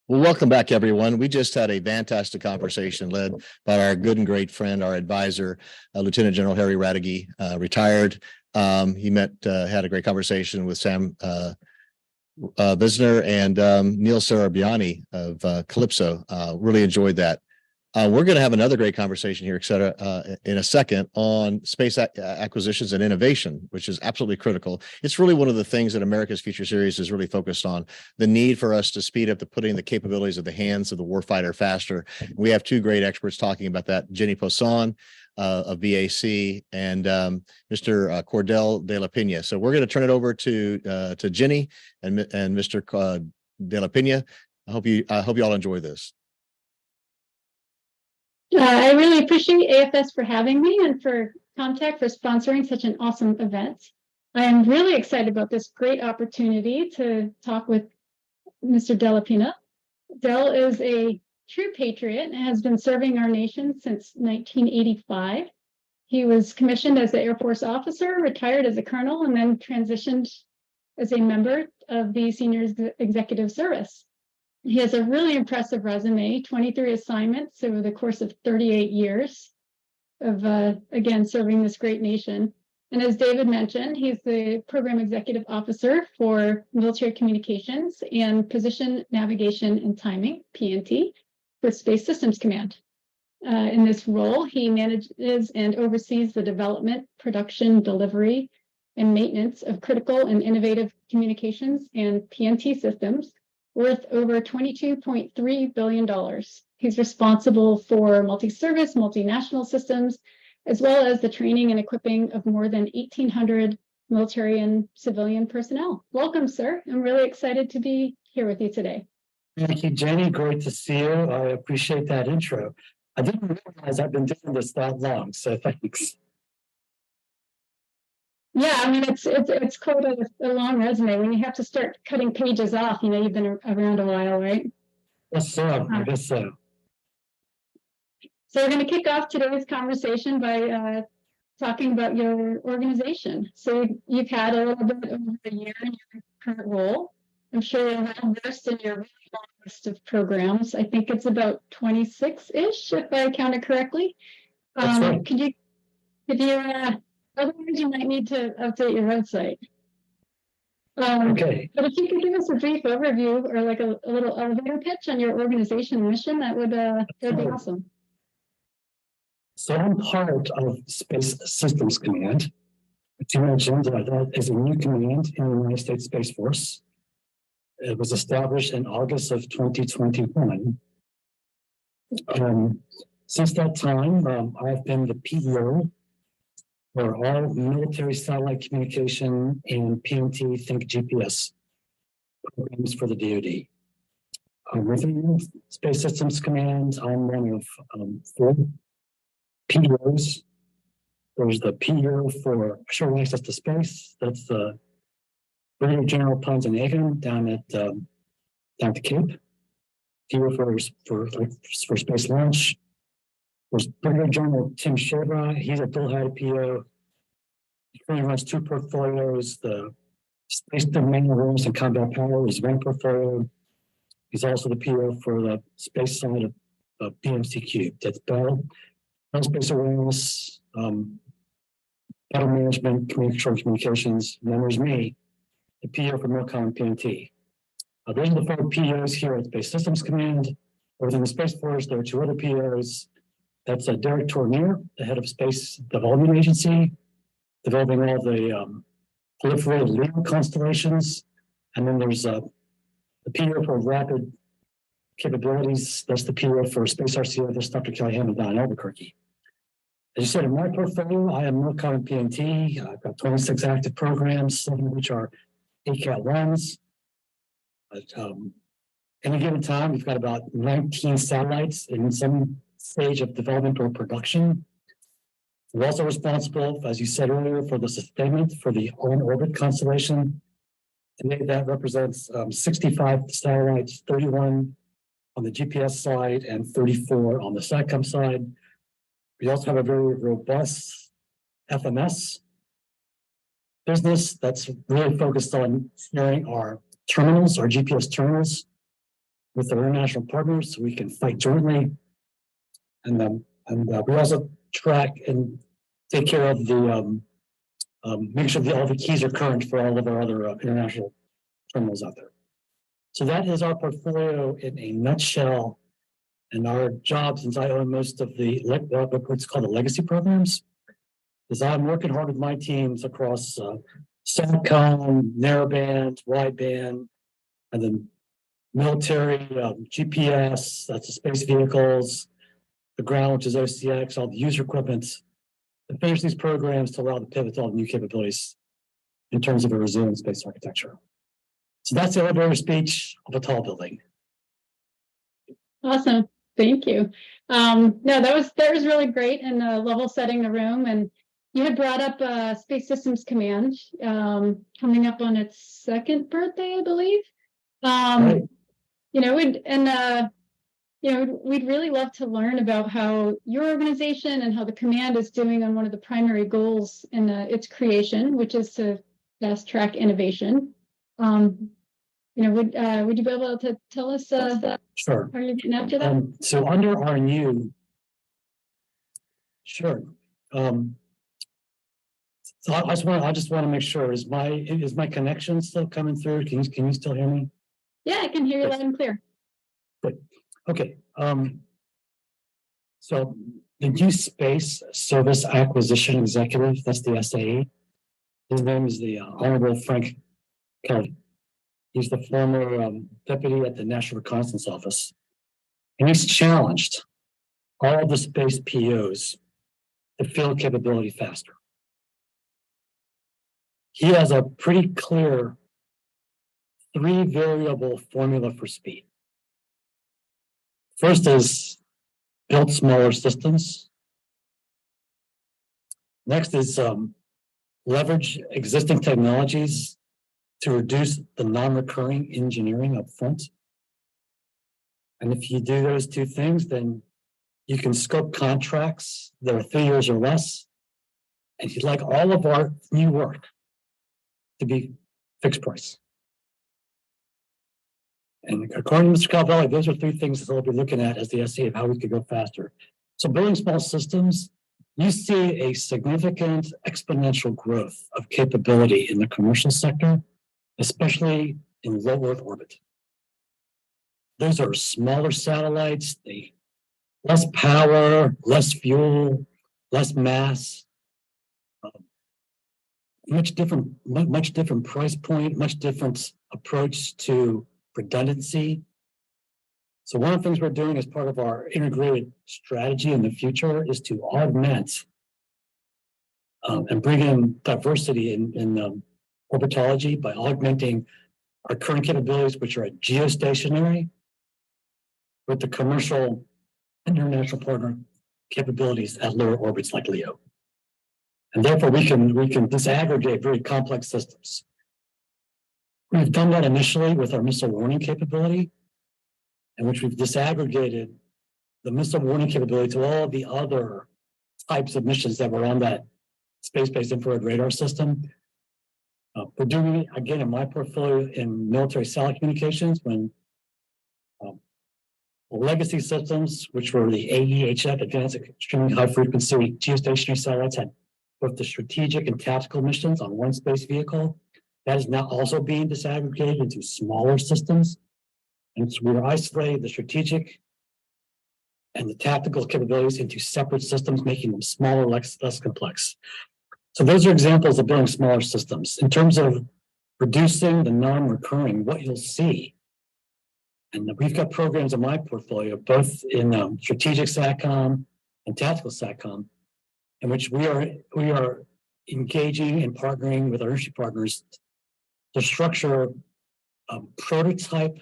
Well, welcome back, everyone. We just had a fantastic conversation led by our good and great friend, our advisor, Lieutenant General Harry Radke, retired. He had a great conversation with Sam Visner and Neil Sarabiani of Calypso. Really enjoyed that. We're going to have another great conversation here, et cetera, in a second on space acquisitions and innovation, which is absolutely critical. It's really one of the things that America's Future Series is really focused on, the need for us to speed up the putting the capabilities of the hands of the warfighter faster. We have two great experts talking about that, Jenny Poisson of BAC and Mr. Cordell de la Pena. So we're going to turn it over to Jenny and Mr. de la Pena. I hope you all enjoy this. I really appreciate AFS for having me and for Comtech for sponsoring such an awesome event. I am really excited about this great opportunity to talk with Mr. de la Pena. Del is a true patriot and has been serving our nation since 1985. He was commissioned as an Air Force officer, retired as a colonel, and then transitioned as a member of the senior executive service. He has a really impressive resume, 23 assignments over the course of 38 years of, again, serving this great nation. And as David mentioned, he's the Program Executive Officer for Military Communications and Position Navigation and Timing, PNT, for Space Systems Command. In this role, he manages and oversees the development, production, delivery, and maintenance of critical and innovative communications and PNT systems worth over $22.3 billion. He's responsible for multi-service, multinational systems, as well as the training and equipping of more than 1,800 military and civilian personnel. Welcome, sir. I'm really excited to be here with you today. Thank you, Jenny. Great to see you. I appreciate that intro. I didn't realize I've been doing this that long, so thanks. Yeah, I mean, it's quite a long resume. When you have to start cutting pages off, you know, you've been around a while, right? Yes, sir. I guess so. So we're going to kick off today's conversation by talking about your organization. So you've had a little bit over a year in your current role. I'm sure you're well versed in your really long list of programs. I think it's about 26-ish, if I counted correctly. That's right. Could you otherwise you might need to update your website. Okay. But if you could give us a brief overview or like a little elevator pitch on your organization mission, that would be awesome. So I'm part of Space Systems Command, which you mentioned that is a new command in the United States Space Force. It was established in August of 2021. Since that time, I've been the PEO for all military satellite communication and PNT Think GPS programs for the DoD. Within Space Systems Command, I'm one of 4 PEOs. There's the PEO for short access to space. That's the Brigadier General Ponzanagan down at the Cape. PEO for space launch. There's Brigadier General Tim Sherbrooke. He's a dual-headed PO. He currently runs 2 portfolios. The Space Domain Rules and Combat Power is one portfolio. He's also the PO for the space side of PMCQ. That's Bell, Space Awareness, Battle Management, Communications. And then there's me, the PO for MILCOM and PNT. Those are the 4 POs here at Space Systems Command. Within the Space Force, there are 2 other POs. That's Derek Tournier, the head of Space Development Agency, developing all the proliferated LEO constellations. And then there's the PO for Rapid Capabilities. That's the PO for Space RCO. That's Dr. Kelly Hammond down in Albuquerque. As you said, in my portfolio, I am MILCOM and PNT. I've got 26 active programs, 7 of which are ACAT ones. Any given time, we've got about 19 satellites in some stage of development or production. We're also responsible, as you said earlier, for the sustainment for the on-orbit constellation. Today, that represents 65 satellites, 31 on the GPS side and 34 on the SATCOM side. We also have a very robust FMS business that's really focused on steering our terminals, our GPS terminals. with our international partners so we can fight jointly. And we also track and take care of the make sure that all the keys are current for all of our other international terminals out there. So that is our portfolio in a nutshell. And our job, since I own most of the what's called the legacy programs, is I'm working hard with my teams across SATCOM, narrowband, wideband, and then military GPS, that's the space vehicles, the ground, which is OCX, all the user equipment, to finish these programs to allow the pivot to all the new capabilities in terms of a resilient space architecture. So that's the elevator speech of a tall building. Awesome. Thank you. No, that was really great and level setting the room. And you had brought up Space Systems Command coming up on its second birthday, I believe. Right. You know, we'd really love to learn about how your organization and how the command is doing on one of the primary goals in its creation, which is to fast track innovation. Would you be able to tell us Sure. how you're getting after that? So under our new, sure. So I just want to make sure, is my connection still coming through? Can you still hear me? Yeah, I can hear you loud and clear. Good. Okay. So the new Space Service Acquisition Executive, that's the SAE. His name is the Honorable Frank Kelly. He's the former deputy at the National Reconnaissance Office. And he's challenged all the space POs to field capability faster. He has a pretty clear 3-variable formula for speed. First is build smaller systems. Next is leverage existing technologies to reduce the non-recurring engineering up front. And if you do those two things, then you can scope contracts that are 3 years or less. And you'd like all of our new work to be fixed price. And according to Mr. Calvelli, those are 3 things that we'll be looking at as the SA of how we could go faster. So building small systems, you see a significant exponential growth of capability in the commercial sector, especially in low Earth orbit. Those are smaller satellites, they less power, less fuel, less mass, much different price point, much different approach to redundancy. So one of the things we're doing as part of our integrated strategy in the future is to augment and bring in diversity in orbitology by augmenting our current capabilities, which are at geostationary, with the commercial and international partner capabilities at lower orbits like LEO. And therefore we can disaggregate very complex systems. We've done that initially with our missile warning capability, in which we've disaggregated the missile warning capability to all of the other types of missions that were on that space-based infrared radar system. We're doing it again in my portfolio in military satellite communications when legacy systems, which were the AEHF, Advanced Extremely High Frequency Geostationary Satellites, had both the strategic and tactical missions on one space vehicle. That is now also being disaggregated into smaller systems. And so we're isolating the strategic and the tactical capabilities into separate systems, making them smaller, less complex. So those are examples of building smaller systems. In terms of reducing the non-recurring, what you'll see, and we've got programs in my portfolio, both in strategic SATCOM and tactical SATCOM, in which we are engaging and partnering with our industry partners to structure prototype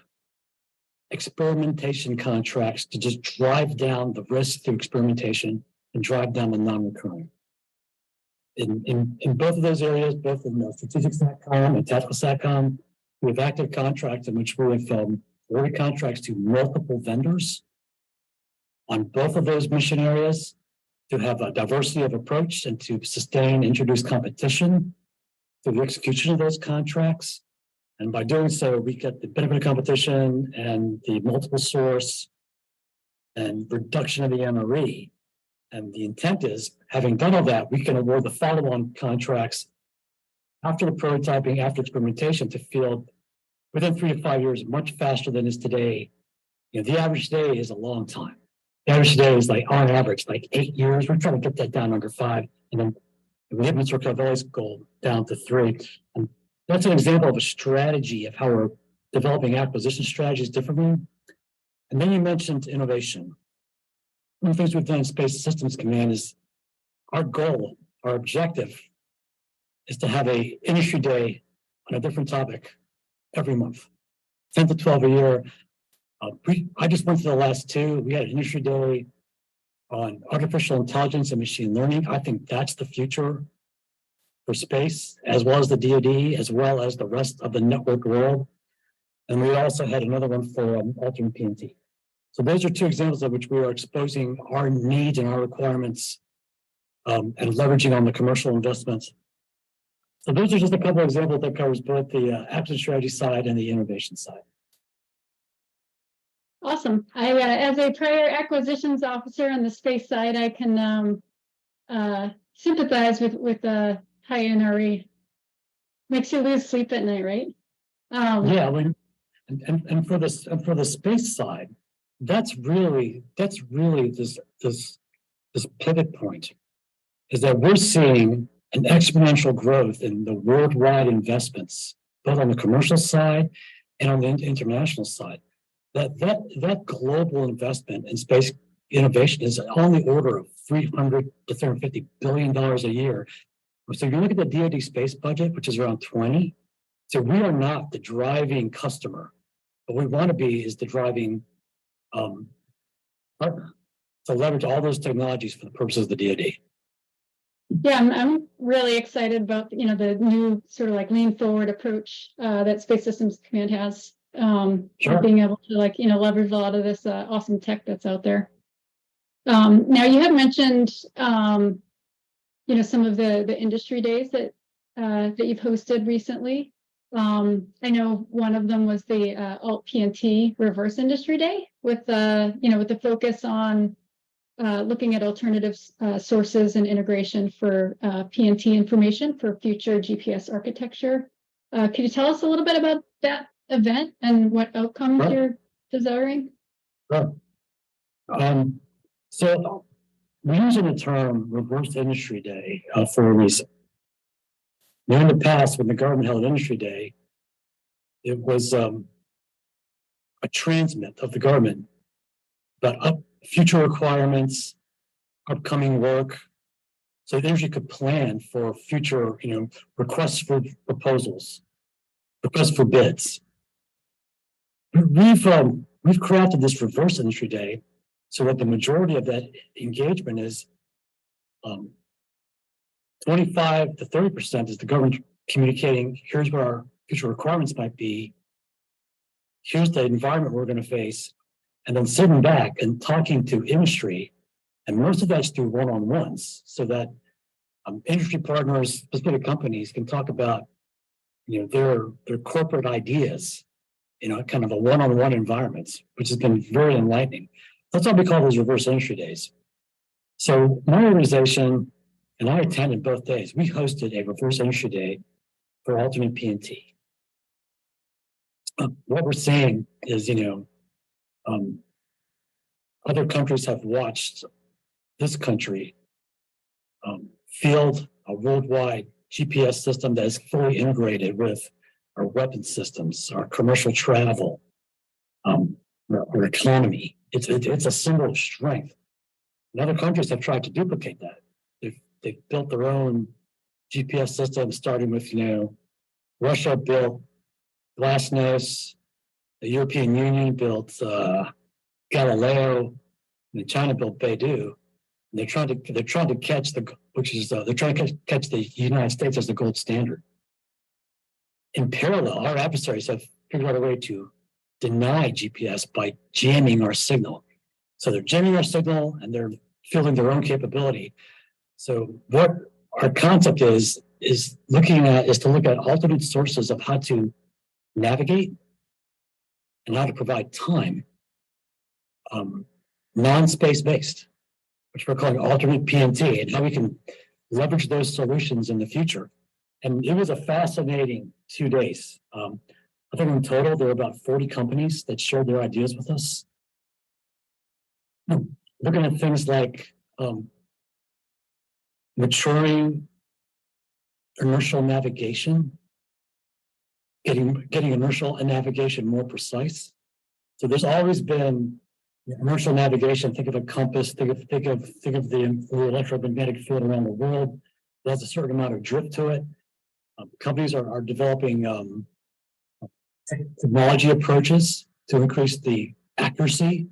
experimentation contracts to just drive down the risk through experimentation and drive down the non-recurring. In both of those areas, both in the strategic SATCOM and tactical SATCOM, we have active contracts in which we have awarded contracts to multiple vendors on both of those mission areas to have a diversity of approach and to sustain, introduce competition through the execution of those contracts. And by doing so, we get the benefit of competition and the multiple source and reduction of the MRE. And the intent is, having done all that, we can award the follow-on contracts after the prototyping, after experimentation, to field within 3 to 5 years, much faster than is today. You know, the average day is a long time. The average day is like, on average, like 8 years. We're trying to get that down under 5. And then we hit Mr. Carvelli's goal down to 3. And that's an example of a strategy of how we're developing acquisition strategies differently. And then you mentioned innovation. One of the things we've done in Space Systems Command is our goal, our objective is to have a industry day on a different topic every month, 10 to 12 a year. I just went to the last 2. We had an industry day on artificial intelligence and machine learning. I think that's the future for space, as well as the DoD, as well as the rest of the network world. And we also had another one for alternate PNT. So those are 2 examples of which we are exposing our needs and our requirements and leveraging on the commercial investments. So those are just a couple of examples that covers both the acquisition strategy side and the innovation side. Awesome. As a prior acquisitions officer on the space side, I can sympathize with the high NRE. Makes you lose sleep at night, right? Yeah, and for the space side, that's really this pivot point, is that we're seeing an exponential growth in the worldwide investments, both on the commercial side and on the international side. That global investment in space innovation is on the order of $300 to $350 billion a year. So if you look at the DoD space budget, which is around 20, so we are not the driving customer. What we want to be is the driving partner to leverage all those technologies for the purposes of the DoD. Yeah, I'm really excited about the new sort of like lean forward approach that Space Systems Command has. Sure. Being able to leverage a lot of this awesome tech that's out there. Now you have mentioned some of the industry days that you've hosted recently. I know one of them was the Alt PNT Reverse Industry Day with the focus on looking at alternative sources and integration for PNT information for future GPS architecture. Could you tell us a little bit about that event and what outcomes you're desiring? Sure. So we're using the term Reverse Industry Day for a reason. Now, in the past, when the government held Industry Day, it was a transmit of the government about future requirements, upcoming work, so the industry could plan for future, requests for proposals, requests for bids. We've crafted this Reverse Industry Day so that the majority of that engagement is 25 to 30% is the government communicating, here's what our future requirements might be, here's the environment we're going to face, and then sitting back and talking to industry. And most of that's through one-on-ones, so that industry partners, specific companies, can talk about their corporate ideas, kind of a one-on-one environment, which has been very enlightening. That's why we call those Reverse Industry Days. So my organization, and I attended both days, we hosted a Reverse Industry Day for alternate PNT. What we're seeing is, other countries have watched this country field a worldwide GPS system that is fully integrated with our weapon systems, our commercial travel, our economy. It's a symbol of strength. And other countries have tried to duplicate that. They've built their own GPS system, starting with, Russia built Glasnost, the European Union built Galileo, and China built Beidou. And they're trying to catch catch the United States as the gold standard. In parallel, our adversaries have figured out a way to deny GPS by jamming our signal. So they're jamming our signal and they're fielding their own capability. So what our concept is to look at alternate sources of how to navigate and how to provide time, non-space based, which we're calling alternate PNT, and how we can leverage those solutions in the future. And it was a fascinating 2 days. I think in total, there were about 40 companies that shared their ideas with us. Looking at things like maturing inertial navigation, getting inertial navigation more precise. So there's always been inertial navigation. Think of a compass. Think of the electromagnetic field around the world. There's a certain amount of drift to it. Companies are developing technology approaches to increase the accuracy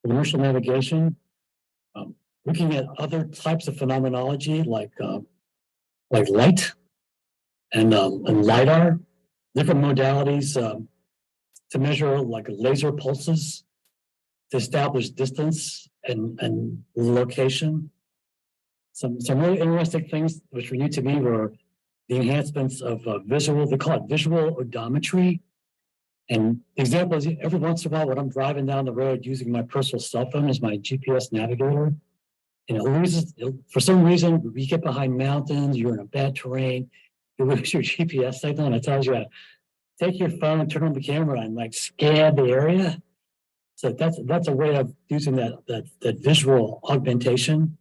of inertial navigation. Looking at other types of phenomenology like light and LiDAR, different modalities to measure like laser pulses to establish distance and location. Some really interesting things which were new to me were the enhancements of visual, they call it visual odometry. And the example is every once in a while when I'm driving down the road using my personal cell phone as my GPS navigator, and it loses, for some reason, we get behind mountains, you're in a bad terrain, you lose your GPS signal, and it tells you to take your phone and turn on the camera and like scan the area. So that's a way of using that visual augmentation.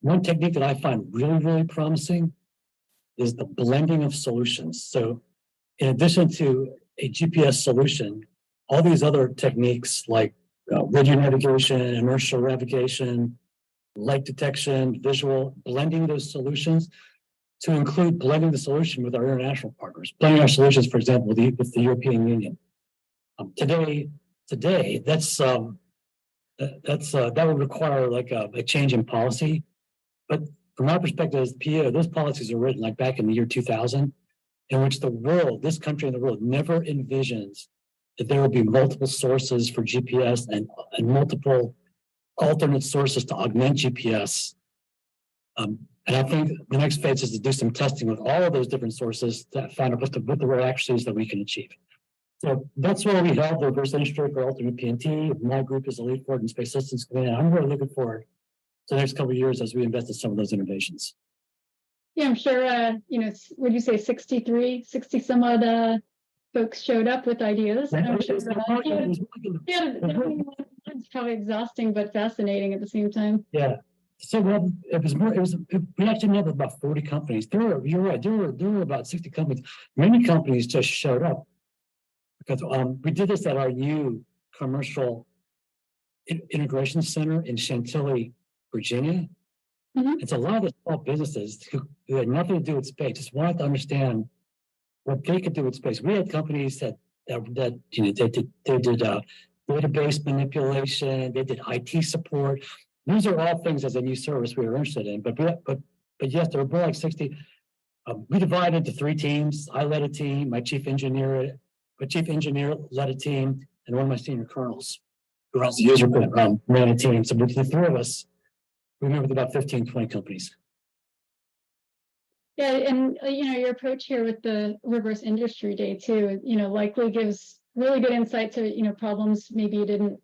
One technique that I find really, really promising is the blending of solutions. So in addition to a GPS solution, all these other techniques like radio navigation, inertial navigation, light detection, visual, blending those solutions to include blending the solution with our international partners, blending our solutions, for example, with the European Union. Today, that would require like a change in policy. But from our perspective as PO, those policies are written like back in the year 2000, in which the world, this country in the world, never envisions that there will be multiple sources for GPS and multiple alternate sources to augment GPS. And I think the next phase is to do some testing with all of those different sources to find out what the real accuracies that we can achieve. So that's where we held the reverse industry for alternate PNT. My group is the lead for it in Space Systems Command. I'm really looking forward to the next couple of years as we invest in some of those innovations. Yeah, I'm sure, would you say 60 some odd folks showed up with ideas? I'm sure it's probably exhausting, but fascinating at the same time. Yeah. So we actually met with about 40 companies. You're right, there were about 60 companies. Many companies just showed up because we did this at our new commercial integration center in Chantilly, Virginia. It's a lot of the small businesses who had nothing to do with space, just wanted to understand what they could do with space. We had companies that they did database manipulation, they did IT support. These are all things as a new service we were interested in. But yes, there were more like 60. We divided into 3 teams. I led a team. My chief engineer led a team, and one of my senior colonels who runs the user group ran a team. So between the 3 of us, we met with about 15, 20 companies. Yeah, and your approach here with the reverse industry day too, likely gives really good insight to problems maybe you didn't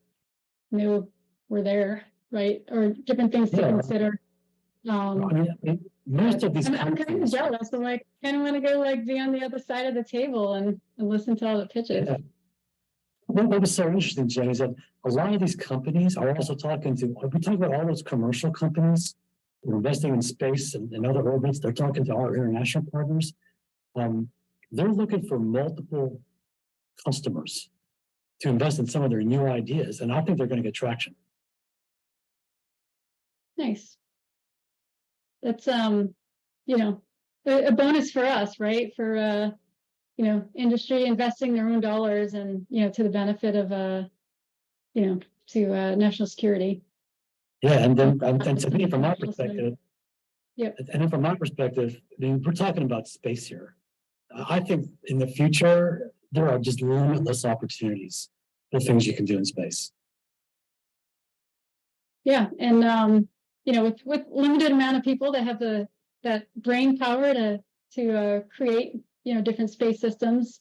know were there, right? Or different things to consider. Most of these I'm kind of jealous. I'm like, kind of want to go be on the other side of the table and listen to all the pitches. Yeah. What was so interesting, Jen, is that a lot of these companies are also we talk about all those commercial companies who are investing in space and other orbits. They're talking to our international partners. They're looking for multiple customers to invest in some of their new ideas. And I think they're going to get traction. Nice. That's, a bonus for us, right? For, industry investing their own dollars and, to the benefit of, to national security. Yeah, and to me, from my perspective, we're talking about space here. I think in the future, there are just limitless opportunities for things you can do in space. Yeah, and with limited amount of people that have that brain power to create different space systems,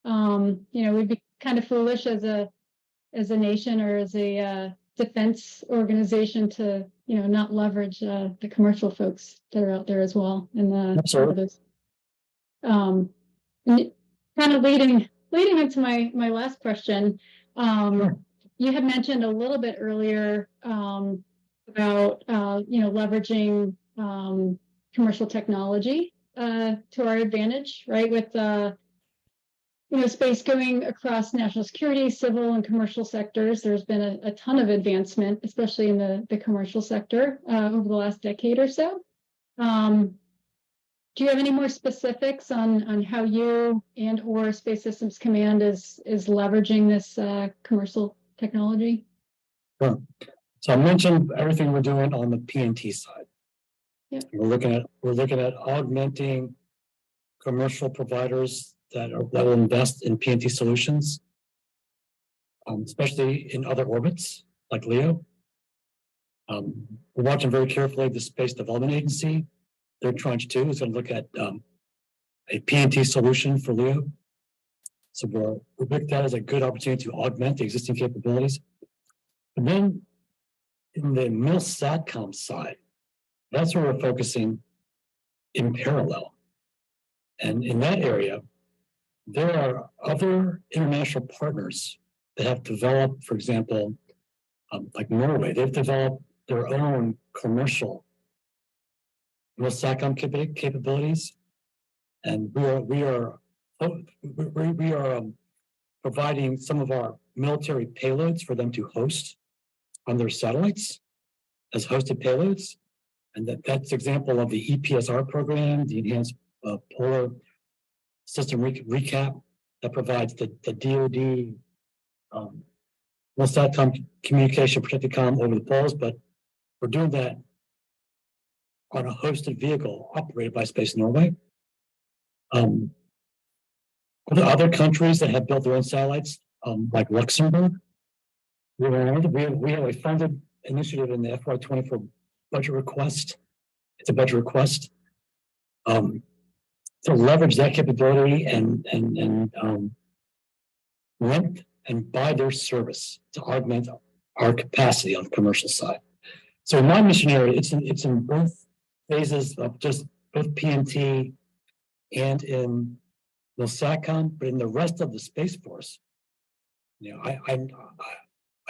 We'd be kind of foolish as a nation or as a defense organization to, not leverage the commercial folks that are out there as well. And Absolutely. and kind of leading into my last question. Sure. You had mentioned a little bit earlier about leveraging commercial technology to our advantage, right? With space going across national security, civil and commercial sectors. There's been a ton of advancement, especially in the commercial sector over the last decade or so. Do you have any more specifics on how you and or Space Systems Command is leveraging this commercial technology? Sure. So I mentioned everything we're doing on the PNT side. Yep. We're looking at augmenting commercial providers that will invest in PNT solutions, especially in other orbits like LEO. We're watching very carefully the Space Development Agency. Their tranche 2 is going to look at a PNT solution for LEO. So we look at that as a good opportunity to augment the existing capabilities. And then in the MIL-SATCOM side, that's where we're focusing in parallel. And in that area, there are other international partners that have developed, for example, like Norway, they've developed their own commercial MIL-SATCOM capabilities, and we are providing some of our military payloads for them to host on their satellites as hosted payloads, and that's example of the EPSR program, the Enhanced Polar System Recap, that provides the DoD MIL-SATCOM communication protected comm over the poles, but we're doing that on a hosted vehicle operated by Space Norway. Other countries that have built their own satellites, like Luxembourg, we have a funded initiative in the FY24 budget request. It's a budget request to leverage that capability and rent and buy their service to augment our capacity on the commercial side. So in my mission area, it's in both phases of just both PNT and in the SATCOM, but in the rest of the Space Force, I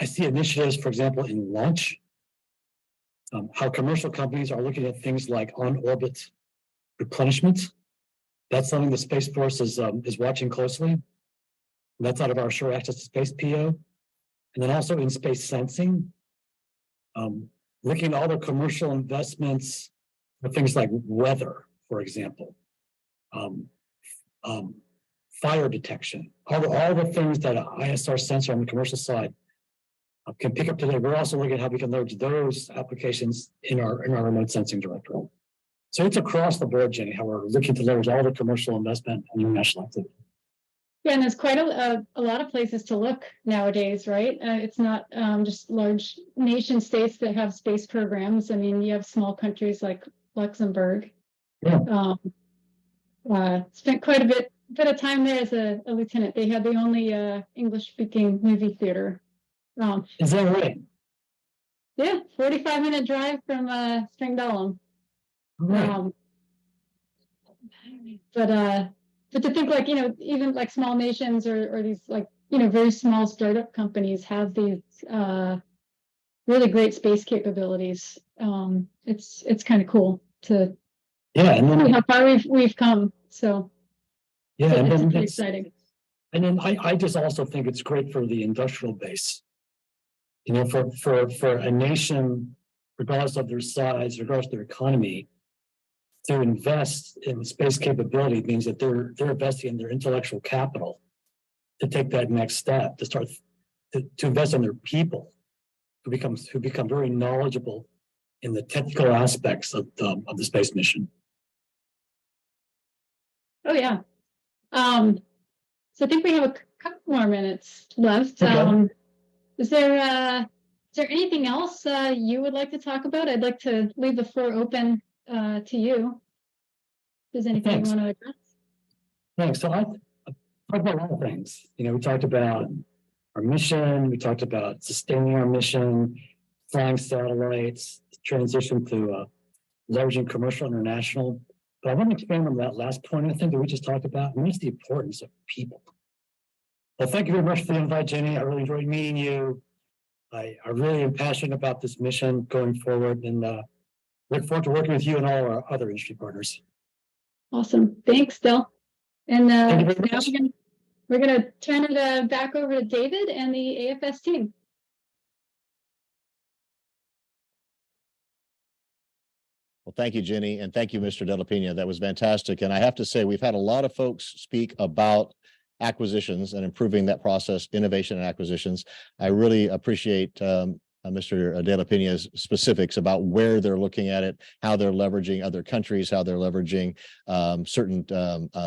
see initiatives, for example, in launch, how commercial companies are looking at things like on-orbit replenishment. That's something the Space Force is watching closely. That's out of our Sure Access to Space PO. And then also in space sensing, looking at all the commercial investments for things like weather, for example, fire detection, all the things that an ISR sensor on the commercial side can pick up today. We're also looking at how we can leverage those applications in our remote sensing directorate. So it's across the board, Jenny, how we're looking to leverage all the commercial investment and international activity. Yeah, and there's quite a lot of places to look nowadays, right? It's not just large nation states that have space programs. I mean, you have small countries like Luxembourg. Yeah. Spent quite a bit of time there as a lieutenant. They had the only English-speaking movie theater. Is that right? Yeah, 45-minute drive from Springdalum. Right. But to think like, even like small nations or these like, very small startup companies have these really great space capabilities. It's kind of cool to see how far we've come. So yeah, and it's then pretty exciting. And then I just also think it's great for the industrial base. For a nation, regardless of their size, regardless of their economy, to invest in space capability means that they're investing in their intellectual capital to take that next step, to start to invest in their people who become very knowledgeable in the technical aspects of the space mission. Oh yeah. So I think we have a couple more minutes left. Okay. Is there anything else you would like to talk about? I'd like to leave the floor open to you. If there's anything you want to address? Thanks. So talked about a lot of things. We talked about our mission. We talked about sustaining our mission, flying satellites, transition to leveraging commercial international. But I want to expand on that last point, I think, that we just talked about, and that's the importance of people. Well, thank you very much for the invite, Jenny. I really enjoyed meeting you. I really am passionate about this mission going forward, and look forward to working with you and all our other industry partners. Awesome. Thanks, Del. And Thank you now very much. we're gonna turn it back over to David and the AFS team. Well, thank you, Jenny, and thank you, Mr. Della Pena. That was fantastic. And I have to say, we've had a lot of folks speak about acquisitions and improving that process, innovation and acquisitions. I really appreciate Mr. Della Pena's specifics about where they're looking at it, how they're leveraging other countries, how they're leveraging certain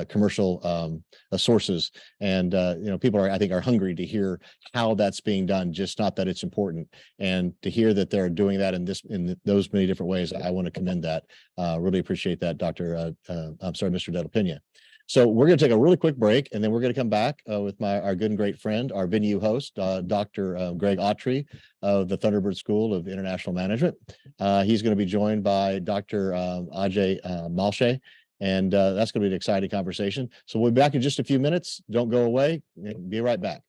commercial sources. And people I think are hungry to hear how that's being done, just not that it's important. And to hear that they're doing that in those many different ways, I want to commend that. Really appreciate that, Mr. Della Pena. So we're going to take a really quick break, and then we're going to come back with our good and great friend, our venue host, Dr. Greg Autry of the Thunderbird School of International Management. He's going to be joined by Dr. Ajay Malshe, and that's going to be an exciting conversation. So we'll be back in just a few minutes. Don't go away. Be right back.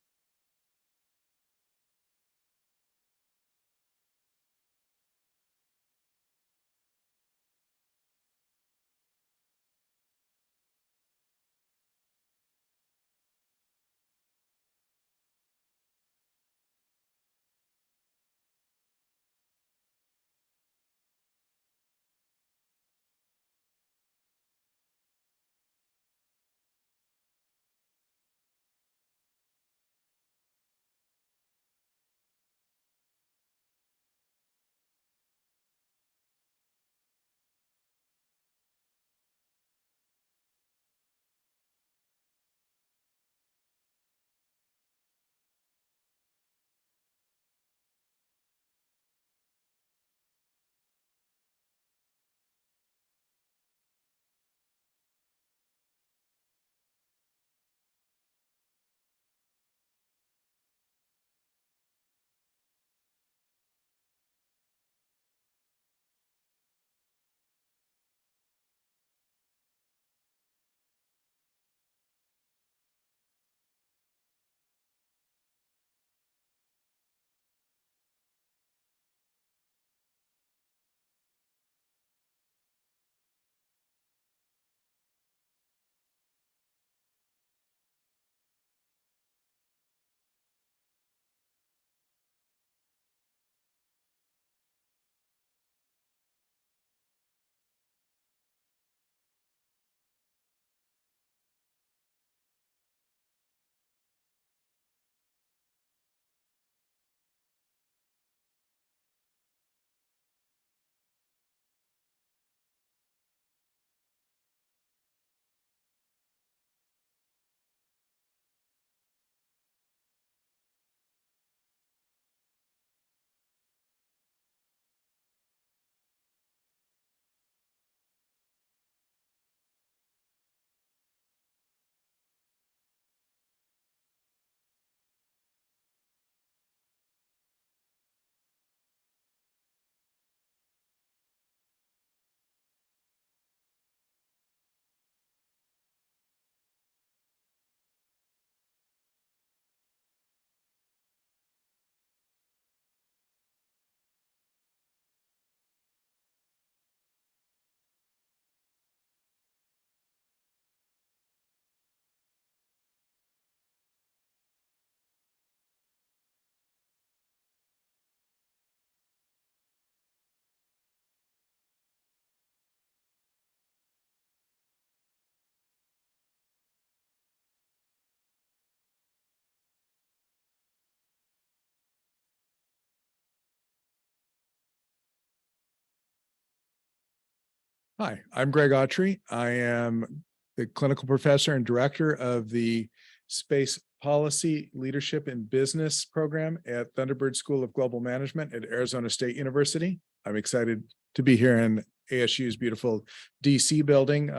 Hi, I'm Greg Autry. I am the clinical professor and director of the Space Policy, Leadership, and Business program at Thunderbird School of Global Management at Arizona State University. I'm excited to be here in ASU's beautiful DC building,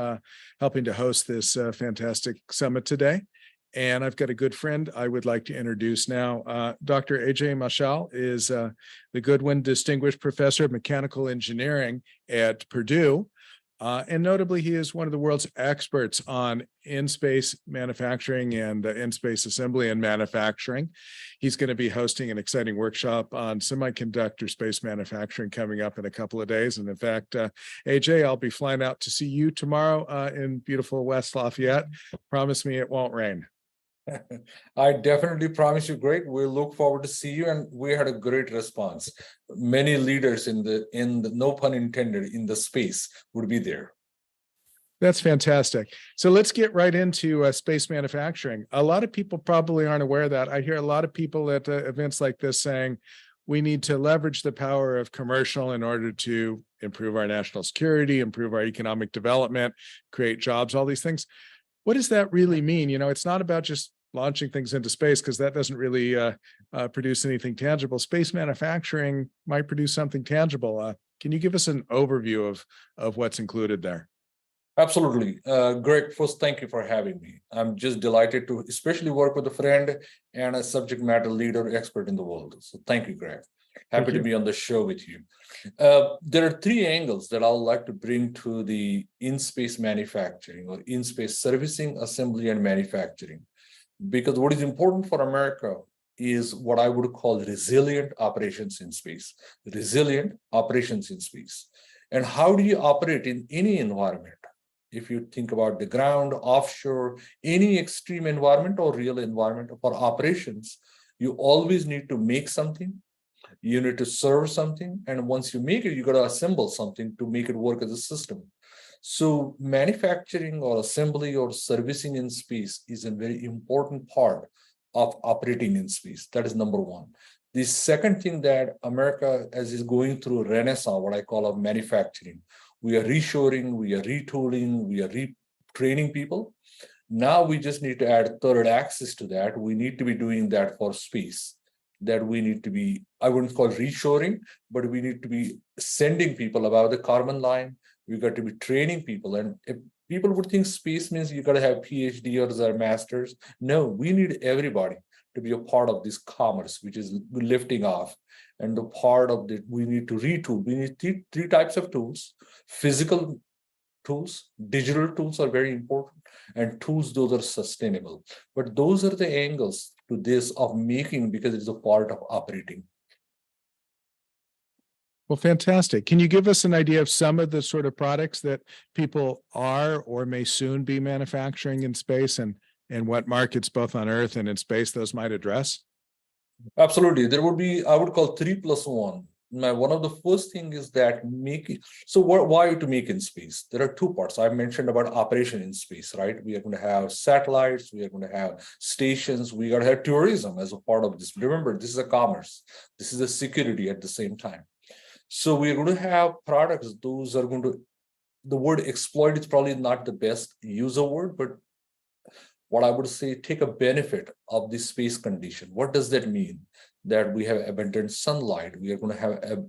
helping to host this fantastic summit today. And I've got a good friend I would like to introduce now. Dr. AJ Mashal is the Goodwin Distinguished Professor of Mechanical Engineering at Purdue. And notably, he is one of the world's experts on in-space manufacturing and in-space assembly and manufacturing. He's going to be hosting an exciting workshop on semiconductor space manufacturing coming up in a couple of days. And in fact, AJ, I'll be flying out to see you tomorrow in beautiful West Lafayette. Promise me it won't rain. I definitely promise you, Greg. We look forward to see you, and we had a great response. Many leaders in the no pun intended in the space would be there. That's fantastic. So let's get right into space manufacturing. A lot of people probably aren't aware of that. I hear a lot of people at events like this saying we need to leverage the power of commercial in order to improve our national security, improve our economic development, create jobs, all these things. What does that really mean? You know, it's not about just launching things into space, because that doesn't really produce anything tangible. Space manufacturing might produce something tangible. Can you give us an overview of what's included there? Absolutely. Greg, first, thank you for having me. I'm just delighted to especially work with a friend and a subject matter leader expert in the world. So thank you, Greg. Happy to be on the show with you. There are three angles that I would like to bring to the in-space manufacturing or in-space servicing, assembly, and manufacturing. Because what is important for America is what I would call resilient operations in space. Resilient operations in space. And how do you operate in any environment? If you think about the ground, offshore, any extreme environment or real environment for operations, you always need to make something, you need to serve something, and once you make it, you got to assemble something to make it work as a system. So manufacturing or assembly or servicing in space is a very important part of operating in space. That is number one. The second thing that America, as is going through a renaissance, what I call of manufacturing, we are reshoring, we are retooling, we are retraining people. Now we just need to add third axis to that. We need to be doing that for space. That we need to be, I wouldn't call reshoring, but we need to be sending people above the carbon line. We got to be training people. And if people would think space means you got to have PhD or masters. No, we need everybody to be a part of this commerce, which is lifting off. And the part of that, we need to retool. We need three types of tools. Physical tools, digital tools are very important, and tools, those are sustainable. But those are the angles to this of making, because it's a part of operating. Well, fantastic. Can you give us an idea of some of the sort of products that people are or may soon be manufacturing in space, and what markets both on Earth and in space those might address? Absolutely. There would be, I would call 3+1. One of the first thing is that why to make in space? There are two parts. I mentioned about operation in space, right? We are going to have satellites, we are going to have stations, we got to have tourism as a part of this. Remember, this is a commerce. This is a security at the same time. So we're going to have products, those are going to, the word exploit is probably not the best user word, but what I would say, take a benefit of the space condition. What does that mean? That we have abundant sunlight, we are going to have a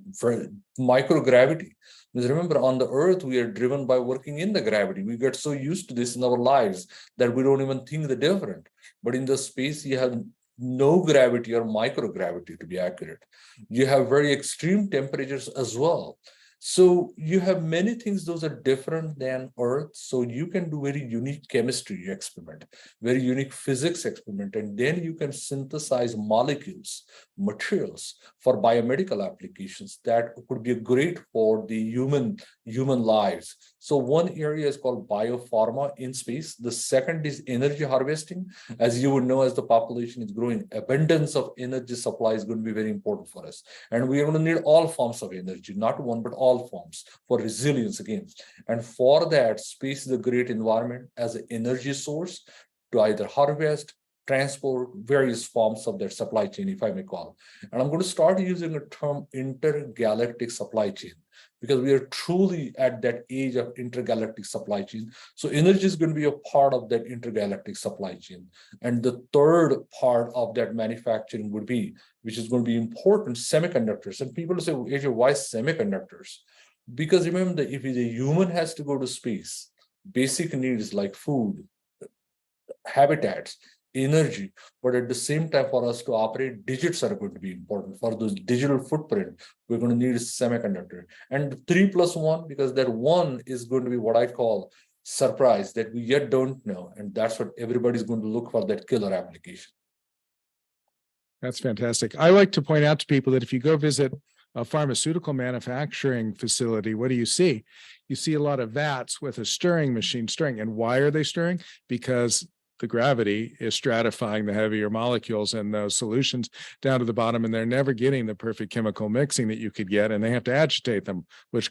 microgravity. Because remember, on the Earth, we are driven by working in the gravity. We get so used to this in our lives that we don't even think the different. But in the space, you have no gravity or microgravity, to be accurate. You have very extreme temperatures as well. So you have many things, those are different than Earth. So you can do very unique chemistry experiment, very unique physics experiment, and then you can synthesize molecules, materials for biomedical applications that could be great for the human lives. So one area is called biopharma in space. The second is energy harvesting. As you would know, as the population is growing, abundance of energy supply is going to be very important for us. And we are going to need all forms of energy, not one, but all forms for resilience again. And for that, space is a great environment as an energy source to either harvest, transport, various forms of their supply chain, if I may call. And I'm going to start using a term intergalactic supply chain, because we are truly at that age of intergalactic supply chain. So energy is going to be a part of that intergalactic supply chain. And the third part of that manufacturing would be, which is going to be important, semiconductors. And people say, AJ, why semiconductors? Because remember, if the human has to go to space, basic needs like food, habitats, energy, but at the same time, for us to operate, digits are going to be important. For those digital footprint, we're going to need a semiconductor. And 3+1, because that one is going to be what I call surprise that we yet don't know. And that's what everybody's going to look for, that killer application. That's fantastic. I like to point out to people that if you go visit a pharmaceutical manufacturing facility, what do you see? You see a lot of vats with a stirring machine stirring. And why are they stirring? Because the gravity is stratifying the heavier molecules in those solutions down to the bottom, and they're never getting the perfect chemical mixing that you could get, and they have to agitate them, which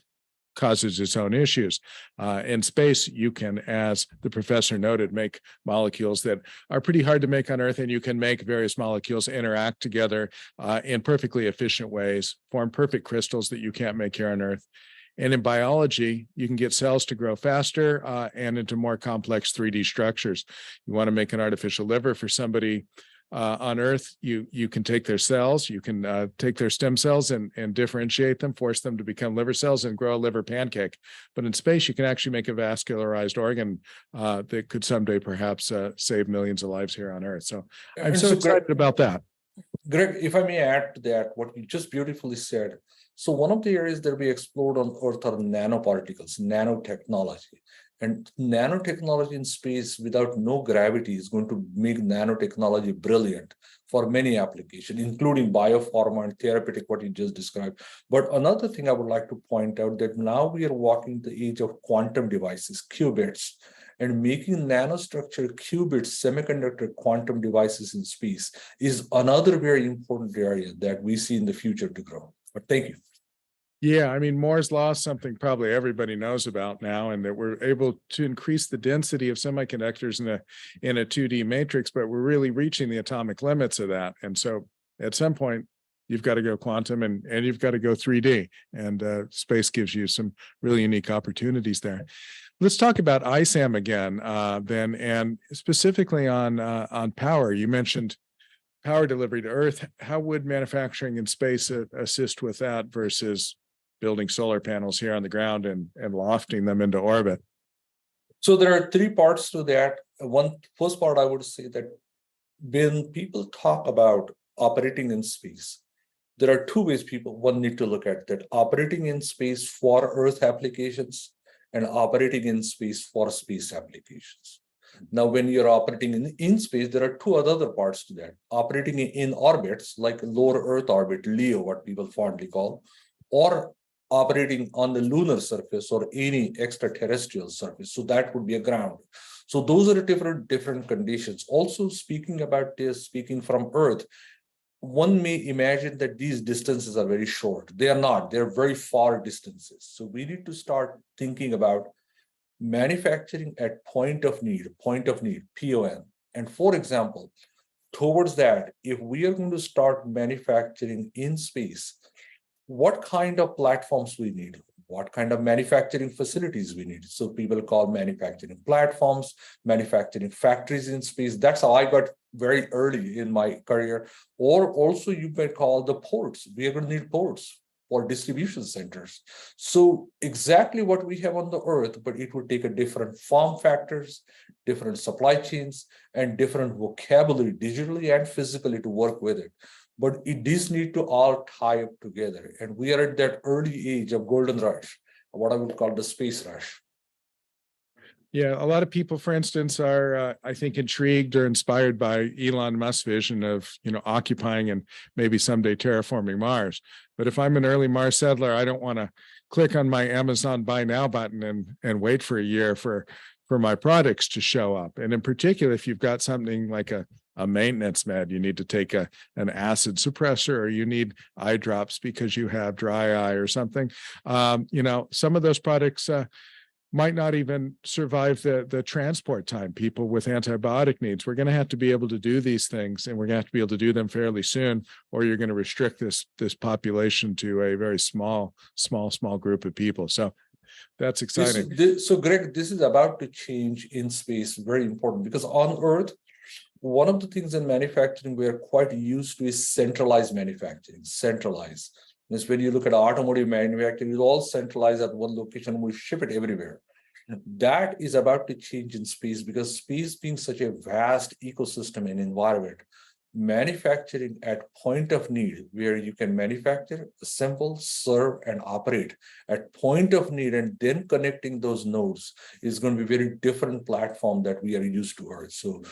causes its own issues. In space, you can, as the professor noted, make molecules that are pretty hard to make on Earth, and you can make various molecules interact together in perfectly efficient ways, form perfect crystals that you can't make here on Earth. And in biology, you can get cells to grow faster and into more complex 3D structures. You want to make an artificial liver for somebody on Earth, you can take their cells, you can take their stem cells and differentiate them, force them to become liver cells and grow a liver pancake. But in space, you can actually make a vascularized organ that could someday perhaps save millions of lives here on Earth. So I'm so excited about that. Greg, if I may add to that, what you just beautifully said. So one of the areas that we explored on Earth are nanoparticles, nanotechnology. And nanotechnology in space without no gravity is going to make nanotechnology brilliant for many applications, including biopharma and therapeutic, what you just described. But another thing I would like to point out that now we are walking the age of quantum devices, qubits, and making nanostructured qubits, semiconductor quantum devices in space is another very important area that we see in the future to grow. But thank you. Yeah, I mean, Moore's law is something probably everybody knows about now, and that we're able to increase the density of semiconductors in a 2D matrix, but we're really reaching the atomic limits of that. And so at some point, you've got to go quantum and you've got to go 3D, and space gives you some really unique opportunities there. Let's talk about ISAM again, then, and specifically on power. You mentioned power delivery to Earth. How would manufacturing in space assist with that versus building solar panels here on the ground and lofting them into orbit? So there are three parts to that. First part, I would say that when people talk about operating in space, there are two ways one need to look at that: operating in space for Earth applications and operating in space for space applications. Now, when you're operating in space, there are two other parts to that: operating in orbits like lower Earth orbit, LEO, what people fondly call, or operating on the lunar surface or any extraterrestrial surface. So that would be a ground. So those are different conditions. Also, speaking about this, speaking from Earth, one may imagine that these distances are very short. They are not. They're very far distances. So we need to start thinking about manufacturing at point of need, PON. And for example, towards that, if we are going to start manufacturing in space, what kind of platforms we need, what kind of manufacturing facilities we need. So people call manufacturing platforms, manufacturing factories in space. That's how I got very early in my career. Or also you may call the ports. We are going to need ports or distribution centers. So exactly what we have on the Earth, but it would take a different form factors, different supply chains, and different vocabulary digitally and physically to work with it. But it does need to all tie up together. And we are at that early age of golden rush, what I would call the space rush. Yeah, a lot of people, for instance, are, I think, intrigued or inspired by Elon Musk's vision of, occupying and maybe someday terraforming Mars. But if I'm an early Mars settler, I don't want to click on my Amazon Buy Now button and wait for a year for my products to show up. And in particular, if you've got something like a maintenance med, you need to take an acid suppressor, or you need eye drops because you have dry eye or something. Some of those products might not even survive the transport time. People with antibiotic needs, we're going to have to be able to do these things, and we're going to have to be able to do them fairly soon, or you're going to restrict this population to a very small group of people. So that's exciting. So Greg, this is about to change in space, very important, because on Earth, one of the things in manufacturing we are quite used to is centralized manufacturing. Means when you look at automotive manufacturing, it's all centralized at one location. We ship it everywhere. That is about to change in space because space being such a vast ecosystem and environment, manufacturing at point of need, where you can manufacture, assemble, serve, and operate at point of need, and then connecting those nodes is going to be a very different platform that we are used to Earth. So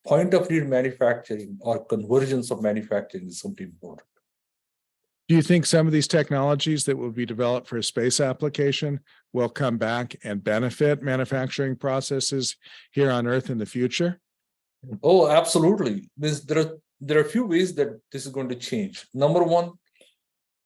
point of need manufacturing or convergence of manufacturing is something important. Do you think some of these technologies that will be developed for a space application will come back and benefit manufacturing processes here on Earth in the future? Oh, absolutely. There are a few ways that this is going to change. Number one,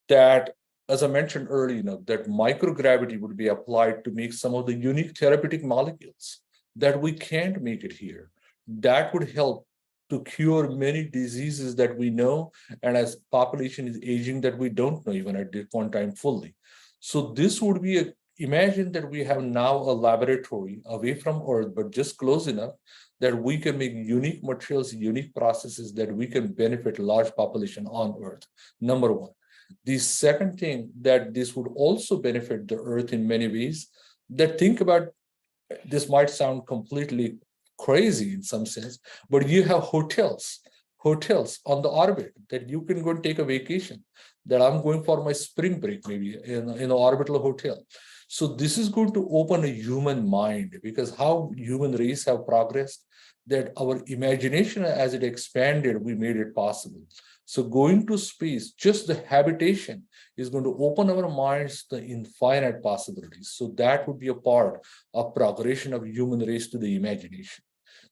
that, as I mentioned earlier, that microgravity would be applied to make some of the unique therapeutic molecules that we can't make it here. That would help to cure many diseases that we know, and as population is aging, that we don't know even at this point in time fully. So this would be imagine that we have now a laboratory away from Earth, but just close enough that we can make unique materials, unique processes that we can benefit large population on Earth. Number one. The second thing, that this would also benefit the Earth in many ways. That think about, this might sound completely crazy in some sense, but you have hotels on the orbit that you can go and take a vacation, that I'm going for my spring break, maybe in an orbital hotel. So this is going to open a human mind, because how human race have progressed, that our imagination as it expanded, we made it possible. So going to space, just the habitation is going to open our minds to infinite possibilities. So that would be a part of progression of human race to the imagination.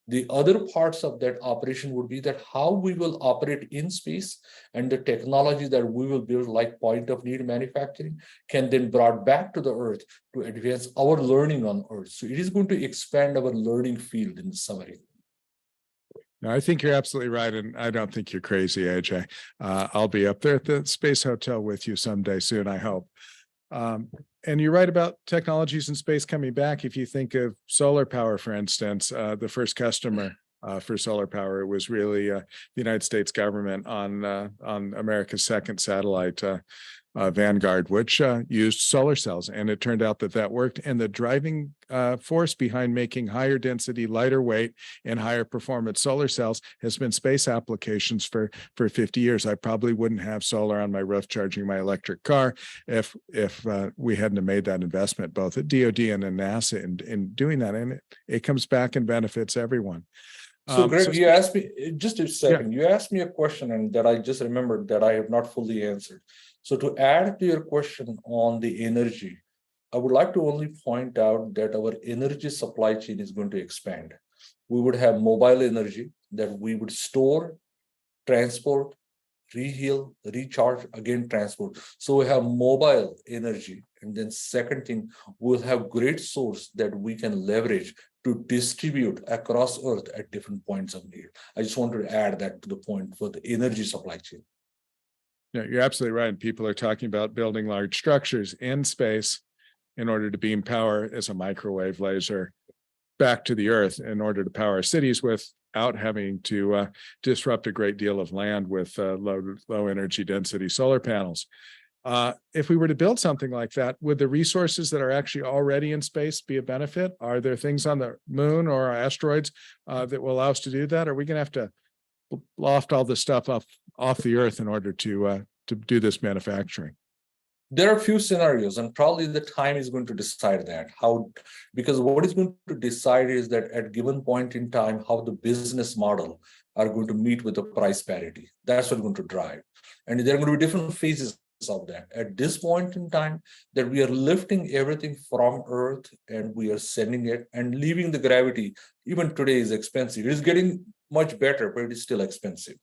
The other parts of that operation would be that how we will operate in space, and the technology that we will build, like point of need manufacturing, can then brought back to the Earth to advance our learning on Earth. So it is going to expand our learning field in the summary. No, I think you're absolutely right, and I don't think you're crazy, AJ. I'll be up there at the Space Hotel with you someday soon, I hope. And you're right about technologies in space coming back. If you think of solar power, for instance, the first customer for solar power was really the United States government on America's second satellite, Vanguard, which used solar cells, and it turned out that worked. And the driving force behind making higher density, lighter weight, and higher performance solar cells has been space applications for 50 years. I probably wouldn't have solar on my roof charging my electric car if we hadn't have made that investment, both at DoD and in NASA in doing that. And it comes back and benefits everyone. So Greg, you asked me, just a second, you asked me a question, and that I just remembered that I have not fully answered. So to add to your question on the energy, I would like to only point out that our energy supply chain is going to expand. We would have mobile energy that we would store, transport, reheal, recharge, again transport. So we have mobile energy. And then second thing, we'll have great source that we can leverage to distribute across Earth at different points of need. I just wanted to add that to the point for the energy supply chain. Yeah, you're absolutely right. People are talking about building large structures in space in order to beam power as a microwave laser back to the Earth in order to power cities without having to disrupt a great deal of land with low energy density solar panels. If we were to build something like that, would the resources that are actually already in space be a benefit? Are there things on the moon or asteroids that will allow us to do that? Are we going to have to loft all this stuff off the Earth in order to do this manufacturing? There are a few scenarios, and probably the time is going to decide that. Because what is going to decide is that at given point in time, how the business model are going to meet with the price parity. That's what's going to drive. And there are going to be different phases of that. At this point in time, that we are lifting everything from Earth and we are sending it and leaving the gravity. Even today is expensive. It is getting much better, but it is still expensive.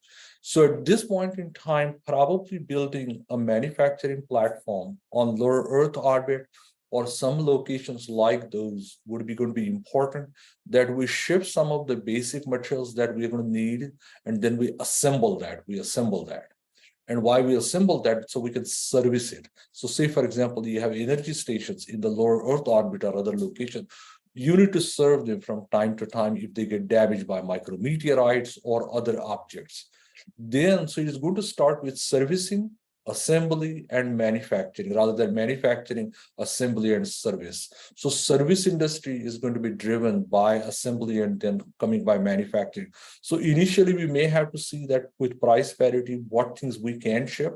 So at this point in time, probably building a manufacturing platform on lower Earth orbit or some locations like those would be going to be important, that we ship some of the basic materials that we're going to need, and then we assemble that. And why we assemble that? So we can service it. So say, for example, you have energy stations in the lower Earth orbit or other location. You need to serve them from time to time if they get damaged by micrometeorites or other objects. Then, so it is good to start with servicing assembly and manufacturing rather than manufacturing, assembly and service. So service industry is going to be driven by assembly and then coming by manufacturing. So initially we may have to see that with price parity, what things we can ship,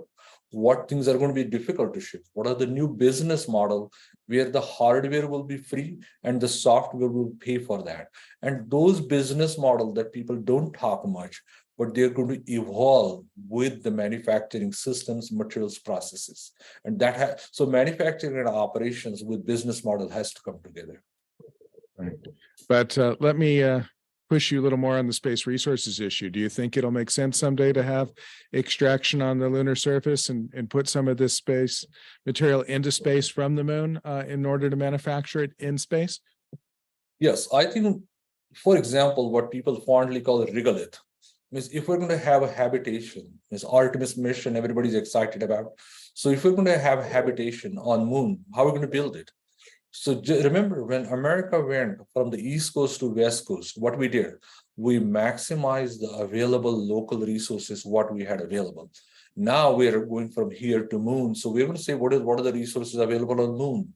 what things are going to be difficult to ship, what are the new business model where the hardware will be free and the software will pay for that. And those business model that people don't talk much, but they're going to evolve with the manufacturing systems, materials, processes. And that so manufacturing and operations with business model has to come together. Right. But let me push you a little more on the space resources issue. Do you think it'll make sense someday to have extraction on the lunar surface and put some of this space material into space from the moon in order to manufacture it in space? Yes, I think, for example, what people fondly call a regolith, means if we're going to have a habitation, this Artemis mission everybody's excited about. So if we're going to have habitation on moon, how are we going to build it? So remember, when America went from the East Coast to West Coast, what we did, we maximized the available local resources, what we had available. Now we are going from here to moon. So we're going to say, what are the resources available on moon?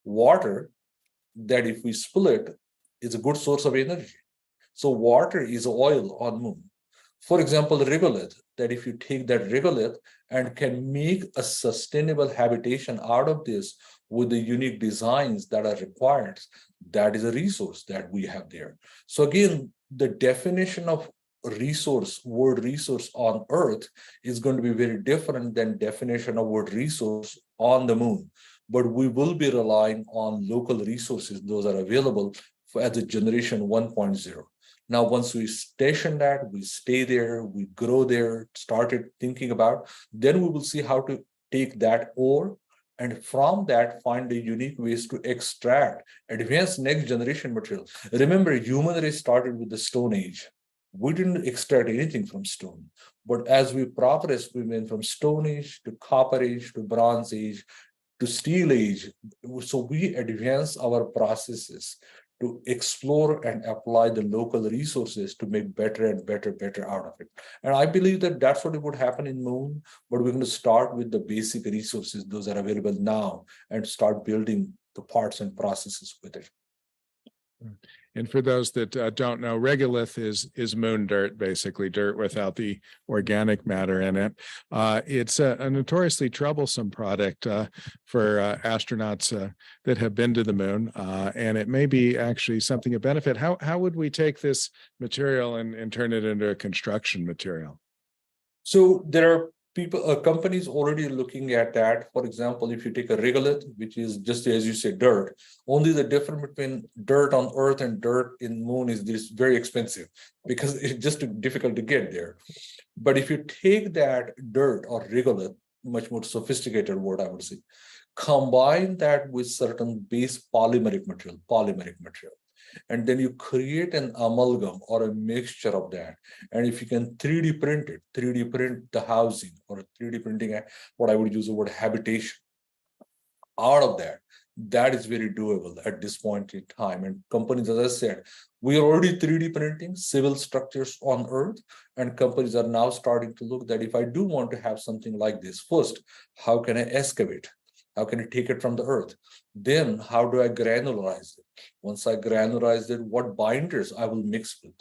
Water, that if we split, is a good source of energy. So water is oil on moon. For example, regolith, that if you take that regolith and can make a sustainable habitation out of this with the unique designs that are required, that is a resource that we have there. So again, the definition of word resource on Earth is going to be very different than definition of word resource on the moon. But we will be relying on local resources. Those are available as a generation 1.0. Now, once we station that, we stay there, we grow there, started thinking about, then we will see how to take that ore and from that find the unique ways to extract advanced next generation material. Remember, human race started with the Stone Age. We didn't extract anything from stone. But as we progressed, we went from Stone Age to Copper Age to Bronze Age to Steel Age. So we advance our processes to explore and apply the local resources to make better and better out of it. And I believe that that's what would happen in Moon, but we're going to start with the basic resources, those are available now, and start building the parts and processes with it. And for those that don't know, regolith is moon dirt, basically dirt without the organic matter in it. It's a notoriously troublesome product for astronauts that have been to the moon, and it may be actually something of benefit. How would we take this material and turn it into a construction material? So there are companies already looking at that. For example, if you take a regolith, which is just as you say, dirt, only the difference between dirt on Earth and dirt in Moon is this very expensive because it's just difficult to get there. But if you take that dirt or regolith, much more sophisticated word, I would say, combine that with certain base polymeric material, and then you create an amalgam or a mixture of that. And if you can 3D print it, 3D print the housing or 3D printing, what I would use the word habitation out of that, that is very doable at this point in time. And companies, as I said, we are already 3D printing civil structures on Earth, and companies are now starting to look that if I do want to have something like this, first, how can I excavate? How can I take it from the Earth? Then how do I granularize it? Once I granularize it, what binders I will mix with?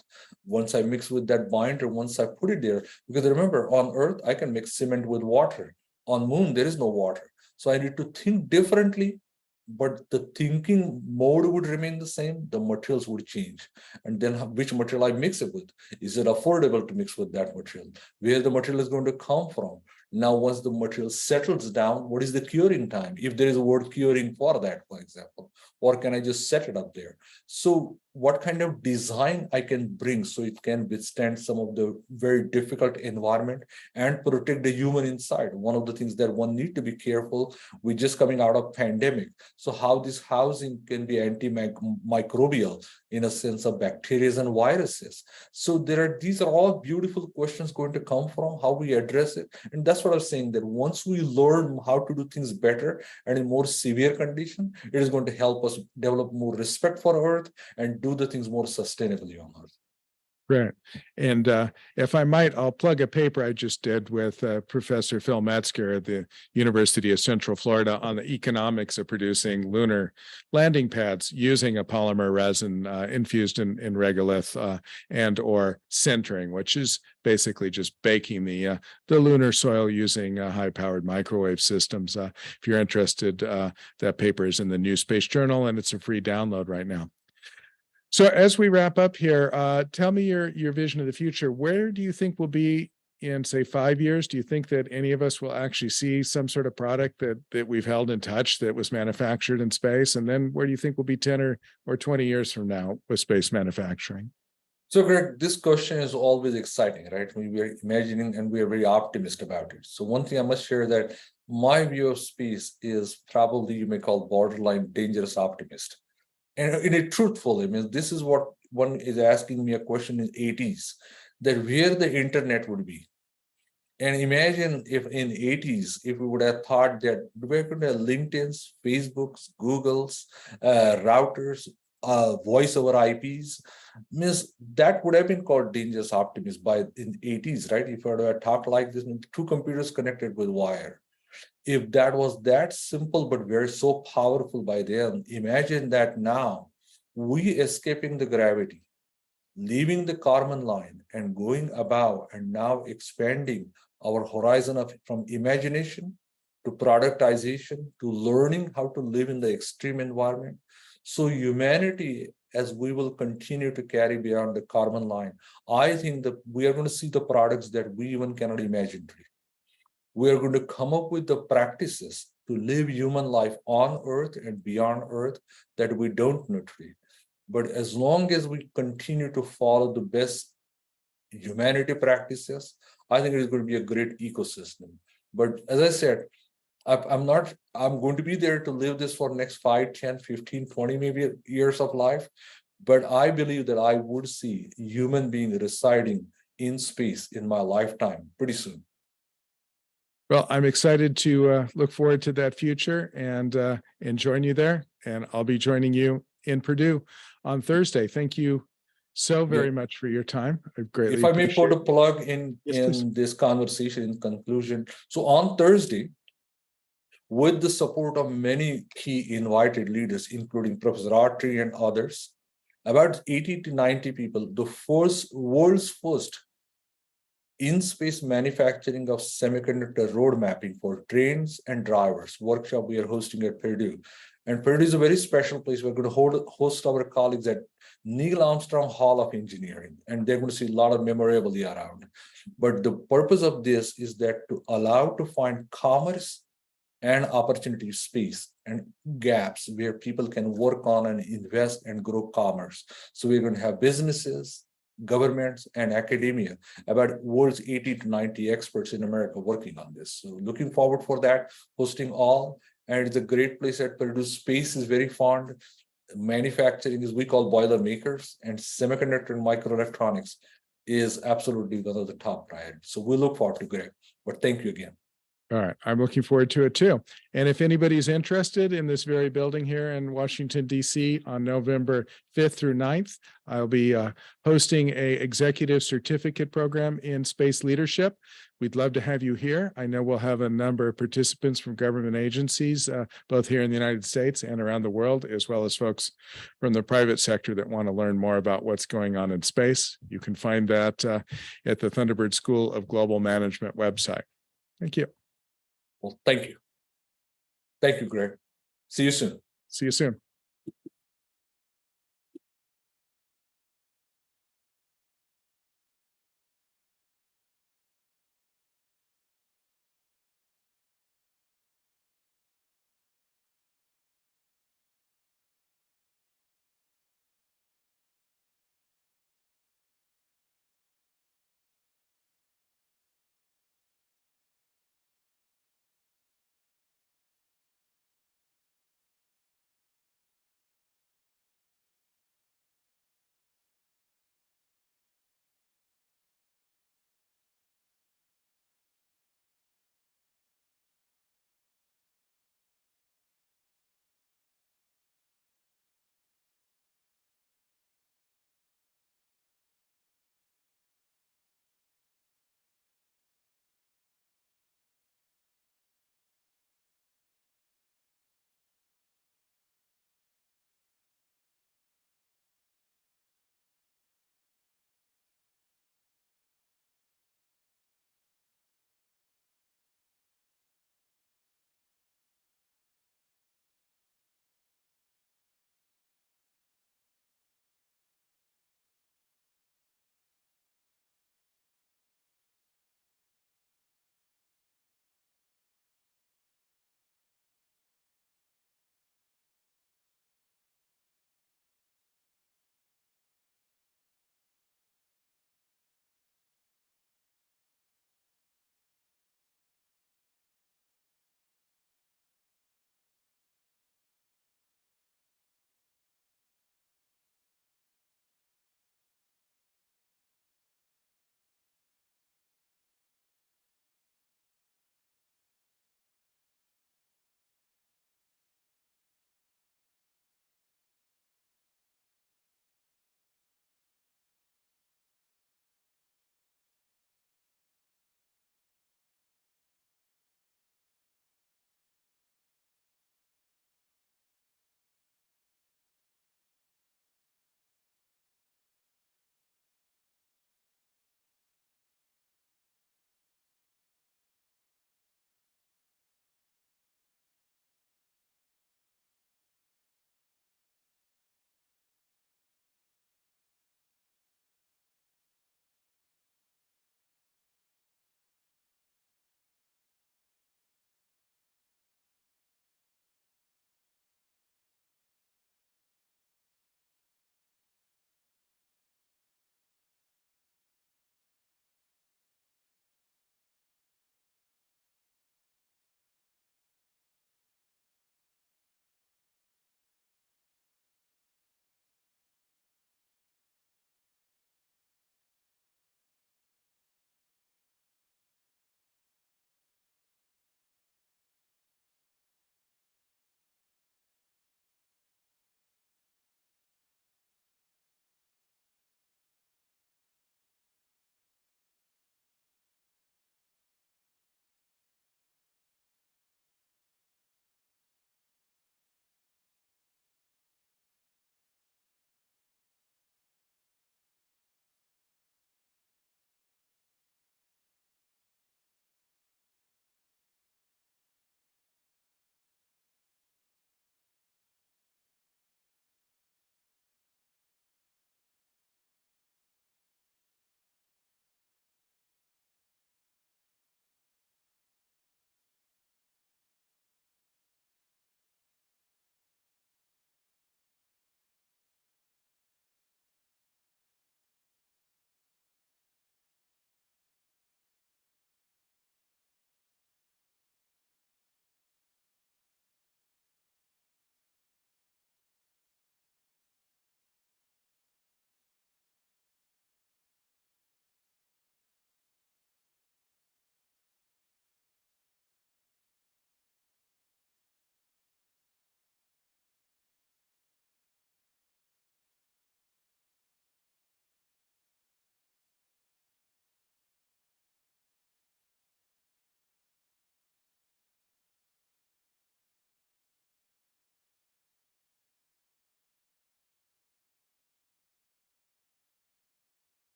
Once I mix with that binder, once I put it there, because remember, on Earth, I can mix cement with water. On Moon, there is no water. So I need to think differently, but the thinking mode would remain the same. The materials would change. And then which material I mix it with? Is it affordable to mix with that material? Where the material is going to come from? Now, once the material settles down, what is the curing time? If there is a word curing for that, for example, or can I just set it up there? So what kind of design I can bring so it can withstand some of the very difficult environment and protect the human inside. One of the things that one need to be careful, we're just coming out of pandemic. So how this housing can be antimicrobial in a sense of bacteria and viruses. So these are all beautiful questions going to come from how we address it. And that's what I was saying, that once we learn how to do things better and in more severe condition, it is going to help us develop more respect for Earth and do the things more sustainably on Earth. Great. And if I might, I'll plug a paper I just did with Professor Phil Metzger at the University of Central Florida on the economics of producing lunar landing pads using a polymer resin infused in regolith and or sintering, which is basically just baking the lunar soil using high-powered microwave systems. If you're interested, that paper is in the New Space Journal, and it's a free download right now. So as we wrap up here, tell me your vision of the future. Where do you think we'll be in, say, 5 years? Do you think that any of us will actually see some sort of product that we've held in touch that was manufactured in space? And then where do you think we'll be 10 or 20 years from now with space manufacturing? So, Greg, this question is always exciting, right? We are imagining and we are very optimistic about it. So one thing I must share that my view of space is probably you may call borderline dangerous optimist. And in a truthful, I mean, this is what one is asking me a question in 80s, that where the internet would be. And imagine if in 80s, if we would have thought that we're going to have LinkedIn's, Facebook's, Google's, routers, voice over IPs, means that would have been called dangerous optimism by in 80s, right? If I would have talked like this, two computers connected with wire. If that was that simple, but very so powerful by them, imagine that now we escaping the gravity, leaving the Kármán line and going above and now expanding our horizon of from imagination to productization to learning how to live in the extreme environment. So humanity, as we will continue to carry beyond the Kármán line, I think that we are going to see the products that we even cannot imagine today. We are going to come up with the practices to live human life on Earth and beyond Earth that we don't know today. But as long as we continue to follow the best humanity practices, I think it is going to be a great ecosystem. But as I said, I'm going to be there to live this for next 5, 10, 15, 20 maybe years of life. But I believe that I would see human being residing in space in my lifetime pretty soon. Well, I'm excited to look forward to that future and join you there. And I'll be joining you in Purdue on Thursday. Thank you so very much for your time. I greatly If I may put a appreciate it. plug in this conversation in conclusion. So on Thursday, with the support of many key invited leaders, including Professor Artemis and others, about 80 to 90 people, the world's first in-space manufacturing of semiconductor road mapping for trains and drivers workshop we are hosting at Purdue. And Purdue is a very special place. We're going to host our colleagues at Neil Armstrong Hall of Engineering, and they're going to see a lot of memorabilia around. But the purpose of this is that to allow to find commerce and opportunity space and gaps where people can work on and invest and grow commerce. So we're going to have businesses, governments, and academia, about world's 80 to 90 experts in America working on this. So looking forward for that, hosting all, and it's a great place at Purdue. Space is very fond. Manufacturing is we call boiler makers, and semiconductor and microelectronics is absolutely one of the top priorities. So we look forward to Greg, but thank you again. All right. I'm looking forward to it too. And if anybody's interested in this very building here in Washington, D.C. on November 5th through 9th, I'll be hosting a executive certificate program in space leadership. We'd love to have you here. I know we'll have a number of participants from government agencies, both here in the United States and around the world, as well as folks from the private sector that want to learn more about what's going on in space. You can find that at the Thunderbird School of Global Management website. Thank you. Well, thank you. Thank you, Greg. See you soon. See you soon.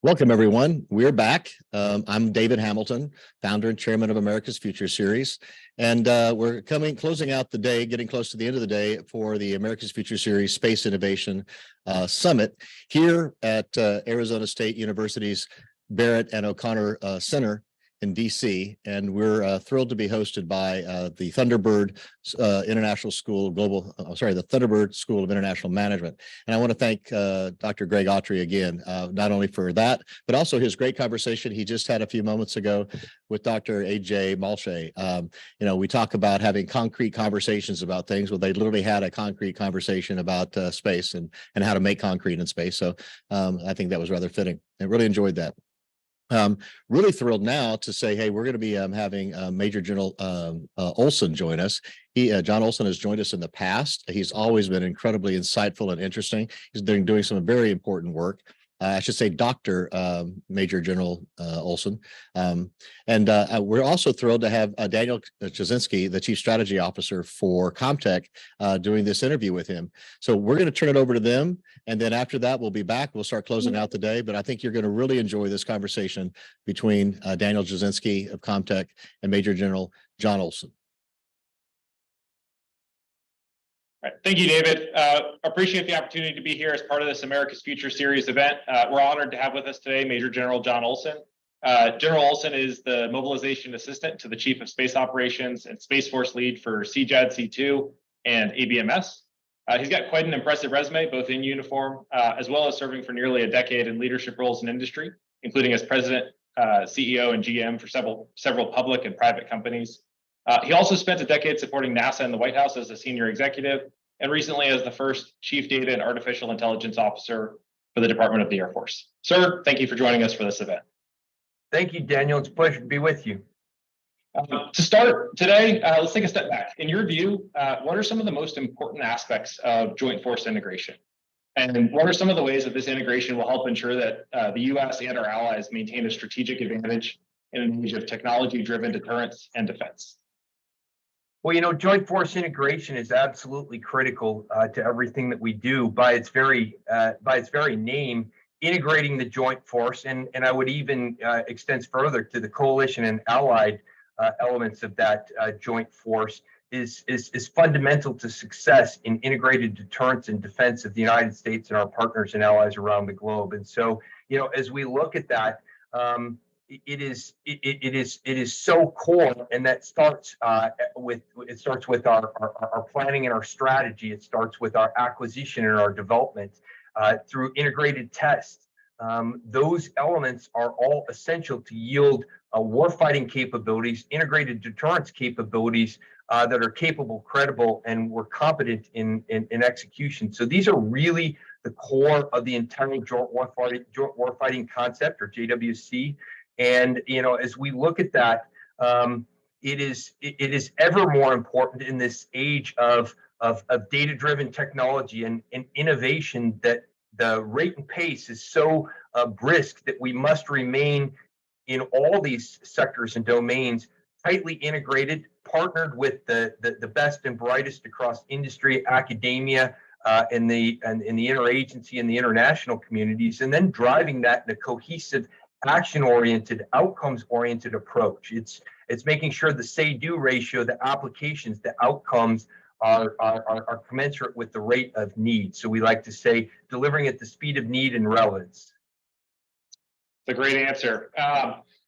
Welcome, everyone. We're back. I'm David Hamilton, founder and chairman of America's Future Series. And we're closing out the day, getting close to the end of the day for the America's Future Series Space Innovation Summit here at Arizona State University's Barrett and O'Connor Center in DC, and we're thrilled to be hosted by the Thunderbird International School of the Thunderbird School of International Management. And I want to thank Dr. Greg Autry again, not only for that, but also his great conversation he just had a few moments ago with Dr. AJ Malche. We talk about having concrete conversations about things. Well, they literally had a concrete conversation about space and how to make concrete in space. So I think that was rather fitting. I really enjoyed that. Really thrilled now to say, hey, we're going to be having Major General Olson join us. John Olson has joined us in the past. He's always been incredibly insightful and interesting. He's been doing some very important work. I should say Dr. Major General Olson. We're also thrilled to have Daniel Jasinski, the Chief Strategy Officer for Comtech, doing this interview with him. So we're going to turn it over to them. And then after that, we'll be back. We'll start closing out the day. But I think you're going to really enjoy this conversation between Daniel Jasinski of Comtech and Major General John Olson. All right. Thank you, David. Appreciate the opportunity to be here as part of this America's Future Series event. We're honored to have with us today Major General John Olson. General Olson is the mobilization assistant to the Chief of Space Operations and Space Force lead for CJAD-C2 and ABMS. He's got quite an impressive resume, both in uniform, as well as serving for nearly a decade in leadership roles in industry, including as president, CEO, and GM for several public and private companies. He also spent a decade supporting NASA and the White House as a senior executive, and recently as the first Chief Data and Artificial Intelligence Officer for the Department of the Air Force. Sir, thank you for joining us for this event. Thank you, Daniel. It's a pleasure to be with you. To start today, let's take a step back. In your view, what are some of the most important aspects of joint force integration? And what are some of the ways that this integration will help ensure that the U.S. and our allies maintain a strategic advantage in an age of technology-driven deterrence and defense? Well, joint force integration is absolutely critical to everything that we do. By its very name, integrating the joint force, and I would even extend further to the coalition and allied elements of that joint force is fundamental to success in integrated deterrence and defense of the United States and our partners and allies around the globe. And so, as we look at that, it is so core, and that starts with our planning and our strategy. It starts with our acquisition and our development through integrated tests. Those elements are all essential to yield warfighting capabilities, integrated deterrence capabilities that are capable, credible, and we're competent in execution. So these are really the core of the entire joint warfighting concept, or JWC. And as we look at that, it is ever more important in this age of data-driven technology and innovation that the rate and pace is so brisk that we must remain in all these sectors and domains tightly integrated, partnered with the best and brightest across industry, academia, and the interagency and the international communities, and then driving that in a cohesive, action-oriented, outcomes-oriented approach. It's making sure the say-do ratio, the applications, the outcomes are commensurate with the rate of need. So we like to say delivering at the speed of need and relevance. It's a great answer.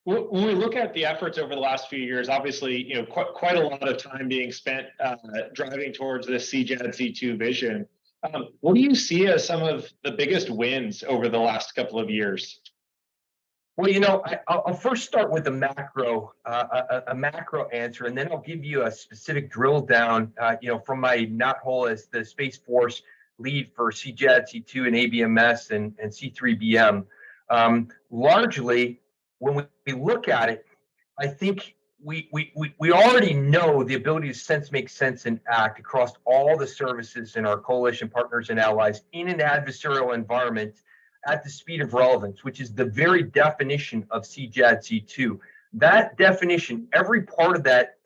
When we look at the efforts over the last few years, obviously, quite a lot of time being spent driving towards this CJAD-C2 vision. What do you see as some of the biggest wins over the last couple of years? Well, I'll first start with a macro answer, and then I'll give you a specific drill down, from my knothole as the Space Force lead for CJAD-C2 and ABMS and C3BM. Largely, when we look at it, I think we already know the ability to sense, make sense, and act across all the services in our coalition partners and allies in an adversarial environment at the speed of relevance, which is the very definition of CJAD-C2. That definition, every part of that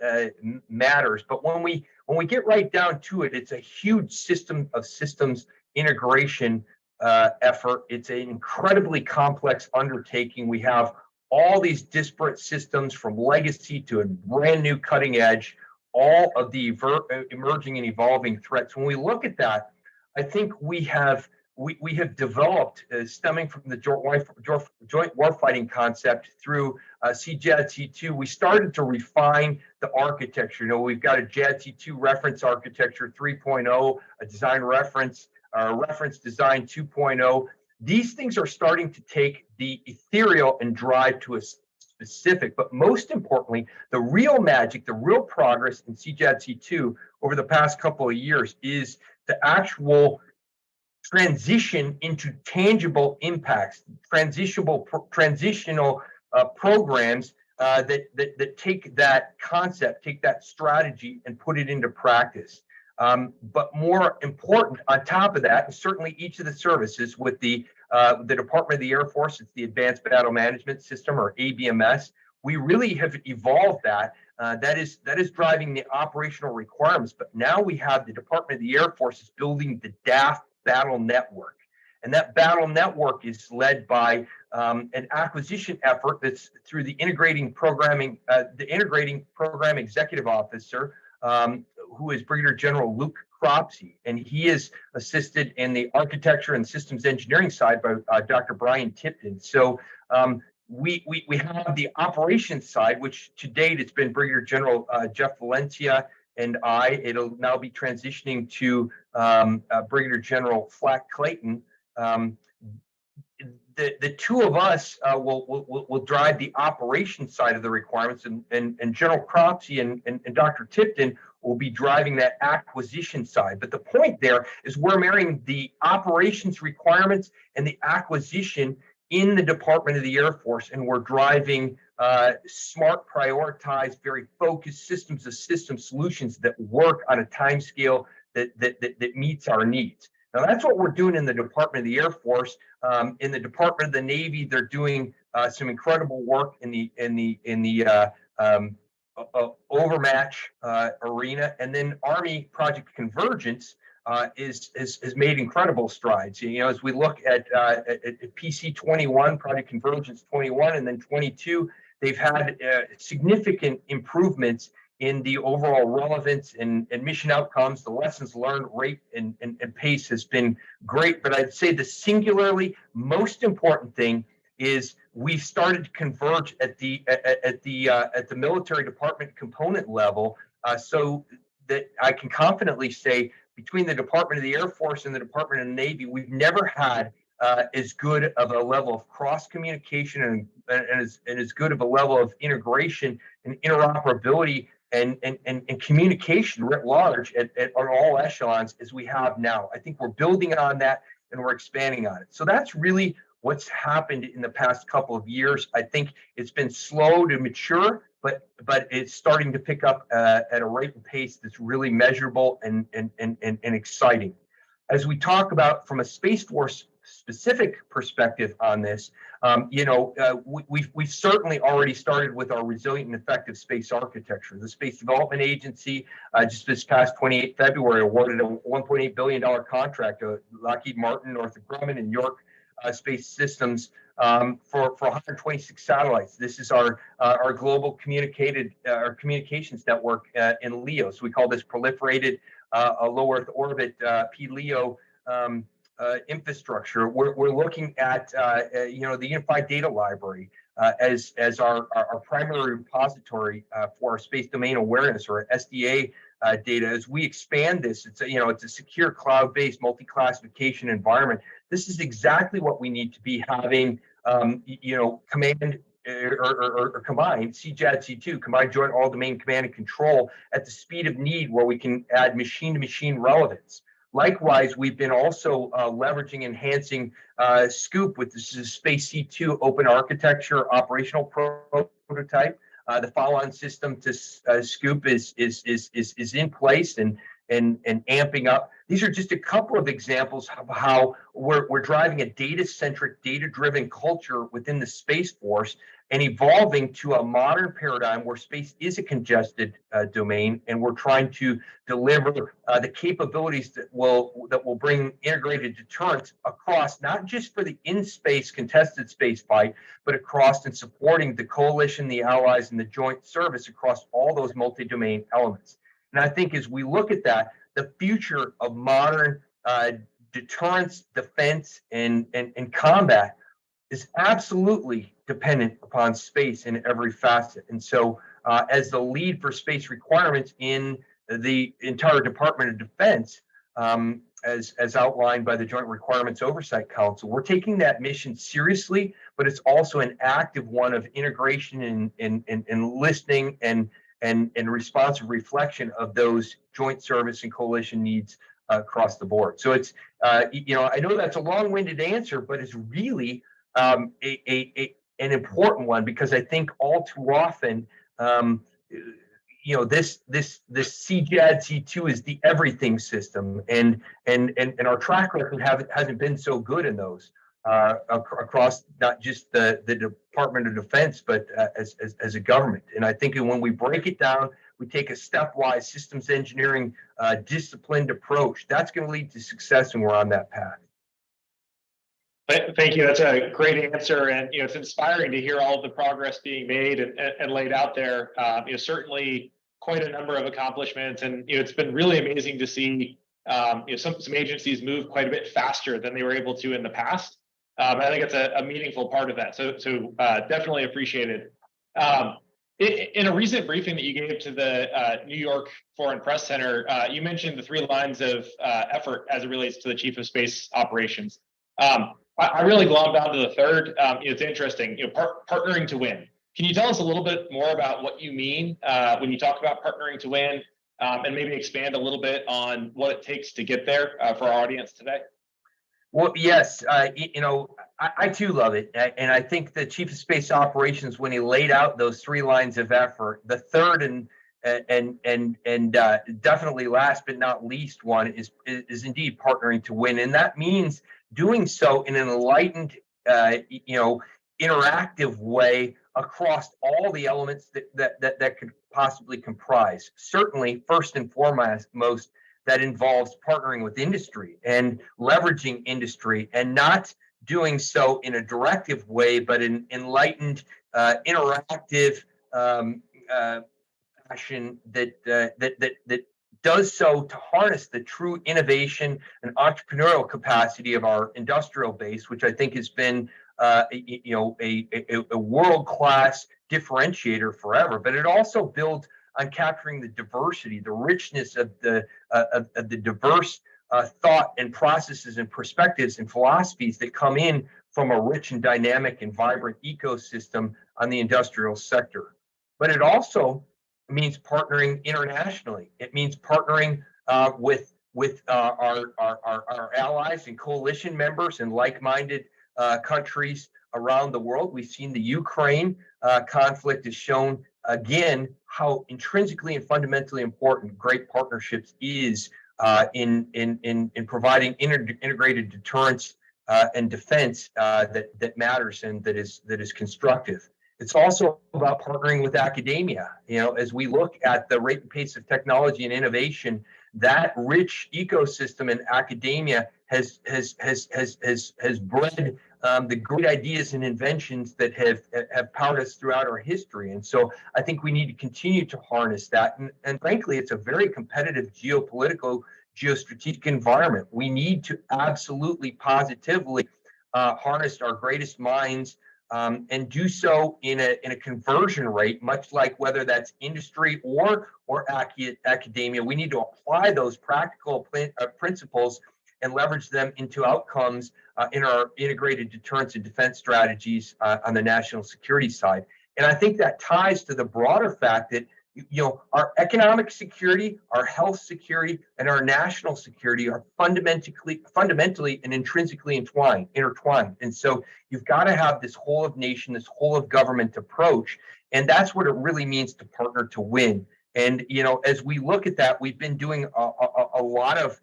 matters. But when we get right down to it, it's a huge system of systems integration effort. It's an incredibly complex undertaking. We have all these disparate systems from legacy to a brand new cutting edge, all of the emerging and evolving threats. When we look at that, I think we have developed, stemming from the joint warfighting concept through CJADC2, we started to refine the architecture. We've got a JADC2 reference architecture 3.0, a design reference, reference design 2.0. These things are starting to take the ethereal and drive to a specific, but most importantly, the real magic, the real progress in CJADC2 over the past couple of years is the actual transition into tangible impacts, transitional programs that take that concept, take that strategy, and put it into practice. But more important, on top of that, and certainly each of the services with the Department of the Air Force, it's the Advanced Battle Management System, or ABMS. We really have evolved that. That is driving the operational requirements. But now we have the Department of the Air Force is building the DAF Battle Network. And that battle network is led by an acquisition effort that's through the integrating program executive officer, who is Brigadier General Luke Cropsey, and he is assisted in the architecture and systems engineering side by Dr. Brian Tipton. So we have the operations side, which to date it's been Brigadier General Jeff Valencia and I. It'll now be transitioning to Brigadier General Flack Clayton. The two of us will drive the operations side of the requirements, and General Cropsey and Dr. Tipton will be driving that acquisition side. But the point there is we're marrying the operations requirements and the acquisition in the Department of the Air Force, and we're driving smart, prioritized, very focused systems of system solutions that work on a time scale that meets our needs. Now, that's what we're doing in the Department of the Air Force. In the Department of the Navy, they're doing some incredible work in the overmatch arena, and then Army Project Convergence has made incredible strides. As we look at PC 21, Project Convergence 21, and then 22, they've had significant improvements in the overall relevance and mission outcomes. The lessons learned rate and pace has been great, but I'd say the singularly most important thing is we've started to converge at the military department component level, so that I can confidently say between the Department of the Air Force and the Department of the Navy, we've never had as good of a level of cross communication and as good of a level of integration and interoperability and communication writ large at all echelons as we have now. I think we're building on that and we're expanding on it. So that's really what's happened in the past couple of years. I think it's been slow to mature, but it's starting to pick up at a rate and pace that's really measurable and exciting. As we talk about from a Space Force specific perspective on this, we've certainly already started with our resilient and effective space architecture. The Space Development Agency just this past 28th February awarded a $1.8 billion contract to Lockheed Martin, Northrop Grumman, and York Space Systems for 126 satellites. This is our global communications network in LEO. So we call this proliferated low Earth orbit PLEO infrastructure. We're looking at the Unified Data Library as our primary repository for our space domain awareness, or SDA data. As we expand this, it's a secure cloud-based multi-classification environment. This is exactly what we need to be having, command or combined CJADC2, combined joint all domain command and control at the speed of need, where we can add machine-to-machine relevance. Likewise, we've been also leveraging, enhancing Scoop with this is Space C2 open architecture operational prototype. The follow-on system to Scoop is in place and amping up. These are just a couple of examples of how we're driving a data-centric, data-driven culture within the Space Force, and evolving to a modern paradigm where space is a congested domain, and we're trying to deliver the capabilities that will bring integrated deterrence across, not just for the in-space contested space fight, but across and supporting the coalition, the allies, and the joint service across all those multi-domain elements. And I think as we look at that, the future of modern deterrence, defense, and combat is absolutely dependent upon space in every facet. And so as the lead for space requirements in the entire Department of Defense, as outlined by the Joint Requirements Oversight Council, we're taking that mission seriously, but it's also an active one of integration and listening and responsive reflection of those joint service and coalition needs across the board. So it's, you know, I know that's a long-winded answer, but it's really an important one, because I think all too often, you know, this CJAD C2 is the everything system, and our track record hasn't been so good in those across not just the Department of Defense, but as a government. And I think when we break it down, we take a stepwise systems engineering disciplined approach, that's going to lead to success, and we're on that path. Thank you. That's a great answer, and you know, it's inspiring to hear all of the progress being made and laid out there. You know, certainly quite a number of accomplishments, and you know, it's been really amazing to see you know, some agencies move quite a bit faster than they were able to in the past. I think it's a meaningful part of that. So definitely appreciated. In a recent briefing that you gave to the New York Foreign Press Center, you mentioned the 3 lines of effort as it relates to the Chief of Space Operations. I really glommed onto the third. It's interesting, you know, partnering to win. Can you tell us a little bit more about what you mean when you talk about partnering to win, and maybe expand a little bit on what it takes to get there for our audience today? Well, yes, you know, I too love it, and I think the Chief of Space Operations, when he laid out those 3 lines of effort, the third and definitely last but not least one is indeed partnering to win, and that means doing so in an enlightened, you know, interactive way across all the elements that could possibly comprise. Certainly, first and foremost, that involves partnering with industry and leveraging industry, and not doing so in a directive way, but in enlightened, interactive fashion that does so to harness the true innovation and entrepreneurial capacity of our industrial base, which I think has been you know, a world-class differentiator forever. But it also builds on capturing the diversity, the richness of the diverse thought and processes and perspectives and philosophies that come in from a rich and dynamic and vibrant ecosystem on the industrial sector. But it also means partnering internationally. It means partnering with our allies and coalition members and like-minded countries around the world. We've seen the Ukraine conflict has shown again how intrinsically and fundamentally important great partnerships is in providing integrated deterrence and defense that matters and that is constructive. It's also about partnering with academia. You know, as we look at the rate and pace of technology and innovation, that rich ecosystem in academia has bred the great ideas and inventions that have powered us throughout our history. And so I think we need to continue to harness that. And frankly, it's a very competitive geopolitical, geostrategic environment. We need to absolutely positively harness our greatest minds and do so in a conversion rate, much like whether that's industry or academia. We need to apply those practical principles and leverage them into outcomes in our integrated deterrence and defense strategies on the national security side. And I think that ties to the broader fact that, you know, our economic security, our health security, and our national security are fundamentally and intrinsically intertwined. And so you've got to have this whole of nation, this whole of government approach. And that's what it really means to partner to win. And, you know, as we look at that, we've been doing a lot of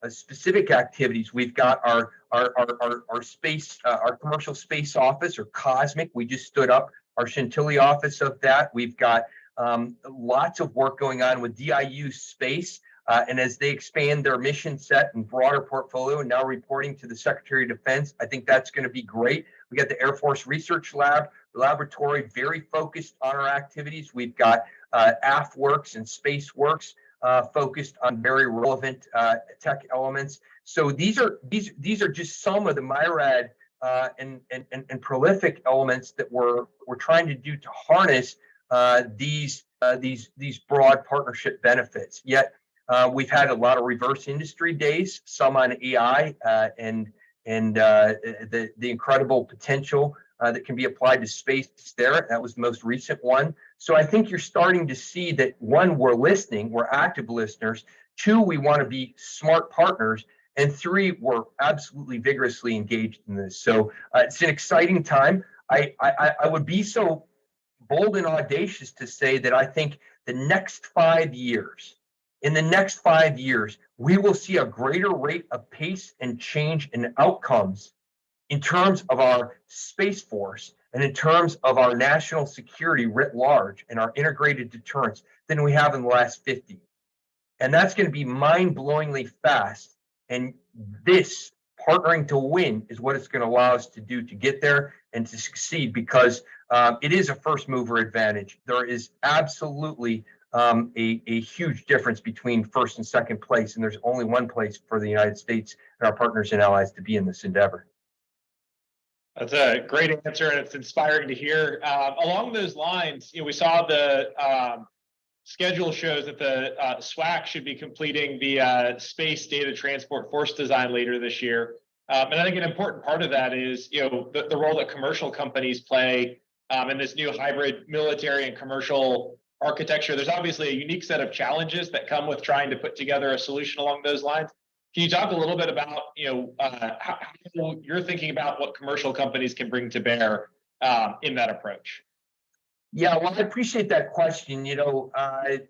specific activities. We've got our our space, our commercial space office, or Cosmic. We just stood up our Chantilly office of that. We've got lots of work going on with DIU Space. And as they expand their mission set and broader portfolio, and now reporting to the Secretary of Defense, I think that's going to be great. We got the Air Force Research Laboratory, very focused on our activities. We've got AFWorks and SpaceWorks focused on very relevant tech elements. So these are just some of the myriad and prolific elements that we're trying to do to harness these broad partnership benefits. Yet we've had a lot of reverse industry days, some on AI and the incredible potential that can be applied to space there. That was the most recent one. So I think you're starting to see that, one, we're listening, we're active listeners. Two, we want to be smart partners. And three, we're absolutely vigorously engaged in this. So it's an exciting time. I would be so bold and audacious to say that I think in the next 5 years, we will see a greater rate of pace and change in outcomes in terms of our Space Force and in terms of our national security writ large and our integrated deterrence than we have in the last 50. And that's going to be mind-blowingly fast. And this partnering to win is what it's going to allow us to do to get there and to succeed, because it is a first mover advantage. There is absolutely a huge difference between first and second place, and there's only one place for the United States and our partners and allies to be in this endeavor. That's a great answer, and it's inspiring to hear. Along those lines, we saw the schedule shows that the SWAC should be completing the Space Data Transport Force Design later this year. And I think an important part of that is, the role that commercial companies play in this new hybrid military and commercial architecture. There's obviously a unique set of challenges that come with trying to put together a solution along those lines. Can you talk a little bit about, how you're thinking about what commercial companies can bring to bear in that approach? Yeah, well, I appreciate that question. The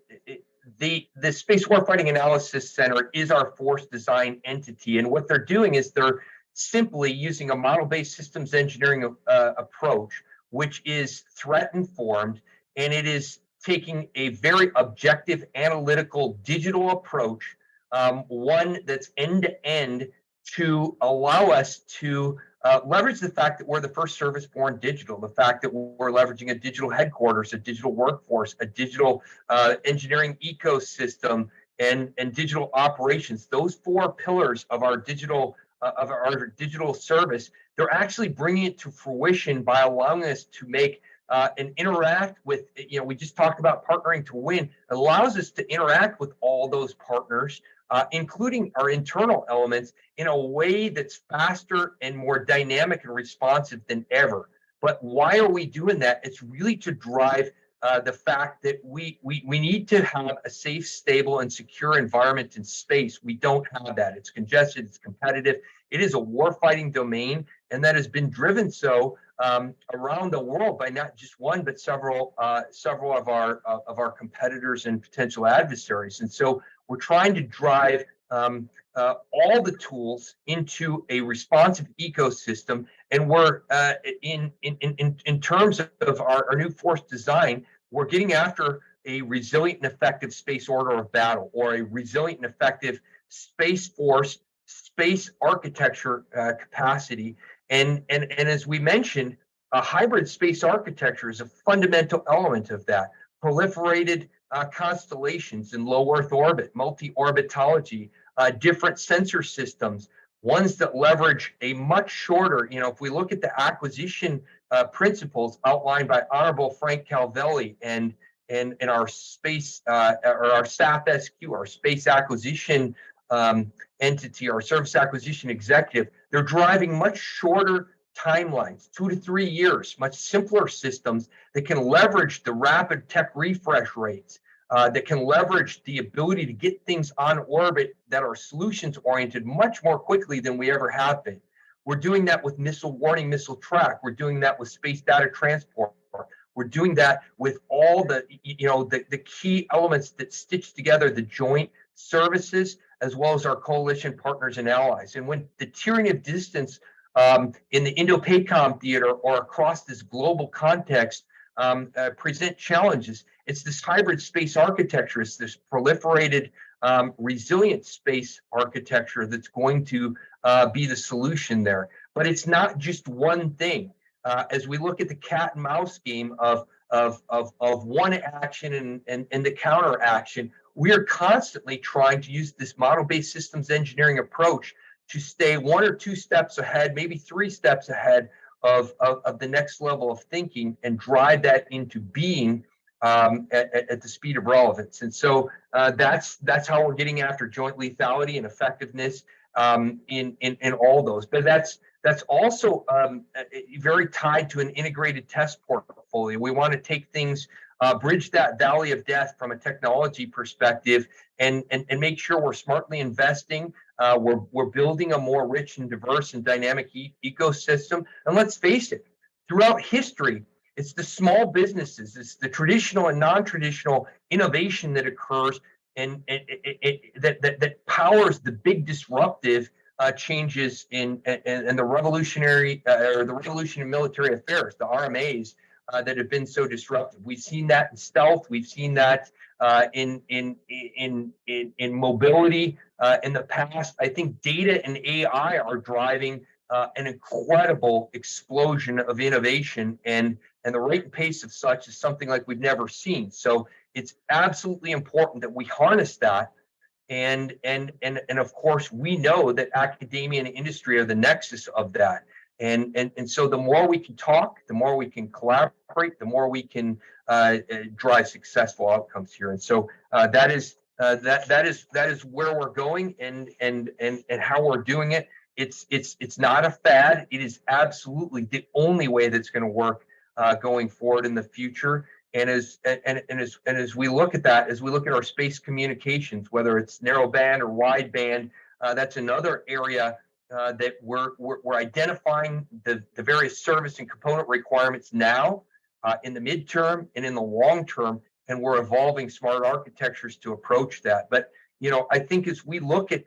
Space Warfighting Analysis Center is our force design entity, and what they're doing is they're simply using a model-based systems engineering approach, which is threat informed, and it is taking a very objective, analytical, digital approach, one that's end-to-end, to allow us to leverage the fact that we're the first service born digital, the fact that we're leveraging a digital headquarters, a digital workforce, a digital engineering ecosystem, and digital operations. Those four pillars of our digital service, they're actually bringing it to fruition by allowing us to make and interact with, we just talked about partnering to win. It allows us to interact with all those partners, including our internal elements, in a way that's faster and more dynamic and responsive than ever. But why are we doing that? It's really to drive the fact that we need to have a safe, stable, and secure environment in space. We don't have that. It's congested, it's competitive. It is a warfighting domain, and that has been driven so around the world by not just one, but several of our competitors and potential adversaries. And so we're trying to drive all the tools into a responsive ecosystem, and we're in terms of our new force design, we're getting after a resilient and effective space order of battle, or a resilient and effective space force, space architecture capacity. And as we mentioned, a hybrid space architecture is a fundamental element of that. Proliferated constellations in low Earth orbit, multi-orbitology, different sensor systems, ones that leverage a much shorter, if we look at the acquisition principles outlined by Honorable Frank Calvelli and our space, or our SAP SQ, our space acquisition entity, our service acquisition executive, they're driving much shorter timelines, 2 to 3 years, much simpler systems that can leverage the rapid tech refresh rates, that can leverage the ability to get things on orbit that are solutions oriented much more quickly than we ever have been. We're doing that with missile warning, missile track. We're doing that with space data transport. We're doing that with all the key elements that stitch together the joint services as well as our coalition partners and allies. And when the tyranny of distance in the Indo-PACOM theater or across this global context present challenges, it's this hybrid space architecture, it's this proliferated resilient space architecture that's going to be the solution there. But it's not just one thing. As we look at the cat and mouse game of one action and the counter action, we are constantly trying to use this model-based systems engineering approach to stay 1 or 2 steps ahead, maybe 3 steps ahead of the next level of thinking and drive that into being at the speed of relevance. And so that's how we're getting after joint lethality and effectiveness in all those. But that's also very tied to an integrated test portfolio. We want to take things, bridge that valley of death from a technology perspective, and make sure we're smartly investing. We're building a more rich and diverse and dynamic ecosystem. And let's face it, throughout history, it's the small businesses, it's the traditional and non-traditional innovation that occurs and that powers the big disruptive changes in the revolutionary or the revolution in military affairs, the RMAs that have been so disruptive. We've seen that in stealth. We've seen that in mobility in the past. I think data and AI are driving an incredible explosion of innovation, and the rate and pace of such is something like we've never seen. So it's absolutely important that we harness that. And of course, we know that academia and industry are the nexus of that. And so the more we can talk, the more we can collaborate, the more we can drive successful outcomes here. And so that is where we're going and how we're doing it. It's not a fad. It is absolutely the only way that's going to work going forward in the future. And as we look at that, as we look at our space communications, whether it's narrowband or wideband, that's another area that we're identifying the various service and component requirements now, in the midterm and in the long term, and we're evolving smart architectures to approach that. But I think as we look at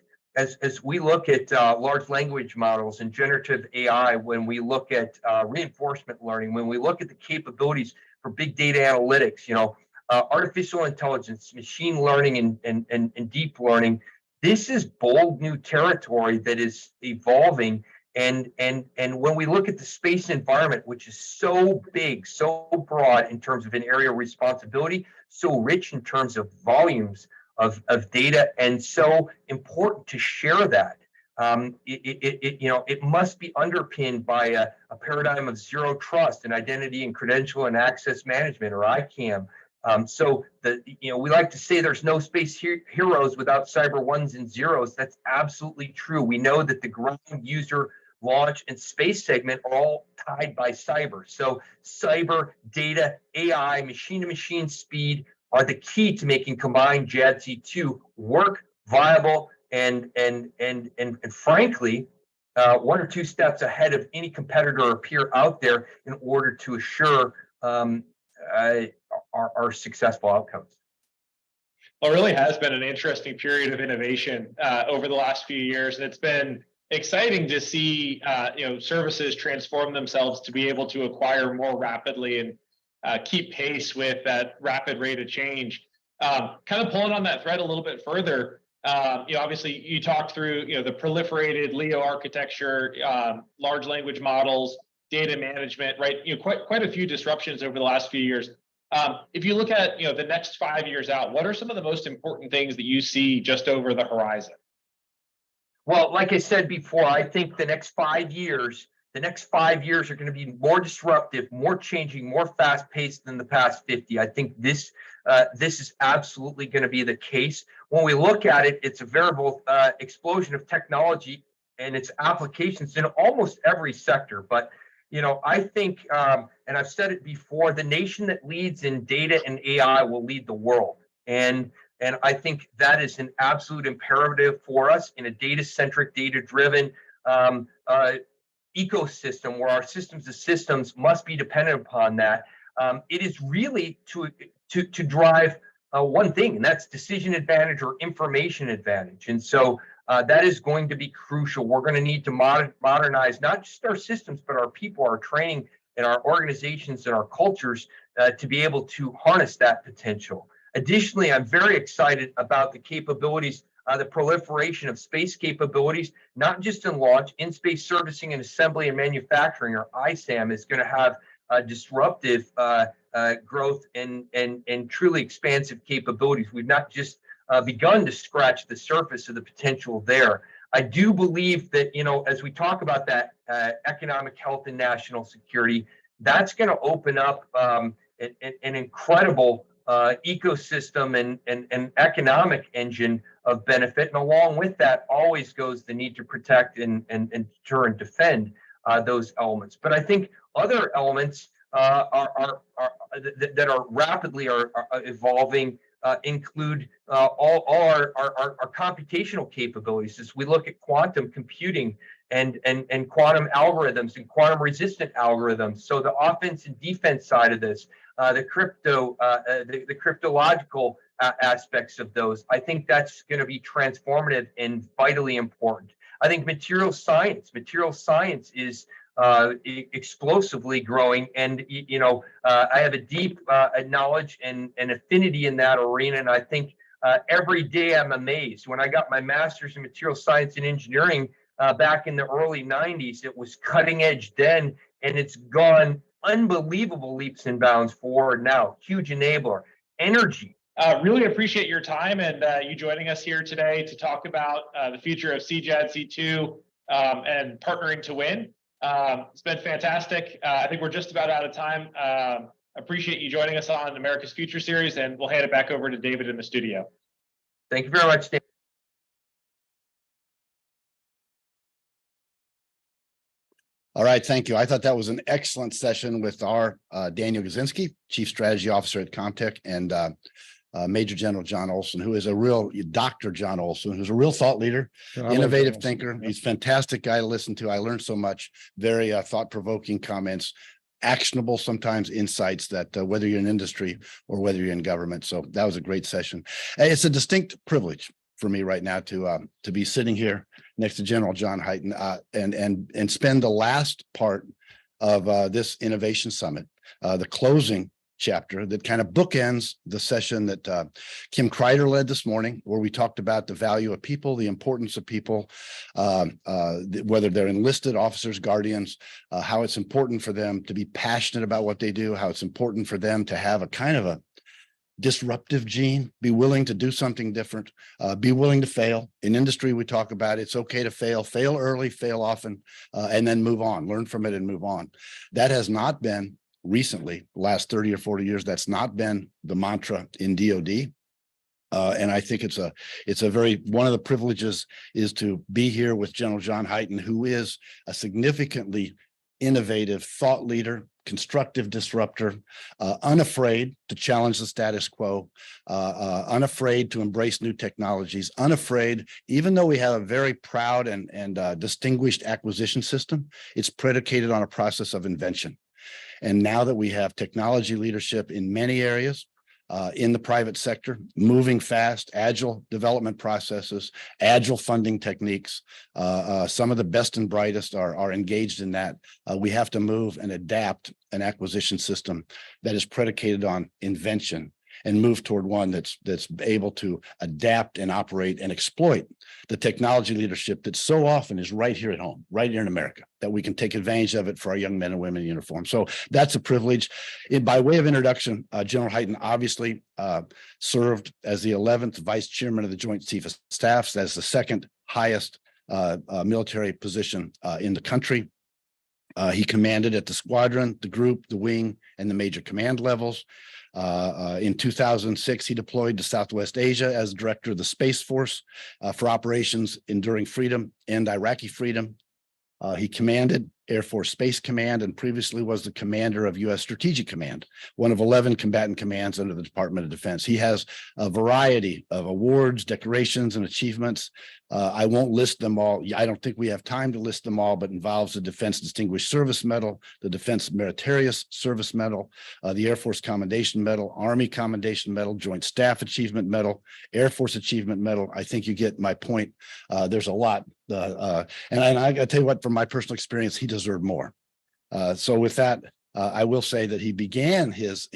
large language models and generative AI, when we look at reinforcement learning, when we look at the capabilities for big data analytics, artificial intelligence, machine learning, and deep learning, this is bold new territory that is evolving. And when we look at the space environment, which is so big, so broad in terms of an area of responsibility, so rich in terms of volumes of data, and so important to share that. It must be underpinned by a paradigm of zero trust and identity and credential and access management, or ICAM. So we like to say there's no space heroes without cyber ones and zeros. That's absolutely true. We know that the ground, user, launch, and space segment are all tied by cyber. So cyber, data, AI, machine-to-machine speed are the key to making combined JADC2 work, viable, and frankly, 1 or 2 steps ahead of any competitor or peer out there in order to assure our successful outcomes. Well, it really has been an interesting period of innovation over the last few years, and it's been exciting to see services transform themselves to be able to acquire more rapidly and keep pace with that rapid rate of change. Kind of pulling on that thread a little bit further, obviously you talked through the proliferated LEO architecture, large language models, data management, right? Quite a few disruptions over the last few years. If you look at the next 5 years out, what are some of the most important things that you see just over the horizon? Well, like I said before, I think the next 5 years are going to be more disruptive, more changing, more fast-paced than the past 50. I think this is absolutely going to be the case. When we look at it, it's a veritable explosion of technology and its applications in almost every sector. But I think, and I've said it before, the nation that leads in data and AI will lead the world. And I think that is an absolute imperative for us in a data-centric, data-driven ecosystem where our systems of systems must be dependent upon that. It is really to drive one thing, and that's decision advantage or information advantage. And so that is going to be crucial. We're going to need to modernize not just our systems, but our people, our training, and our organizations and our cultures to be able to harness that potential. Additionally, I'm very excited about the capabilities, the proliferation of space capabilities, not just in launch, in-space servicing and assembly and manufacturing, or ISAM, is going to have disruptive growth and truly expansive capabilities. We've not just begun to scratch the surface of the potential there. I do believe that, as we talk about that economic health and national security, that's going to open up an incredible ecosystem and economic engine of benefit. And along with that always goes the need to protect and deter and defend those elements. But I think other elements that are rapidly evolving include all our computational capabilities. As we look at quantum computing and quantum algorithms and quantum resistant algorithms. So the offense and defense side of this, the cryptological aspects of those, I think that's going to be transformative and vitally important. I think material science is explosively growing, and I have a deep knowledge and affinity in that arena, and I think every day I'm amazed. When I got my master's in material science and engineering back in the early 90s, it was cutting edge then, and it's gone unbelievable leaps and bounds forward now. Huge enabler. Energy. Really appreciate your time and you joining us here today to talk about the future of CJAD, C2, and partnering to win. It's been fantastic. I think we're just about out of time. Appreciate you joining us on America's Future Series, and we'll hand it back over to David in the studio. Thank you very much, David. All right, thank you. I thought that was an excellent session with our Daniel Gazinski, Chief Strategy Officer at Comtech, and Major General John Olson, who is a real Dr. John Olson, who's a real thought leader, innovative thinker. He's a fantastic guy to listen to. I learned so much, very thought-provoking comments, actionable sometimes insights that whether you're in industry or whether you're in government. So that was a great session. It's a distinct privilege for me right now to be sitting here next to General John Hyten and spend the last part of this innovation summit, the closing chapter that kind of bookends the session that Kim Kreider led this morning, where we talked about the value of people, the importance of people, whether they're enlisted officers, guardians, how it's important for them to be passionate about what they do, how it's important for them to have a kind of a disruptive gene, be willing to do something different, be willing to fail. In industry, we talk about it's okay to fail early, fail often, and then move on, learn from it and move on. That has not been recently, last 30 or 40 years, that's not been the mantra in DOD. And I think it's a very, one of the privileges is to be here with General John Hyten, who is a significantly innovative thought leader, constructive disruptor, unafraid to challenge the status quo, unafraid to embrace new technologies, unafraid, even though we have a very proud and distinguished acquisition system, it's predicated on a process of invention. And now that we have technology leadership in many areas, in the private sector, moving fast, agile development processes, agile funding techniques. Some of the best and brightest are engaged in that. We have to move and adapt an acquisition system that is predicated on invention and move toward one that's able to adapt and operate and exploit the technology leadership that so often is right here at home, right here in America, that we can take advantage of it for our young men and women in uniform. So that's a privilege. By way of introduction, General Hyten obviously served as the 11th Vice Chairman of the Joint Chiefs of Staff. That's the second highest military position in the country. He commanded at the squadron, the group, the wing, and the major command levels. In 2006, he deployed to Southwest Asia as director of the Space Force for operations enduring freedom and Iraqi freedom. He commanded Air Force Space Command and previously was the commander of U.S. Strategic Command, one of 11 combatant commands under the Department of Defense. He has a variety of awards, decorations, and achievements. I won't list them all. I don't think we have time to list them all, but involves the Defense Distinguished Service Medal, the Defense Meritorious Service Medal, the Air Force Commendation Medal, Army Commendation Medal, Joint Staff Achievement Medal, Air Force Achievement Medal. I think you get my point. There's a lot. And I got to tell you what, from my personal experience, he deserved more. So with that, I will say that he began his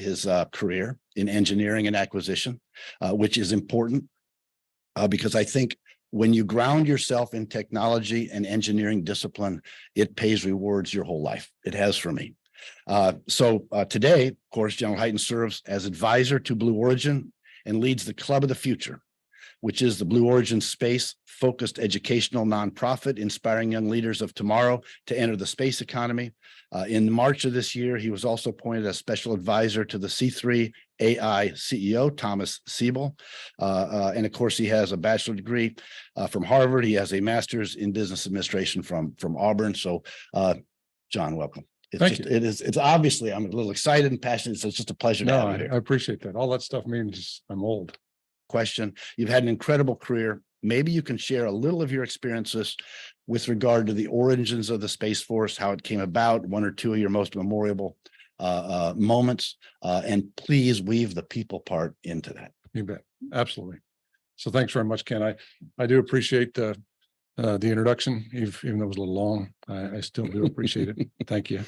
career in engineering and acquisition, which is important because I think when you ground yourself in technology and engineering discipline, it pays rewards your whole life. It has for me. So today, of course, General Hyten serves as advisor to Blue Origin and leads the Club of the Future, which is the Blue Origin space-focused educational nonprofit inspiring young leaders of tomorrow to enter the space economy. In March of this year, he was also appointed as special advisor to the C3 AI CEO, Thomas Siebel. And of course, he has a bachelor's degree from Harvard. He has a master's in business administration from Auburn. So, John, welcome. It's obviously, I'm a little excited and passionate. So it's just a pleasure to have you here. I appreciate that. All that stuff means I'm old. Question. You've had an incredible career. Maybe you can share a little of your experiences with regard to the origins of the Space Force, how it came about, one or two of your most memorable moments, and please weave the people part into that. You bet. Absolutely. So thanks very much, Ken. I do appreciate the introduction, even though it was a little long. I still do appreciate it. Thank you.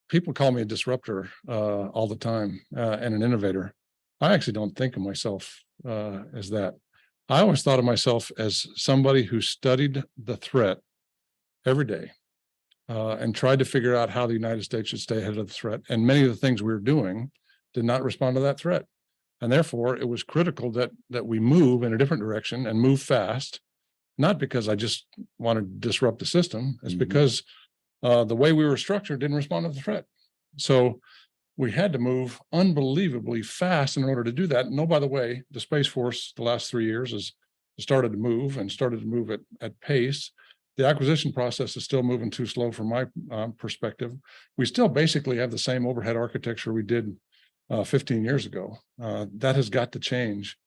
People call me a disruptor all the time and an innovator. I actually don't think of myself as that. I always thought of myself as somebody who studied the threat every day and tried to figure out how the United States should stay ahead of the threat. And many of the things we were doing did not respond to that threat. And therefore, it was critical that we move in a different direction and move fast, not because I just wanted to disrupt the system. It's because the way we were structured didn't respond to the threat. So we had to move unbelievably fast in order to do that. And oh, by the way, the Space Force the last 3 years has started to move at pace. The acquisition process is still moving too slow from my perspective. We still basically have the same overhead architecture we did 15 years ago. That has got to change.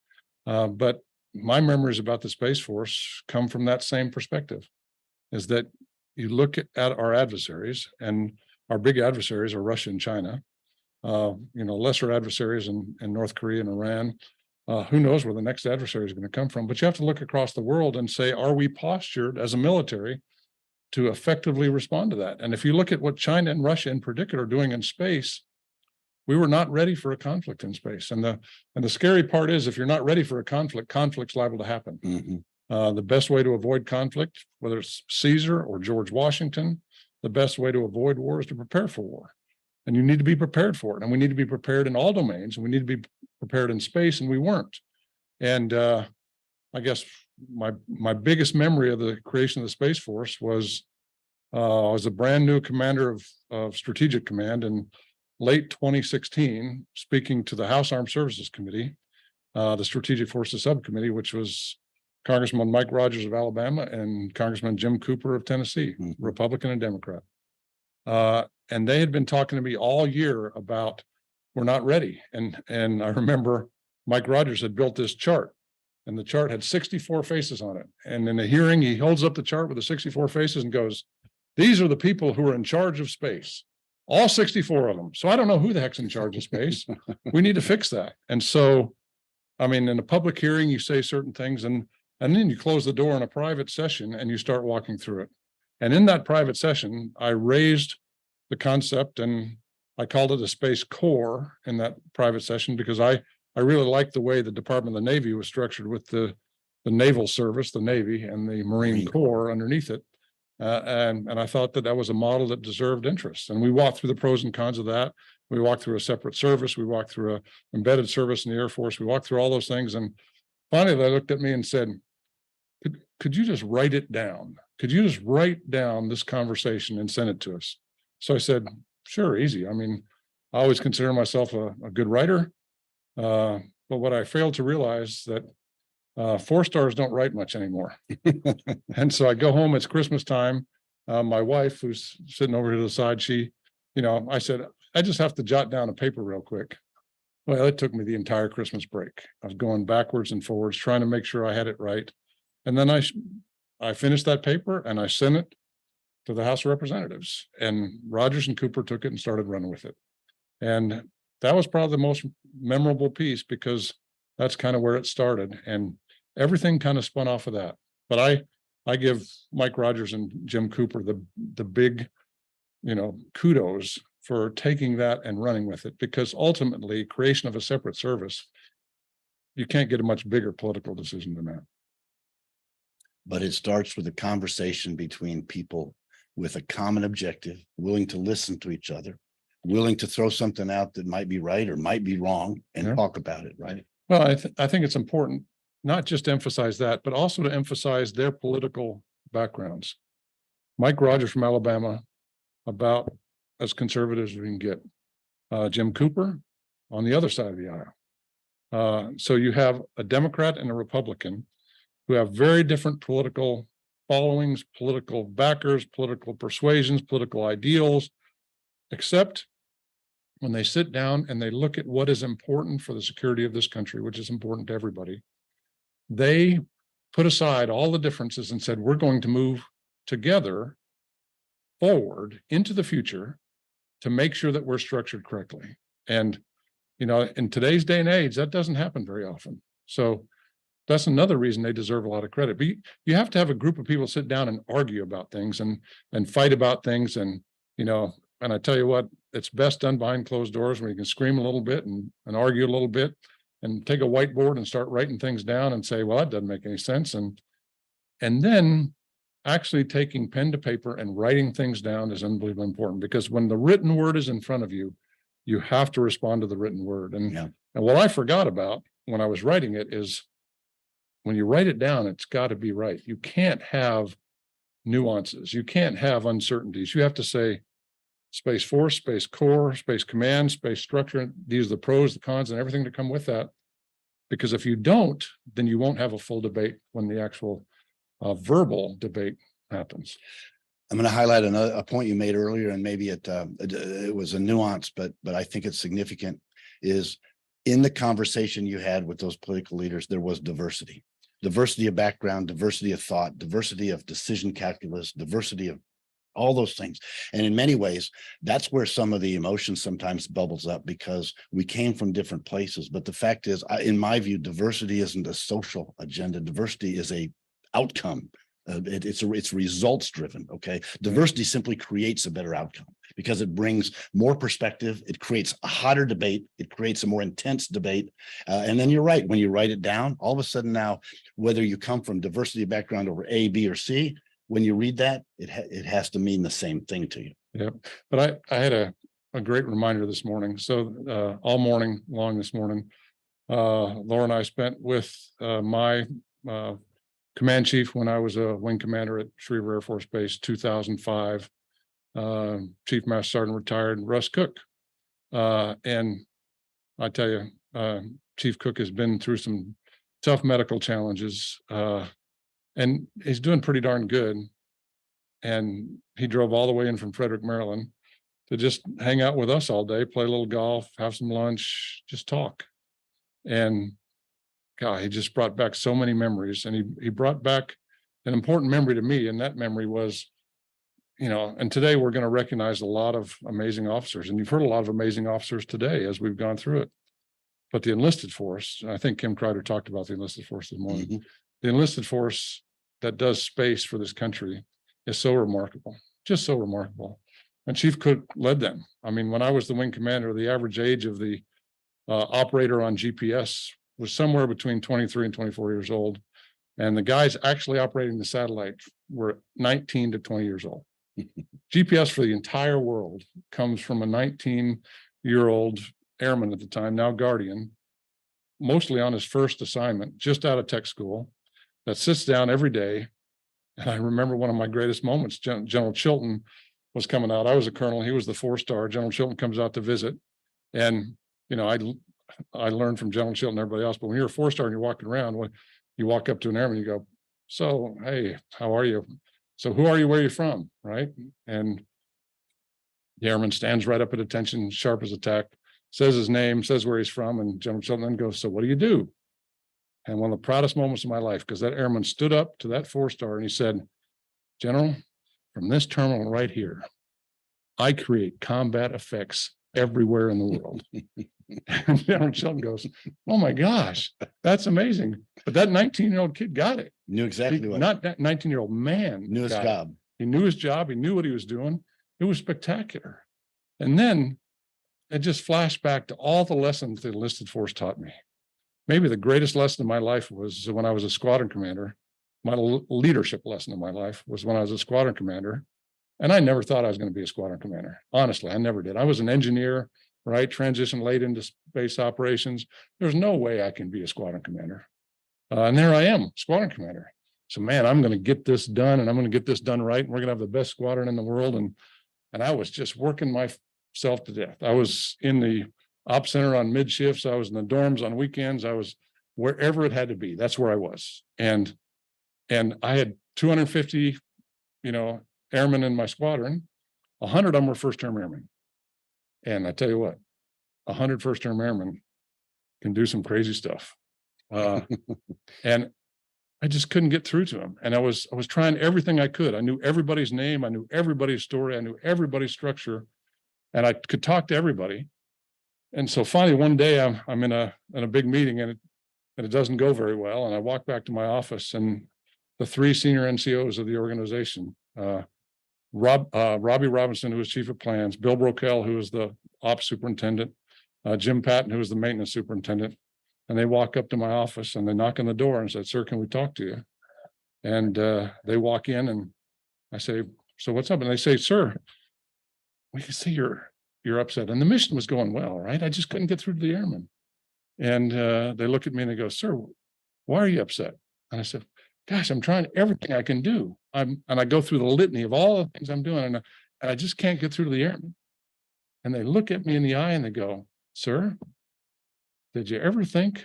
But my memories about the Space Force come from that same perspective, is that you look at our adversaries, and our big adversaries are Russia and China. Lesser adversaries in North Korea and Iran. Who knows where the next adversary is going to come from? But you have to look across the world and say, are we postured as a military to effectively respond to that? And if you look at what China and Russia in particular are doing in space, we were not ready for a conflict in space. And the scary part is, if you're not ready for a conflict's liable to happen. The best way to avoid conflict, whether it's Caesar or George Washington, the best way to avoid war is to prepare for war. And you need to be prepared for it. And we need to be prepared in all domains. And we need to be prepared in space, and we weren't. And I guess my biggest memory of the creation of the Space Force was I was a brand new commander of Strategic Command in late 2016, speaking to the House Armed Services Committee, the Strategic Forces Subcommittee, which was Congressman Mike Rogers of Alabama and Congressman Jim Cooper of Tennessee, Republican and Democrat. And they had been talking to me all year about, we're not ready. And I remember Mike Rogers had built this chart, and the chart had 64 faces on it. And in the hearing, he holds up the chart with the 64 faces and goes, these are the people who are in charge of space, all 64 of them. So I don't know who the heck's in charge of space. We need to fix that. And so, I mean, in a public hearing, you say certain things, and then you close the door in a private session and you start walking through it. And in that private session, I raised the concept, and I called it a Space Corps in that private session, because I really liked the way the Department of the Navy was structured with the Naval Service, the Navy, and the Marine Corps underneath it. And I thought that was a model that deserved interest. And we walked through the pros and cons of that. We walked through a separate service. We walked through an embedded service in the Air Force. We walked through all those things. And finally, they looked at me and said, could you just write it down? Could you just write down this conversation and send it to us? So I said, sure, easy. I mean, I always consider myself a good writer. But what I failed to realize that 4 stars don't write much anymore. And so I go home, it's Christmas time. My wife, who's sitting over to the side, I said, I just have to jot down a paper real quick. Well, it took me the entire Christmas break. I was going backwards and forwards, trying to make sure I had it right. And then I finished that paper and I sent it to the House of Representatives, and Rogers and Cooper took it and started running with it. And that was probably the most memorable piece, because that's kind of where it started, and everything kind of spun off of that. But I give Mike Rogers and Jim Cooper the big, kudos for taking that and running with it, because ultimately creation of a separate service, you can't get a much bigger political decision than that. But it starts with a conversation between people with a common objective, willing to listen to each other, willing to throw something out that might be right or might be wrong, and talk about it, right? Well, I think it's important not just to emphasize that, but also to emphasize their political backgrounds. Mike Rogers from Alabama, about as conservative as we can get. Jim Cooper on the other side of the aisle. So you have a Democrat and a Republican who have very different political followings, political backers, political persuasions, political ideals, except when they sit down and they look at what is important for the security of this country, which is important to everybody, they put aside all the differences and said, we're going to move together forward into the future to make sure that we're structured correctly. And, in today's day and age, that doesn't happen very often. So that's another reason they deserve a lot of credit. But you have to have a group of people sit down and argue about things and fight about things. And, and I tell you what, it's best done behind closed doors, where you can scream a little bit and argue a little bit and take a whiteboard and start writing things down and say, well, that doesn't make any sense. And then actually taking pen to paper and writing things down is unbelievably important, because when the written word is in front of you, you have to respond to the written word. And what I forgot about when I was writing it is, when you write it down, it's got to be right. You can't have nuances. You can't have uncertainties. You have to say Space Force, Space Corps, Space Command, Space Structure. These are the pros, the cons, and everything to come with that. Because if you don't, then you won't have a full debate when the actual verbal debate happens. I'm going to highlight a point you made earlier, and maybe it was a nuance, but I think it's significant, is in the conversation you had with those political leaders, there was diversity of background, diversity of thought, diversity of decision calculus, diversity of all those things. And in many ways, that's where some of the emotion sometimes bubbles up, because we came from different places. But the fact is, in my view, diversity isn't a social agenda. Diversity is a outcome. It's results driven. Okay. Diversity simply creates a better outcome, because it brings more perspective. It creates a hotter debate. It creates a more intense debate. And then you're right. When you write it down, all of a sudden now, whether you come from diversity of background over A, B, or C, when you read that, it has to mean the same thing to you. Yeah. But I had a great reminder this morning. So all morning long this morning, Laura and I spent with my command chief when I was a wing commander at Schriever Air Force Base, 2005, Chief Master Sergeant retired, Russ Cook. And I tell you, Chief Cook has been through some tough medical challenges, and he's doing pretty darn good. And he drove all the way in from Frederick, Maryland, to just hang out with us all day, play a little golf, have some lunch, just talk. And God, he just brought back so many memories. And he brought back an important memory to me. And that memory was, and today we're going to recognize a lot of amazing officers. And you've heard a lot of amazing officers today as we've gone through it. But the enlisted force, I think Kim Kreider talked about the enlisted force this morning. Mm-hmm. The enlisted force that does space for this country is so remarkable, just so remarkable. And Chief Cook led them. I mean, when I was the wing commander, the average age of the operator on GPS was somewhere between 23 and 24 years old. And the guys actually operating the satellite were 19 to 20 years old. GPS for the entire world comes from a 19-year-old airman at the time, now Guardian, mostly on his first assignment, just out of tech school, that sits down every day. And I remember one of my greatest moments, General Chilton was coming out. I was a colonel. He was the 4-star. General Chilton comes out to visit. And, I learned from General Chilton and everybody else, but when you're a 4-star and you're walking around, when you walk up to an airman, you go, so, hey, how are you? So who are you? Where are you from? Right. And the airman stands right up at attention, sharp as a tack, says his name, says where he's from, and General Shelton then goes, so what do you do? And one of the proudest moments of my life, because that airman stood up to that 4-star and he said, General, from this terminal right here, I create combat effects everywhere in the world. And General Shelton goes, oh my gosh, that's amazing. But that 19-year-old kid got it. Knew exactly what. Not that 19-year-old man. Knew his job. He knew his job. He knew what he was doing. It was spectacular. And then it just flashed back to all the lessons the enlisted force taught me. Maybe the greatest lesson of my life was when I was a squadron commander. My leadership lesson of my life was when I was a squadron commander. And I never thought I was going to be a squadron commander. Honestly, I never did. I was an engineer, right? Transitioned late into space operations. There's no way I can be a squadron commander. And there I am, squadron commander. So man, I'm going to get this done, and I'm going to get this done right. And we're going to have the best squadron in the world. And I was just working myself to death. I was in the op center on mid shifts. I was in the dorms on weekends. I was wherever it had to be. That's where I was. And I had 250, airmen in my squadron. 100 of them were first-term airmen. And I tell you what, 100 first-term airmen can do some crazy stuff. And I just couldn't get through to them. And I was trying everything I could. I knew everybody's name. I knew everybody's story. I knew everybody's structure. And I could talk to everybody. And so finally, one day I'm in a big meeting, and it doesn't go very well. And I walk back to my office, and the 3 senior NCOs of the organization, Robbie Robinson, who was chief of plans, Bill Brokel, who was the ops superintendent, Jim Patton, who was the maintenance superintendent. And they walk up to my office and they knock on the door and said, sir, can we talk to you? And they walk in, and I say, so what's up? And they say, sir, we can see you're upset. And the mission was going well, right? I just couldn't get through to the airmen. And they look at me and they go, sir, why are you upset? And I said, gosh, I'm trying everything I can do. And I go through the litany of all the things I'm doing, and I just can't get through to the airmen. And they look at me in the eye and they go, sir, did you ever think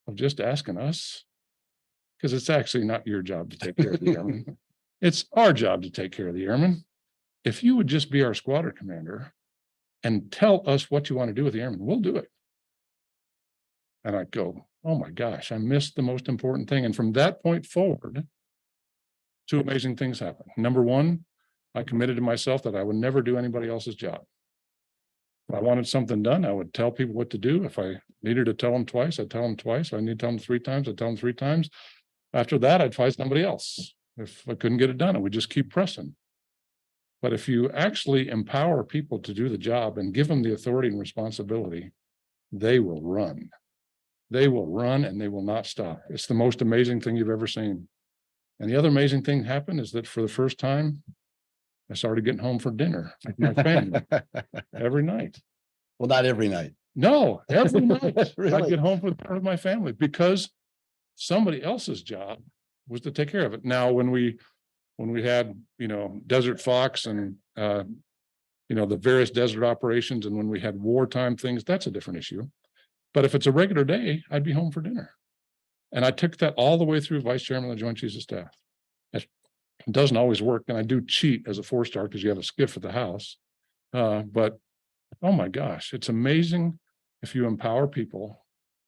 of just asking us? Because it's actually not your job to take care of the airmen. It's our job to take care of the airmen. If you would just be our squadron commander and tell us what you want to do with the airmen, we'll do it. And I go, oh my gosh, I missed the most important thing. And from that point forward, 2 amazing things happened. Number one, I committed to myself that I would never do anybody else's job. If I wanted something done, I would tell people what to do. If I needed to tell them twice, I'd tell them twice. If I need to tell them 3 times, I'd tell them 3 times. After that, I'd find somebody else. If I couldn't get it done, I would just keep pressing. But if you actually empower people to do the job and give them the authority and responsibility, they will run. They will run and they will not stop. It's the most amazing thing you've ever seen. And the other amazing thing happened is that for the first time, I started getting home for dinner with my family every night. Well, not every night. No, every night. Really? I'd get home for part of my family because somebody else's job was to take care of it. Now, when we had, Desert Fox and, the various desert operations, and when we had wartime things, that's a different issue. But if it's a regular day, I'd be home for dinner. And I took that all the way through vice chairman of the Joint Chiefs of Staff. It doesn't always work. And I do cheat as a 4-star because you have a skiff at the house. But oh my gosh, it's amazing. If you empower people,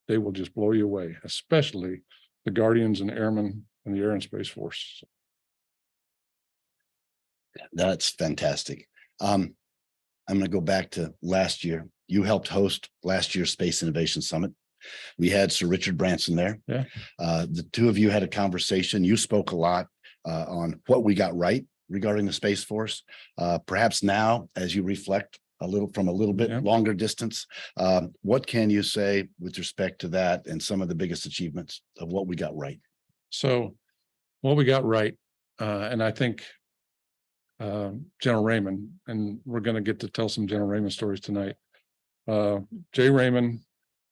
they will just blow you away, especially the Guardians and Airmen and the Air and Space Force. That's fantastic. I'm going to go back to last year. You helped host last year's Space Innovation Summit. We had Sir Richard Branson there. Yeah. The 2 of you had a conversation. You spoke a lot on what we got right regarding the Space Force. Perhaps now, as you reflect from a little bit longer distance, what can you say with respect to that and some of the biggest achievements of what we got right? So what we got right, and I think General Raymond, and we're going to get to tell some General Raymond stories tonight. Jay Raymond,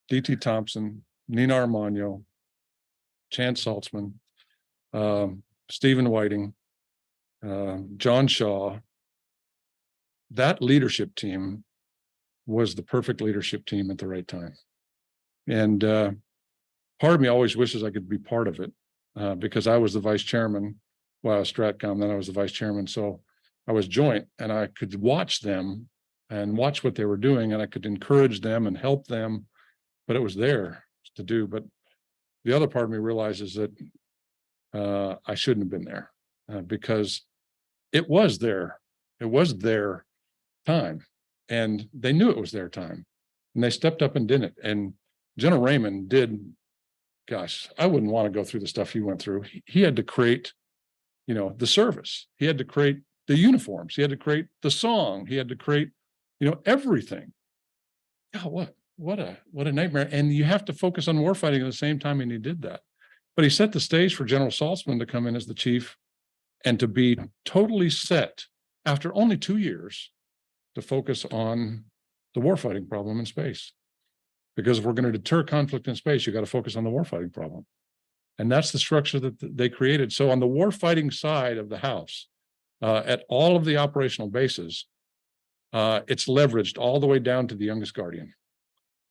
D.T. Thompson, Nina Armagno, Chance Saltzman, Stephen Whiting, John Shaw. That leadership team was the perfect leadership team at the right time. And part of me always wishes I could be part of it because I was the vice chairman while I was Stratcom, then I was the vice chairman. So I was joint, and I could watch them and watch what they were doing, and I could encourage them and help them, but it was there to do. But the other part of me realizes that I shouldn't have been there because it was their time, and they knew it was their time, and they stepped up and did it. And General Raymond did, gosh, I wouldn't want to go through the stuff he went through. He had to create, the service. He had to create the uniforms. He had to create the song. He had to create, everything. Oh, what a nightmare. And you have to focus on warfighting at the same time, and he did that. But he set the stage for General Saltzman to come in as the chief and to be totally set after only 2 years to focus on the warfighting problem in space. Because if we're going to deter conflict in space, you got to focus on the warfighting problem. And that's the structure that they created. So on the warfighting side of the house, at all of the operational bases, it's leveraged all the way down to the youngest guardian.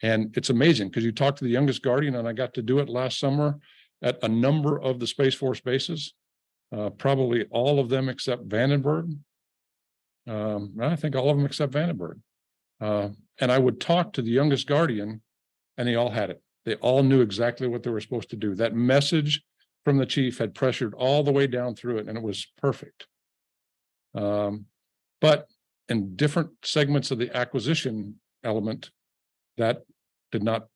And it's amazing because you talk to the youngest guardian, and I got to do it last summer at a number of the Space Force bases, probably all of them except Vandenberg. I think all of them except Vandenberg. And I would talk to the youngest guardian, and they all had it. They all knew exactly what they were supposed to do. That message from the chief had pressured all the way down through it, and it was perfect. But in different segments of the acquisition element, that did not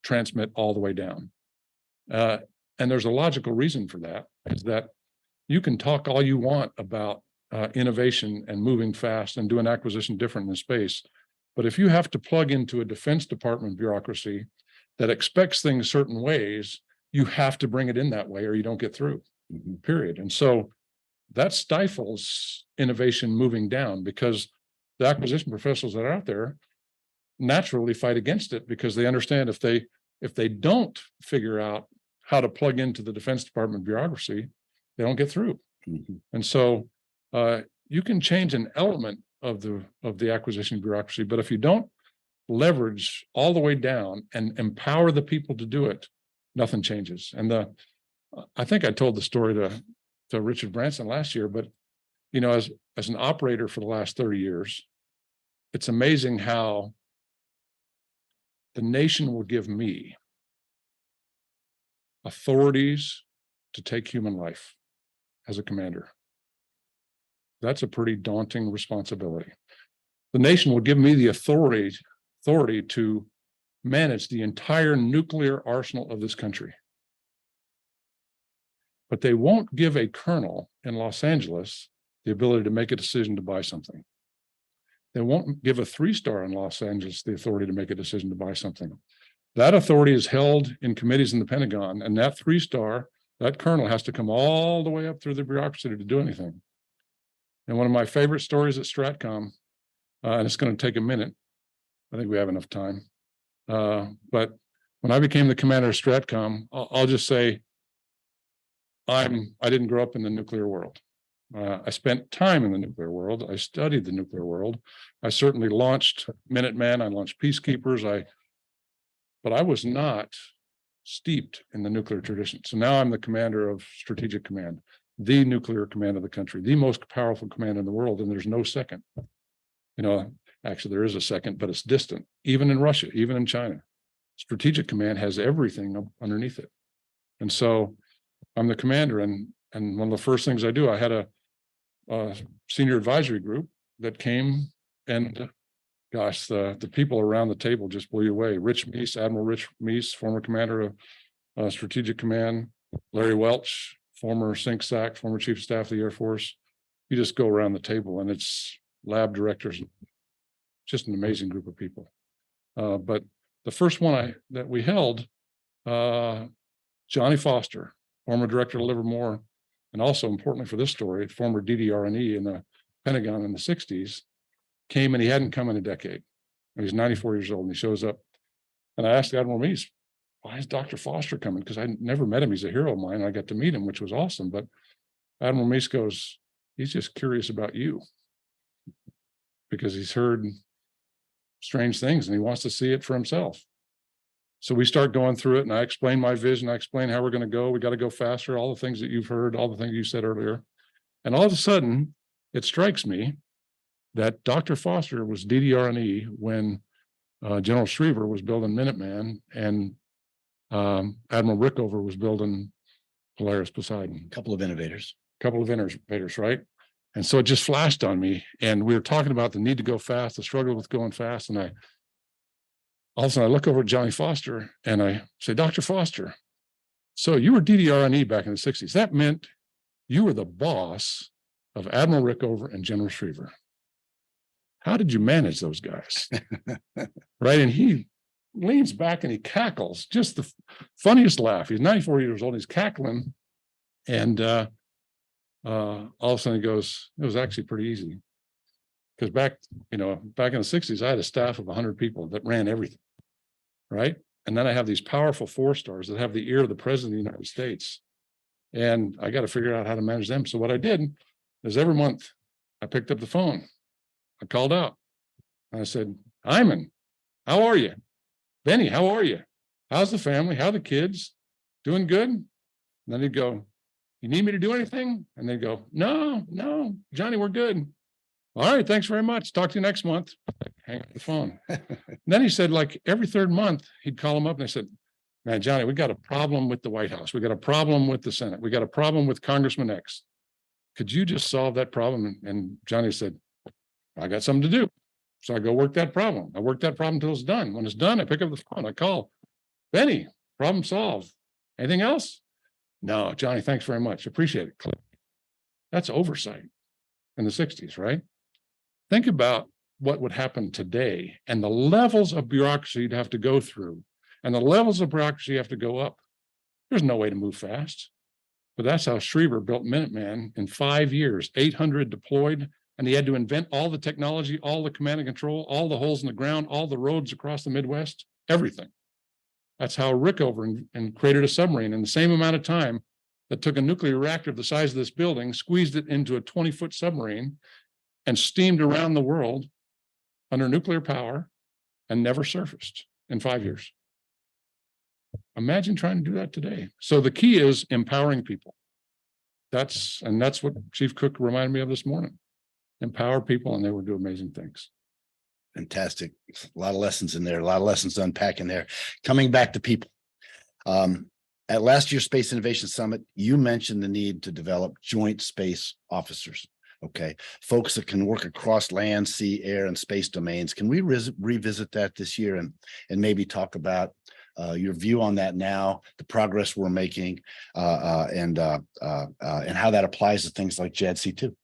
transmit all the way down. And there's a logical reason for that, is that you can talk all you want about innovation and moving fast and doing acquisition different in space. But if you have to plug into a Defense Department bureaucracy that expects things certain ways, you have to bring it in that way or you don't get through, period. And so that stifles innovation moving down, because the acquisition professionals that are out there naturally fight against it, because they understand if they don't figure out how to plug into the Defense Department bureaucracy, they don't get through. And so you can change an element of the acquisition bureaucracy, but if you don't leverage all the way down and empower the people to do it, nothing changes. And I think I told the story to Richard Branson last year, but as an operator for the last 30 years, it's amazing how the nation will give me authorities to take human life as a commander. That's a pretty daunting responsibility. The nation will give me the authority to manage the entire nuclear arsenal of this country. But they won't give a colonel in Los Angeles the ability to make a decision to buy something. They won't give a 3-star in Los Angeles the authority to make a decision to buy something. That authority is held in committees in the Pentagon, and that 3-star, that colonel has to come all the way up through the bureaucracy to do anything. And one of my favorite stories at Stratcom, and it's going to take a minute, I think we have enough time, but when I became the commander of Stratcom, I'll just say, I didn't grow up in the nuclear world. I spent time in the nuclear world. I studied the nuclear world. I certainly launched Minutemen. I launched Peacekeepers. But I was not steeped in the nuclear tradition. So now I'm the commander of Strategic Command, the nuclear command of the country, the most powerful command in the world, and there's no second. Actually, there is a second, but it's distant. Even in Russia, even in China, Strategic Command has everything underneath it. And so I'm the commander, and one of the first things I do, I had a senior advisory group that came, and gosh, the people around the table just blew you away. Rich Meese, Admiral Rich Meese, former commander of Strategic Command, Larry Welch, former SINCSAC, former Chief of Staff of the Air Force. You just go around the table, and it's lab directors, just an amazing group of people. But the first one that we held, Johnny Foster, former director of Livermore, and also importantly for this story, former DDR&E in the Pentagon in the 60s, came, and he hadn't come in a decade. And he's 94 years old, and he shows up. And I asked Admiral Meese, why is Dr. Foster coming? Because I never met him. He's a hero of mine. I got to meet him, which was awesome. But Admiral Meese goes, he's just curious about you, because he's heard strange things and he wants to see it for himself. So we start going through it and I explain my vision. I explain how we're going to go. We got to go faster. All the things that you've heard, all the things you said earlier. And all of a sudden it strikes me that Dr. Foster was DDR&E when General Schriever was building Minuteman and Admiral Rickover was building Polaris Poseidon. Couple of innovators, right? And so it just flashed on me. And we were talking about the need to go fast, the struggle with going fast. And all of a sudden I look over at Johnny Foster and I say, Dr. Foster, so you were DDR&E back in the 60s. That meant you were the boss of Admiral Rickover and General Schriever. How did you manage those guys? Right. And he leans back and he cackles, just the funniest laugh. He's 94 years old. He's cackling. And all of a sudden he goes, it was actually pretty easy. Because back in the 60s, I had a staff of 100 people that ran everything. Right. And then I have these powerful 4-stars that have the ear of the president of the United States. And I got to figure out how to manage them. So what I did is every month I picked up the phone. I called out. I said, Hyman, how are you? Benny, how are you? How's the family? How are the kids? Doing good? And then he'd go, you need me to do anything? And they'd go, no, Johnny, we're good. All right, thanks very much. Talk to you next month. Hang up the phone. Then he said, like every third month, he'd call him up and they said, man, Johnny, we got a problem with the White House. We got a problem with the Senate. We got a problem with Congressman X. Could you just solve that problem? And Johnny said, I got something to do. So I go work that problem. I work that problem until it's done. When it's done, I pick up the phone. I call, Benny, problem solved. Anything else? No, Johnny, thanks very much. Appreciate it. Click. That's oversight in the 60s, right? Think about what would happen today and the levels of bureaucracy you'd have to go through and the levels of bureaucracy you have to go up. There's no way to move fast. But that's how Schriever built Minuteman in 5 years, 800 deployed. And he had to invent all the technology, all the command and control, all the holes in the ground, all the roads across the Midwest, everything. That's how Rickover and created a submarine in the same amount of time that took a nuclear reactor of the size of this building, squeezed it into a 20-foot submarine and steamed around the world under nuclear power and never surfaced in 5 years. Imagine trying to do that today. So the key is empowering people. That's what Chief Cook reminded me of this morning. Empower people and they will do amazing things. Fantastic. A lot of lessons in there, a lot of lessons to unpack in there. Coming back to people. At last year's Space Innovation Summit, you mentioned the need to develop joint space officers. Okay, folks that can work across land, sea, air, and space domains. Can we revisit that this year and maybe talk about your view on that now, the progress we're making, and how that applies to things like JADC2?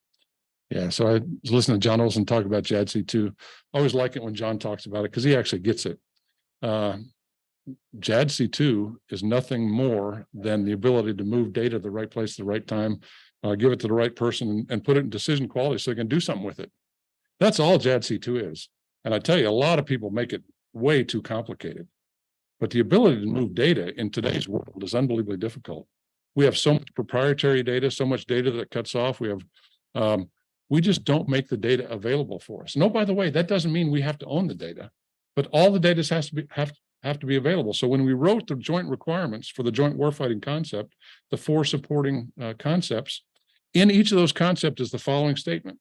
Yeah, so I was listening to John Olson talk about JADC2. I always like it when John talks about it because he actually gets it. JADC2 is nothing more than the ability to move data to the right place at the right time, give it to the right person, and put it in decision quality so they can do something with it. That's all JADC2 is. And I tell you, a lot of people make it way too complicated. But the ability to move data in today's world is unbelievably difficult. We have so much proprietary data, so much data that cuts off. We just don't make the data available for us. No, by the way, that doesn't mean we have to own the data, but all the data have to be available. So when we wrote the joint requirements for the joint warfighting concept, the 4 supporting concepts, in each of those concepts is the following statement.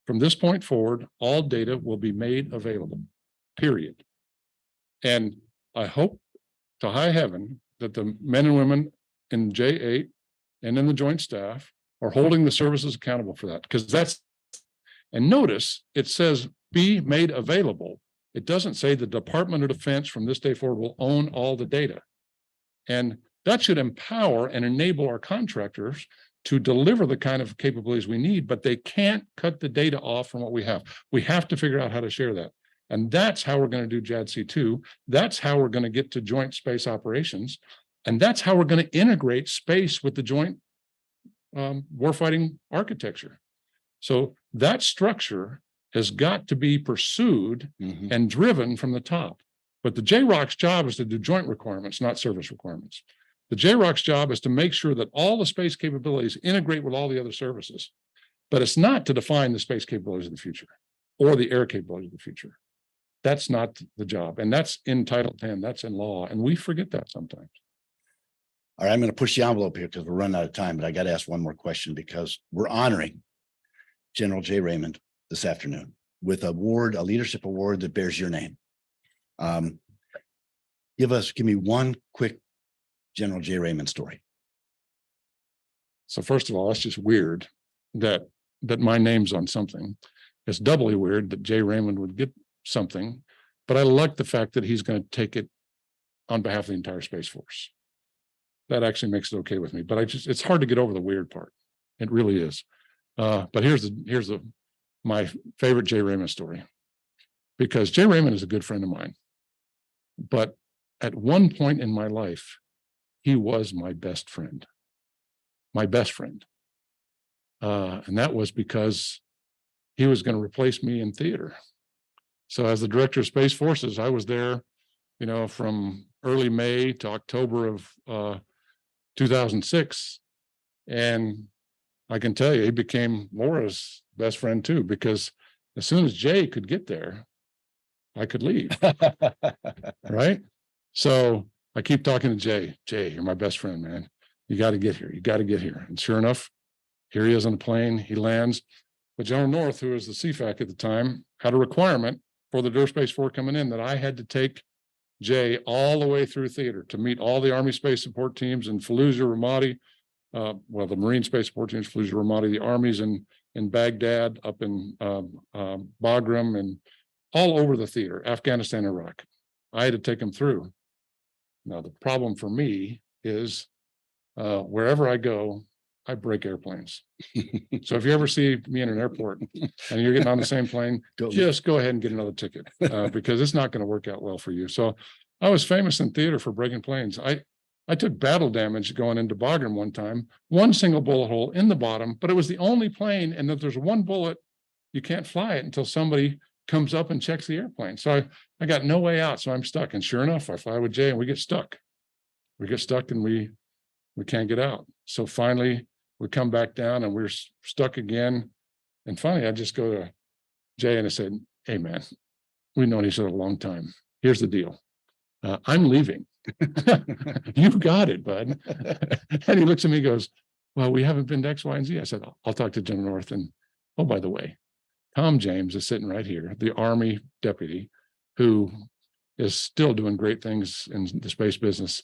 From this point forward, all data will be made available, period. And I hope to high heaven that the men and women in J8 and in the joint staff are holding the services accountable for that, because and notice it says be made available. It doesn't say the Department of Defense from this day forward will own all the data. And that should empower and enable our contractors to deliver the kind of capabilities we need, but they can't cut the data off from what we have. We have to figure out how to share that. And that's how we're going to do JADC2. That's how we're going to get to joint space operations. And that's how we're going to integrate space with the joint warfighting architecture. So that structure has got to be pursued and driven from the top. But the JROC's job is to do joint requirements, not service requirements. The JROC's job is to make sure that all the space capabilities integrate with all the other services. But it's not to define the space capabilities of the future or the air capabilities of the future. That's not the job. And that's in Title 10, that's in law. And we forget that sometimes. All right, I'm going to push the envelope here because we're running out of time, but I got to ask one more question because we're honoring General Jay Raymond this afternoon with a leadership award that bears your name. Give me one quick General Jay Raymond story. So first of all, that's just weird that my name's on something. It's doubly weird that Jay Raymond would get something, but I like the fact that he's going to take it on behalf of the entire Space Force. That actually makes it okay with me, but it's hard to get over the weird part. It really is. But here's my favorite Jay Raymond story, because Jay Raymond is a good friend of mine. But at one point in my life, he was my best friend. My best friend. And that was because he was going to replace me in theater. So as the director of Space Forces, I was there, from early May to October of 2006. And I can tell you, he became Laura's best friend too, because as soon as Jay could get there, I could leave. Right? So I keep talking to Jay. Jay, you're my best friend, man. You got to get here. You got to get here. And sure enough, here he is on the plane. He lands. But General North, who was the CFAC at the time, had a requirement for the Space Force coming in that I had to take Jay all the way through theater to meet all the Army Space Support teams in Fallujah, Ramadi, the Marine Space Support teams, Fallujah, Ramadi, the armies in Baghdad, up in Bagram, and all over the theater, Afghanistan, Iraq. I had to take him through. Now, the problem for me is wherever I go, I break airplanes. So if you ever see me in an airport and you're getting on the same plane, just go ahead and get another ticket because it's not going to work out well for you. So I was famous in theater for breaking planes. I took battle damage going into Bagram one time, one single bullet hole in the bottom, but it was the only plane. And if there's one bullet, you can't fly it until somebody comes up and checks the airplane. So I got no way out. So I'm stuck. And sure enough, I fly with Jay and we get stuck. We get stuck and we can't get out. So finally, we come back down and we're stuck again. And finally, I just go to Jay and I said, hey, man, we've known each other a long time. Here's the deal. I'm leaving. You've got it, bud. And he looks at me and goes, well, we haven't been to X, Y, and Z. I said, I'll talk to General North. And oh, by the way, Tom James is sitting right here, the Army deputy, who is still doing great things in the space business.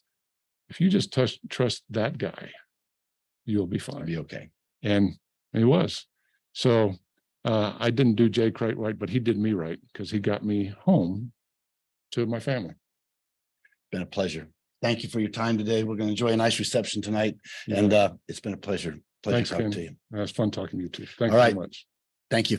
If you just trust that guy, you'll be fine. Be okay. And he was. So I didn't do Jay quite right, but he did me right because he got me home to my family. Been a pleasure. Thank you for your time today. We're going to enjoy a nice reception tonight. Yeah. And it's been a pleasure. Thanks, talking Ken. to you. It was fun talking to you too. Thank All you right. so much. Thank you.